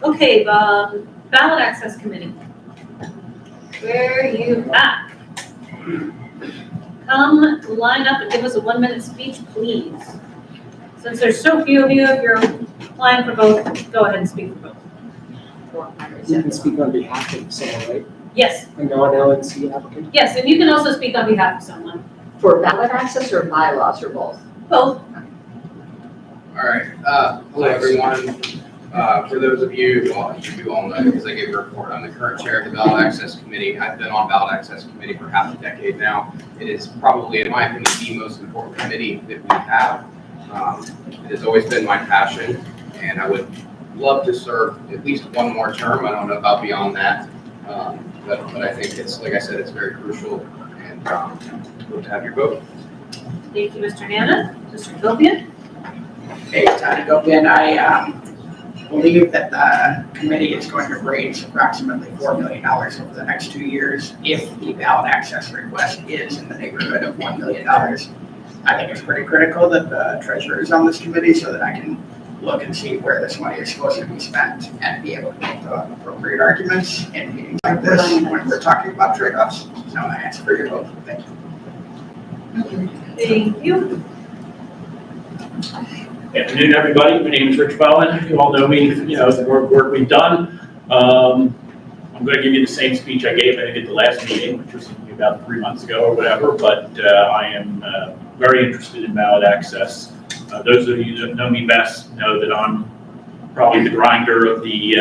Okay, ballot access committee. Where are you at? Come line up and give us a 1-minute speech, please. Since there's so few of you, if you're applying for both, go ahead and speak for both. You can speak on behalf of someone, right? Yes. A non-LNC applicant? Yes, and you can also speak on behalf of someone. For ballot access or bylaws or both? Both. All right, hello everyone. For those of you, well, you all know because I gave a report, I'm the current chair of the Ballot Access Committee. I've been on Ballot Access Committee for half a decade now. It is probably, in my opinion, the most important committee that we have. It has always been my passion, and I would love to serve at least 1 more term. I don't know about beyond that, but I think it's, like I said, it's very crucial, and hope to have your vote. Thank you, Mr. Hannah. Mr. Copian? Hey, Tony Gopian. believe that the committee is going to raise approximately $4 million over the next 2 years if the ballot access request is in the neighborhood of $1 million. I think it's pretty critical that the treasurer is on this committee so that I can look and see where this money is supposed to be spent and be able to make the appropriate arguments in meetings like this when we're talking about trade-offs. So I ask for your vote. Thank you. Thank you. Good afternoon, everybody. My name is Rich Bowen. You all know me, the work we've done. I'm going to give you the same speech I gave, I think, at the last meeting, which was about 3 months ago or whatever, but I am very interested in ballot access. Those of you that know me best know that I'm probably the grinder of the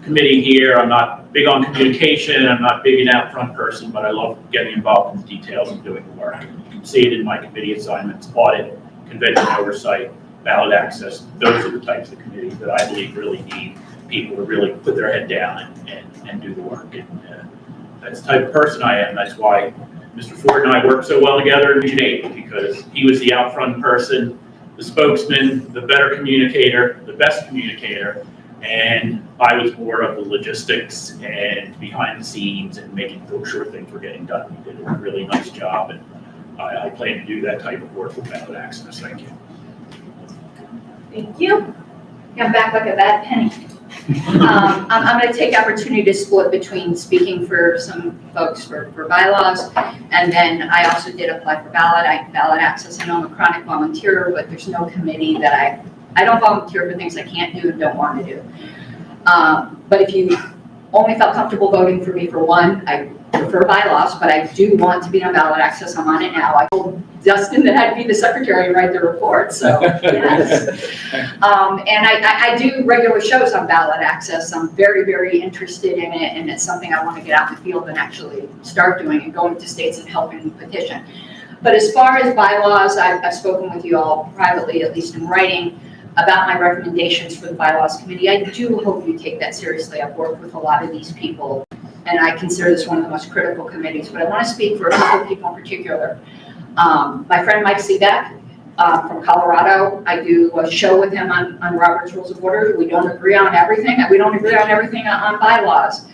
committee here. I'm not big on communication. I'm not big an out front person, but I love getting involved in the details and doing the work. You can see it in my committee assignments: audit, convention oversight, ballot access. Those are the types of committees that I believe really need people to really put their head down and do the work. And that's the type of person I am. That's why Mr. Ford and I worked so well together in Region 8, because he was the out front person, the spokesman, the better communicator, the best communicator, and I was more of the logistics and behind the scenes and making sure things were getting done. We did a really nice job, and I plan to do that type of work with ballot access. Thank you. Thank you. Come back like a bad penny. I'm going to take the opportunity to split between speaking for some folks for bylaws, and then I also did apply for ballot access. I know I'm a chronic volunteer, but there's no committee that I don't volunteer for things I can't do and don't want to do. But if you only felt comfortable voting for me for one, I prefer bylaws, but I do want to be on ballot access. I'm on it now. I told Dustin that I'd be the secretary and write the report, so yes. And I do regular shows on ballot access. I'm very, very interested in it, and it's something I want to get out in the field and actually start doing and going to states and helping petition. But as far as bylaws, I've spoken with you all privately, at least in writing, about my recommendations for the bylaws committee. I do hope you take that seriously. I've worked with a lot of these people, and I consider this one of the most critical committees, but I want to speak for a couple of people in particular. My friend Mike Seebeck from Colorado, I do a show with him on Robert's Rules of Order. We don't agree on everything. We don't agree on everything on bylaws,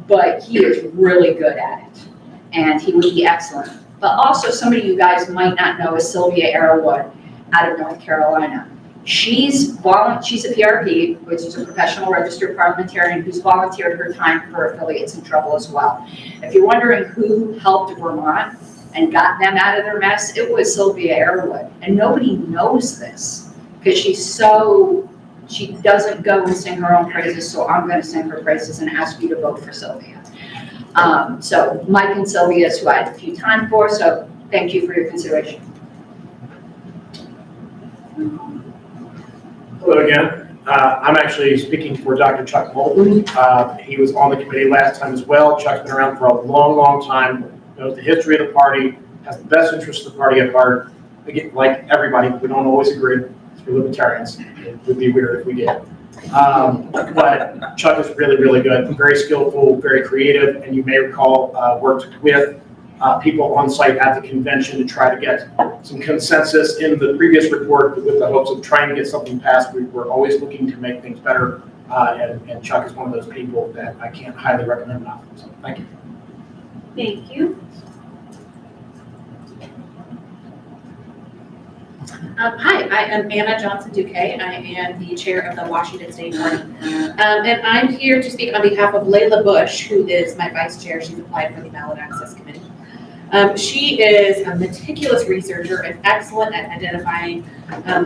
but he is really good at it, and he would be excellent. But also somebody you guys might not know is Sylvia Arrowwood out of North Carolina. She's a PRP, which is a professional registered parliamentarian who's volunteered her time for affiliates in trouble as well. If you're wondering who helped Vermont and got them out of their mess, it was Sylvia Arrowwood. And nobody knows this because she doesn't go and sing her own praises, so I'm going to sing her praises and ask you to vote for Sylvia. So Mike and Sylvia is who I had a few time for, so thank you for your consideration. Hello again. I'm actually speaking for Dr. Chuck Moulton. He was on the committee last time as well. Chuck's been around for a long, long time, knows the history of the party, has the best interests of the party at heart. Again, like everybody, we don't always agree. We're libertarians. It would be weird if we did. But Chuck is really, really good, very skillful, very creative, and you may recall worked with people on site at the convention to try to get some consensus in the previous report with the hopes of trying to get something passed. We're always looking to make things better, and Chuck is one of those people that I can't highly recommend enough. So thank you. Thank you. Hi, I am Anna Johnson-Duque. I am the chair of the Washington State Party. And I'm here to speak on behalf of Layla Bush, who is my vice chair. She's applied for the Ballot Access Committee. She is a meticulous researcher and excellent at identifying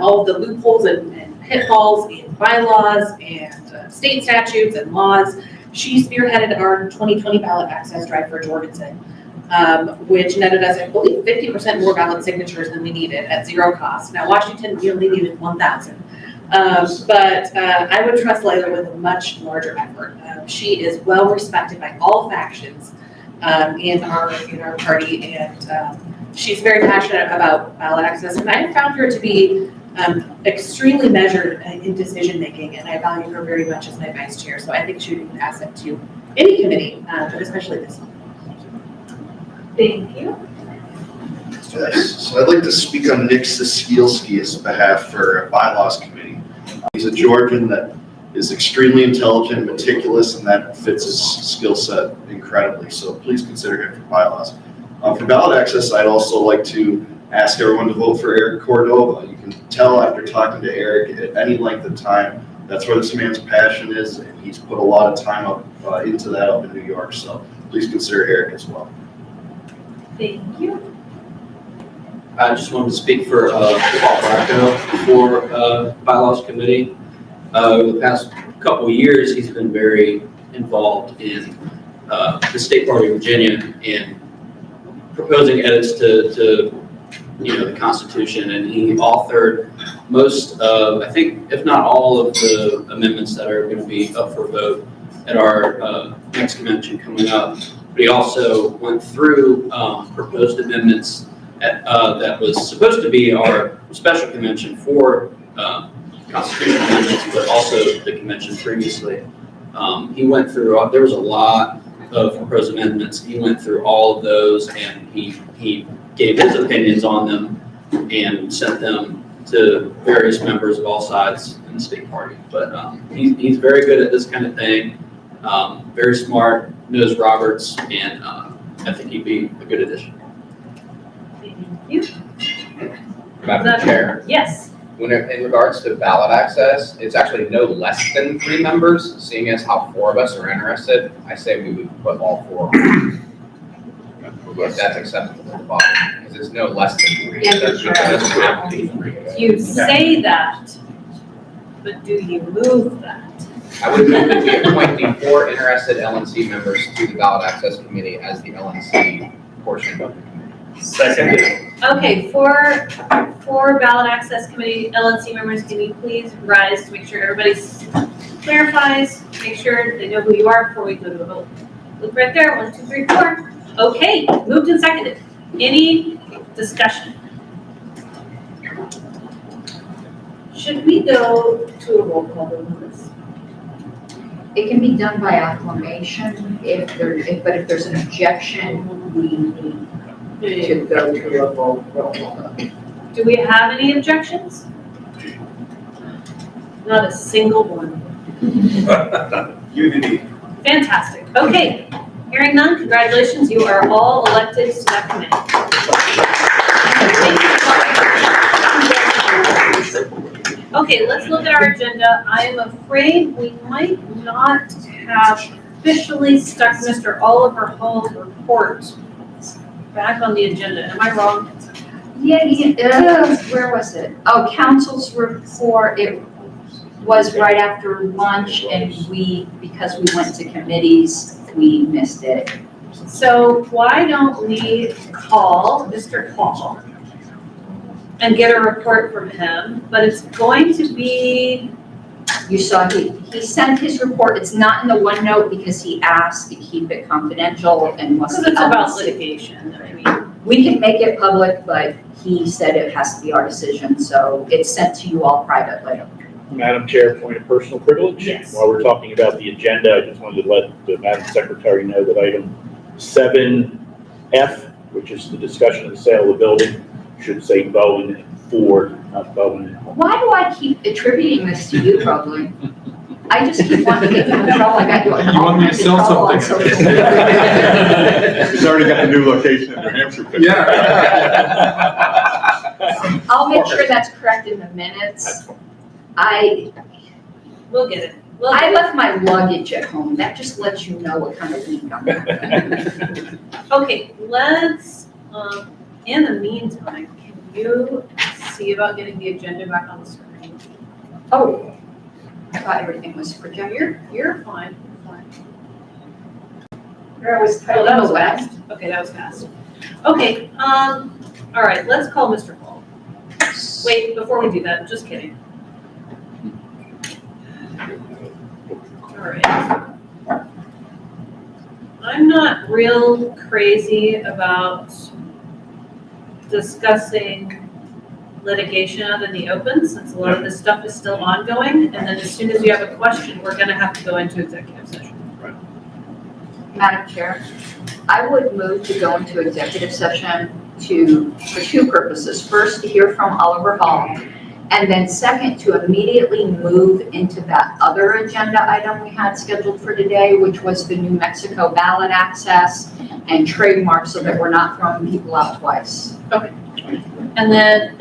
all of the loopholes and pitfalls in bylaws and state statutes and laws. She spearheaded our 2020 ballot access drive for Jorgensen, which netted us, I believe, 50% more ballot signatures than we needed at zero cost. Now, Washington, we only needed 1,000. But I would trust Layla with a much larger effort. She is well respected by all factions in our party, and she's very passionate about ballot access. And I found her to be extremely measured in decision making, and I value her very much as my vice chair. So I think she would be an asset to any committee, but especially this one. Thank you. Yes, so I'd like to speak on Nick Siskielski's behalf for Bylaws Committee. He's a Georgian that is extremely intelligent, meticulous, and that fits his skill set incredibly. So please consider him for bylaws. For ballot access, I'd also like to ask everyone to vote for Eric Cordova. You can tell after talking to Eric at any length of time, that's where this man's passion is, and he's put a lot of time up into that up in New York. So please consider Eric as well. Thank you. I just wanted to speak for Paul Bracco for Bylaws Committee. Over the past couple of years, he's been very involved in the state party of Virginia and proposing edits to the Constitution, and he authored most of, I think, if not all of the amendments that are going to be up for vote at our next convention coming up. But he also went through proposed amendments that was supposed to be our special convention for constitutional amendments, but also the convention previously. He went through, there was a lot of proposed amendments. He went through all of those, and he gave his opinions on them and sent them to various members of all sides in the state party. But he's very good at this kind of thing, very smart, knows Roberts, and I think he'd be a good addition. Thank you. Madam Chair, Yes. in regards to ballot access, it's actually no less than 3 members, seeing as how 4 of us are interested. I say we would put all 4 on. If that's acceptable to the body, because it's no less than 3. Yeah, It doesn't have to be 3. You say that, but do you move that? I would move that we appoint the 4 interested LNC members to the ballot access committee as the LNC portion of the committee. Second. Okay, for ballot access committee LNC members, can you please rise to make sure everybody clarifies, make sure they know who you are before we go to the vote. Look right there, 1, 2, 3, 4. Okay, moved and seconded. Any discussion? Should we go to a roll call vote on this? It can be done by acclamation but if there's an objection, we need to go to a roll call. Do we have any objections? Not a single one. Unity. Fantastic. Okay, hearing none, congratulations, you are all elected to that committee. Okay, let's look at our agenda. I am afraid we might not have officially stuck Mr. Oliver Hall's report back on the agenda. Am I wrong? Yeah, where was it? Oh, council's report, it was right after lunch, and because we went to committees, we missed it. So why don't we call Mr. Hall and get a report from him, but it's going to be. You saw he sent his report, it's not in the OneNote because he asked to keep it confidential and was. Because it's about litigation, I mean. We can make it public, but he said it has to be our decision, so it's sent to you all privately. Madam Chair, point of personal privilege. Yes. While we're talking about the agenda, I just wanted to let the Madam Secretary know that item 7F, which is the discussion of the sale of the building, should say Bowen and Ford, not Bowen and Hall. Why do I keep attributing this to you, probably? I just keep wanting to get you in trouble, I got you in You want me to sell trouble on something? social media. He's already got the new location in New Hampshire. Yeah. I'll make sure that's correct in the minutes. We'll get it. I left my luggage at home, that just lets you know what kind of week I'm having. Okay, let's, in the meantime, can you see about getting the agenda back on the screen? Oh, I thought everything was projected. You're fine, fine. There was Oh, title that on was the left. fast. Okay, that was fast. Okay, all right, let's call Mr. Hall. Wait, before we do that, just kidding. All right. I'm not real crazy about discussing litigation out in the open, since a lot of this stuff is still ongoing, and then as soon as you have a question, we're gonna have to go into executive session. Madam Chair, I would move to go into executive session for 2 purposes. First, to hear from Oliver Hall, And then second, to immediately move into that other agenda item we had scheduled for today, which was the New Mexico ballot access and trademark, so that we're not throwing people out twice. And then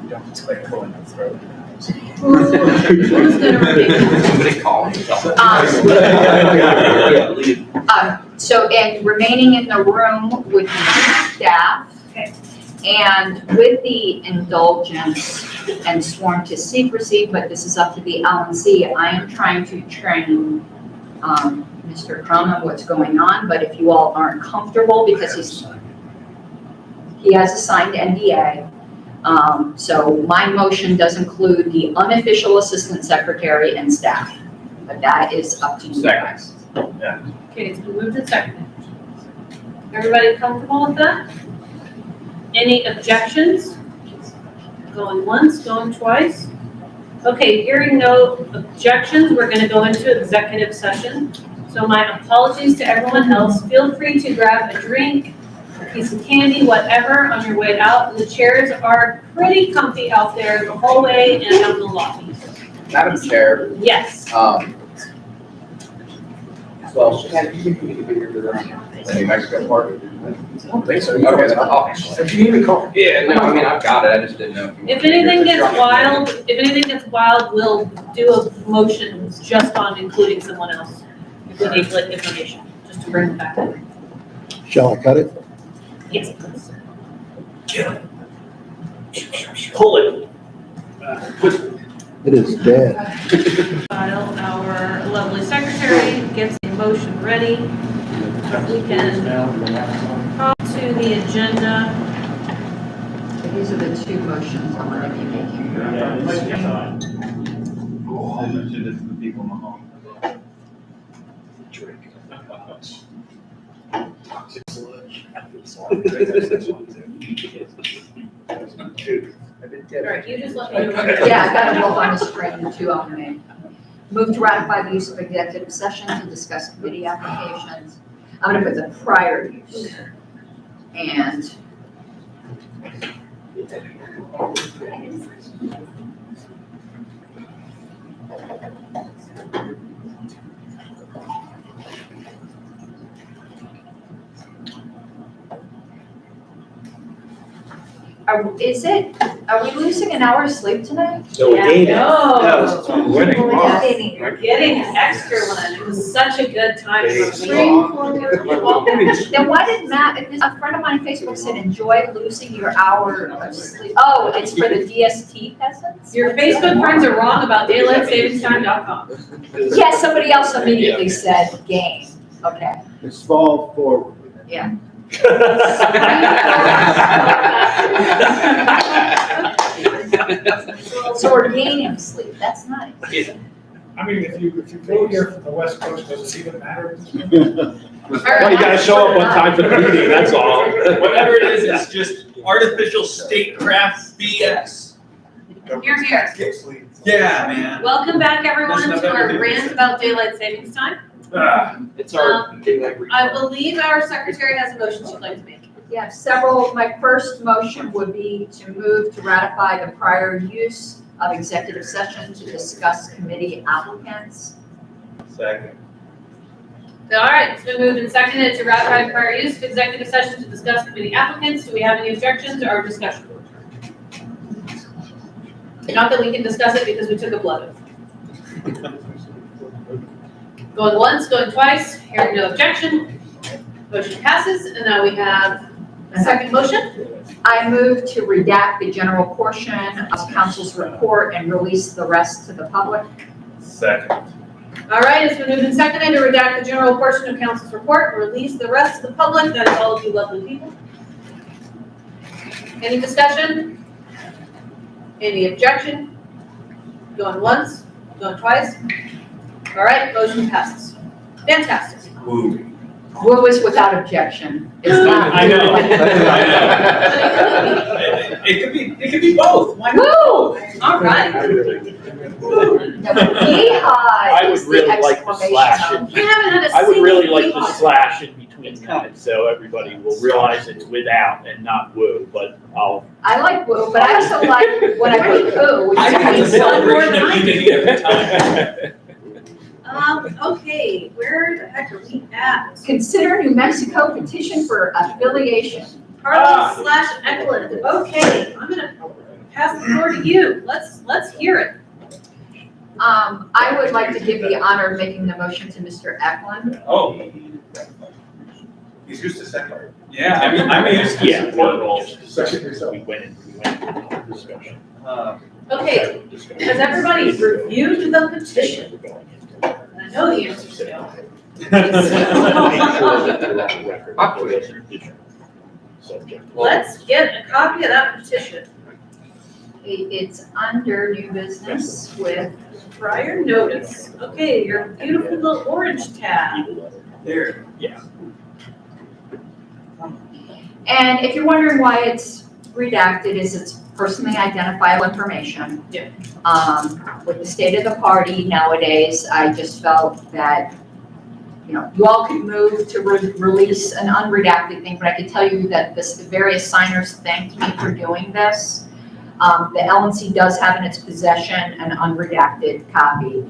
Don't like pulling the throat. who's gonna remain? So, and remaining in the room would be staff. And with the indulgence and sworn to secrecy, but this is up to the LNC, I am trying to train Mr. Crum on what's going on, but if you all aren't comfortable, because he has a signed NDA. So my motion does include the unofficial assistant secretary and staff, but that is up to you guys. Okay, it's been moved and seconded. Everybody comfortable with that? Any objections? Going once, going twice? Okay, hearing no objections, we're gonna go into executive session. So my apologies to everyone else. Feel free to grab a drink, a piece of candy, whatever, on your way out. The chairs are pretty comfy out there, the hallway and out in the lobby. Madam Chair, Yes. well, the New Mexico part? I don't think so. Okay, then I'll. If you need a call. Yeah, no, I mean, I've got it, I just didn't know. If anything gets wild, we'll do a motion just on including someone else. If we need like information, just to bring it back in. Shall I cut it? Yes, please. Pull it. It is dead. File, our lovely secretary gets the motion ready. But we can call to the agenda. These are the two motions I'm gonna be making. Alright, you just let me know. Yeah, I got them both on the screen, the two of them. Move to ratify the use of executive session to discuss committee applications. I'm gonna put the prior use. And are we losing an hour's sleep tonight? So we gained it. No. No, we're winning. We're getting an extra one. It was such a good time for me. Then why did Matt, a friend of mine on Facebook said, enjoy losing your hour of sleep? Oh, it's for the DST peasants? Your Facebook friends are wrong about daylightsavingstime.com. Yeah, somebody else immediately said game. Okay, It's fall forward. yeah. So we're gaining sleep, that's nice. I mean, if you go here from the West Coast, does it even matter? Well, you gotta show up on time for the meeting, that's all. Whatever it is, it's just artificial statecraft BS. You're here. Yeah, man. Welcome back, everyone, Messing up to our everything. rant about daylight savings time. It's our. I believe our secretary has a motion she'd like to make. Yeah, several, my first motion would be to move to ratify the prior use of executive session to discuss committee applicants. Second. All right, it's been moved and seconded to ratify prior use of executive session to discuss committee applicants. Do we have any objections or discussion? Not that we can discuss it because we took a blood oath. Going once, going twice, hearing no objection. Motion passes, and now we have a second motion. I move to redact the general portion of council's report and release the rest to the public. Second. All right, it's been moved and seconded to redact the general portion of council's report and release the rest to the public. That is all of you lovely people. Any discussion? Any objection? Going once, going twice? All right, motion passes. Fantastic. What was without objection? It's not. I know. It could be both. Why not? Woo! All right. Beehive I would is the really like the slash exclamation. in. We haven't had a I would really single like the beehive. slash in between And so everybody will realize it's without and not woo, but I like woo, but I also like when I put poo, which I think it's a is one more celebration of time. unity every time. Okay, where the heck are we at? Consider New Mexico petition for affiliation. Carlos / Eklund. Okay, I'm gonna pass the floor to you. Let's hear it. I would like to give the honor of making the motion to Mr. Eklund. Oh, He's used to second. yeah, I'm used to Yeah, support roles. we went into discussion. Okay, has everybody reviewed the petition? I know the answer is no. Let's get a copy of that petition. It's under new business with, Prior notice. Okay, your beautiful little orange tab. There. Yeah. and if you're wondering why it's redacted, is it's personally identifiable information. Yeah. With the state of the party nowadays, I just felt that, you all could move to release an unredacted thing, but I can tell you that the various signers thanked me for doing this. The LNC does have in its possession an unredacted copy.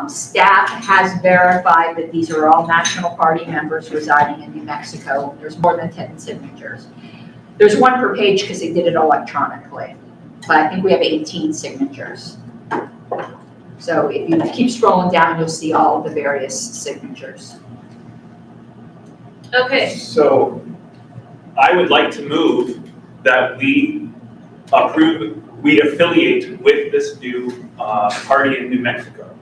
Staff has verified that these are all National Party members residing in New Mexico. There's more than 10 signatures. There's one per page because they did it electronically, but I think we have 18 signatures. So if you keep scrolling down, you'll see all of the various signatures. Okay, So I would like to move that we affiliate with this new party in New Mexico,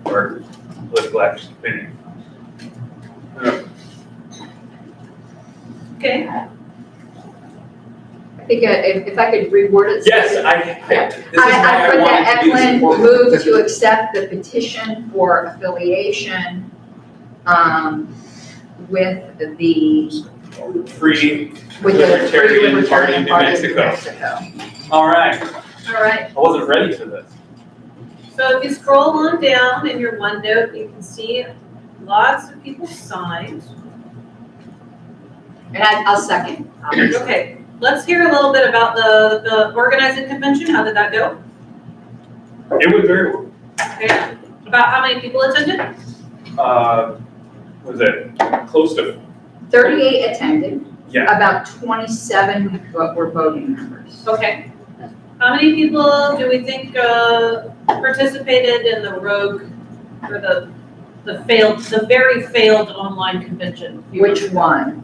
or political action committee. okay. I think if I could reword it. Yes, this is why I put I wanted that to be the Eklund support. move to accept the petition for affiliation with the Free with the Libertarian Party in New Party of Mexico. All right, All right. I wasn't ready for this. So if you scroll on down in your OneNote, you can see lots of people signed. And I'll second. Okay, let's hear a little bit about the organizing convention. How did that go? It went very well. Okay. About how many people attended? Was it close to, 38 attended. yeah, About 27 were voting members. Okay. How many people do we think participated in the rogue, or the very failed online convention? Which one?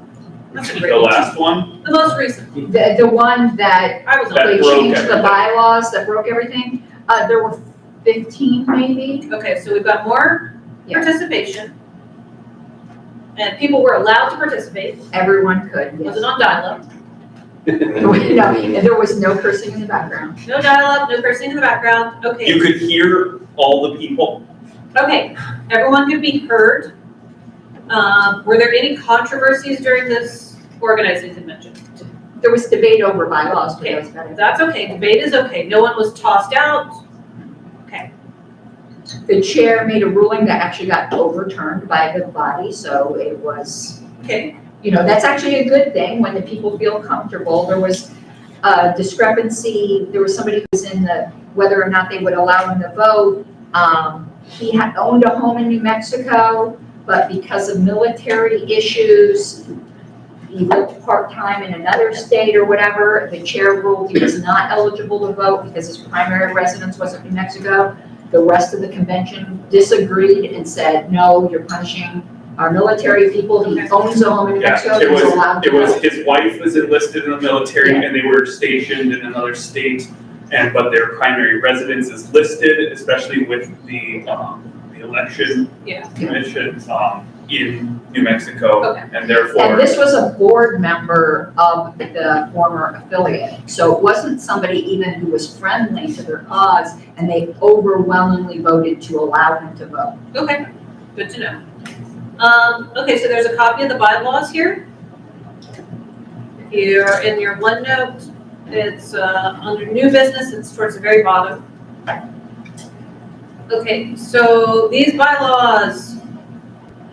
That's a the great last one? The most recent. The one that I was That they broke changed the everything. bylaws, that broke everything. There were 15 maybe. Okay, so we've got more Yeah. participation. And people were allowed to participate. Everyone could, yes. Wasn't on dial-up. No, and there was no cursing in the background. No dial-up, no cursing in the background. Okay. You could hear all the people. Okay, everyone could be heard. Were there any controversies during this organizing convention? There was debate over bylaws, but Okay, that was better. that's okay. Debate is okay. No one was tossed out. Okay. The chair made a ruling that actually got overturned by a good body, so it was, Okay. that's actually a good thing when the people feel comfortable. There was a discrepancy, there was somebody who was in whether or not they would allow him to vote. He had owned a home in New Mexico, but because of military issues, he lived part-time in another state or whatever. The chair ruled he was not eligible to vote because his primary residence wasn't New Mexico. The rest of the convention disagreed and said, no, you're punishing our military people. He owns a home in New Yeah, Mexico, it he's allowed to was, vote. his wife was enlisted in the military and they were stationed in another state. But their primary residence is listed, especially with the election commission, in New Mexico. Okay. And therefore. And this was a board member of the former affiliate. So it wasn't somebody even who was friendly to their cause, and they overwhelmingly voted to allow him to vote. Okay, good to know. Okay, so there's a copy of the bylaws here. If you're in your OneNote, it's under new business, it's towards the very bottom. Okay, so these bylaws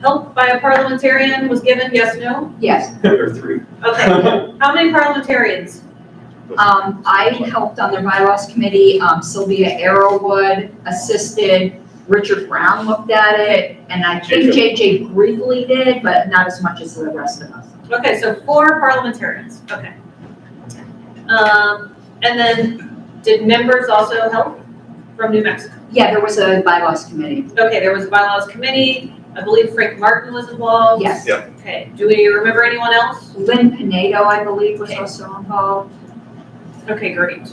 help by a parliamentarian was given, yes, no? Yes. Or 3. Okay, how many parliamentarians? I helped on their bylaws committee, Sylvia Arrowwood assisted, Richard Brown looked at it, and I think JJ briefly did, but not as much as the rest of us. Okay, so 4 parliamentarians, okay. And then, did members also help from New Mexico? Yeah, there was a bylaws committee. Okay, there was a bylaws committee, I believe Frank Martin was involved. Yes. Yeah. Okay, do we remember anyone else? Lynn Pinedo, I believe, was also involved. Okay, great.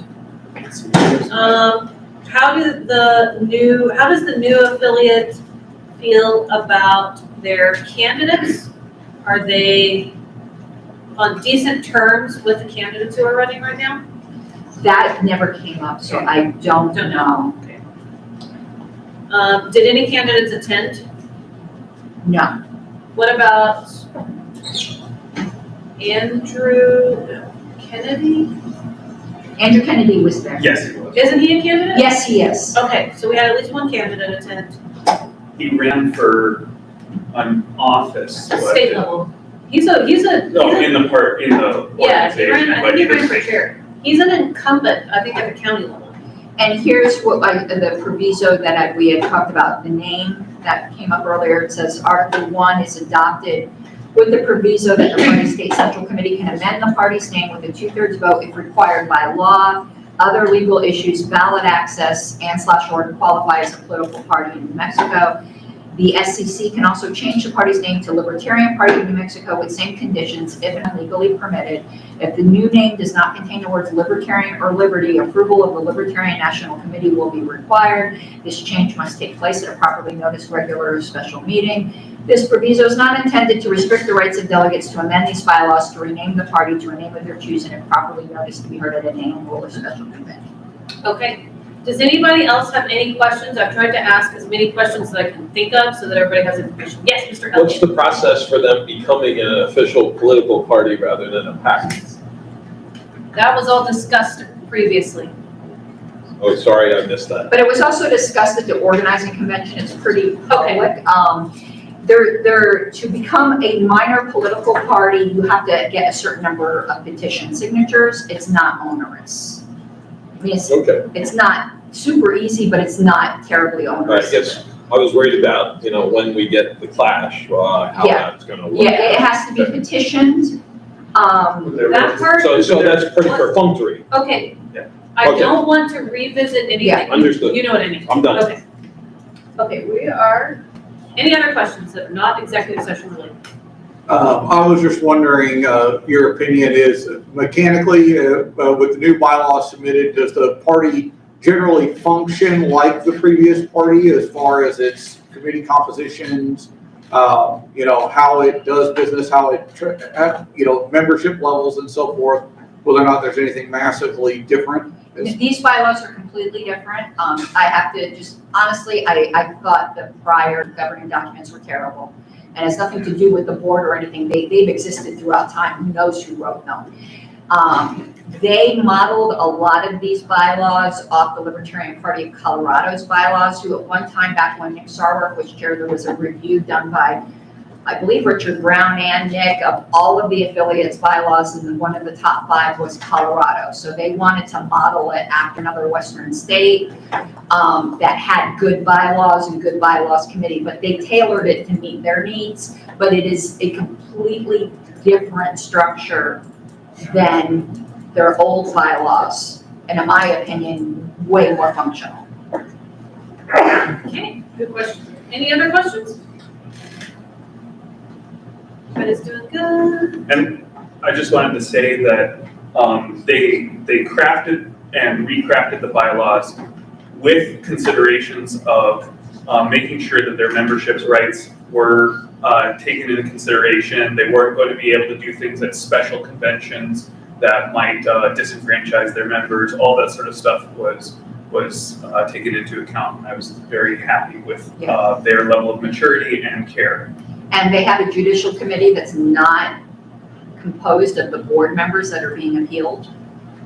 How does the new affiliate feel about their candidates? Are they on decent terms with the candidates who are running right now? That never came up, so I don't know. Okay. Did any candidates attend? No. What about Andrew Kennedy? Andrew Kennedy was there. Yes, he was. Isn't he a candidate? Yes, he is. Okay, so we had at least one candidate attend. He ran for an office. but- State level. No, in the Yeah, he ran, organization, I but think he he ran didn't for make it. chair. He's an incumbent, I think, at the county level. And here's what the proviso that we had talked about, the name that came up earlier. It says Article 1 is adopted with the proviso that the party state central committee can amend the party's name with a 2/3 vote if required by law, other legal issues, ballot access, and/or to qualify as a political party in New Mexico. The SCC can also change the party's name to Libertarian Party of New Mexico with same conditions if and legally permitted. If the new name does not contain the words Libertarian or Liberty, approval of the Libertarian National Committee will be required. This change must take place at a properly noticed regular or special meeting. This proviso is not intended to restrict the rights of delegates to amend these bylaws to rename the party to a name of their choosing if properly noticed to be heard at an annual or special convention. Okay. Does anybody else have any questions? I've tried to ask as many questions as I can think of so that everybody has information. Yes, Mr. Elliott. What's the process for them becoming an official political party rather than a PAC? That was all discussed previously. Oh, sorry, I missed that. But it was also discussed at the organizing convention. It's pretty public. To become a minor political party, you have to get a certain number of petition signatures. It's not onerous. I mean, it's not super easy, but it's not terribly onerous. I guess I was worried about, when we get the clash, how Yeah. that's gonna work. Yeah, it has to be petitioned. That part. So that's pretty perfunctory. Okay. Yeah. I Okay. don't want to revisit anything. Yeah. Understood. You know what I mean. I'm done. Okay. Okay, we are, any other questions that are not executive session related? I was just wondering, your opinion is mechanically, with the new bylaws submitted, does the party generally function like the previous party as far as its committee compositions, how it does business, how it, membership levels and so forth, whether or not there's anything massively different? These bylaws are completely different. I have to just, honestly, I thought the prior governing documents were terrible. And it's nothing to do with the board or anything. They've existed throughout time. Who knows who wrote them? They modeled a lot of these bylaws off the Libertarian Party of Colorado's bylaws, who at one time, back when Nick Sarwark was chair, there was a review done by, I believe, Richard Brown and Nick of all of the affiliates' bylaws, and one of the top 5 was Colorado. So they wanted to model it after another Western state that had good bylaws and good bylaws committee, but they tailored it to meet their needs. But it is a completely different structure than their old bylaws, and in my opinion, way more functional. Okay, good question. Any other questions? Everybody's doing good. And I just wanted to say that they crafted and recrafted the bylaws with considerations of making sure that their membership's rights were taken into consideration. They weren't going to be able to do things at special conventions that might disenfranchise their members. All that sort of stuff was taken into account. And I was very happy with their level of maturity and care. And they have a judicial committee that's not composed of the board members that are being appealed,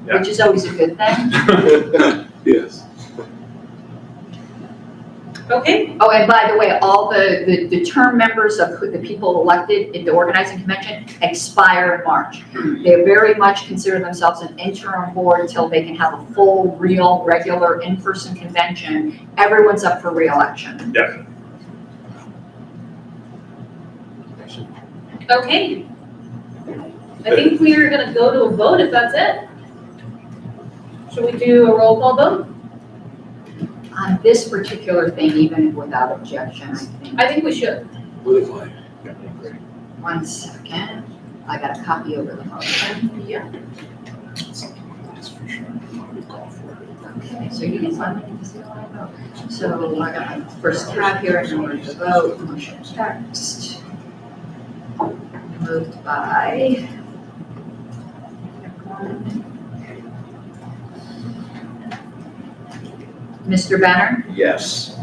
which is always a good thing. Yes. Okay, Oh, and by the way, all the term members of the people elected in the organizing convention expire in March. They very much consider themselves an interim board until they can have a full, real, regular, in-person convention. Everyone's up for reelection. Yes. okay. I think we are gonna go to a vote if that's it. Should we do a roll call vote? On this particular thing, even without objection, I think we should. One second, I got a copy over the motion. Yeah. Okay, so you can find me to see how I vote. So I got my first tab here in order to vote, motion text. Moved by. Mr. Benner, Yes.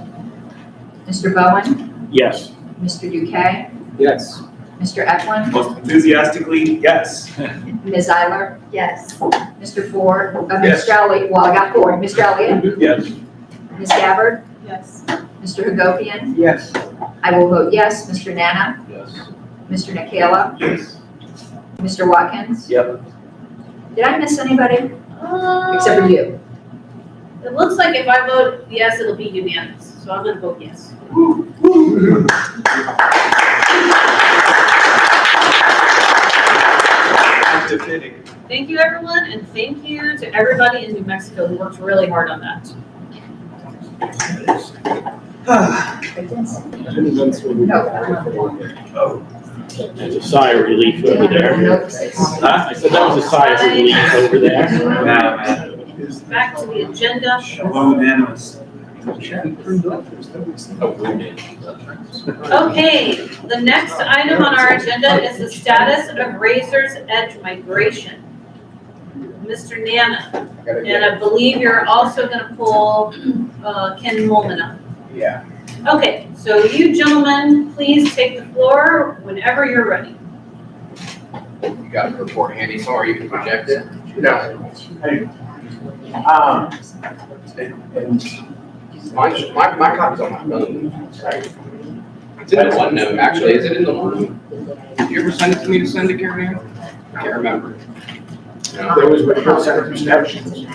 Mr. Bowen, Yes. Mr. Duque, Yes. Mr. Eklund, Most enthusiastically, yes. Ms. Eiler, Yes. Mr. Ford, Yes. Mr. Elliott, well, I got Ford, Mr. Elliott, Yes. Ms. Gabbard, Yes. Mr. Hagopian, Yes. I will vote yes, Mr. Nana, Yes. Mr. Nikela, Yes. Mr. Watkins. Yep. Did I miss anybody? Except for you. It looks like if I vote yes, it'll be unanimous, so I'm gonna vote yes. Thank you, everyone, and thank you to everybody in New Mexico who worked really hard on that. No. There's a sigh of relief over there. Huh? I said that was a sigh of relief over there. Back to the agenda. Unanimous. Okay, the next item on our agenda is the status of Razor's Edge migration. Mr. Nana, and I believe you're also gonna pull Ken Molmena. Yeah. Okay, so you gentlemen, please take the floor whenever you're ready. You got the report handy somewhere you can project it? No. My copy's on my phone. It's in the OneNote, actually. Is it in the OneNote? Did you ever send it to me to send to Karen? I can't remember. There was what you're secretary snapshots.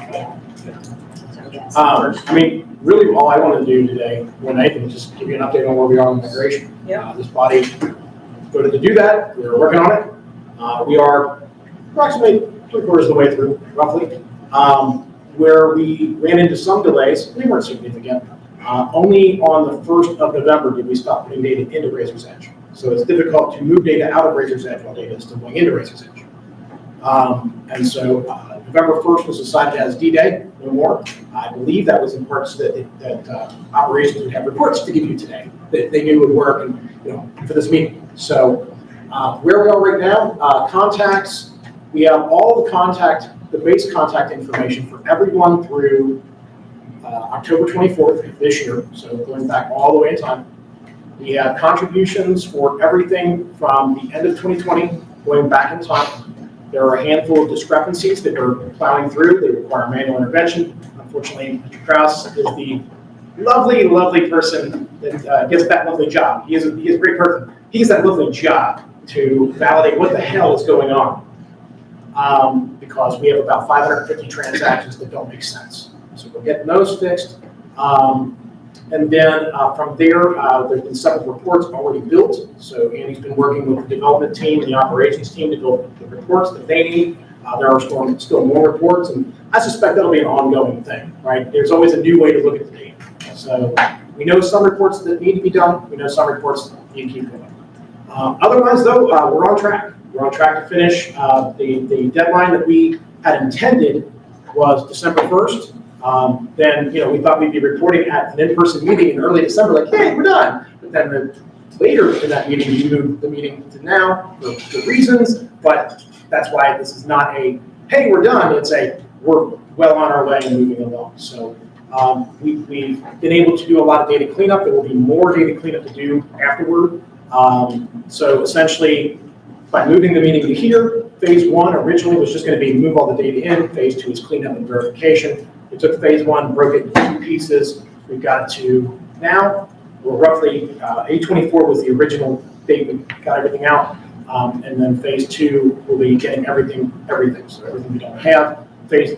I mean, really, all I want to do today, more than anything, is just give you an update on where we are on migration. This body voted to do that. We're working on it. We are approximately 3/4 of the way through, roughly. Where we ran into some delays, they weren't significant. Only on the 1st of November did we stop putting data into Razor's Edge. So it's difficult to move data out of Razor's Edge while data is still going into Razor's Edge. And so November 1st was decided as D-Day, no more. I believe that was in parts that operations would have reports to give you today that they knew would work and, for this meeting. So where we are right now, contacts, we have all the base contact information for everyone through October 24th of this year, so going back all the way in time. We have contributions for everything from the end of 2020 going back in time. There are a handful of discrepancies that we're plowing through. They require manual intervention. Unfortunately, Mr. Kraus is the lovely, lovely person that gets that lovely job. He is a great person. He gets that lovely job to validate what the hell is going on. Because we have about 550 transactions that don't make sense. So we're getting those fixed. And then from there, there's been several reports already built. So Andy's been working with the development team and the operations team to build the reports that they need. There are still more reports, and I suspect that'll be an ongoing thing, right? There's always a new way to look at the data. So we know some reports that need to be done. We know some reports that need to keep going. Otherwise, though, we're on track. We're on track to finish. The deadline that we had intended was December 1st. Then, we thought we'd be reporting at an in-person meeting in early December, like, hey, we're done. But then later in that meeting, we moved the meeting to now for reasons, but that's why this is not a, hey, we're done. It's a, we're well on our way and moving along. So we've been able to do a lot of data cleanup. There will be more data cleanup to do afterward. So essentially, by moving the meeting to here, phase 1 originally was just going to be move all the data in. Phase 2 is cleanup and verification. We took phase 1, broke it into 2 pieces. We've got to now. We're roughly, 8/24 was the original date we got everything out. And then phase 2 will be getting everything, so everything we don't have. Phase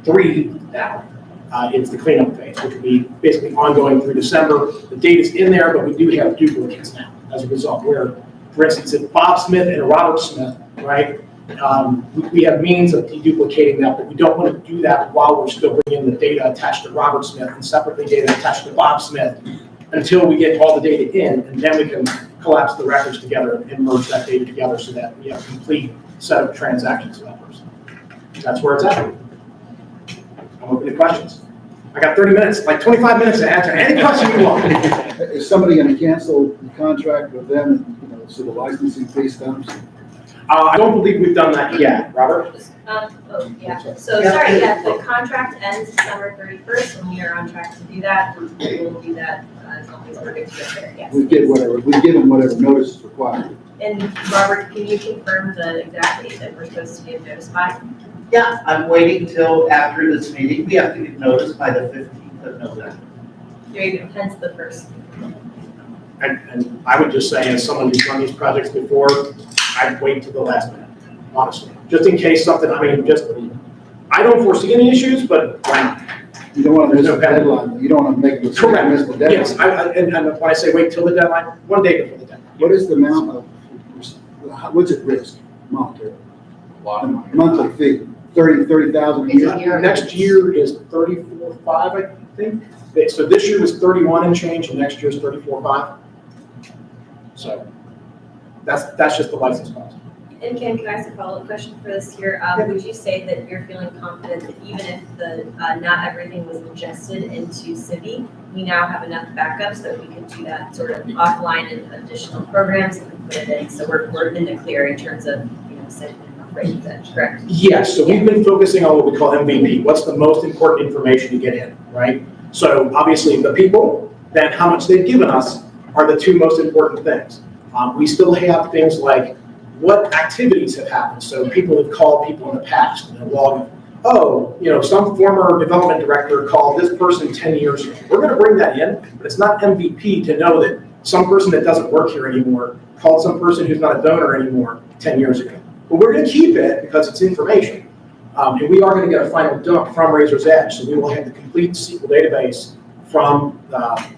3 now is the cleanup phase, which will be basically ongoing through December. The date is in there, but we do have duplicates now as a result, where, for instance, if Bob Smith and Robert Smith, right, we have means of deduplicating that, but we don't want to do that while we're still bringing the data attached to Robert Smith and separately data attached to Bob Smith until we get all the data in, and then we can collapse the records together and merge that data together so that we have a complete set of transactions for that person. That's where it's at. I'm open to questions. I got 30 minutes, like 25 minutes to answer any question you want. Is somebody gonna cancel the contract with them, you know, so the licensing fee stops? I don't believe we've done that yet, Robert. So, sorry, the contract ends December 31st, and we are on track to do that. We will do that as long as we're good to get there, yes. We give them whatever notice is required. And Robert, can you confirm the exact date that we're supposed to give notice by? Yeah, I'm waiting till after this meeting. We have to give notice by the 15th of November. Hence the first. And I would just say, as someone who's run these projects before, I'd wait till the last minute, honestly. Just in case something, I don't foresee any issues, but why not? You don't want to miss the deadline. You don't want to make a mistake and miss the deadline. Yes, and when I say wait till the deadline, 1 day before the deadline. What is the amount of, what's at risk monetary? Monthly fee, 30,000 a year? Next year is 34.5, I think. So this year was 31 and change, and next year is 34.5. So that's just the license cost. And Ken, can I ask a follow-up question for this here? Would you say that you're feeling confident that even if the not everything was ingested into Civi, we now have enough backups that we can do that sort of offline and additional programs and put it in? So we're in the clear in terms of, setting enough rates, that's correct? Yes, so we've been focusing on what we call MVP. What's the most important information to get in, right? So obviously the people, then how much they've given us are the two most important things. We still have things like what activities have happened. So people have called people in the past and log, some former development director called this person 10 years ago. We're going to bring that in, but it's not MVP to know that some person that doesn't work here anymore called some person who's not a donor anymore 10 years ago. But we're going to keep it because it's information. And we are going to get a final dump from Razor's Edge. So we will have the complete SQL database from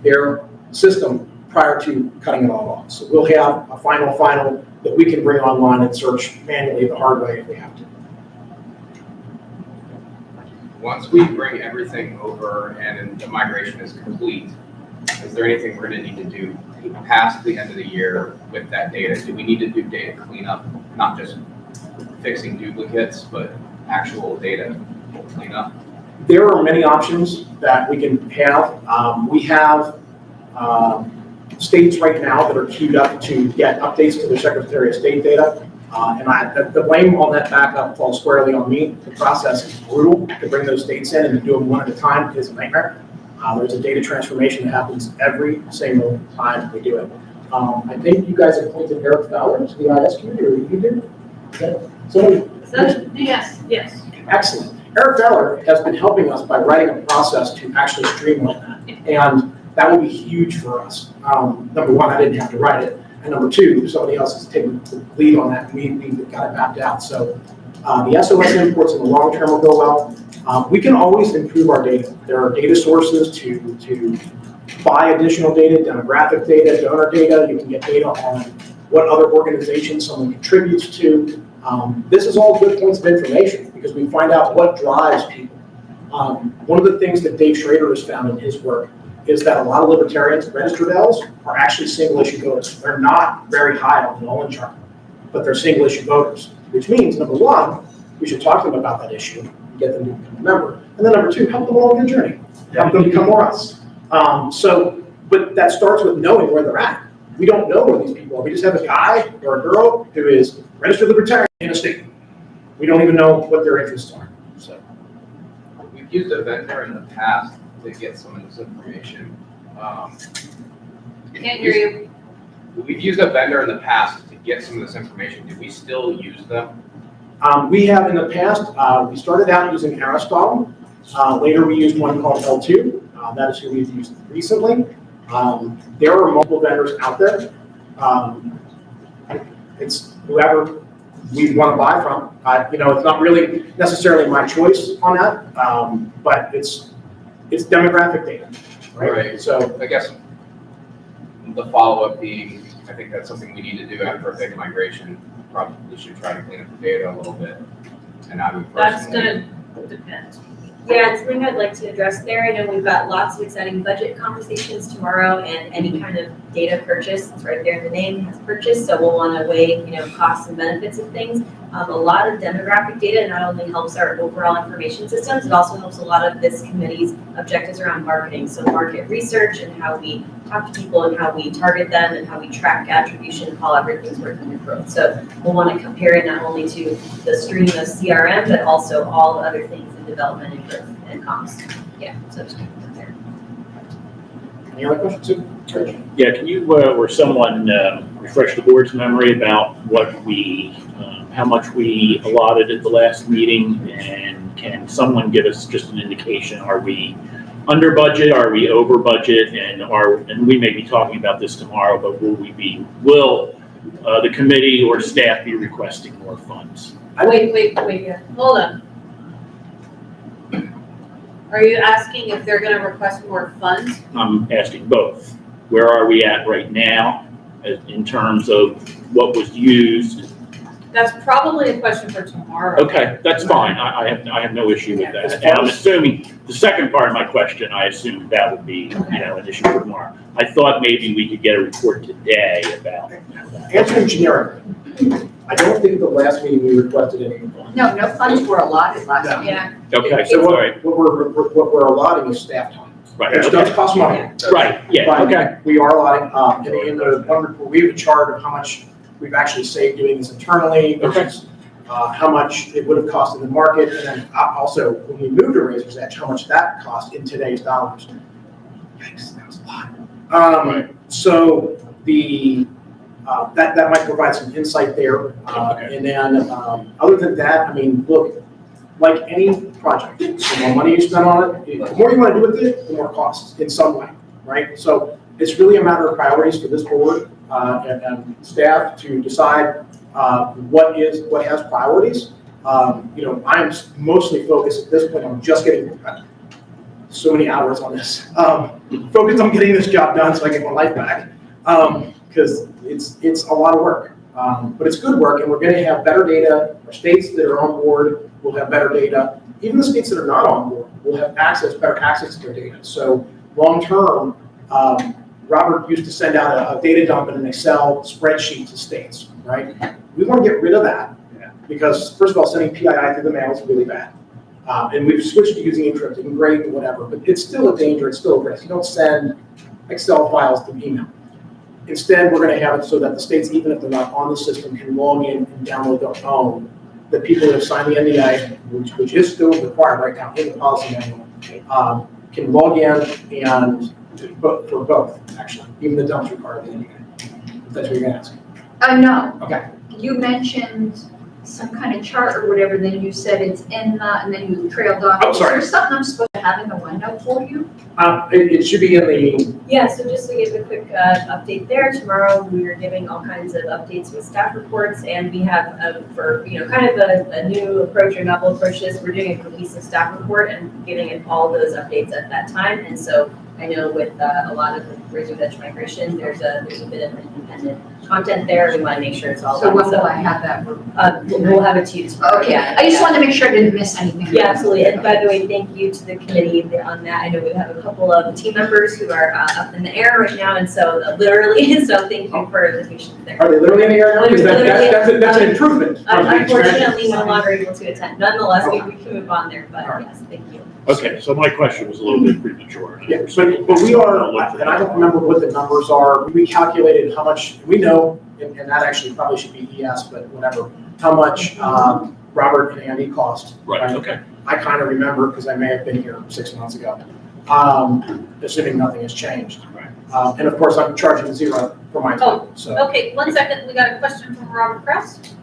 their system prior to cutting it all off. So we'll have a final that we can bring online and search manually the hard way if we have to. Once we bring everything over and the migration is complete, is there anything we're going to need to do past the end of the year with that data? Do we need to do data cleanup, not just fixing duplicates, but actual data cleanup? There are many options that we can have. We have states right now that are queued up to get updates to their Secretary of State data. And the blame on that backup falls squarely on me. The process is brutal to bring those states in and to do them one at a time is a nightmare. There's a data transformation that happens every single time we do it. I think you guys appointed Eric Fowler to the IS committee, or you did? Yes. Excellent. Eric Fowler has been helping us by writing a process to actually streamline that. And that will be huge for us. Number one, I didn't have to write it. And number two, somebody else has taken the lead on that. We got it mapped out. So the SOS imports in the long term will go well. We can always improve our data. There are data sources to buy additional data, demographic data, donor data. You can get data on what other organizations someone contributes to. This is all good points of information because we find out what drives people. One of the things that Dave Schrader has found in his work is that a lot of libertarians, registered Ls, are actually single-issue voters. They're not very high on the Nolan chart, but they're single-issue voters, which means, number one, we should talk to them about that issue, get them to become a member, and then number two, help them along their journey, help them become more us. But that starts with knowing where they're at. We don't know where these people are. We just have a guy or a girl who is registered libertarian in a state. We don't even know what their interests are. So we've used a vendor in the past to get some of this information. Can't hear you. We've used a vendor in the past to get some of this information. Do we still use them? We have in the past, we started out using Aristotle. Later we used one called L2. That is who we've used recently. There are multiple vendors out there. It's whoever we want to buy from. It's not really necessarily my choice on that, but it's demographic data, right? Right. So I guess the follow-up being, I think that's something we need to do after a big migration. Probably should try to clean up the data a little bit. And I would That's personally. gonna depend. Yeah, it's something I'd like to address there. I know we've got lots of exciting budget conversations tomorrow, and any kind of data purchase, it's right there in the name, has purchase, so we'll want to weigh, costs and benefits of things. A lot of demographic data not only helps our overall information systems, it also helps a lot of this committee's objectives around marketing. So market research and how we talk to people and how we target them and how we track attribution, how everything's working in growth. So we'll want to compare it not only to the stream of CRM, but also all the other things in development and growth and comms. Yeah, so just keep it there. any other questions? Yeah, can you, or someone, refresh the board's memory about what how much we allotted at the last meeting? And can someone give us just an indication, are we under budget, are we over budget? And we may be talking about this tomorrow, but will the committee or staff be requesting more funds? Wait, hold on. Are you asking if they're gonna request more funds? I'm asking both. Where are we at right now in terms of what was used? That's probably a question for tomorrow. Okay, that's fine. I have no issue with that. And I'm assuming, the second part of my question, I assume that would be, an issue for tomorrow. I thought maybe we could get a report today about that. Answering generically, I don't think the last meeting we requested any funds. No funds were allotted last No. time. Yeah. Okay, So all right, what we're allotting is staff time, right, which does cost money. right, yeah, But okay. we are allotting, in the one report, we have a chart of how much we've actually saved doing this internally versus how much it would have cost in the market, and then also when we moved to Razor's Edge, how much that cost in today's dollars. Yikes, that was a lot. So that might provide some insight there. And then other than that, look, like any project, the more money you spend on it, the more you want to do with it, the more costs in some way, right? So it's really a matter of priorities for this board and staff to decide what has priorities. I'm mostly focused at this point on just getting so many hours on this. Focused on getting this job done so I get my life back, because it's a lot of work. But it's good work, and we're going to have better data. Our states that are on board will have better data. Even the states that are not on board will have better access to their data. So long term, Robert used to send out a data dump in an Excel spreadsheet to states, right? We want to get rid of that because, first of all, sending PII through the mail is really bad. And we've switched to using encrypted and great and whatever, but it's still a danger, it's still a risk. You don't send Excel files to email. Instead, we're going to have it so that the states, even if they're not on the system, can log in and download their own. The people that have signed the NDA, which is still required right now in the policy manual, can log in and for both, actually. Even the dumps require the NDA. If that's what you're going to ask. No. Okay. You mentioned some kind of chart or whatever, then you said it's in the, and then you trailed off. Oh, sorry. Is there something I'm supposed to have in the window for you? It should be in the. Yeah, so just to give a quick update there, tomorrow we are giving all kinds of updates with staff reports, and we have for kind of a new approach or novel approach to this, we're doing a cohesive staff report and giving it all those updates at that time. And so I know with a lot of the Razor's Edge migration, there's a bit of independent content there. We want to make sure it's all So done. when will I have that? We'll have it to you tomorrow. Okay, Yeah, I just yeah. wanted to make sure I didn't miss anything. Yeah, absolutely. And by the way, thank you to the committee on that. I know we have a couple of team members who are up in the air right now, and so literally, so thank you for the patience there. Are they literally in the air now? Because that's an improvement. Unfortunately, no longer able to attend. Nonetheless, we can move on there, but yes, thank you. Okay, so my question was a little bit premature. Yeah, but we are, and I don't remember what the numbers are. We calculated how much, we know, and that actually probably should be ES, but whatever, how much Robert and Andy cost. Right, okay. I kind of remember because I may have been here 6 months ago, assuming nothing has changed. Right. And of course, I'm charging zero for my time, so. Okay, 1 second, we got a question from Robert Krause.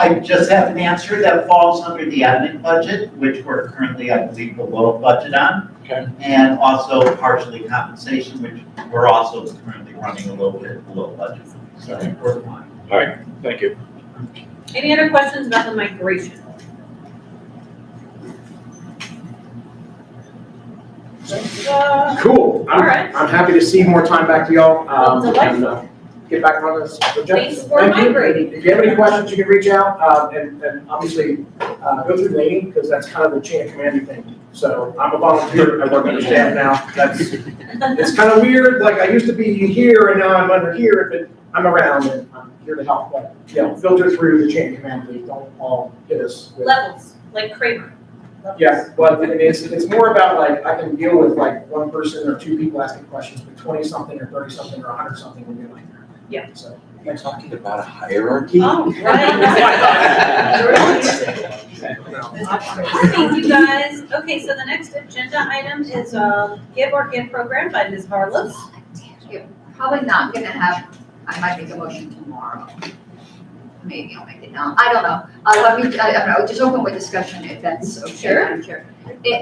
I just have an answer that falls under the admin budget, which we're currently, I believe, below budget on. Okay. And also partially compensation, which we're also currently running a little bit below budget. So we're fine. All right, thank you. Any other questions about the migration? Cool. All right. I'm happy to see more time back to y'all. Well, delightful. and, get back on this project. Thanks for Thank you. migrating. If you have any questions, you can reach out, and obviously, go through Laney, because that's kind of the chain of command thing. So I'm a volunteer, I work under staff now, it's kind of weird, like I used to be here and now I'm under here, but I'm around and I'm here to help, but, filter through the chain of command, please, don't all hit us with. Levels, like Kramer. Yeah, but it's more about like, I can deal with like one person or two people asking questions, but 20-something or 30-something or 100-something will be like that. Yeah. So. You're talking about a hierarchy? Oh, right. Thank you, guys. Okay, so the next agenda item is Give or Give program by Ms. Harless. Probably not gonna have, I might make a motion tomorrow. Maybe I'll make it now, I don't know. Let me, I don't know, just open with discussion if that's okay, Sure. Madam Chair.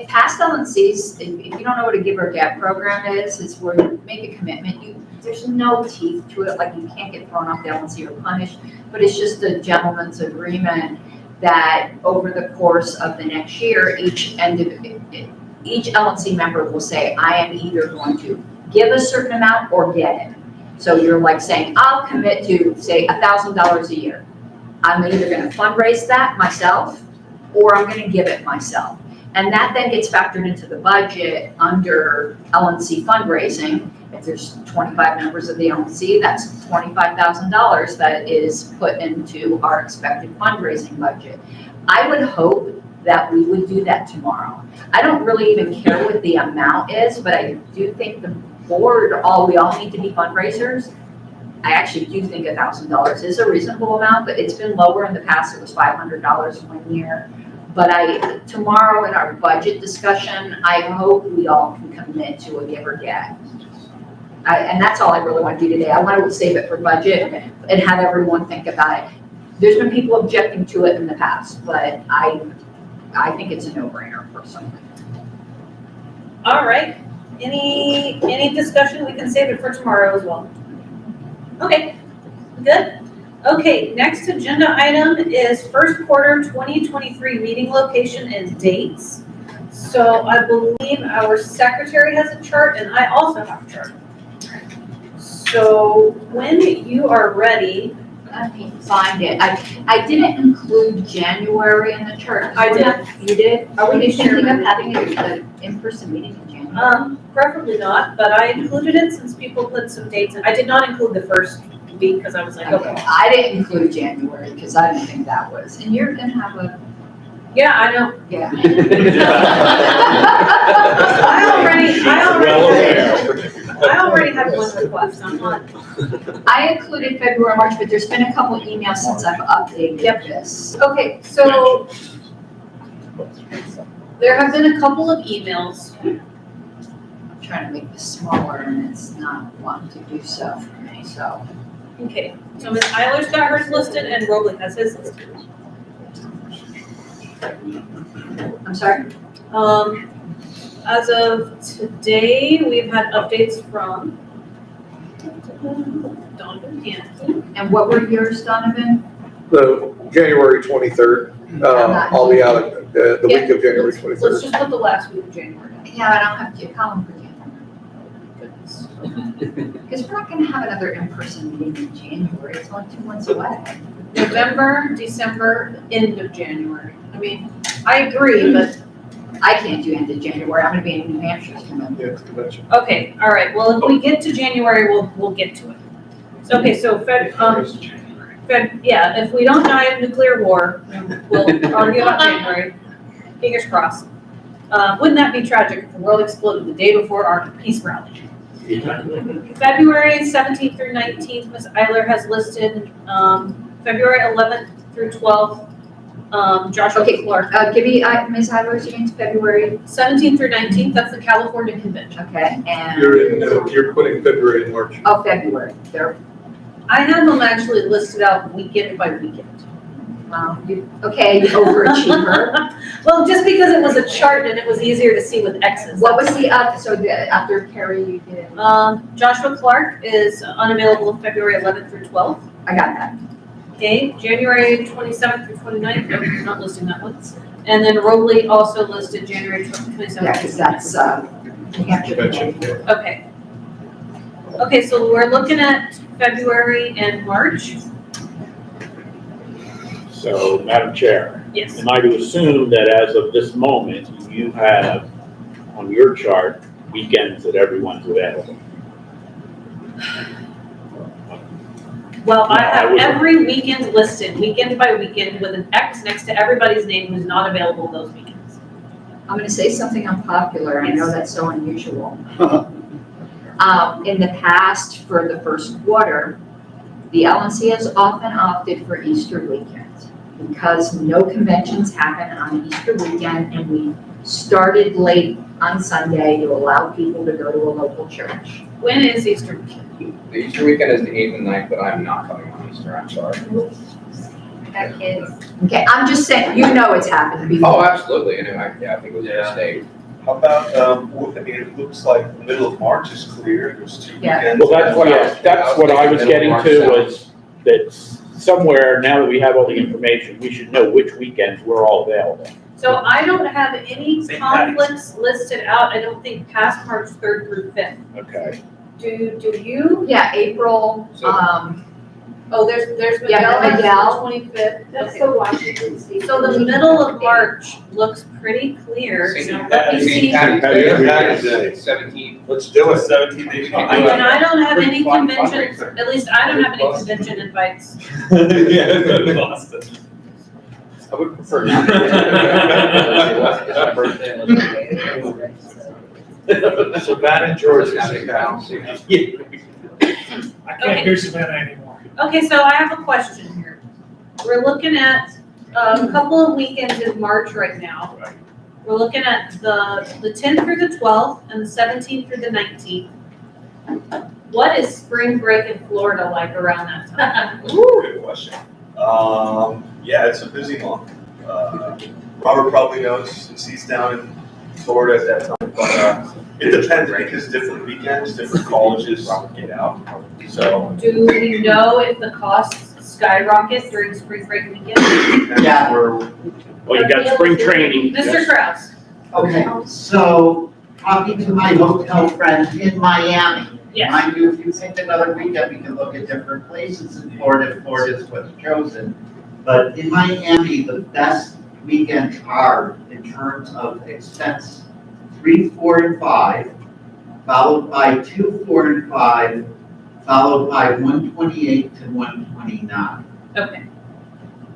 Past LNCs, if you don't know what a Give or Get program is where you make a commitment, there's no teeth to it, like you can't get thrown off the LNC or punished, but it's just a gentleman's agreement that over the course of the next year, each LNC member will say, I am either going to give a certain amount or get it. So you're like saying, I'll commit to, say, $1,000 a year. I'm either gonna fundraise that myself, or I'm gonna give it myself. And that then gets factored into the budget under LNC fundraising. If there's 25 members of the LNC, that's $25,000 that is put into our expected fundraising budget. I would hope that we would do that tomorrow. I don't really even care what the amount is, but I do think the board, we all need to be fundraisers. I actually do think $1,000 is a reasonable amount, but it's been lower in the past. It was $500 one year. But tomorrow in our budget discussion, I hope we all can commit to a give or get. And that's all I really want to do today. I want to save it for budget and have everyone think about it. There's been people objecting to it in the past, but I think it's a no-brainer personally. All right. Any discussion? We can save it for tomorrow as well. Okay, good. Okay, next agenda item is first quarter 2023 meeting location and dates. So I believe our secretary has a chart and I also have a chart. So when you are ready. Let me find it. I didn't include January in the chart. I did. You did? Are we Sure. thinking of having an in-person meeting in January? Preferably not, but I included it since people put some dates in. I did not include the first week because I was like, okay. I didn't include January because I didn't think that was, and you're gonna have a. Yeah, I know. Yeah. I already have one request. I'm not. I included February, March, but there's been a couple emails since I've updated this. Okay, so there have been a couple of emails. I'm trying to make this smaller and it's not wanting to do so for me, so. Okay, so Ms. Eiler's got hers listed and Robley has his listed. I'm sorry? As of today, we've had updates from Donovan Hanson. And what were yours, Donovan? The January 23rd, I'll be out the week of January 23rd. Let's just put the last week of January. Yeah, I don't have to column for January. Because we're not gonna have another in-person meeting in January, it's only 2 months away. November, December, end of January. I mean, I agree, but I can't do end of January, I'm gonna be in New Hampshire. okay, all right, well, if we get to January, we'll get to it. So, okay, so yeah, if we don't die of nuclear war, we'll argue about January, fingers crossed. Wouldn't that be tragic if the world exploded the day before our peace rally? February 17th through 19th, Ms. Eiler has listed, February 11th through 12th, Joshua Clark. Give me, Ms. Ivers against February. 17th through 19th, that's the California Convention. Okay, and. You're putting February and March. Oh, February, there. I have them actually listed out weekend by weekend. Okay, overachiever. Well, just because it was a chart and it was easier to see with X's. What was the, after Carrie, you did? Joshua Clark is unavailable February 11th through 12th. I got that. Okay, January 27th through 29th, nope, not listing that one. And then Robley also listed January 27th. Yeah, because that's, Okay. Okay, so we're looking at February and March. So, Madam Chair, Yes. am I to assume that as of this moment, you have on your chart weekends that everyone's available? Well, I No, I have was- every weekend listed, weekend by weekend, with an X next to everybody's name who's not available those weekends. I'm gonna say something unpopular, I know Yes. that's so unusual. In the past, for the first quarter, the LNC has often opted for Easter weekend because no conventions happen on Easter weekend, and we started late on Sunday to allow people to go to a local church. When is Easter weekend? The Easter weekend is the 8th and 9th, but I'm not coming on Easter, I'm sorry. Got kids. Okay, I'm just saying, you know it's happened before. Oh, absolutely, and I think it was a mistake. How about, I mean, it looks like the middle of March is clear, there's 2 Yeah. weekends. Well, that's what I was getting to, was that somewhere, now that we have all the information, we should know which weekends we're all available. So I don't have any St. Patty's. conflicts listed out, I don't think, past March 3rd through 5th. Okay. Do you? Yeah, April, Oh, there's Yeah, Miguel, Miguel. 25th, that's Okay. the Washington State. So the middle of March looks pretty clear, so St. let me see. Patty's Day, 17th. Let's do it. 17th. And I don't have any Fun conventions, fundraiser. at least I don't have any convention invites. Yeah, Boston. I would prefer not. It's my birthday. Savannah, Georgia. I can't do Savannah anymore. Okay, so I have a question here. We're looking at a couple of weekends in March right now. We're looking at the 10th through the 12th and the 17th through the 19th. What is spring break in Florida like around that time? Good question. Yeah, it's a busy month. Robert probably knows since he's down in Florida at that time, but it depends, right? Because different weekends, different colleges get out. So Do we know if the costs skyrocket during spring break weekend? Yeah. Well, you got spring training. Mr. Kraus? Okay, so talking to my hotel friends in Miami. Yes. Mind you, if you pick another weekend, we can look at different places in Florida if Florida is what's chosen. But in Miami, the best weekends are, in terms of expense, 3, 4, and 5, followed by 2, 4, and 5, followed by 128 to 129. Okay.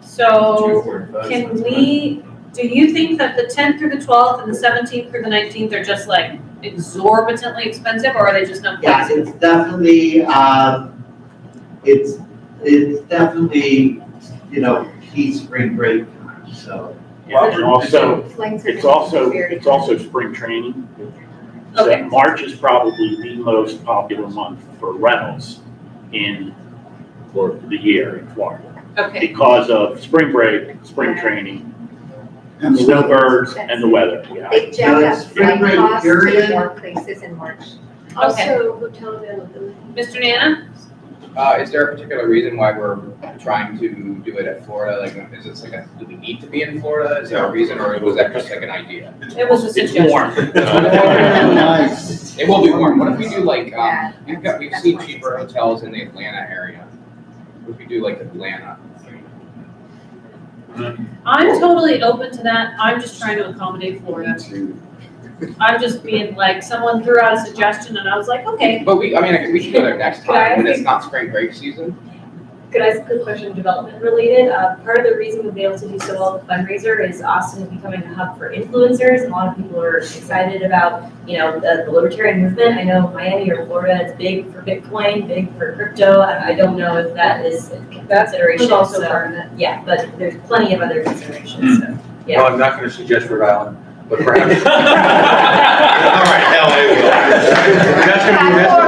So can we, do you think that the 10th through the 12th and the 17th through the 19th are just like exorbitantly expensive, or are they just not Yeah, pricey? it's definitely, it's definitely, key spring break time, so. And also, it's also spring training. So Okay. March is probably the most popular month for rentals for the year in Florida. Okay. Because of spring break, spring training, And the snowbirds, and the weather. Yeah. They jack up Spring flight break costs to period. more places in March. Also, hotel availability. Mr. Nana? Is there a particular reason why we're trying to do it at Florida? Like, is it like do we need to be in Florida? Is there a reason, or was that just like an idea? It was a It's suggestion. warm. Nice. It will be warm. What if we do like, we've seen cheaper hotels in the Atlanta area. What if we do like Atlanta? I'm totally open to that. I'm just trying to accommodate Florida. I'm just being like, someone threw out a suggestion and I was like, okay. But we can go there next time when it's not spring break season. Could I ask a quick question, development related? Part of the reason we'll be able to do so well with the fundraiser is Austin is becoming a hub for influencers, and a lot of people are excited about, the libertarian movement. I know Miami or Florida is big for Bitcoin, big for crypto. I don't know if that is a consideration. That's also so- part of it. Yeah, but there's plenty of other considerations, so, yeah. Well, I'm not going to suggest Rhode Island, but perhaps. All right, LA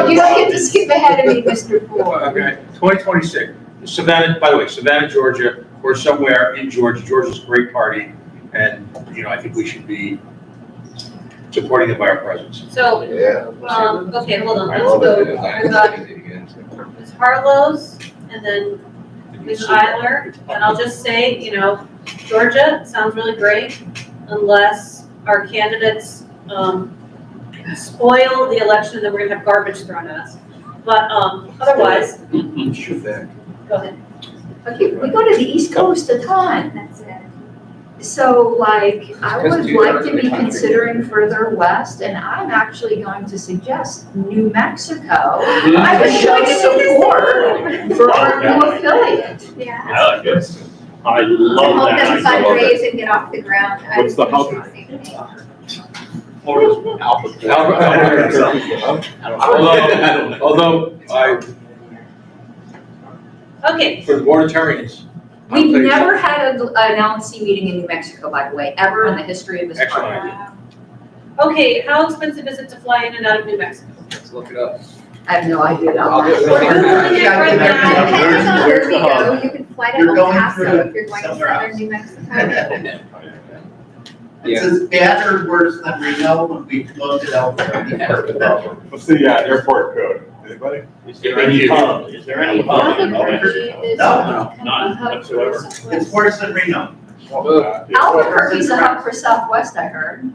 will. You don't get to skip ahead of me, Mr. Ford. Okay, 2026. Savannah, by the way, Savannah, Georgia, or somewhere in Georgia. Georgia's a great party, and, I think we should be supporting them by our presence. So, okay, hold on, let's go. We got Ms. Harlow's, and then Ms. Eiler, and I'll just say, Georgia sounds really great, unless our candidates, spoil the election, and then we're gonna have garbage thrown at us. But, otherwise, go ahead. Okay, we go to the East Coast a ton. That's it. So like, I would Because like to two-thirds of be the country. considering further west, and I'm actually going to suggest New Mexico. I would show support for our new affiliate. Yeah. I like this. I I love hope that. them fundraise and get off the ground. What's the hub? Florida's although Okay, for the Libertarians. We've never had an LNC meeting in New Mexico, by the way, ever in the history of this party. okay, how expensive is it to fly in and out of New Mexico? Let's look it up. I have no idea. I'll do it. We're Googling it right now. Depending on where we go, you can fly to You're El going Paso through if you're going to somewhere southern else. New Mexico. It's as bad or worse than Reno when we looked at Albuquerque. What's the airport code? Anybody? Is there any hub? Is there any hub? Albuquerque is No, None whatsoever. it's worse than Reno. Albuquerque's a hub for Southwest, I heard.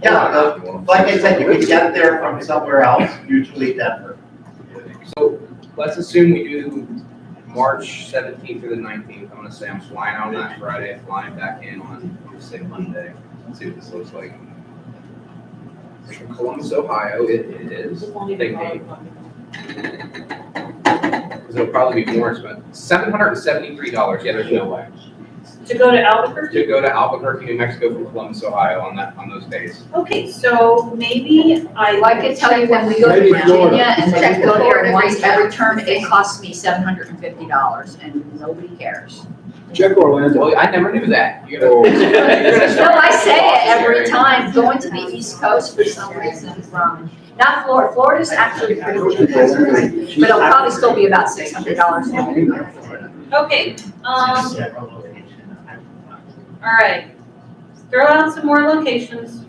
Yeah, like I said, you can get there from somewhere else, usually Denver. So let's assume we do March 17th through the 19th. I'm gonna say I'm flying out on that Friday, flying back in on, say, Monday. Let's see what this looks like. From Columbus, Ohio, it is. It'll probably be more expensive. $773. Yeah, there's no way. To go to Albuquerque? To go to Albuquerque, New Mexico from Columbus, Ohio on those days. Okay, so maybe Well, I could tell you when we go to Maybe Virginia Florida. and Check then the go there Florida once rate. every term, it costs me $750 and nobody cares. Check Orlando. Well, I never knew that. You're Oh. gonna- you're gonna No, start I say it every area. time, going to the East Coast for some reason from, not Florida, Florida's actually pretty cheap, but it'll probably still be about $600. okay, all right. Throw out some more locations.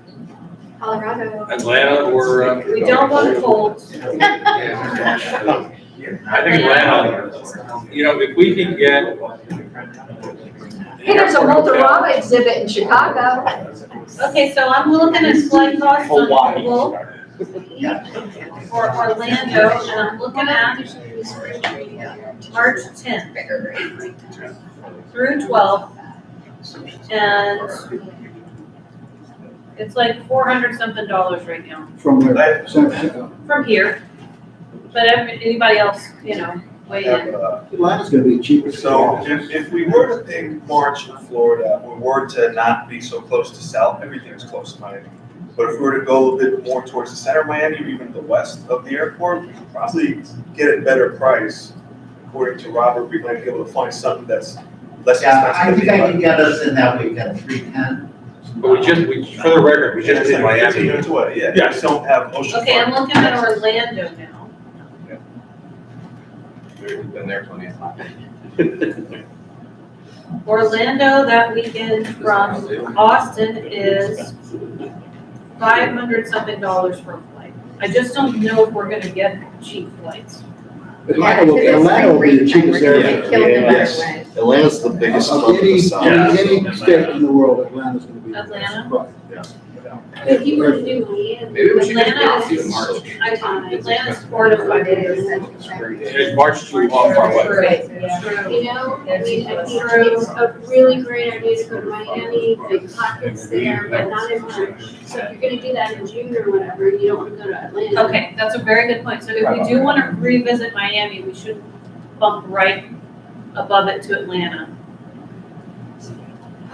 Colorado. Atlanta or, We don't want cold. I think Atlanta, if we can get. Hey, there's a Motorama exhibit in Chicago. Okay, so I'm looking at flight costs on Hawaii. Google for Orlando, and I'm looking at March 10th through 12th. And it's like $400-something right now From where? San Francisco. from here. But anybody else, weigh in. Atlanta's gonna be cheaper. So if we were to pick March in Florida, we were to not be so close to South, everything is close to Miami. But if we were to go a little bit more towards the center of Miami, or even the west of the airport, we could probably get a better price. According to Robert, we might be able to find something that's less Yeah, I expensive. think I can get us in that weekend, 310. But for the record, we just did Miami. Yeah, we just don't have ocean. Okay, I'm looking at Orlando now. We've been there plenty of times. Orlando that weekend from Austin is $500-something for a flight. I just don't know if we're gonna get cheap flights. Atlanta will be the cheapest airport. Yes. Atlanta's the biggest hub in the Any south. state in the world, Atlanta's gonna be. Atlanta? Right. If you were to do Miami. Maybe we should just Atlanta do is, March. Atlanta's 4 to 5 days. Is March too far away? Right, You know, I mean, I think it's a really great idea to go to Miami, big pockets there, but not in March. So if you're gonna do that in June or whatever, you don't wanna go to Atlanta. Okay, that's a very good point. So if we do want to revisit Miami, we should bump right above it to Atlanta.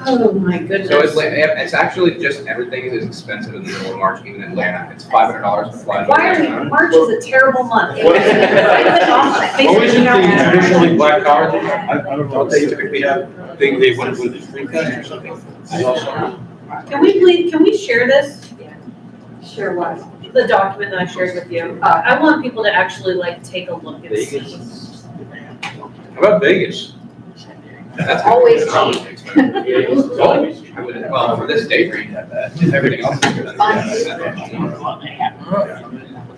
Oh, my goodness. So it's actually just everything is expensive in the middle of March, even in Atlanta. It's $500 to fly. Why are we, March is a terrible month. What isn't the traditionally black card? I don't know, they typically have, they went with the free cuts or something. Can we share this? Sure was. The document that I shared with you? I want people to actually take a look and see. How about Vegas? That's Always cheap. Well, for this date range, I bet, if everything else is good. Let's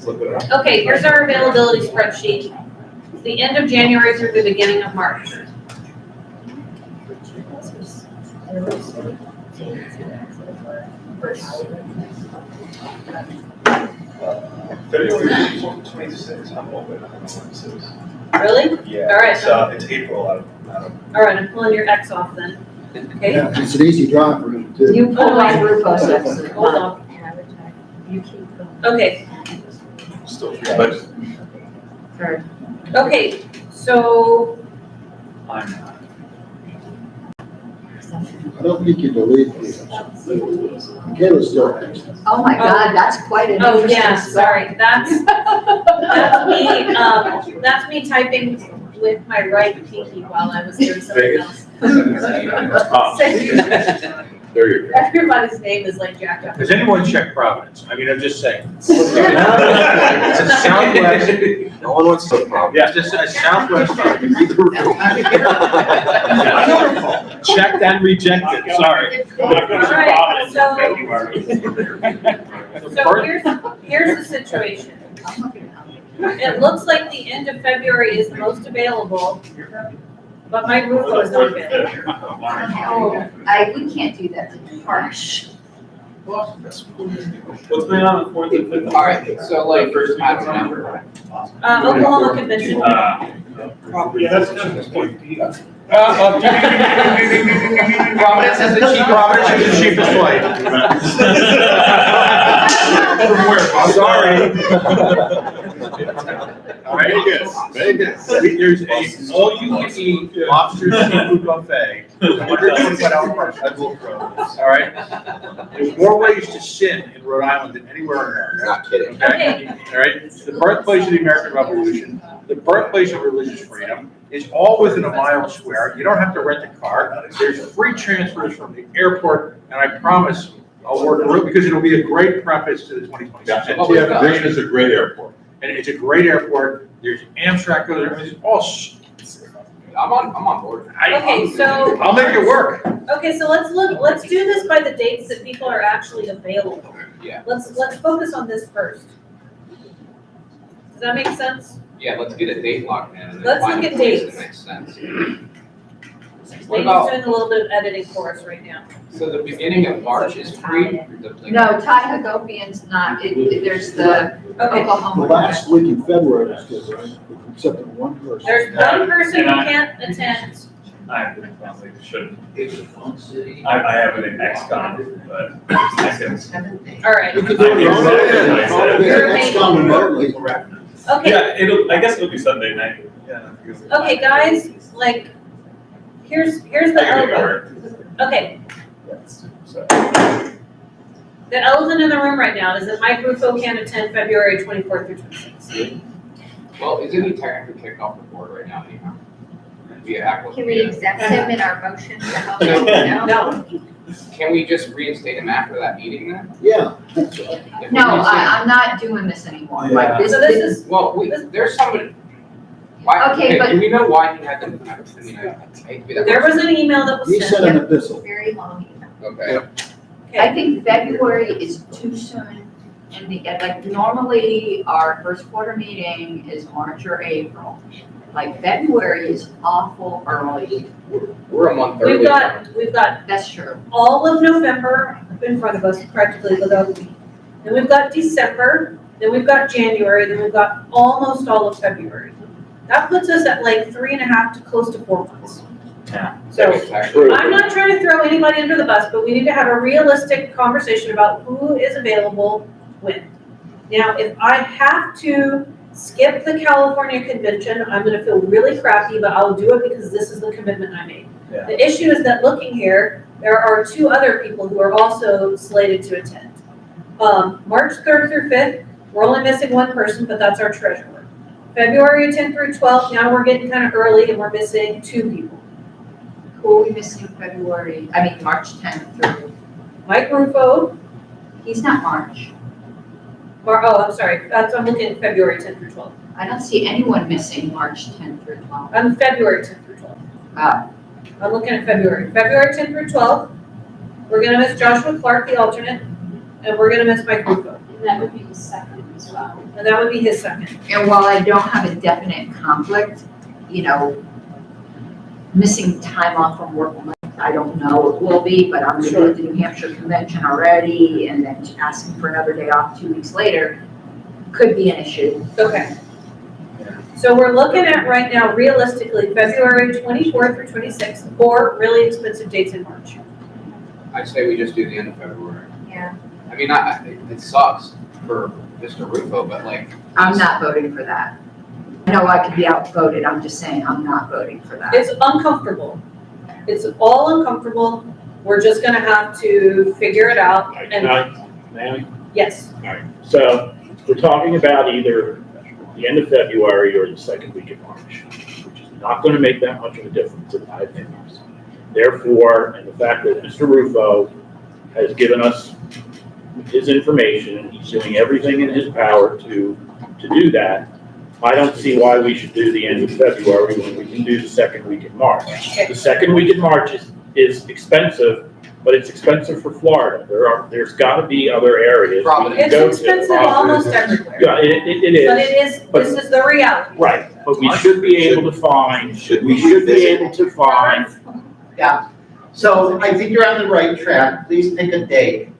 look it up. Okay, here's our availability spreadsheet. It's the end of January through the beginning of March. February 26th, I'm open, I don't know what this is. Really? Yeah. All right. It's April, I don't. All right, I'm pulling your X off then. Okay? Yeah, it's an easy drive for him too. You pull my Rufus X. Hold on. You keep going. Okay, Still. But okay, so, I'm not. I don't think you delete these. Michaela's still next. Oh my God, that's quite an oh interesting. yeah, sorry, that's me typing with my right pinky while I was doing something else. There you go. Everybody's name is like jacked up. Has anyone checked Providence? I mean, I'm just saying. It's a southwest. No one wants to. Yeah, it's a southwest. Checked and rejected, sorry. Alright, so here's the situation. It looks like the end of February is the most available, but my Rufo is not available. We can't do that to March. What's going on the 4th and 5th? All right, so like first match number. Oklahoma Convention. Yeah, that's kind of the point. Providence has the cheap. Providence is the cheapest flight. From where? Sorry. Vegas. There's a all-you-can-eat lobster seafood buffet, $125 price. All right? There's more ways to sin in Rhode Island than anywhere in America. Not kidding. Okay? All right? It's the birthplace of the American Revolution, the birthplace of religious freedom. It's all within a mile square. You don't have to rent a car. There's free transfers from the airport, and I promise I'll work through it because it'll be a great preface to the 2026. Yeah, Vegas is a great airport. And it's a great airport. There's Amtrak goes there. It's all. I'm on board. Okay, so. I'll make it work. Okay, so let's do this by the dates that people are actually available. Yeah. Let's focus on this first. Does that make sense? Yeah, let's get a date locked in. and then Let's find look a at place dates. that makes sense. What Lady's about, doing a little bit of editing for us right now. so the beginning of March is free? No, Tyhagopian's not, there's the The Oklahoma. last week in February is good, right? Except for one person. There's one person who can't attend. I probably shouldn't. I have it in XCOM, but I can. All right. You could do it remotely. XCOM remotely. Okay. Yeah, I guess it'll be Sunday night. Yeah. Okay, guys, like, here's the elephant. Okay. The elephant in the room right now is that Mike Rufo can't attend February 24th through 26th. Well, isn't he technically kicked off the board right now anyhow? Via Apple. Can we exempt him in our motion to help him out? No. Can we just reinstate him after that meeting then? Yeah. If we No, reinstate him- I'm not doing this anymore. Yeah. Like this, So this is, Well, there's somebody. Why, Okay, but- do we know why he had to, I mean, I hate to be that there was person. an email that was He sent. sent an epistle. very long email. Okay. I think February is too soon. And like normally our first quarter meeting is March or April. Like February is awful early. We're a month early. We've got That's true. all of November in front of us practically without a week. Then we've got December, then we've got January, then we've got almost all of February. That puts us at like 3.5 to close to 4 months. Yeah. So I'm not trying to throw anybody under the bus, but we need to have a realistic conversation about who is available when. Now, if I have to skip the California convention, I'm gonna feel really crappy, but I'll do it because this is the commitment I made. Yeah. The issue is that looking here, there are 2 other people who are also slated to attend. March 3rd through 5th, we're only missing 1 person, but that's our treasurer. February 10th through 12th, now we're getting kind of early and we're missing 2 people. Who are we missing March 10th through? Mike Rufo, He's not March. I'm sorry, I'm looking at February 10th through 12th. I don't see anyone missing March 10th through 12th. February 10th through 12th. I'm looking at February. February 10th through 12th, we're gonna miss Joshua Clark, the alternate, and we're gonna miss Mike Rufo. And that would be the second as well. And that would be his second. And while I don't have a definite conflict, you know, missing time off from work, I don't know it will be, but I'm gonna be at the New Hampshire convention already, and then asking for another day off 2 weeks later could be an issue. Okay. So we're looking at right now, realistically, February 24th through 26th, or really expensive dates in March. I'd say we just do the end of February. Yeah. I mean, it sucks for Mr. Rufo, but like. I'm not voting for that. I know I could be outvoted, I'm just saying I'm not voting for that. It's uncomfortable. It's all uncomfortable. We're just gonna have to figure it out. May I? Yes. All right, so we're talking about either the end of February or the second week of March, which is not gonna make that much of a difference in my opinion. Therefore, and the fact that Mr. Rufo has given us his information, and he's doing everything in his power to do that, I don't see why we should do the end of February when we can do the second week in March. The second week in March is expensive, but it's expensive for Florida. There's gotta be other areas. we can It's go to. expensive almost everywhere. Yeah, it is. But this is the reality. Right, but we should be able to find, Yeah, so I think you're on the right track. Please pick a date.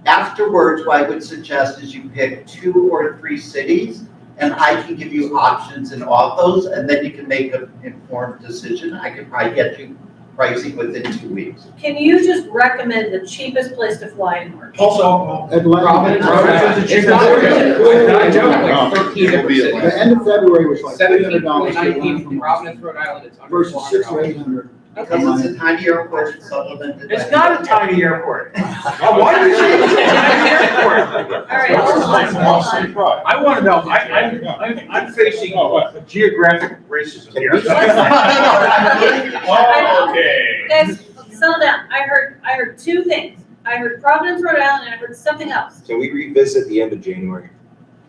Afterwards, what I would suggest is you pick 2 or 3 cities, and I can give you options in all of those, and then you can make an informed decision. I could probably get you pricing within 2 weeks. Can you just recommend the cheapest place to fly in March? Also, Providence, Rhode It's Island. not- Like 13 different cities. The end of February was like $300 19 from Providence, Rhode Island, it's under versus $600 or $400. $800. Because it's a tiny airport, it's supplemented. by- It's not a tiny airport. Why do you say it's a tiny airport? All right, hold on. I want to know, I'm facing geographic racism here. Okay. Guys, settle down. I heard 2 things. I heard Providence, Rhode Island, and I heard something else. Can we revisit the end of January?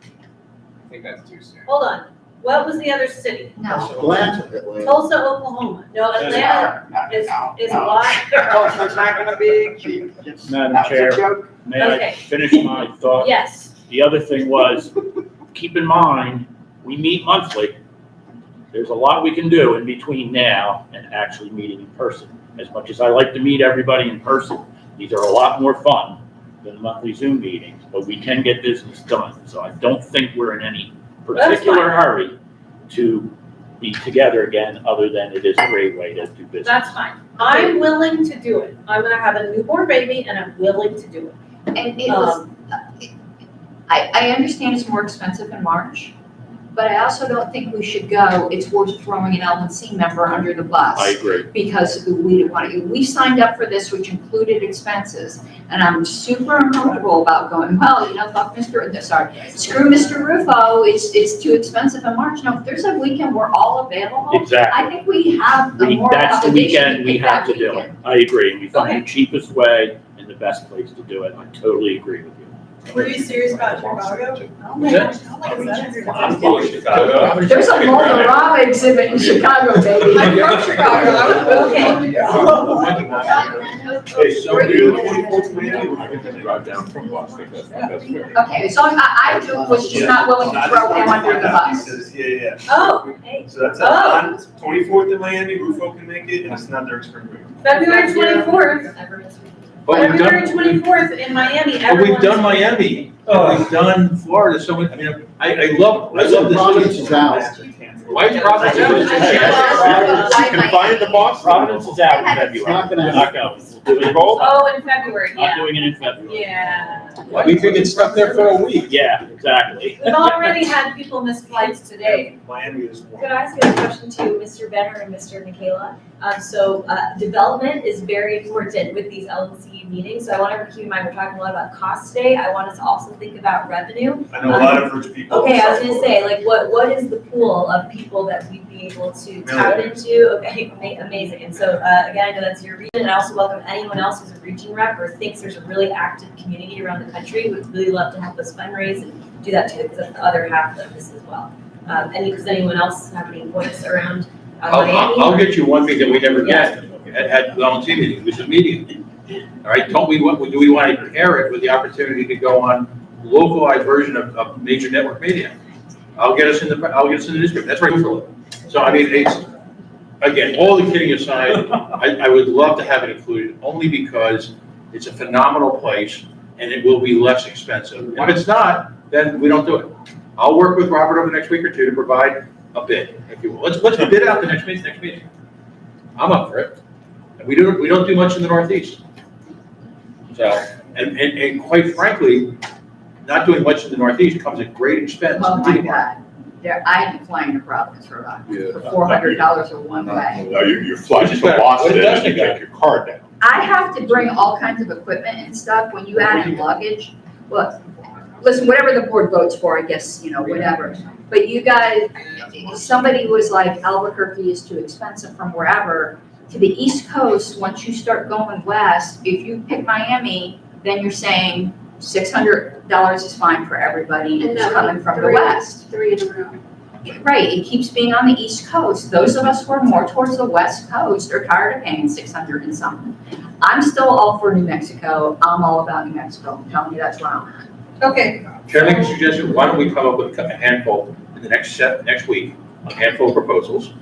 I think that's too soon. Hold on. What was the other city? No. Atlanta. Tulsa, Oklahoma. No, Atlanta is a lot. Tulsa's not gonna be cheap. Madam That was a Chair, joke. may I Okay. finish my thought? Yes. The other thing was, keep in mind, we meet monthly. There's a lot we can do in between now and actually meeting in person. As much as I like to meet everybody in person, these are a lot more fun than monthly Zoom meetings, but we can get business done. So I don't think we're in any particular hurry to be together again, other than it is a great way to do business. That's fine. I'm willing to do it. I'm gonna have a newborn baby and I'm willing to do it. And it was, I understand it's more expensive in March, but I also don't think we should go, it's worth throwing an LNC member under the bus. I agree. Because we signed up for this, which included expenses, and I'm super uncomfortable about going, well, you know, screw Mr. Rufo, it's too expensive in March. No, if there's a weekend we're all available, Exactly. I think we have the moral That's the obligation weekend we pick have that to do it. weekend. I agree. We find Okay. the cheapest way and the best place to do it. I totally agree with you. Were you serious about Chicago? Oh my Yeah. gosh, how like $700? I'm from Chicago. There's a Moldorama exhibit in Chicago, baby. I'm from Chicago. Hey, so do the 24th Drive down from Boston, that's my best way. Okay, so I was just not willing to throw him under the bus. Yeah. Oh, hey. So that's Oh. 24th in Miami, Rufo can make it, and it's not their spring break. February 24th. But we've February done, 24th in Miami. but we've everyone's- done Miami, we've done Florida, so, I mean, I love Providence this. is out. Why is Providence out? You can find the boss. Providence is out in February. It's not gonna We're happen. not going. We'll do it both. Oh, in February, Not yeah. doing it in February. Yeah. We could get stuck there for a week. Yeah, exactly. We've already had people miss flights today. Miami is warm. Could I ask a question to Mr. Benner and Mr. Michaela? Development is very important with these LNC meetings, so I want everyone to keep in mind, we're talking a lot about cost today. I want us to also think about revenue. I know a lot of rich people. Okay, I was gonna say, like, what is the pool of people that we'd be able to tap into? Okay, amazing. And so, again, I know that's your region, and I also welcome anyone else who's a region rep or thinks there's a really active community around the country. We'd really love to help us fundraise and do that too, because that's the other half of this as well. Does anyone else have any points around Miami? I'll get you one thing that we never get. at the LNC meeting, which is media. All right, do we want to pair it with the opportunity to go on localized version of major network media? I'll get us in the newspaper, that's right for it. So I mean, it's, again, all the kidding aside, I would love to have it included, only because it's a phenomenal place and it will be less expensive. If it's not, then we don't do it. I'll work with Robert over the next week or two to provide a bid, if you will. Let's bid out the next meeting. I'm up for it. And we don't do much in the Northeast. So, and quite frankly, not doing much in the Northeast comes at great expense. Oh my God. I am flying to Providence, Rhode Island, for $400 a one way. No, you're flying to Boston and you take your car down. I have to bring all kinds of equipment and stuff. When you add in luggage, look, listen, whatever the board votes for, I guess, whatever. But you guys, somebody was like, Albuquerque is too expensive from wherever. To the East Coast, once you start going west, if you pick Miami, then you're saying $600 is fine for everybody who's coming from the west. 3 in a row. Right, it keeps being on the East Coast. Those of us who are more towards the West Coast are tired of paying $600 and something. I'm still all for New Mexico. I'm all about New Mexico. I'm telling you, that's where I'm at. Okay. Can I make a suggestion? Why don't we come up with a handful in the next week, a handful of proposals,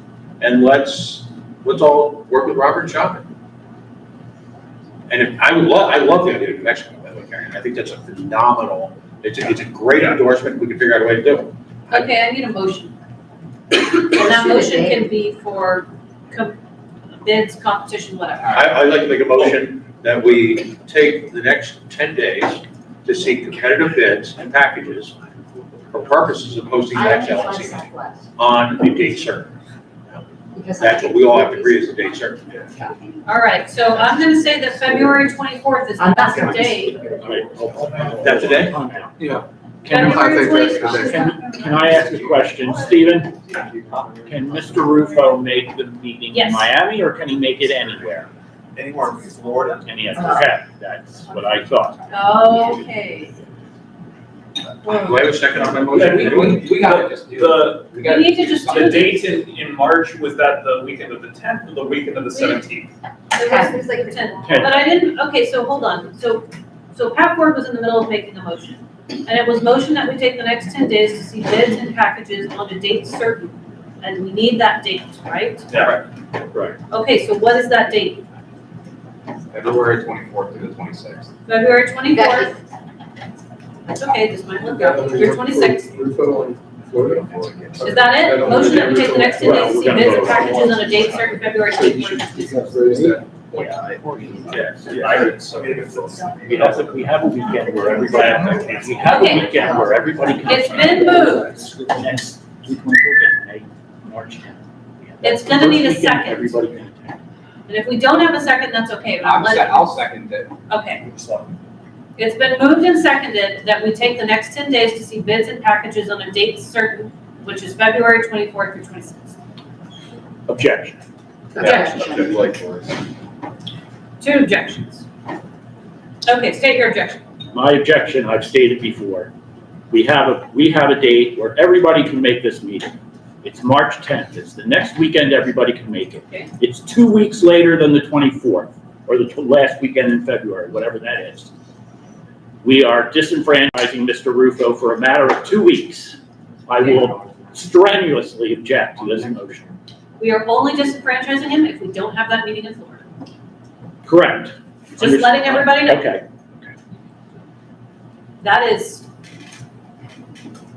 and let's all work with Robert and shop it. And I love the idea of New Mexico, by the way, Karen. I think that's a phenomenal, it's a great endorsement. We can figure out a way to do it. Okay, I need a motion. And that motion can be for bids, competition, whatever. I'd like to make a motion that we take the next 10 days to seek competitive bids and packages for purposes of hosting the next LNC on a date certain. That's what we all have to agree is a date certain. All right, so I'm gonna say that February 24th is the best day. That's a day? Yeah. Can I ask a question? Stephen, can Mr. Rufo make the meeting in Yes. Miami, or can he make it anywhere? Anywhere in Florida. Okay, that's what I thought. Okay. Do I have a second on my motion? We gotta just do it. We need to just do The it. date in March, was that the weekend of the 10th or the weekend of the 17th? It was like 10, but I didn't, okay, so hold on, so Pat Ford was in the middle of making the motion. And it was motion that we take the next 10 days to see bids and packages on a date certain, and we need that date, right? Yeah. Right. Okay, so what is that date? February 24th through the 26th. February 24th? That's okay, just might look up, February 26th. Rufo in Florida. Is that it? Motion that we take the next 10 days to see bids and packages on a date certain, February 24th. We have a weekend where everybody, can. It's been moved. Next March 10th. It's gonna need a First weekend, second. Everybody can attend. And if we don't have a second, that's okay, but I'll second it. Okay. It's been moved and seconded that we take the next 10 days to see bids and packages on a date certain, which is February 24th through 26th. Objection. Objection. 2 objections. Okay, state your objection. My objection, I've stated before, we have a date where everybody can make this meeting. It's March 10th, it's the next weekend everybody can make it. Okay. It's 2 weeks later than the 24th, or the last weekend in February, whatever that is. We are disenfranchising Mr. Rufo for a matter of 2 weeks. I will strenuously object to this motion. We are only disenfranchising him if we don't have that meeting in Florida. Correct. Just letting everybody know. Okay. That is,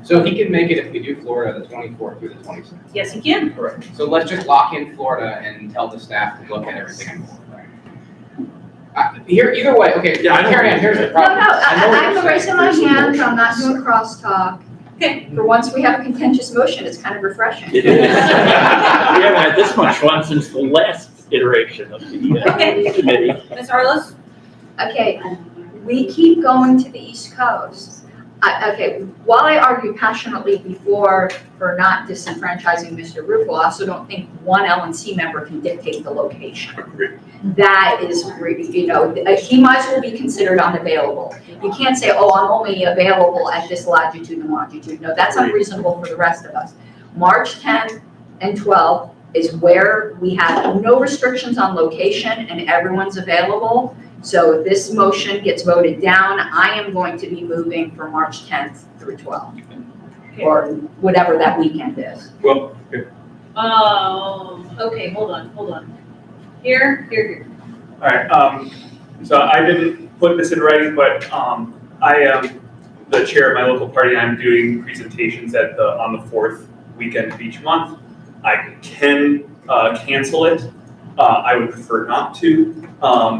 So he can make it if we do Florida the 24th through the 26th. yes, he can. Correct. So let's just lock in Florida and tell the staff to look at everything in Florida. Either way, okay, Karen, here's the No, problem. I'm raising my hand, I'm not doing crosstalk. Okay. For once we have a contentious motion, it's kind of refreshing. It is. We haven't had this much fun since the last iteration of the Okay. committee. Ms. Harless? Okay, we keep going to the East Coast. Okay, while I argued passionately before for not disenfranchising Mr. Rufo, I also don't think one LNC member can dictate the location. That is, he might as well be considered unavailable. You can't say, oh, I'm only available at this latitude and longitude. No, that's unreasonable for the rest of us. March 10th and 12th, is where we have no restrictions on location and everyone's available. So if this motion gets voted down, I am going to be moving from March 10th through 12th, or whatever that weekend is. Well, Okay, hold on. Here. all right, so I didn't put this in writing, but, I am the chair of my local party. I'm doing presentations on the fourth weekend of each month. I can, cancel it. I would prefer not to.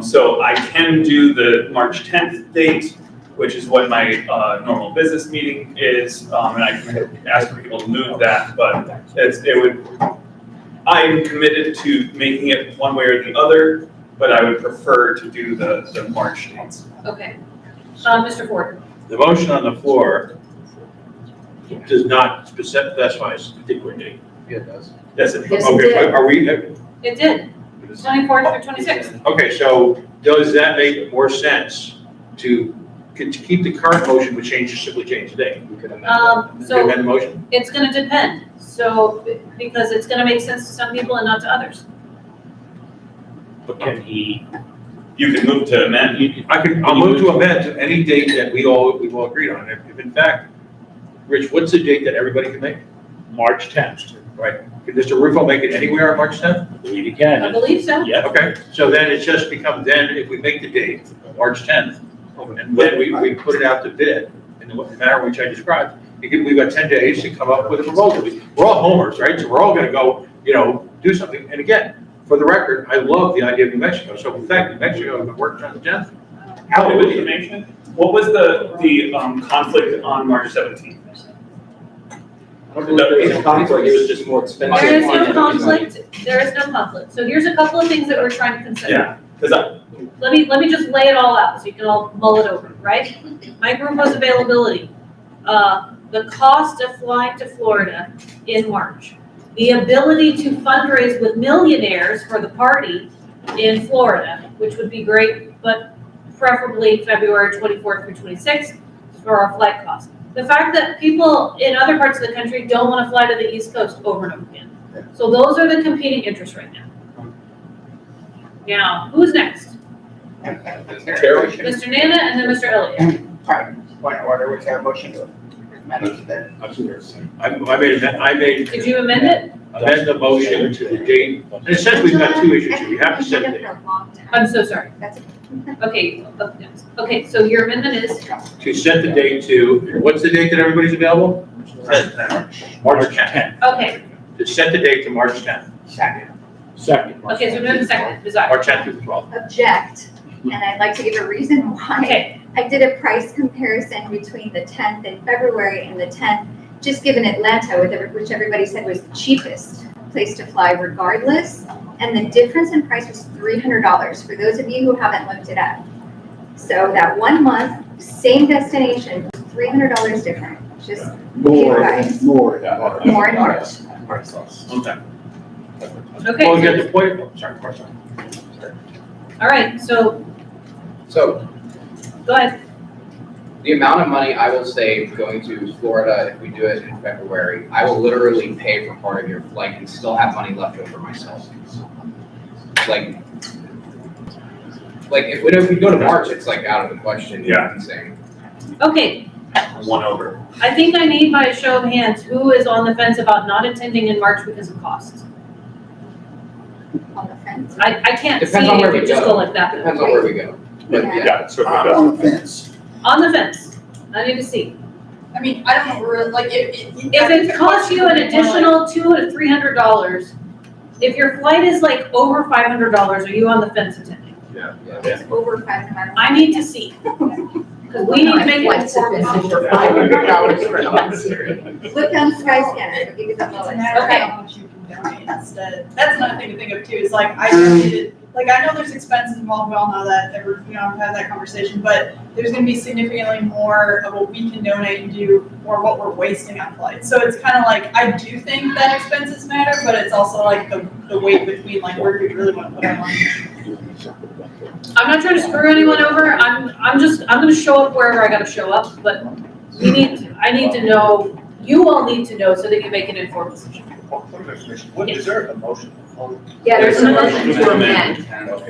So I can do the March 10th date, which is what my, normal business meeting is. And I can ask for people to move that, but I'm committed to making it one way or the other, but I would prefer to do the March dates. Okay. Mr. Ford. The motion on the floor does not specify a particular date. Yeah, it does. Yes, it Yes, it Okay, did. are we, It did. 24th through 26th. okay, so does that make more sense to keep the current motion, which simply change the date? We could amend Can So we amend the motion? it's gonna depend. So, because it's gonna make sense to some people and not to others. But can he, You can move to amend. I'll move to amend to any date that we've all agreed on. If in fact, Rich, what's the date that everybody can make? March 10th? Right, can Mr. Rufo make it anywhere on March 10th? I believe he can. I believe so. Yeah. Okay, so then it's just become, then if we make the date, March 10th, and then we put it out to bid in the manner which I described, we've got 10 days to come up with a proposal. We're all homers, right? So we're all gonna go, do something. And again, for the record, I love the idea of New Mexico. So in fact, New Mexico has been working on the 10th. How did the information? What was the conflict on March 17th? I don't believe there was a conflict, it was just more expensive. There is no conflict. There is no conflict. So here's a couple of things that we're trying to consider. Yeah, because Let me just lay it all out so you can all mull it over, right? My group was availability. The cost of flying to Florida in March. The ability to fundraise with millionaires for the party in Florida, which would be great, but preferably February 24th through 26th for our flight costs. The fact that people in other parts of the country don't want to fly to the East Coast over and over again. So those are the competing interests right now. Now, who's next? Mr. Nana and then Mr. Elliott. Point of order, was there a motion to amend it then? I made Did you amend it? amend the motion to the date. And it says we've got two issues here. We have to set the date. I'm so sorry. Okay, okay, so your amendment is, To set the date to, what's the date that everybody's available? March 10th. okay, To set the date to March 10th. Second. okay, so moving to second, desire. March 10th through the 12th. Object, and I'd like to give a reason why. Okay, I did a price comparison between the 10th in February and the 10th, just given Atlanta, which everybody said was the cheapest place to fly regardless. And the difference in price was $300 for those of you who haven't looked it up. So that 1 month, same destination, $300 different, just More advice. more. More in March. Okay. okay, Well, you so- got the point, oh, sorry. all right, so So go ahead. the amount of money I will save going to Florida if we do it in February, I will literally pay for part of your flight and still have money left over myself. Like if we go to March, it's like out of the question. Yeah. Insane. Okay, One over. I think I need by a show of hands, who is on the fence about not attending in March because of costs? On the fence. I can't see Depends on if where you we just go. go like that. Depends on where we go. But Yeah. Yeah, it certainly does. On the fence. On the fence, I need to see. I mean, I don't know, like, If it costs you an additional $200 to $300, if your flight is like over $500, are you on the fence attending? It's over $500 no matter what. I need to see. Because we need to make it Flights have been informed. over $500 for a month series. Look on Skyscanner, it'll give you the lowest. Okay. how much you can donate instead. That's another thing to think of too, is like, I donated, like, I know there's expenses involved, we all know that, I've had that conversation, but there's gonna be significantly more of what we can donate and do, or what we're wasting on flights. So it's kind of like, I do think that expenses matter, but it's also like the weight between, like, where do we really want to put our money? I'm not trying to screw anyone over. I'm gonna show up wherever I gotta show up, but I need to know, you all need to know so that you make an informed decision. What, is there a motion? Yeah, there's a motion to amend.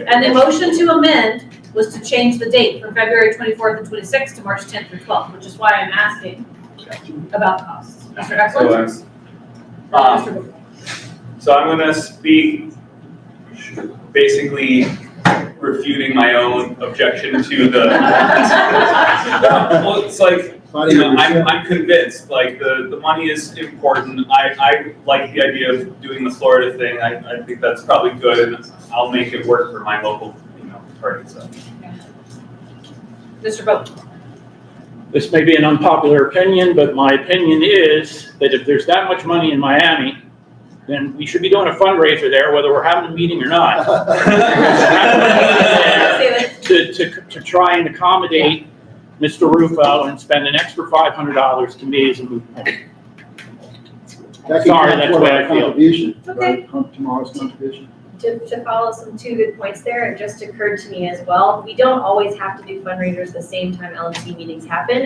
And the motion to amend was to change the date from February 24th and 26th to March 10th through 12th, which is why I'm asking about costs. Mr. Eklund? So I'm gonna speak basically refuting my own objection to the. Well, it's like, you know, I'm convinced, like, the money is important. I like the idea of doing the Florida thing. I think that's probably good, and I'll make it work for my local, you know, party, so. Mr. Bowe? This may be an unpopular opinion, but my opinion is that if there's that much money in Miami, then we should be doing a fundraiser there, whether we're having a meeting or not. To try and accommodate Mr. Rufo and spend an extra $500 to me is a moot point. Sorry, that's what I feel. Contribution, Okay. right? Tomorrow's contribution. To follow some two good points there, it just occurred to me as well, we don't always have to do fundraisers the same time LNC meetings happen.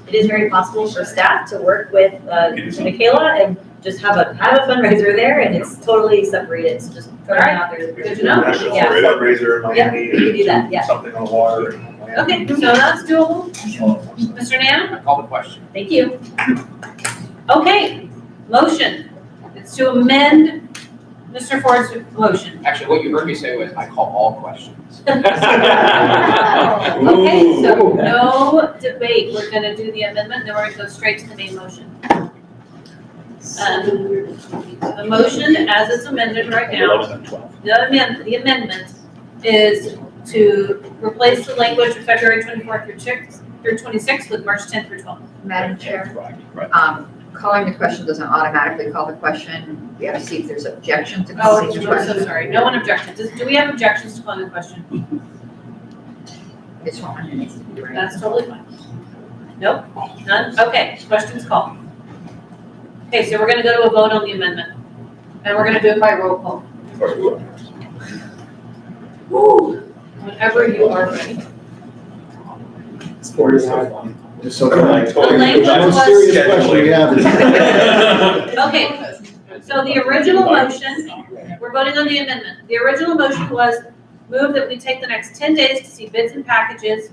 It is very possible for staff to work with Michaela and just have a fundraiser there, and it's totally separated, so just throwing it out there. Good to know. National Yeah. fundraiser in Yeah, Miami. we can do that, yeah. Something on the water. Okay, so that's doable. Mr. Nana? I call the question. Thank you. Okay, motion. It's to amend Mr. Ford's motion. Actually, what you heard me say was, I call all questions. Okay, so no debate. We're gonna do the amendment, then we're gonna go straight to the main motion. The motion as it's amended right now, the amendment is to replace the language of February 24th through 26th with March 10th through 12th. Madam Chair, calling the question doesn't automatically call the question. We have to see if there's objection to Oh, calling I'm the so question. sorry. No one objected. Do we have objections to calling the question? This one needs to be right. That's totally fine. Nope, none? Okay, questions called. Okay, so we're gonna go to a vote on the amendment. And we're gonna do it by roll call. Woo, whenever you are ready. Sport is so fun. It's so fun. The language Most was- serious question we have is. Okay, so the original motion, we're voting on the amendment. The original motion was move that we take the next 10 days to see bids and packages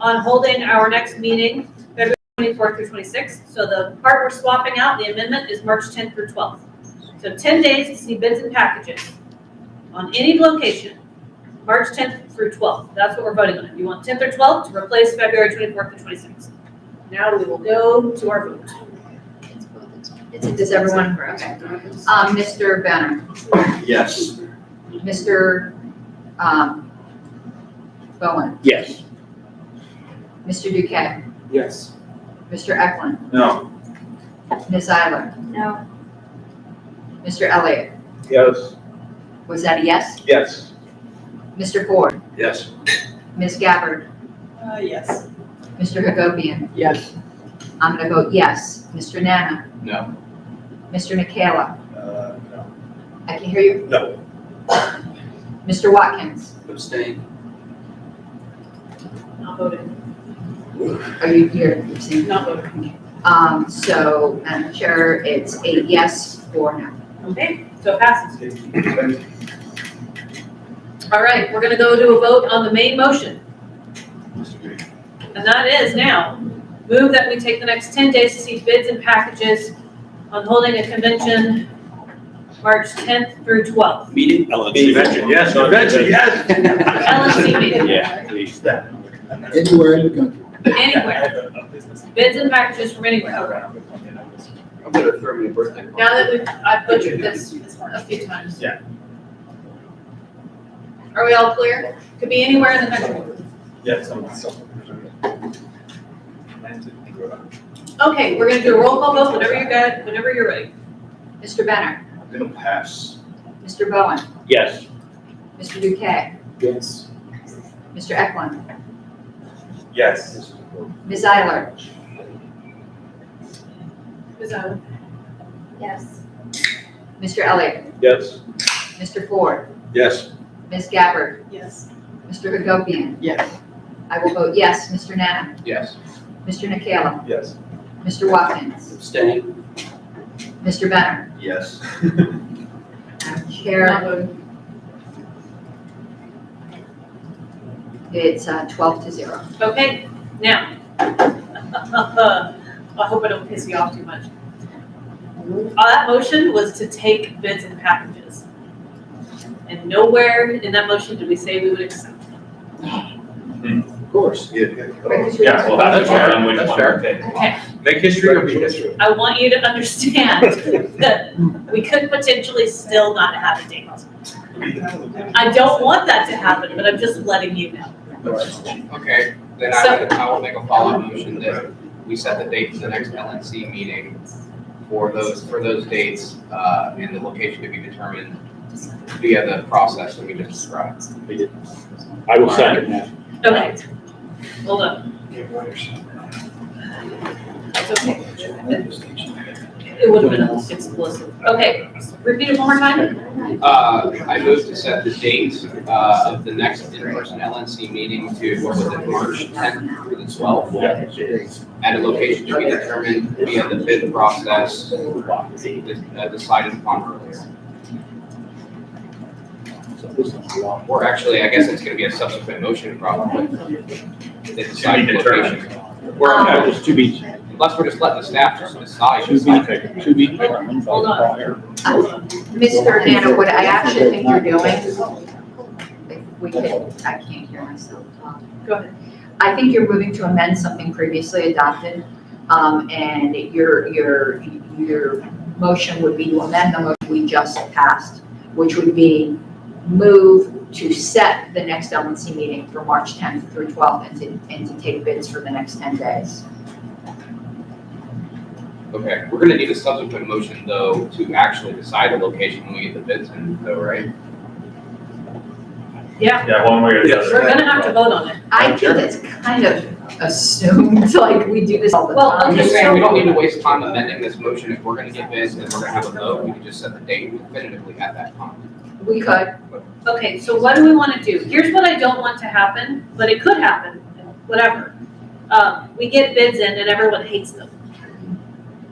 on holding our next meeting, February 24th through 26th. So the part we're swapping out, the amendment is March 10th through 12th. So 10 days to see bids and packages on any location, March 10th through 12th. That's what we're voting on. You want 10th or 12th to replace February 24th through 26th. Now we will go to our vote. Does everyone, Mr. Benner, Yes. Mr. Bowen, Yes. Mr. Duque, Yes. Mr. Eklund, No. Ms. Eiler, No. Mr. Elliott. Yes. Was that a yes? Yes. Mr. Ford, Yes. Ms. Gabbard, Yes. Mr. Hagopian. Yes. I'm gonna vote yes. Mr. Nana, No. Mr. Michaela, No. I can hear you. No. Mr. Watkins, Abstain. Not voting. are you here? You're saying- Not voting. So, Madam Chair, it's a yes or no. Okay, so it passes. All right, we're gonna go to a vote on the main motion. And that is now, move that we take the next 10 days to see bids and packages on holding a convention March 10th through 12th. Meeting? Convention, yes, convention, yes. LNC meeting, Yeah, please. Anywhere in the country. anywhere. Bids and packages from anywhere. I'm gonna throw me a birthday. Now that I've butchered this a few times. Yeah. Are we all clear? Could be anywhere in the country. Yes. Okay, we're gonna do a roll call vote whenever you're ready. Mr. Benner, I'm gonna pass. Mr. Bowen, Yes. Mr. Duque, Yes. Mr. Eklund, Yes. Ms. Eiler, Ms. Allen? Yes. Mr. Elliott, Yes. Mr. Ford, Yes. Ms. Gabbard, Yes. Mr. Hagopian. Yes. I will vote yes. Mr. Nana, Yes. Mr. Michaela, Yes. Mr. Watkins, Abstain. Mr. Benner? Yes. Madam Chair? It's 12-0. Okay, now, I hope I don't piss you off too much. That motion was to take bids and packages. And nowhere in that motion did we say we would accept. Of course. Yeah, well, that's fair. That's fair. Okay, Make history or be history. I want you to understand that we could potentially still not have a date. I don't want that to happen, but I'm just letting you know. Okay, then I will make a follow-up motion that we set the date for the next LNC meeting for those dates, and the location to be determined via the process that we just described. I will second that. Okay, hold on. It's okay. It would have been explosive. Okay, repeat it one more time. I move to set the date of the next in-person LNC meeting to, what was it, March 10th through the 12th? At a location to be determined via the bid process decided upon earlier. Or actually, I guess it's gonna be a subsequent motion probably. They decide the location. Just to be. Unless we're just letting the staff just decide. To be. Hold on. Mr. Danner, what I actually think you're doing, if we could, I can't hear myself talk. Go ahead. I think you're moving to amend something previously adopted, and your motion would be to amend the motion we just passed, which would be move to set the next LNC meeting for March 10th through 12th and to take bids for the next 10 days. Okay, we're gonna need a subsequent motion though to actually decide the location when we get the bids in though, right? Yeah, Yeah, one way or the other. we're gonna have to vote on it. I think it's kind of assumed, like we do this all the Well, time. I'm just saying, we don't need to waste time amending this motion. If we're gonna get bids and we're gonna have a vote, we can just set the date definitively at that time. We could. Okay, so what do we want to do? Here's what I don't want to happen, but it could happen, whatever. We get bids in and everyone hates them.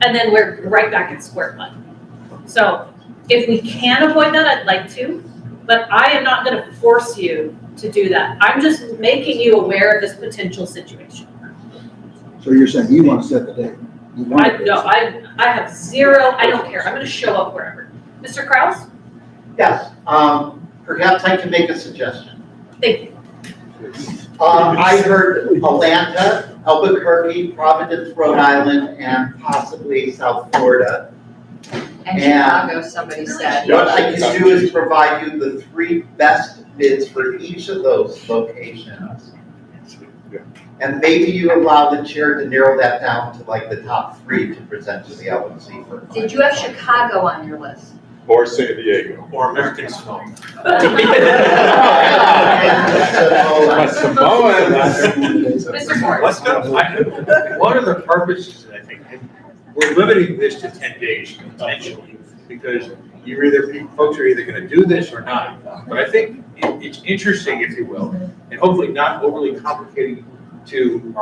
And then we're right back at square one. So if we can avoid that, I'd like to, but I am not gonna force you to do that. I'm just making you aware of this potential situation. So you're saying you want to set the date? You want it. I have zero, I don't care. I'm gonna show up wherever. Mr. Kraus? Yes, perhaps I can make a suggestion. Thank you. I heard Atlanta, Albuquerque, Providence, Rhode Island, and possibly South Florida. And Chicago, somebody said. What I can do is provide you the 3 best bids for each of those locations. And maybe you allow the chair to narrow that down to like the top 3 to present to the LNC for. Did you have Chicago on your list? Or San Diego. Or American snow. Mr. Ford. Let's go. One of the purposes, I think, and we're limiting this to 10 days intentionally, because folks are either gonna do this or not. But I think it's interesting, if you will, and hopefully not overly complicating to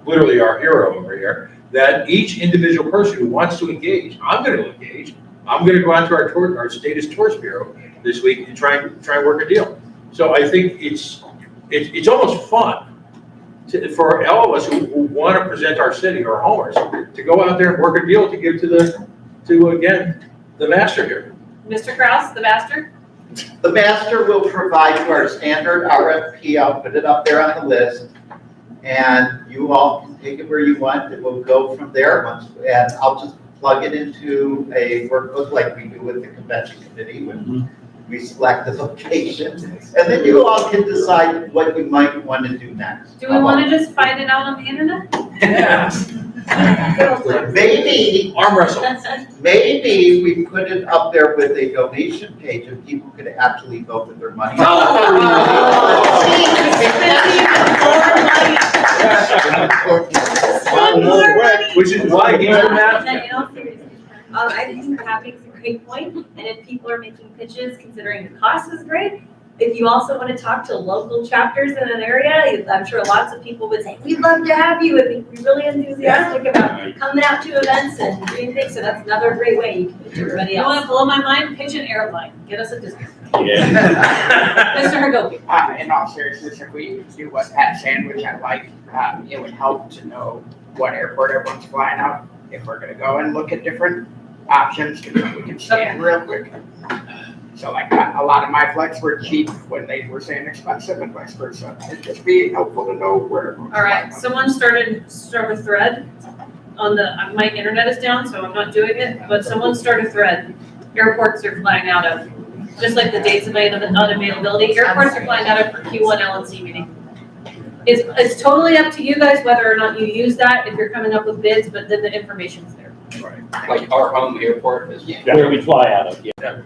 literally our hero over here, that each individual person who wants to engage, I'm gonna engage, I'm gonna go out to our status tourist bureau this week and try and work a deal. So I think it's almost fun for all of us who want to present our city, our homers, to go out there and work a deal to give to again, the master here. Mr. Kraus, the master? The master will provide you our standard RFP. I'll put it up there on the list. And you all can take it where you want. It will go from there. And I'll just plug it into a workbook like we do with the convention committee when we select the location. And then you all can decide what you might want to do next. Do we want to just find it out on the internet? Yeah. Maybe, Arm wrestle. maybe we put it up there with a donation page and people could actually vote with their money. Which is why I gave them that. I think Happy's a great point, and if people are making pitches, considering the cost is great, if you also want to talk to local chapters in an area, I'm sure lots of people would say, we'd love to have you, and be really enthusiastic about coming out to events and doing things, so that's another great way you can meet everybody You want else. to blow my mind? Pigeon Airline, get us a discount. Yeah. Mr. Hagopi. In all seriousness, if we do what Pat Sandwich I like, it would help to know what airport everyone's flying out. If we're gonna go and look at different options, we can scan real quick. So like a lot of my flights were cheap when they were saying expensive and vice versa. It'd just be helpful to know where. All right, someone start a thread on my internet is down, so I'm not doing it, but someone start a thread. Airports are flying out of, just like the dates of unavailability, airports are flying out of for Q1 LNC meeting. It's totally up to you guys whether or not you use that, if you're coming up with bids, but then the information's there. Like our home airport is. Where we fly out of, yeah.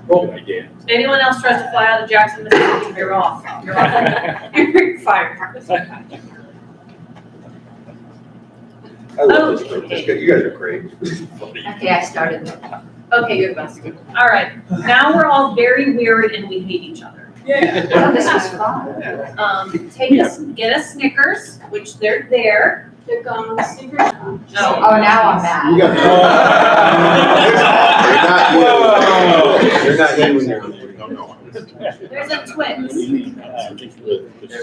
Good idea. Anyone else tries to fly out of Jackson, Mississippi, you're off. You're off. You're fired. I love this group. You guys are great. Okay, I started. Okay, you're the best. All right, now we're all very weird and we hate each other. Oh, this was fun. Get a Snickers, which they're there. Click on Snickers. Oh, now I'm mad. You got. You're not getting there. There's a Twix.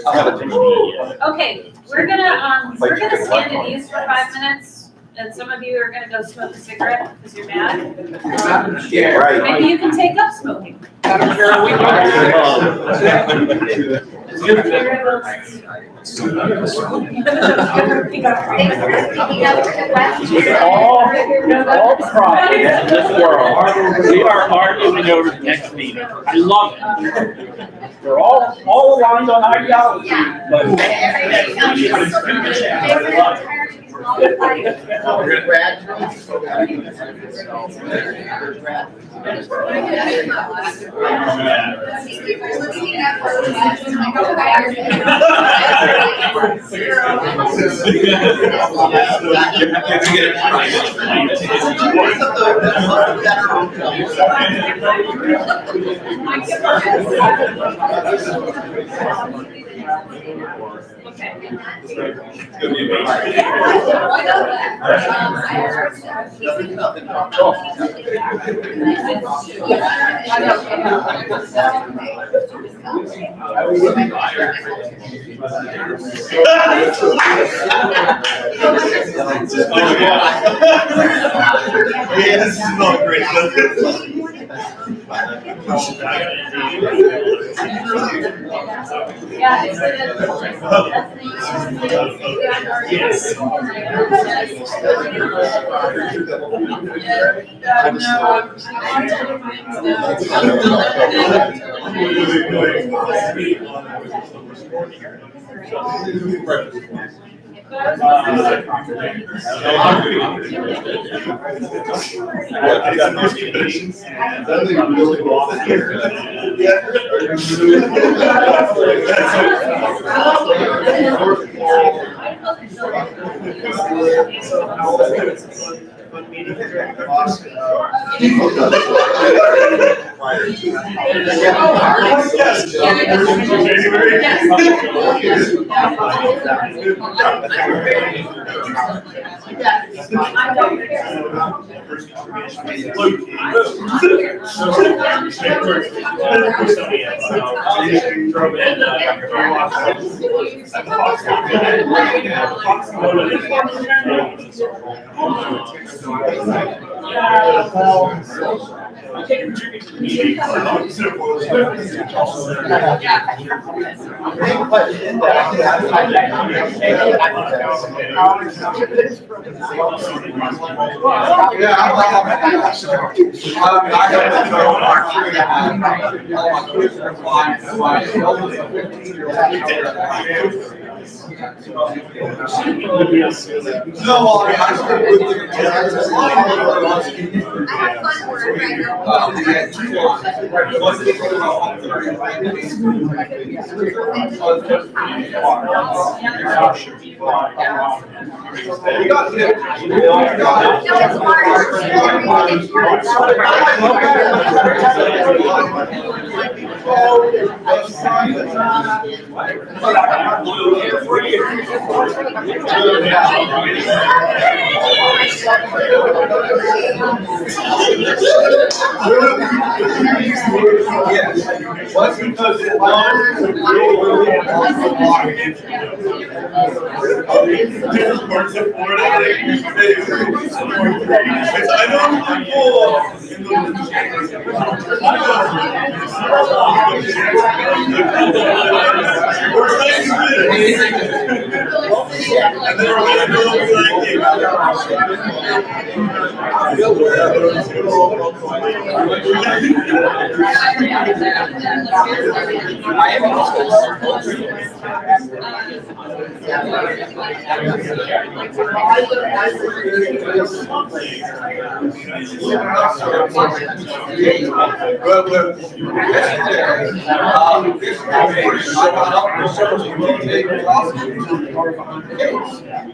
I'll have a Okay, we're gonna stand at ease for 5 minutes, and some of you are gonna go smoke a cigarette because you're mad. Yeah, right. Maybe you can take up smoking. All problems in this world, we are arguing over the next meeting. I love it. They're all aligned on ideology, but. Yes. What's because it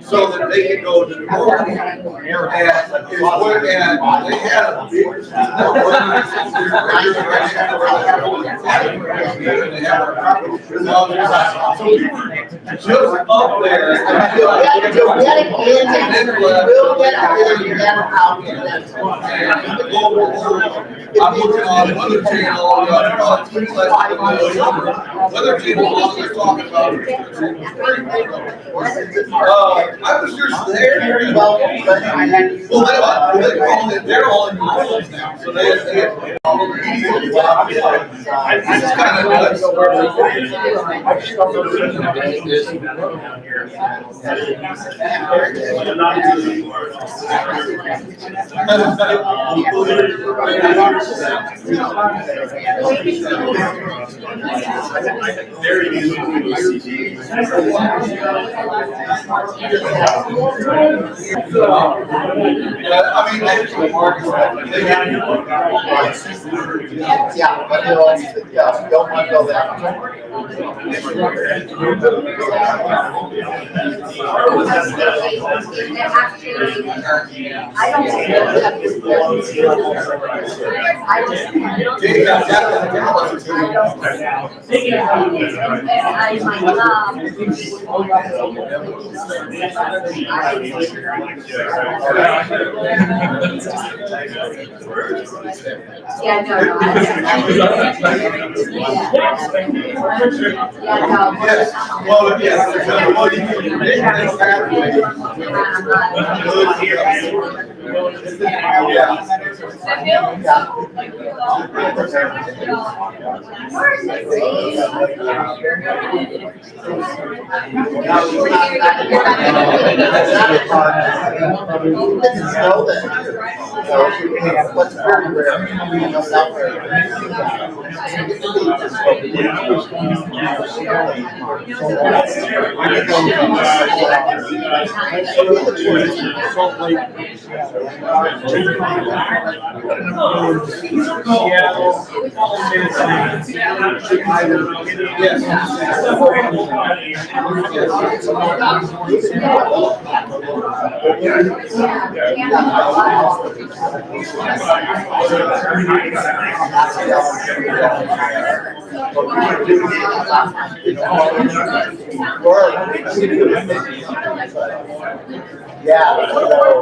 so that they can go to the court. And they had a big. Just up there. You'll get it in, we'll get it in, and out. I'm looking on Weather Channel, Weather Channel, they're talking about. I was just there. Well, they're all in Europe now, so they it's kind of nuts. Yeah, but don't want to go that. I don't think yeah, no. Well, yes. What's very rare, not very yeah, so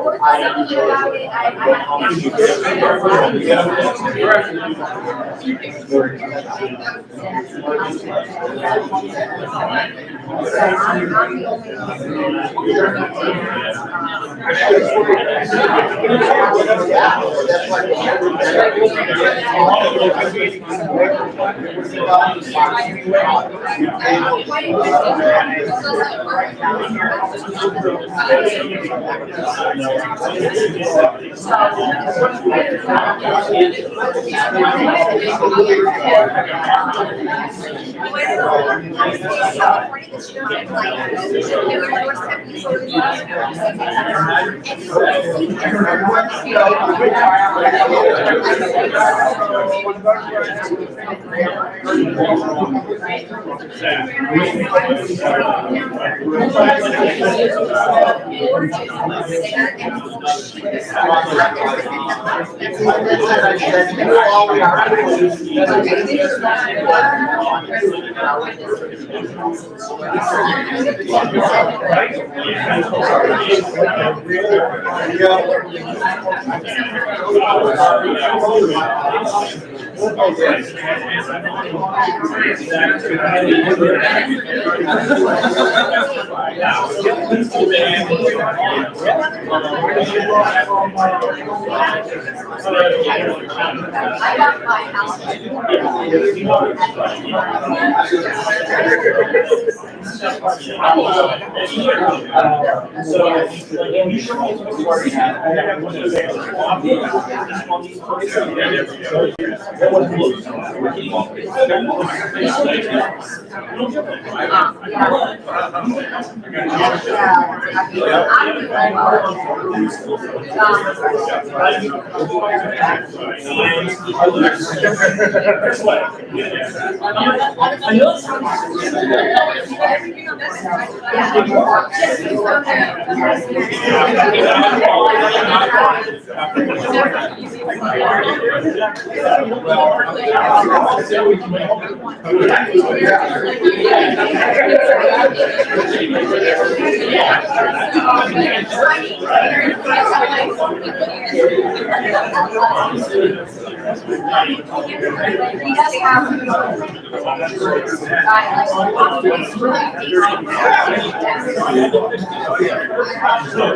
I got my house.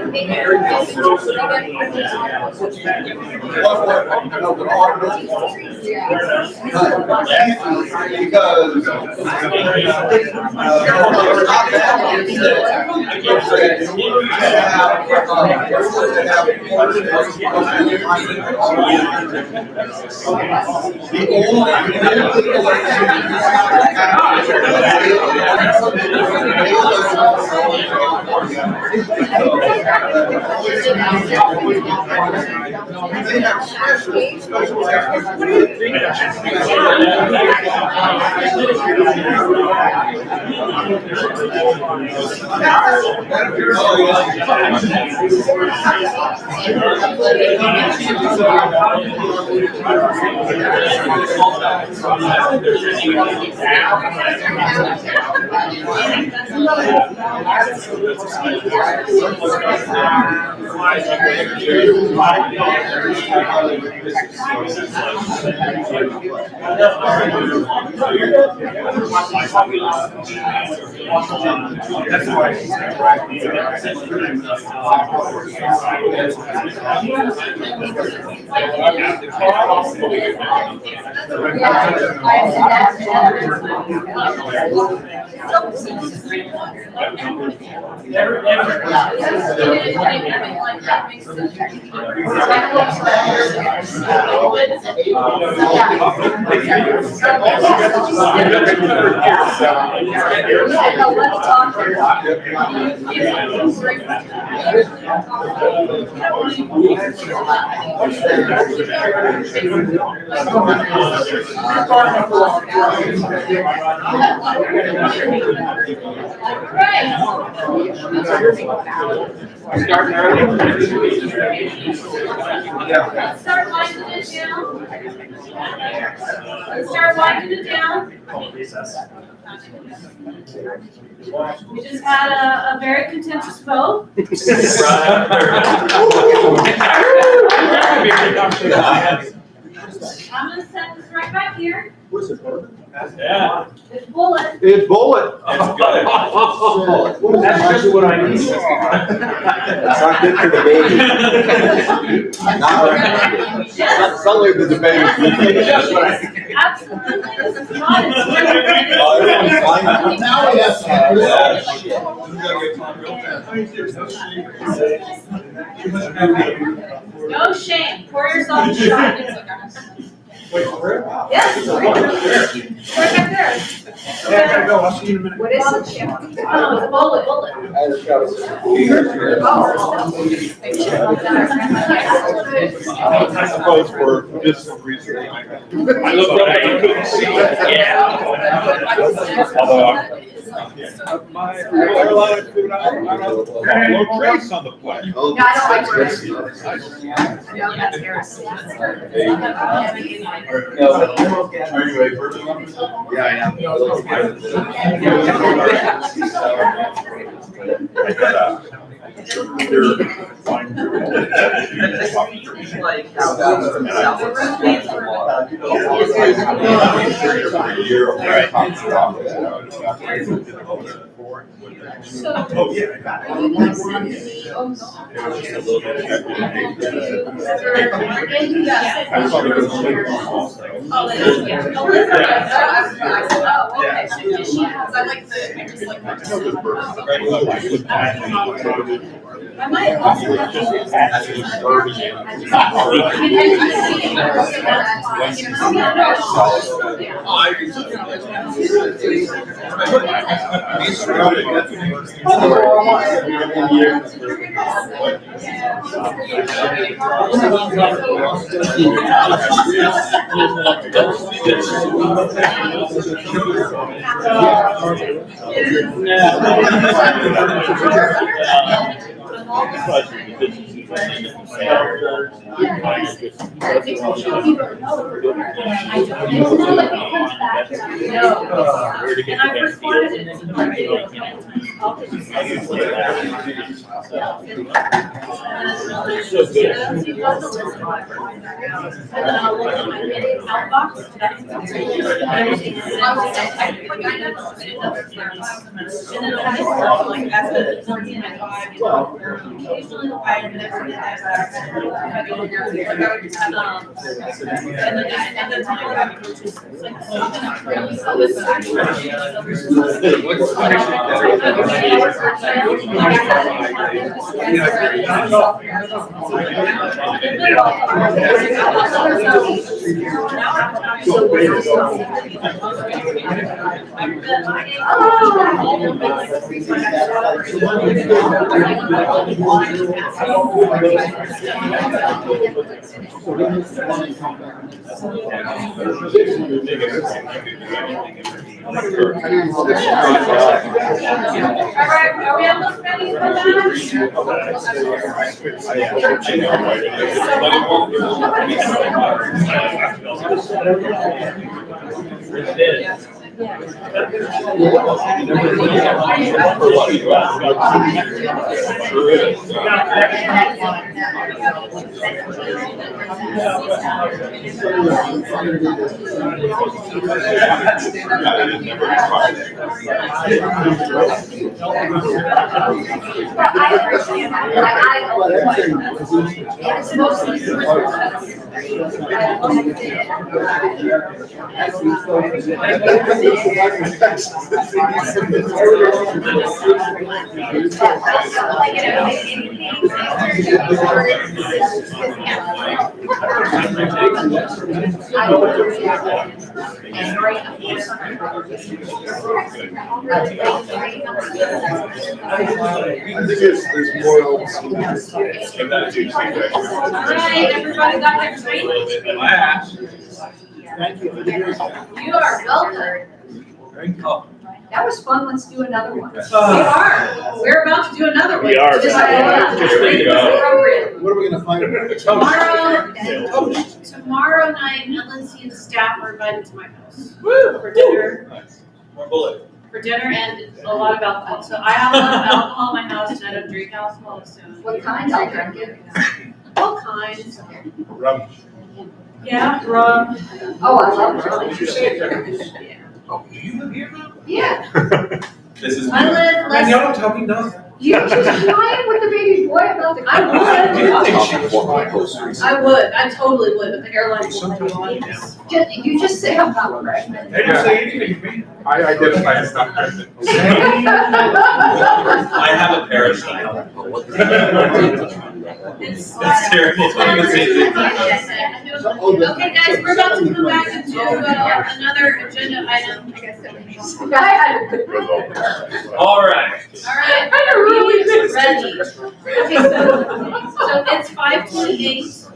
Starting early. Let's start winding it down. Let's start winding it down. We just had a very contentious vote. I'm gonna set this right back here. What's it? Yeah. It's bullet. It's bullet. That's good. That's just what I need. It's not good for the baby. Not recommended. It's not like the debate. Absolutely, this is not. Everyone's fine. Now we have No shame. Pour yourself a shot. Yes. Right back there. No, I'll see you in a minute. What is it? Oh, it's a bullet. I suppose for medicinal reasons. I looked up, you couldn't see it. Yeah. Although There are a lot of food out there. No trace on the plate. No, I don't like heresy. No, that's heresy. Are you a bourbon lover? Yeah, I am. Oh, yeah. I like the, I just like I might also have Alright, are we almost ready for There's more else. Alright, everybody got their drink? Thank you for the You are welcome. That was fun, let's do another one. We are. We're about to do another one. We are. Just Just ready to go. appropriate. What are we gonna find? Tomorrow night, LNC and staff are invited to my house. For dinner. For dinner and a lot of alcohol. So I have a lot of alcohol in my house and I don't drink alcohol, so. What kind are you drinking? All kinds. Rum. Yeah, rum. Oh, I love rum. Oh, do you live here now? Yeah. This is. I live less. don't tell me nothing. You just lying with the baby boy about the. I would. I I would. I totally would, but the airline won't let me. You just say I'm not pregnant. They didn't say anything to me. I identify as not pregnant. I have a parasite. It's. That's terrible. It's one of the same things. I feel Okay, guys, we're about to come back into another agenda item. I guess so. All right. All right, are we ready? Okay, so it's 5:28.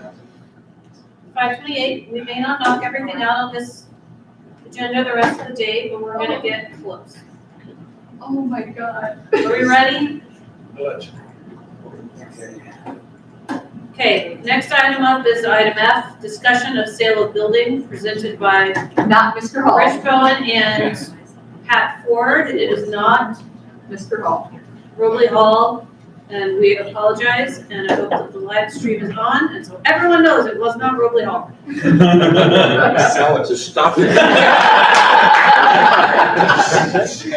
5:28, we may not knock everything out on this agenda the rest of the day, but we're gonna get close. Oh my God. Are we ready? Okay, next item up is item F, discussion of sale of building presented by Not Mr. Hall. Rich Cohen and Pat Ford. It is not Mr. Hall. Robley Hall, and we apologize, and I hope that the live stream is on, and so everyone knows it was not Robley Hall. Sell it to stop it.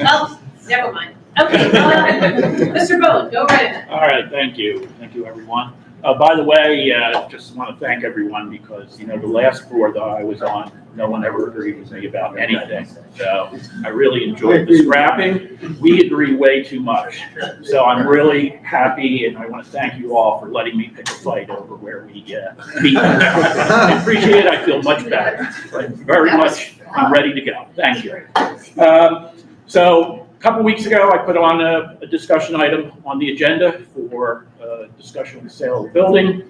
Oh, never mind. Okay, Mr. Bowen, go right ahead. All right, thank you. Thank you, everyone. By the way, just want to thank everyone because, the last board that I was on, no one ever agreed with me about anything. So I really enjoyed the scrapping. We agree way too much. So I'm really happy, and I want to thank you all for letting me pick a fight over where we meet. I appreciate it. I feel much better. Very much, I'm ready to go. Thank you. So a couple weeks ago, I put on a discussion item on the agenda for discussion of the sale of the building.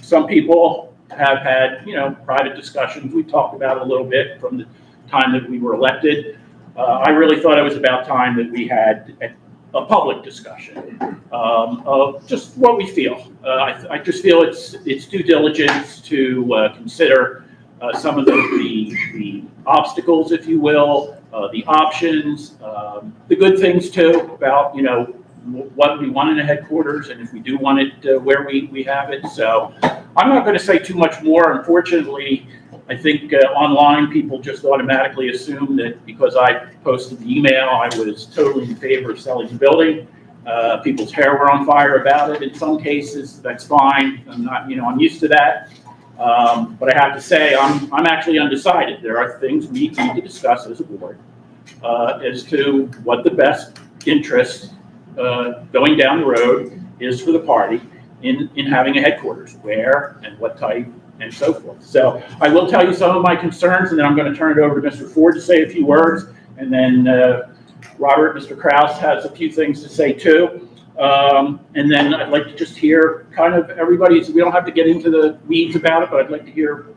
Some people have had, private discussions. We talked about it a little bit from the time that we were elected. I really thought it was about time that we had a public discussion of just what we feel. I just feel it's due diligence to consider some of the obstacles, if you will, the options, the good things too about, what we want in a headquarters, and if we do want it where we have it. So I'm not going to say too much more. Unfortunately, I think online people just automatically assume that because I posted the email, I was totally in favor of selling the building. People's hair were on fire about it. In some cases, that's fine. I'm not, I'm used to that. But I have to say, I'm actually undecided. There are things we need to discuss as a board as to what the best interest going down the road is for the party in having a headquarters, where and what type and so forth. So I will tell you some of my concerns, and then I'm going to turn it over to Mr. Ford to say a few words, and then Robert, Mr. Kraus has a few things to say too. And then I'd like to just hear kind of everybody's, we don't have to get into the weeds about it, but I'd like to hear,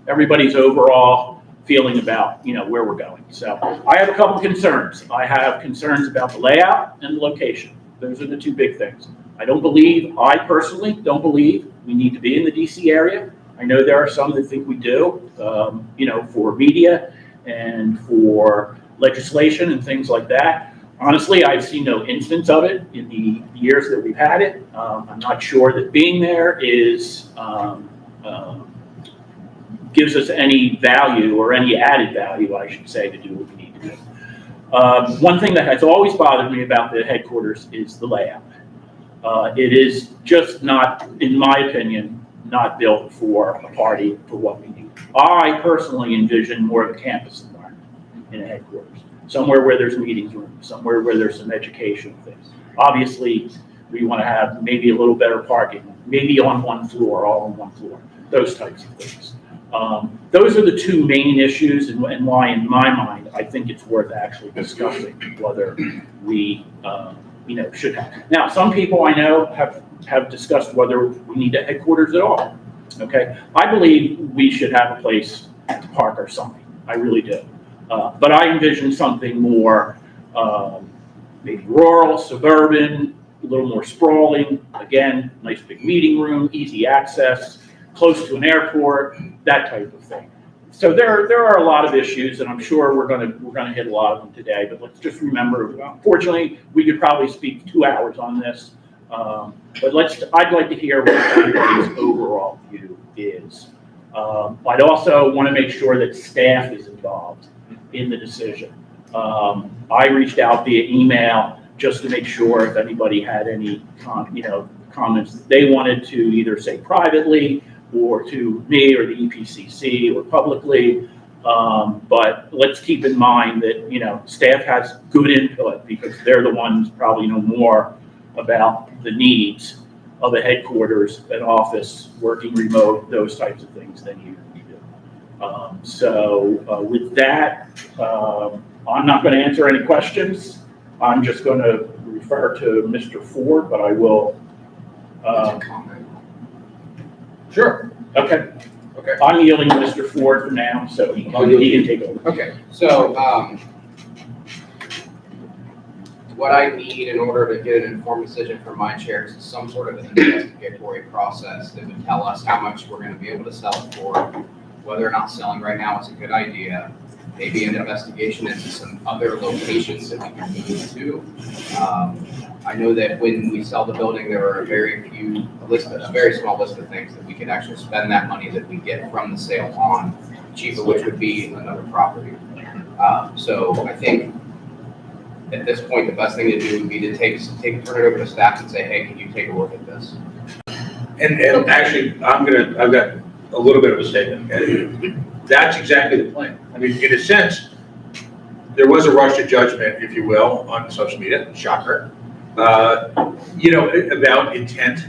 everybody's overall feeling about, where we're going. So I have a couple concerns. I have concerns about the layout and the location. Those are the two big things. I personally don't believe we need to be in the DC area. I know there are some that think we do, for media and for legislation and things like that. Honestly, I've seen no instance of it in the years that we've had it. I'm not sure that being there is gives us any value or any added value, I should say, to do what we need to do. One thing that has always bothered me about the headquarters is the layout. It is just not, in my opinion, not built for a party for what we need. I personally envision more of a campus environment in a headquarters. Somewhere where there's meetings rooms, somewhere where there's some educational things. Obviously, we want to have maybe a little better parking, maybe on one floor, all on one floor, those types of things. Those are the two main issues and why, in my mind, I think it's worth actually discussing whether we, should have. Now, some people I know have discussed whether we need a headquarters at all. Okay, I believe we should have a place to park our sign. I really do. But I envision something more maybe rural, suburban, a little more sprawling. Again, nice big meeting room, easy access, close to an airport, that type of thing. So there are a lot of issues, and I'm sure we're gonna hit a lot of them today. But let's just remember, unfortunately, we could probably speak 2 hours on this. But I'd like to hear what everybody's overall view is. I'd also want to make sure that staff is involved in the decision. I reached out via email just to make sure if anybody had any comments that they wanted to either say privately or to me or the EPCC or publicly. But let's keep in mind that staff has good input because they're the ones probably know more about the needs of a headquarters, an office, working remote, those types of things than you do. With that, I'm not going to answer any questions. I'm just going to refer to Mr. Ford, but I will. Sure. Okay. Okay. I'm yielding to Mr. Ford for now, so he can take over. Okay, so, what I need in order to get an informed decision from my chairs is some sort of an investigatory process that would tell us how much we're gonna be able to sell it for, whether or not selling right now is a good idea, maybe an investigation into some other locations that we can move to. I know that when we sell the building, there are a very small list of things that we could actually spend that money that we get from the sale on, chief of which would be another property. So I think at this point, the best thing to do would be to turn it over to staff and say, hey, can you take a look at this? And actually, I've got a little bit of a statement. And that's exactly the plan. I mean, in a sense, there was a rush to judgment, if you will, on social media, shocker, about intent.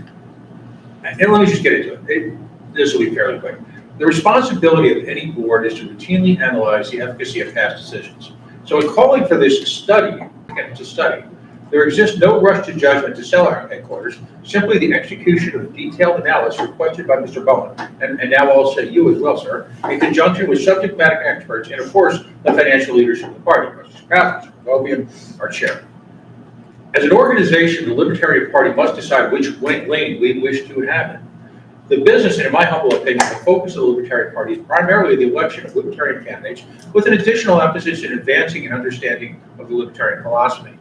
And let me just get into it. This will be fairly quick. The responsibility of any board is to routinely analyze the efficacy of past decisions. So in calling for this study, again, it's a study, there exists no rush to judgment to sell our headquarters, simply the execution of a detailed analysis requested by Mr. Bowen, and now I'll say you as well, sir, in conjunction with subject matter experts and of course, the financial leadership of the party, Mr. Patrick, our chair. As an organization, the Libertarian Party must decide which lane we wish to inhabit. The business, and in my humble opinion, the focus of the Libertarian Party is primarily the election of Libertarian candidates with an additional emphasis in advancing an understanding of the Libertarian philosophy.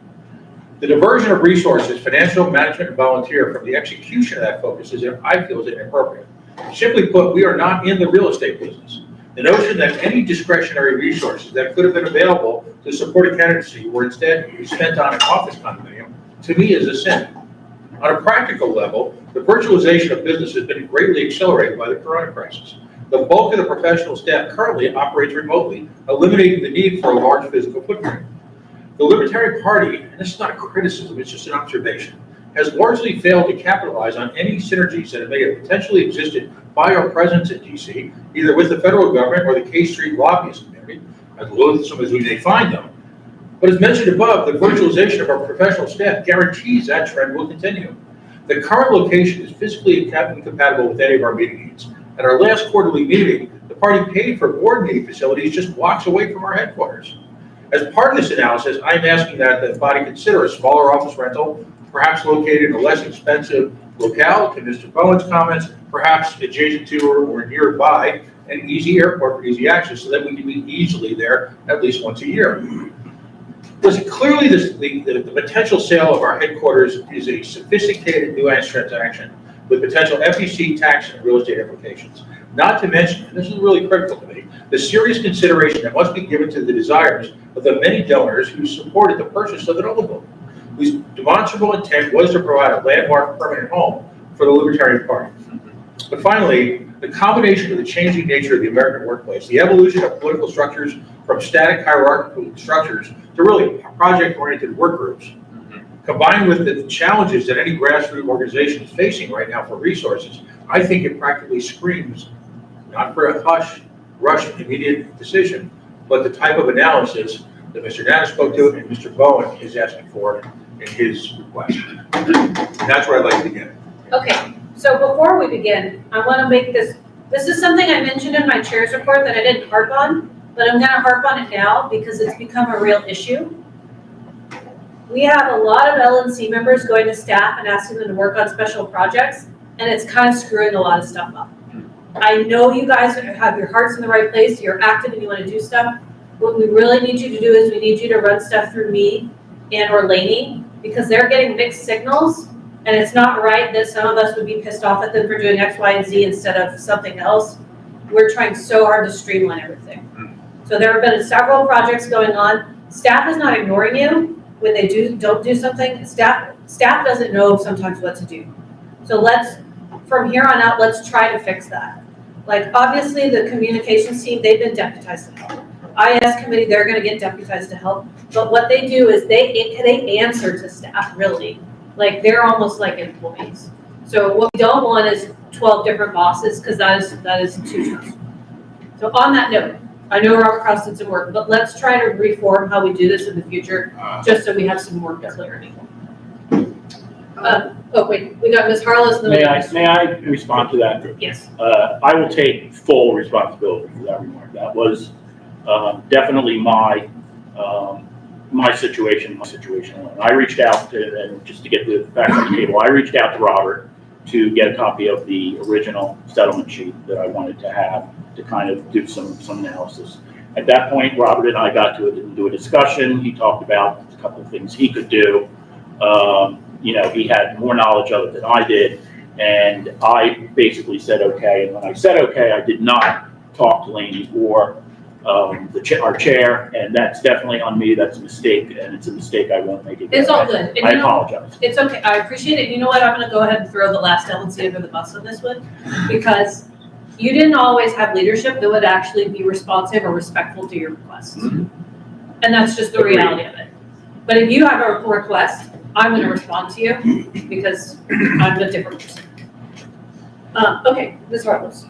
The diversion of resources, financial, management, and volunteer from the execution of that focus I feel is inappropriate. Simply put, we are not in the real estate business. The notion that any discretionary resources that could have been available to support a candidacy were instead spent on an office condominium, to me is a sin. On a practical level, the virtualization of business has been greatly accelerated by the corona crisis. The bulk of the professional staff currently operates remotely, eliminating the need for a large physical footprint. The Libertarian Party, and this is not a criticism, it's just an observation, has largely failed to capitalize on any synergies that may have potentially existed by our presence in DC, either with the federal government or the K Street lobbyist community, as loathsome as we may find them. But as mentioned above, the virtualization of our professional staff guarantees that trend will continue. The current location is physically incompatible with any of our meeting needs. At our last quarterly meeting, the party paid for board meeting facilities just blocks away from our headquarters. As part of this analysis, I'm asking that the body consider a smaller office rental, perhaps located in a less expensive locale, to Mr. Bowen's comments, perhaps adjacent to or nearby an easy airport for easy access so that we can be easily there at least once a year. Listen, clearly the potential sale of our headquarters is a sophisticated, nuanced transaction with potential FEC tax and real estate implications. Not to mention, and this is really critical to me, the serious consideration that must be given to the desires of the many donors who supported the purchase of the Noble Building, whose demonstrable intent was to provide a landmark permanent home for the Libertarian Party. But finally, the combination of the changing nature of the American workplace, the evolution of political structures from static hierarchical structures to really project-oriented work groups, combined with the challenges that any grassroots organization is facing right now for resources, I think it practically screams, not for a rush, immediate decision, but the type of analysis that Mr. Nana spoke to and Mr. Bowen is asking for in his request. And that's where I'd like to begin. Okay, so before we begin, I want to make this is something I mentioned in my chair's report that I didn't harp on, but I'm going to harp on it now because it's become a real issue. We have a lot of LNC members going to staff and asking them to work on special projects, and it's kind of screwing a lot of stuff up. I know you guys have your hearts in the right place, you're active and you want to do stuff. What we really need you to do is we need you to run stuff through me and or Lainey, because they're getting mixed signals, and it's not right that some of us would be pissed off at them for doing X, Y, and Z instead of something else. We're trying so hard to streamline everything. So there have been several projects going on. Staff is not ignoring you when they don't do something. Staff doesn't know sometimes what to do. So from here on out, let's try to fix that. Like, obviously, the communications team, they've been deputized to help. IS committee, they're going to get deputized to help. But what they do is they answer to staff, really. Like, they're almost like employees. So what we don't want is 12 different bosses, because that is too stressful. So on that note, I know Robert Kraus did some work, but let's try to reform how we do this in the future, just so we have some more clarity. Oh, wait, we got Ms. Harless. And then May I respond to that? Yes. I will take full responsibility for that remark. That was definitely my situation. I reached out to, and just to get the facts on the table, I reached out to Robert to get a copy of the original settlement sheet that I wanted to have to kind of do some analysis. At that point, Robert and I got to do a discussion. He talked about a couple of things he could do. You know, he had more knowledge of it than I did, and I basically said okay. And when I said okay, I did not talk to Laney or our chair, and that's definitely on me. That's a mistake, and it's a mistake I won't make again. It's all good. And I apologize. It's okay. I appreciate it. You know what? I'm going to go ahead and throw the last LNC under the bus on this one, because you didn't always have leadership that would actually be responsive or respectful to your requests. And that's just the reality of it. But if you have a request, I'm going to respond to you because I'm a different person. Okay, Ms. Harless.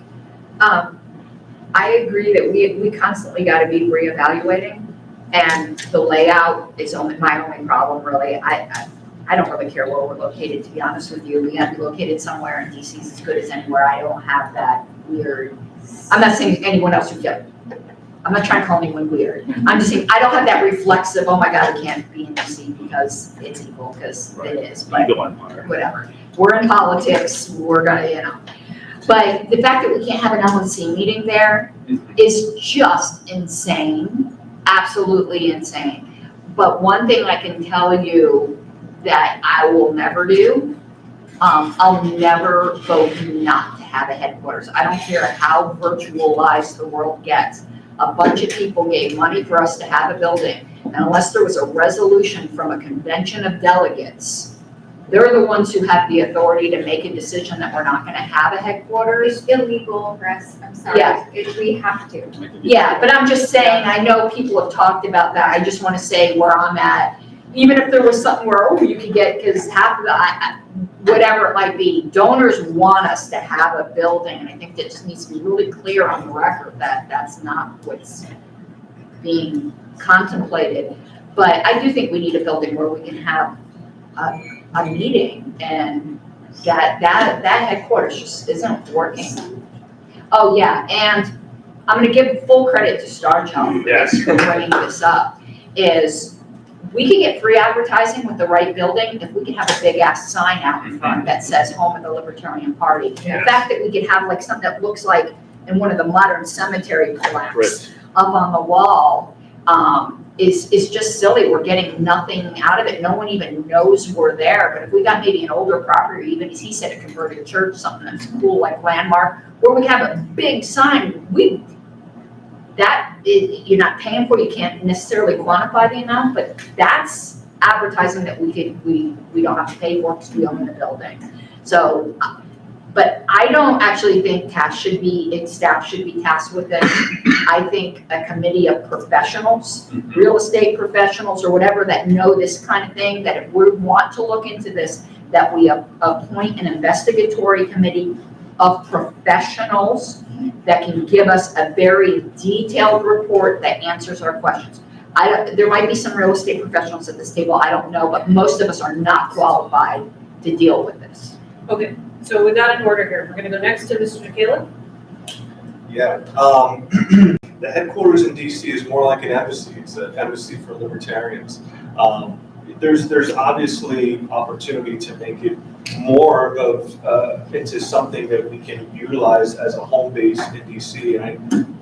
I agree that we constantly got to be reevaluating, and the layout is my only problem, really. I don't really care where we're located, to be honest with you. We have to be located somewhere, and DC is as good as anywhere. I don't have that weird, I'm not saying anyone else would get, I'm not trying to call anyone weird. I'm just saying, I don't have that reflexive, oh my God, I can't be in DC because it's evil, because it is, but whatever. We're in politics, we're gonna, you know. But the fact that we can't have an LNC meeting there is just insane, absolutely insane. But one thing I can tell you that I will never do, I'll never vote not to have a headquarters. I don't care how virtualized the world gets. A bunch of people gave money for us to have a building, and unless there was a resolution from a convention of delegates, they're the ones who have the authority to make a decision that we're not gonna have a headquarters. It's illegal for us, I'm sorry. Yeah. We have to. Yeah, but I'm just saying, I know people have talked about that. I just wanna say where I'm at. Even if there was something where, oh, you could get, because half of the, whatever it might be, donors want us to have a building. And I think that just needs to be really clear on the record that that's not what's being contemplated. But I do think we need a building where we can have a meeting, and that headquarters just isn't working. Oh, yeah, and I'm gonna give full credit to Star Child for bringing this up, is we can get free advertising with the right building if we can have a big ass sign out in front that says home of the Libertarian Party. The fact that we could have like something that looks like in one of the modern cemetery plaques up on the wall is just silly. We're getting nothing out of it. No one even knows we're there. But if we got maybe an older property, or even as he said, a converted church, something that's cool like landmark, where we have a big sign, you're not paying for, you can't necessarily quantify the amount, but that's advertising that we don't have to pay for because we own the building. So, but I don't actually think staff should be tasked with it. I think a committee of professionals, real estate professionals or whatever that know this kind of thing, that if we want to look into this, that we appoint an investigatory committee of professionals that can give us a very detailed report that answers our questions. There might be some real estate professionals at this table, I don't know, but most of us are not qualified to deal with this. Okay, so we got an order here. We're gonna go next to Mr. Caleb. Yeah, the headquarters in DC is more like an embassy. It's an embassy for libertarians. There's obviously opportunity to make it more of into something that we can utilize as a home base in DC. And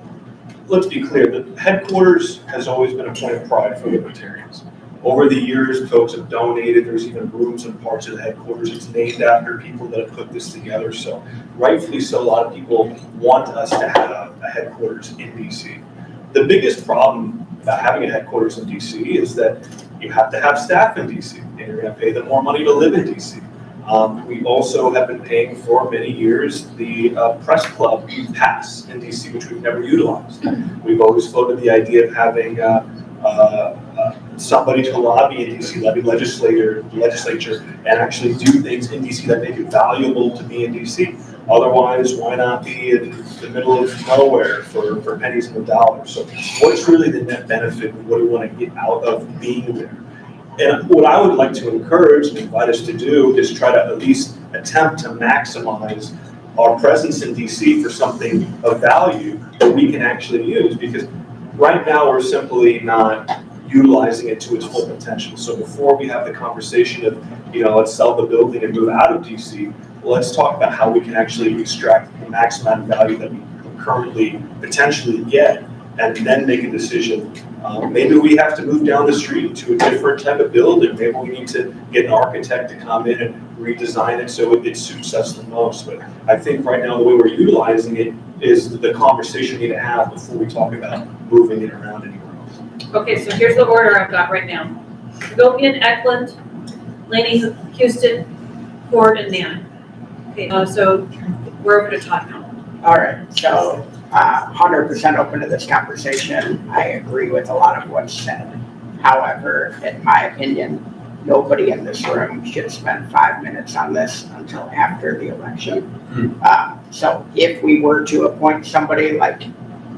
let's be clear, the headquarters has always been a point of pride for libertarians. Over the years, folks have donated. There's even rooms and parts of the headquarters. It's named after people that have put this together. So rightfully so, a lot of people want us to have a headquarters in DC. The biggest problem about having a headquarters in DC is that you have to have staff in DC, and you're going to pay them more money to live in DC. We also have been paying for many years the press club pass in DC, which we've never utilized. We've always floated the idea of having somebody to lobby in DC, lobby legislature, and actually do things in DC that make it valuable to be in DC. Otherwise, why not be in the middle of nowhere for pennies on the dollar? So what's really the net benefit? What do we want to get out of being there? And what I would like to encourage and invite us to do is try to at least attempt to maximize our presence in DC for something of value that we can actually use, because right now we're simply not utilizing it to its full potential. So before we have the conversation of, let's sell the building and move out of DC, let's talk about how we can actually extract the maximum value that we currently potentially get, and then make a decision. Maybe we have to move down the street to a different type of building. Maybe we need to get an architect to come in and redesign it so it suits us the most. But I think right now the way we're utilizing it is the conversation we need to have before we talk about moving it around anywhere else. Okay, so here's the order I've got right now. Gopian, Eklund, Laney, Houston, Ford, and Nan. Okay, so we're over to Todd now. All right, so 100% open to this conversation. I agree with a lot of what's said. However, in my opinion, nobody in this room should spend 5 minutes on this until after the election. So if we were to appoint somebody like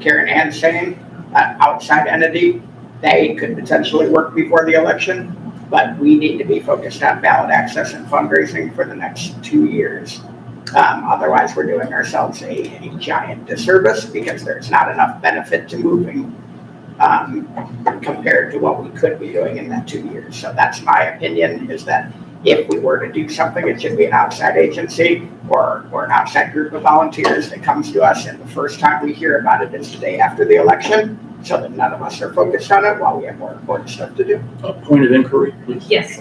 Karen Ann's saying, an outside entity, they could potentially work before the election, but we need to be focused on ballot access and fundraising for the next 2 years. Otherwise, we're doing ourselves a giant disservice, because there's not enough benefit to moving compared to what we could be doing in that 2 years. So that's my opinion, is that if we were to do something, it should be an outside agency or an outside group of volunteers that comes to us, and the first time we hear about it is the day after the election, so that none of us are focused on it while we have more important stuff to do. A point of inquiry, please. Yes.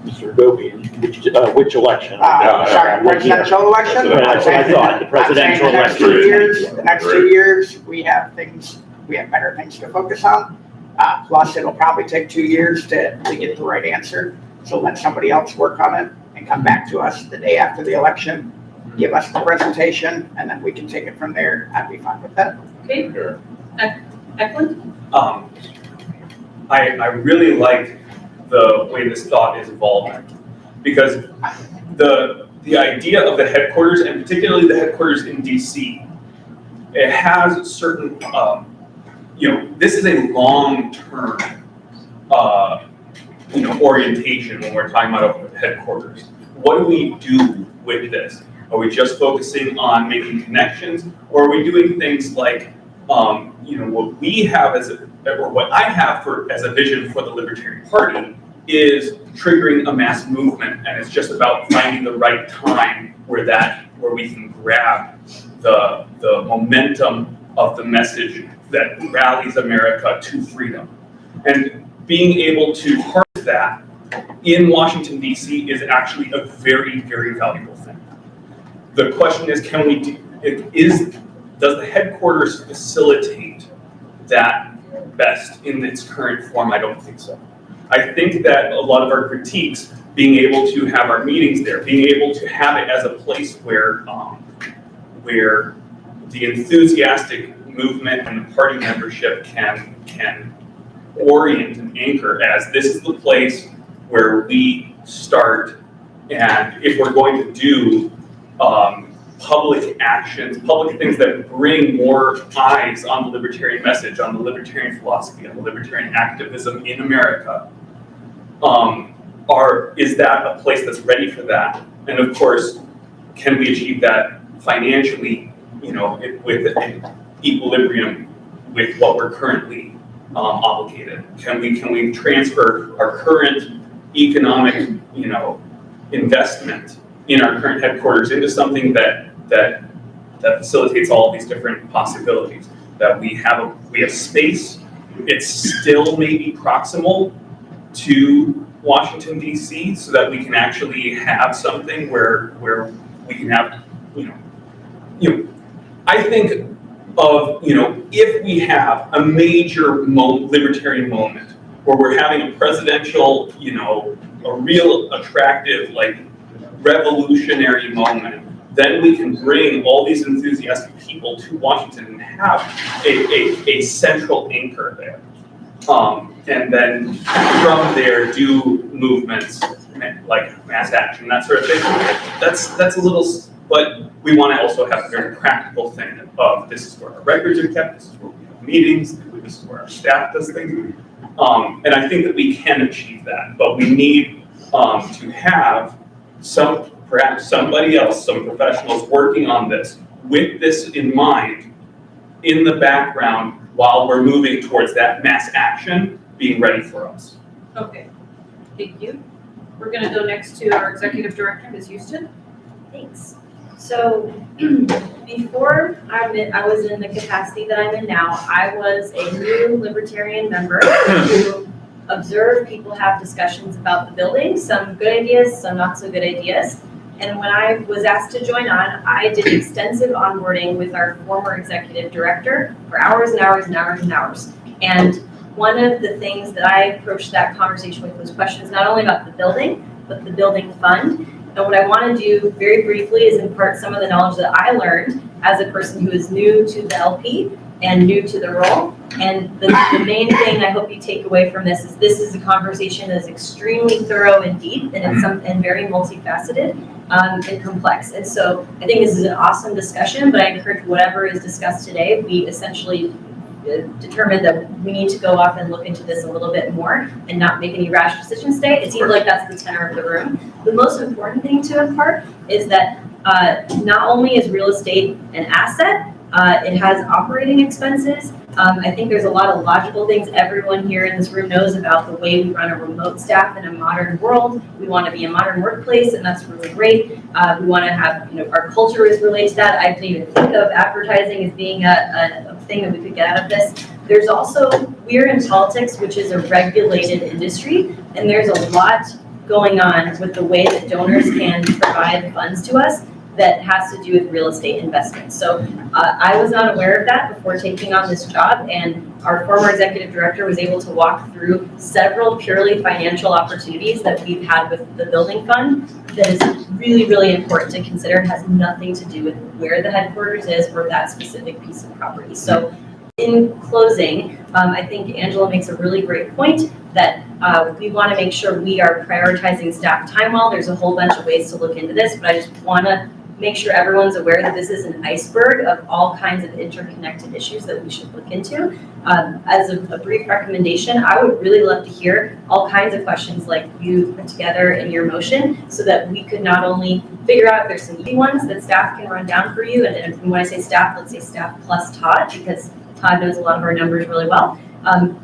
Mr. Gopian, which election? Sorry, presidential election? That's what I thought, the presidential I'm saying the next 2 election. years, the next 2 years, we have better things to focus on. Plus, it'll probably take 2 years to get the right answer. So let somebody else work on it and come back to us the day after the election, give us the presentation, and then we can take it from there. I'd be fine with that. Okay. Eklund? I really like the way this thought is evolving, because the idea of the headquarters, and particularly the headquarters in DC, it has certain, this is a long-term, orientation when we're talking about headquarters. What do we do with this? Are we just focusing on making connections, or are we doing things like, what we have or what I have as a vision for the Libertarian Party is triggering a mass movement, and it's just about finding the right time where we can grab the momentum of the message that rallies America to freedom. And being able to harness that in Washington, D.C. is actually a very, very valuable thing. The question is, does the headquarters facilitate that best in its current form? I don't think so. I think that a lot of our critiques, being able to have our meetings there, being able to have it as a place where the enthusiastic movement and the party membership can orient and anchor as this is the place where we start, and if we're going to do public actions, public things that bring more eyes on the libertarian message, on the libertarian philosophy, on the libertarian activism in America, is that a place that's ready for that? And of course, can we achieve that financially, with an equilibrium with what we're currently obligated? Can we transfer our current economic, investment in our current headquarters into something that facilitates all of these different possibilities? That we have space. It's still maybe proximal to Washington, D.C., so that we can actually have something where we can have, I think of, if we have a major libertarian moment where we're having a presidential, a real attractive, revolutionary moment, then we can bring all these enthusiastic people to Washington and have a central anchor there. And then from there, do movements like mass action, that sort of thing. That's a little, but we want to also have a very practical thing of this is where our records are kept, this is where we have meetings, this is where our staff does things. And I think that we can achieve that, but we need to have perhaps somebody else, some professionals working on this with this in mind in the background while we're moving towards that mass action being ready for us. Okay, thank you. We're gonna go next to our executive director, Ms. Houston. Thanks. So before I was in the capacity that I'm in now, I was a new Libertarian member who observed people have discussions about the building, some good ideas, some not so good ideas. And when I was asked to join on, I did extensive onboarding with our former executive director for hours and hours and hours and hours. And one of the things that I approached that conversation with was questions not only about the building, but the building fund. And what I want to do very briefly is impart some of the knowledge that I learned as a person who is new to the LP and new to the role. And the main thing I hope you take away from this is a conversation that is extremely thorough and deep, and it's and very multifaceted and complex. And so I think this is an awesome discussion, but I encourage whatever is discussed today, we essentially determined that we need to go off and look into this a little bit more and not make any rash decisions today. It seems like that's the tenor of the room. The most important thing to impart is that not only is real estate an asset, it has operating expenses. I think there's a lot of logical things everyone here in this room knows about the way we run a remote staff in a modern world. We want to be a modern workplace, and that's really great. We want to have, our culture is related to that. I didn't even think of advertising as being a thing that we could get out of this. There's also, we're in politics, which is a regulated industry, and there's a lot going on with the way that donors can provide funds to us that has to do with real estate investments. So I was not aware of that before taking on this job, and our former executive director was able to walk through several purely financial opportunities that we've had with the building fund that is really, really important to consider. It has nothing to do with where the headquarters is or that specific piece of property. So in closing, I think Angela makes a really great point that we want to make sure we are prioritizing staff time well. There's a whole bunch of ways to look into this, but I just want to make sure everyone's aware that this is an iceberg of all kinds of interconnected issues that we should look into. As a brief recommendation, I would really love to hear all kinds of questions like you put together in your motion so that we could not only figure out if there's some easy ones that staff can run down for you, and when I say staff, let's say staff plus Todd, because Todd knows a lot of our numbers really well.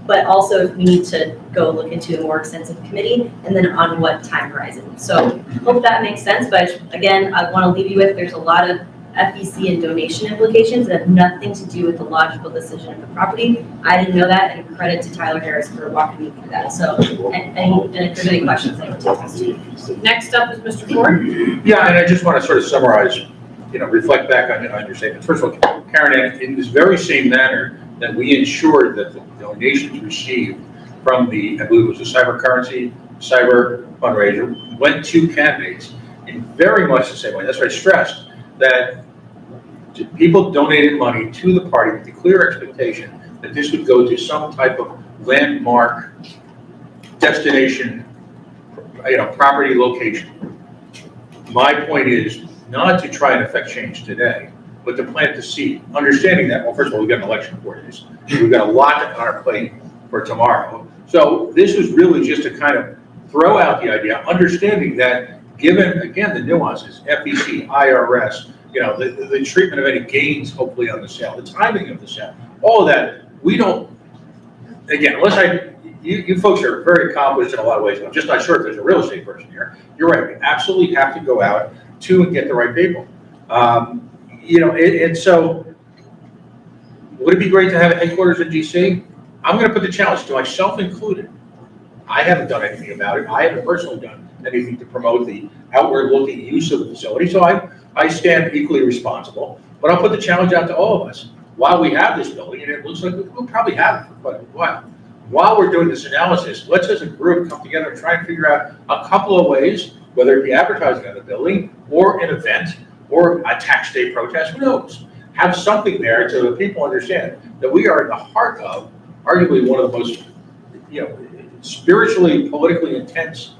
But also if we need to go look into a more extensive committee, and then on what time horizon. So hope that makes sense, but again, I want to leave you with, there's a lot of FEC and donation implications that have nothing to do with the logical decision of the property. I didn't know that, and credit to Tyler Harris for walking me through that. So, and if there's any questions, I can take them. Next up is Mr. Ford. Yeah, and I just want to sort of summarize, reflect back on your statements. First of all, Karen, in this very same manner that we ensured that the donations received from I believe it was a cyber fundraiser, went to candidates in very much the same way. That's why I stressed that people donated money to the party with the clear expectation that this would go to some type of landmark destination, property location. My point is not to try and affect change today, but to plant the seed, understanding that, well, first of all, we've got an election 4 days. We've got a lot on our plate for tomorrow. So this was really just to kind of throw out the idea, understanding that given, again, the nuances, FEC, IRS, the treatment of any gains, hopefully, on the sale, the timing of the sale, all of that, we don't, again, unless you folks are very accomplished in a lot of ways, and I'm just not sure if there's a real estate person here. You're right, we absolutely have to go out to and get the right people. And so, would it be great to have a headquarters in DC? I'm going to put the challenge to myself included. I haven't done anything about it. I haven't personally done anything to promote the outward-looking use of the facility, so I stand equally responsible. But I'll put the challenge out to all of us. While we have this building, and it looks like we'll probably have it for quite a while, while we're doing this analysis, let's as a group come together and try and figure out a couple of ways, whether it be advertising on the building, or an event, or a tax day protest, who knows? Have something there so that people understand that we are at the heart of arguably one of the most spiritually, politically intense,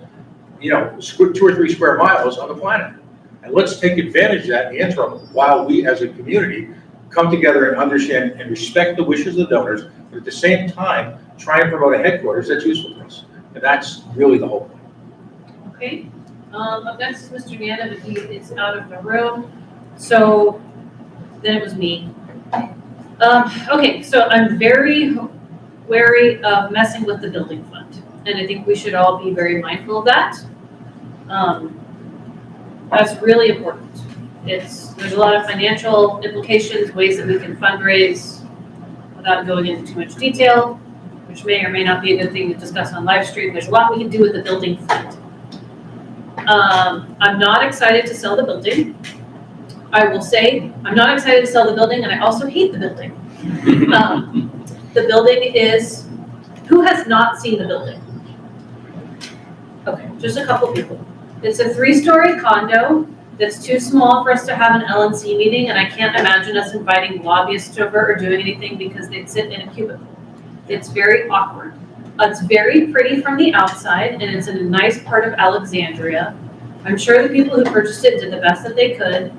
2 or 3 square miles on the planet. And let's take advantage of that in the interim while we as a community come together and understand and respect the wishes of the donors, but at the same time, try and promote a headquarters that's useful to us. And that's really the whole point. Okay, up next is Mr. Nana, but he is out of the room. So then it was me. Okay, so I'm very wary of messing with the building fund. And I think we should all be very mindful of that. That's really important. There's a lot of financial implications, ways that we can fundraise without going into too much detail, which may or may not be a good thing to discuss on live stream. There's a lot we can do with the building fund. I'm not excited to sell the building. I will say, I'm not excited to sell the building, and I also hate the building. The building is, who has not seen the building? Okay, just a couple people. It's a 3-story condo that's too small for us to have an LNC meeting, and I can't imagine us inviting lobbyists over or doing anything because they'd sit in a cubicle. It's very awkward. It's very pretty from the outside, and it's in a nice part of Alexandria. I'm sure the people who purchased it did the best that they could.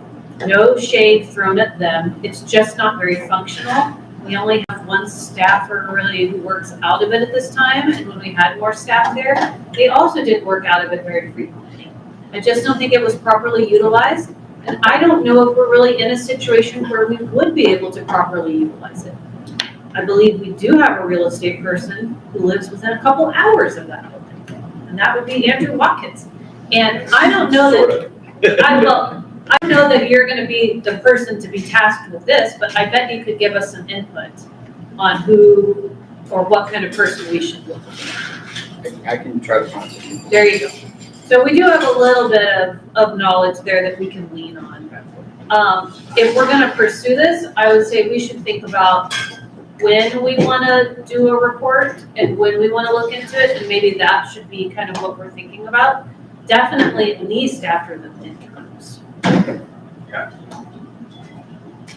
No shade thrown at them. It's just not very functional. We only have 1 staffer really who works out of it at this time, and when we had more staff there, they also didn't work out of it very frequently. I just don't think it was properly utilized, and I don't know if we're really in a situation where we would be able to properly utilize it. I believe we do have a real estate person who lives within a couple hours of that building, and that would be Andrew Watkins. And I don't know that, I know that you're gonna be the person to be tasked with this, but I bet you could give us some input on who or what kind of person we should look for. I can try to find some. There you go. So we do have a little bit of knowledge there that we can lean on. If we're gonna pursue this, I would say we should think about when we wanna do a report and when we wanna look into it, and maybe that should be kind of what we're thinking about. Definitely at least after the midterms. Yeah.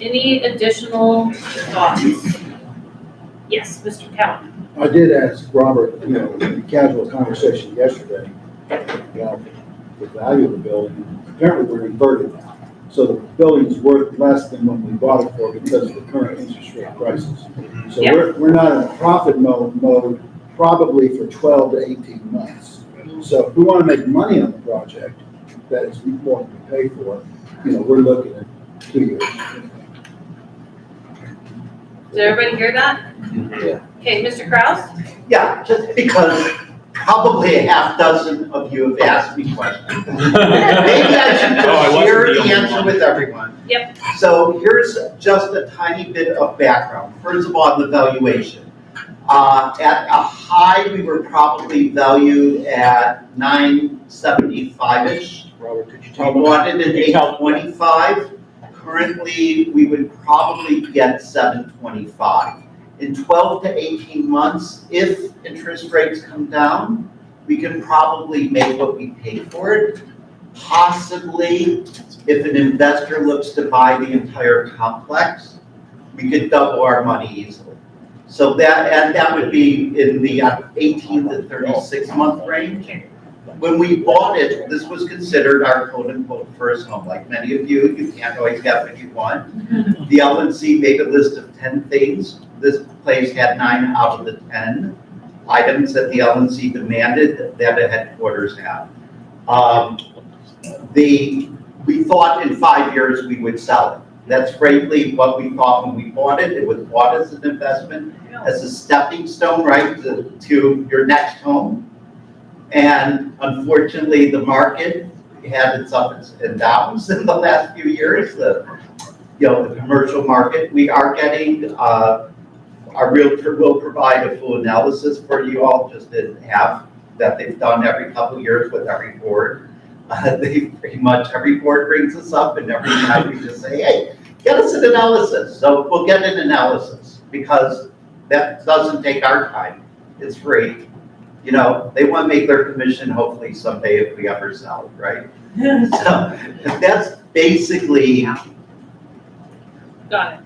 Any additional thoughts? Yes, Mr. Cowan. I did ask Robert, in a casual conversation yesterday, about the value of the building. Apparently we're inverted now. So the building's worth less than when we bought it for because of the current interest rate prices. So we're not in a profit mode probably for 12 to 18 months. So if we want to make money on the project that is important to pay for, we're looking at 2 years. Did everybody hear that? Yeah. Okay, Mr. Kraus? Yeah, just because probably a half dozen of you have asked me questions. Maybe I should just share the answer with everyone. Yep. So here's just a tiny bit of background. First of all, the valuation. At a high, we were probably valued at 975-ish. Robert, could you We tell me? bought it at 825. Currently, we would probably get 725. In 12 to 18 months, if interest rates come down, we can probably make what we paid for it. Possibly, if an investor looks to buy the entire complex, we could double our money easily. So that would be in the 18 to 36 month range. When we bought it, this was considered our quote unquote first home. Like many of you, you can't always get what you want. The LNC made a list of 10 things. This place had 9 out of the 10 items that the LNC demanded that a headquarters have. We thought in 5 years we would sell it. That's frankly what we thought when we bought it. It was bought as an investment, as a stepping stone, right, to your next home. And unfortunately, the market had its ups and downs in the last few years. The commercial market. We are getting, our realtor will provide a full analysis for you all, just to have that they've done every couple of years with every board. They pretty much, every board brings us up, and every time we just say, hey, get us an analysis. So we'll get an analysis, because that doesn't take our time. It's free. They want to make their commission hopefully someday if we ever sell it, right? So that's basically Got it.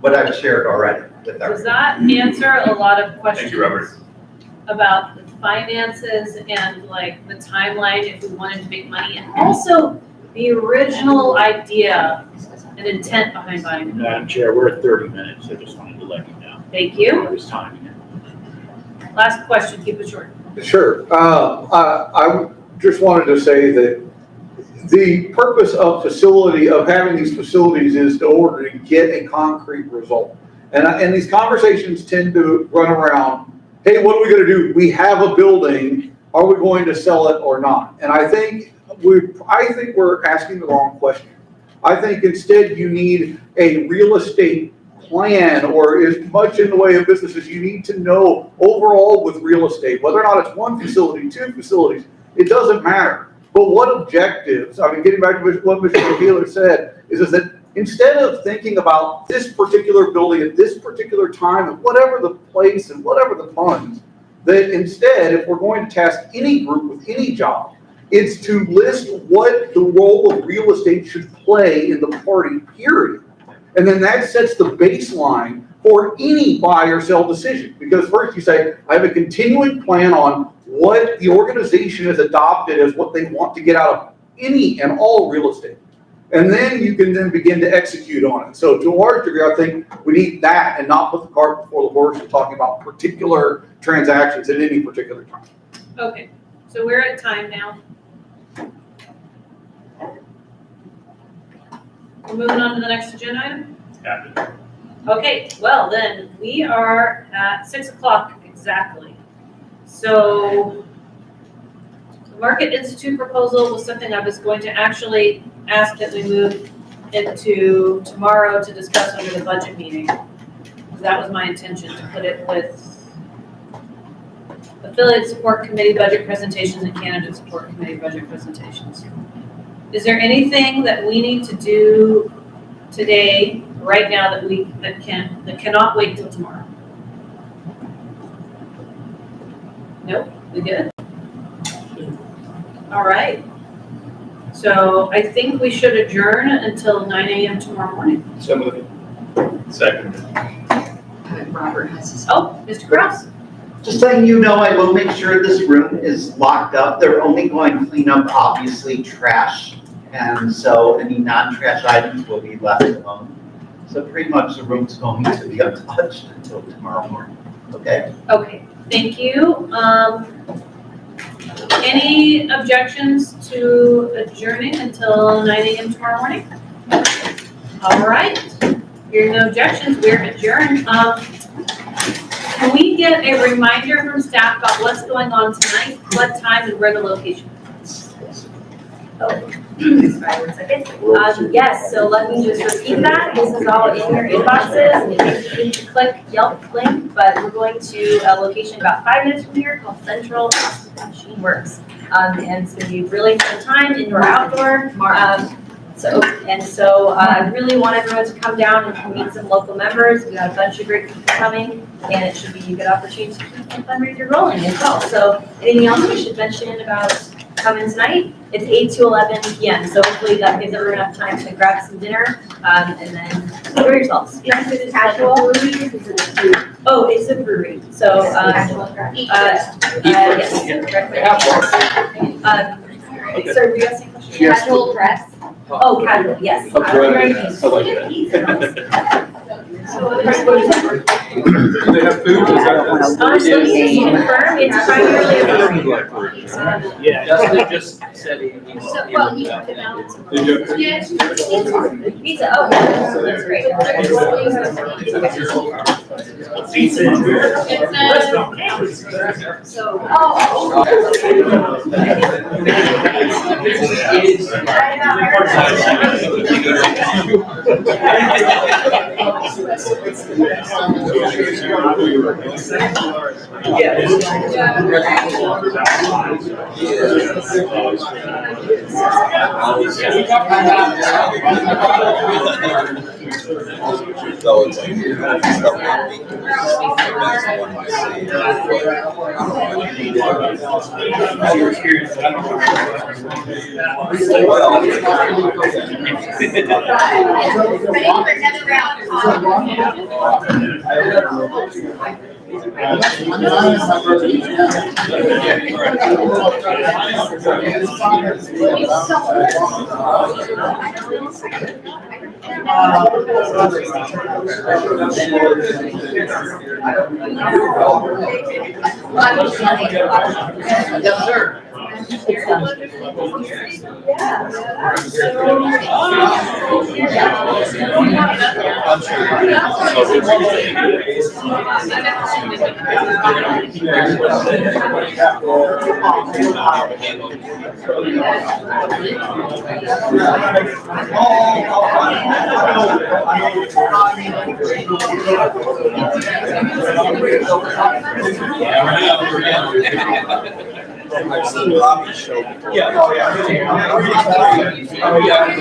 what I've shared already with everyone. Does that answer a lot of questions? Thank you, Robert. about the finances and like the timeline if we wanted to make money, and also the original idea and intent behind buying it. Madam Chair, we're at 30 minutes. I just wanted to let you know. Thank you. I was timing it. Last question, keep it short. Sure. I just wanted to say that the purpose of having these facilities is in order to get a concrete result. And these conversations tend to run around, hey, what are we gonna do? We have a building, are we going to sell it or not? And I think we're asking the wrong question. I think instead you need a real estate plan, or as much in the way of business as you need to know overall with real estate, whether or not it's one facility, two facilities, it doesn't matter. But what objectives, I mean, getting back to what Mr. McKeeler said, is that instead of thinking about this particular building at this particular time, and whatever the place and whatever the funds, that instead, if we're going to task any group with any job, it's to list what the role of real estate should play in the party, period. And then that sets the baseline for any buy or sell decision. Because first you say, I have a continuing plan on what the organization has adopted as what they want to get out of any and all real estate. And then you can then begin to execute on it. So to a large degree, I think we need that and not put the cart before the horse and talking about particular transactions at any particular time. Okay, so we're at time now. We're moving on to the next agenda item? Okay, well then, we are at 6 o'clock exactly. So, the Market Institute proposal was something I was going to actually ask that we move into tomorrow to discuss under the budget meeting. That was my intention, to put it with affiliate support committee budget presentations and candidate support committee budget presentations. Is there anything that we need to do today, right now, that cannot wait till tomorrow? Nope, we good? All right. So I think we should adjourn until 9 a.m. tomorrow morning. So moved. Second. Robert has his. Oh, Mr. Kraus. Just letting you know, I will make sure this room is locked up. They're only going to clean up, obviously, trash. And so any non-trash items will be left alone. So pretty much the room's going to be untouched until tomorrow morning, okay? Okay, thank you. Any objections to adjourning until 9 a.m. tomorrow morning? All right, hearing no objections, we're adjourned. Can we get a reminder from staff about what's going on tonight, what time and where the location is? Oh, sorry, 1 second. Yes, so let me just repeat that. This is all in your inboxes. You need to click Yelp link, but we're going to a location about 5 minutes from here called Central Machine Works. And it's going to be really fun time, indoor, outdoor. So I really want everyone to come down and meet some local members. We got a bunch of great people coming, and it should be a good opportunity to keep the fundraiser rolling as well. So anything else we should mention about coming tonight? It's 8 to 11 p.m. So hopefully that gives everyone enough time to grab some dinner and then enjoy yourselves. Yes, it's casual. Oh, it's a brewery. So yes. So we got some questions. Casual dress. Oh, casual, yes. I like that. Do they have food? Honestly, let me confirm, it's primarily a brewery. Yeah. Justin just said he. Well, you can announce. Did you? Yeah, pizza, oh, that's great. Pizza. So, Yes, sir. I've seen Robbie show. Yeah, oh, yeah.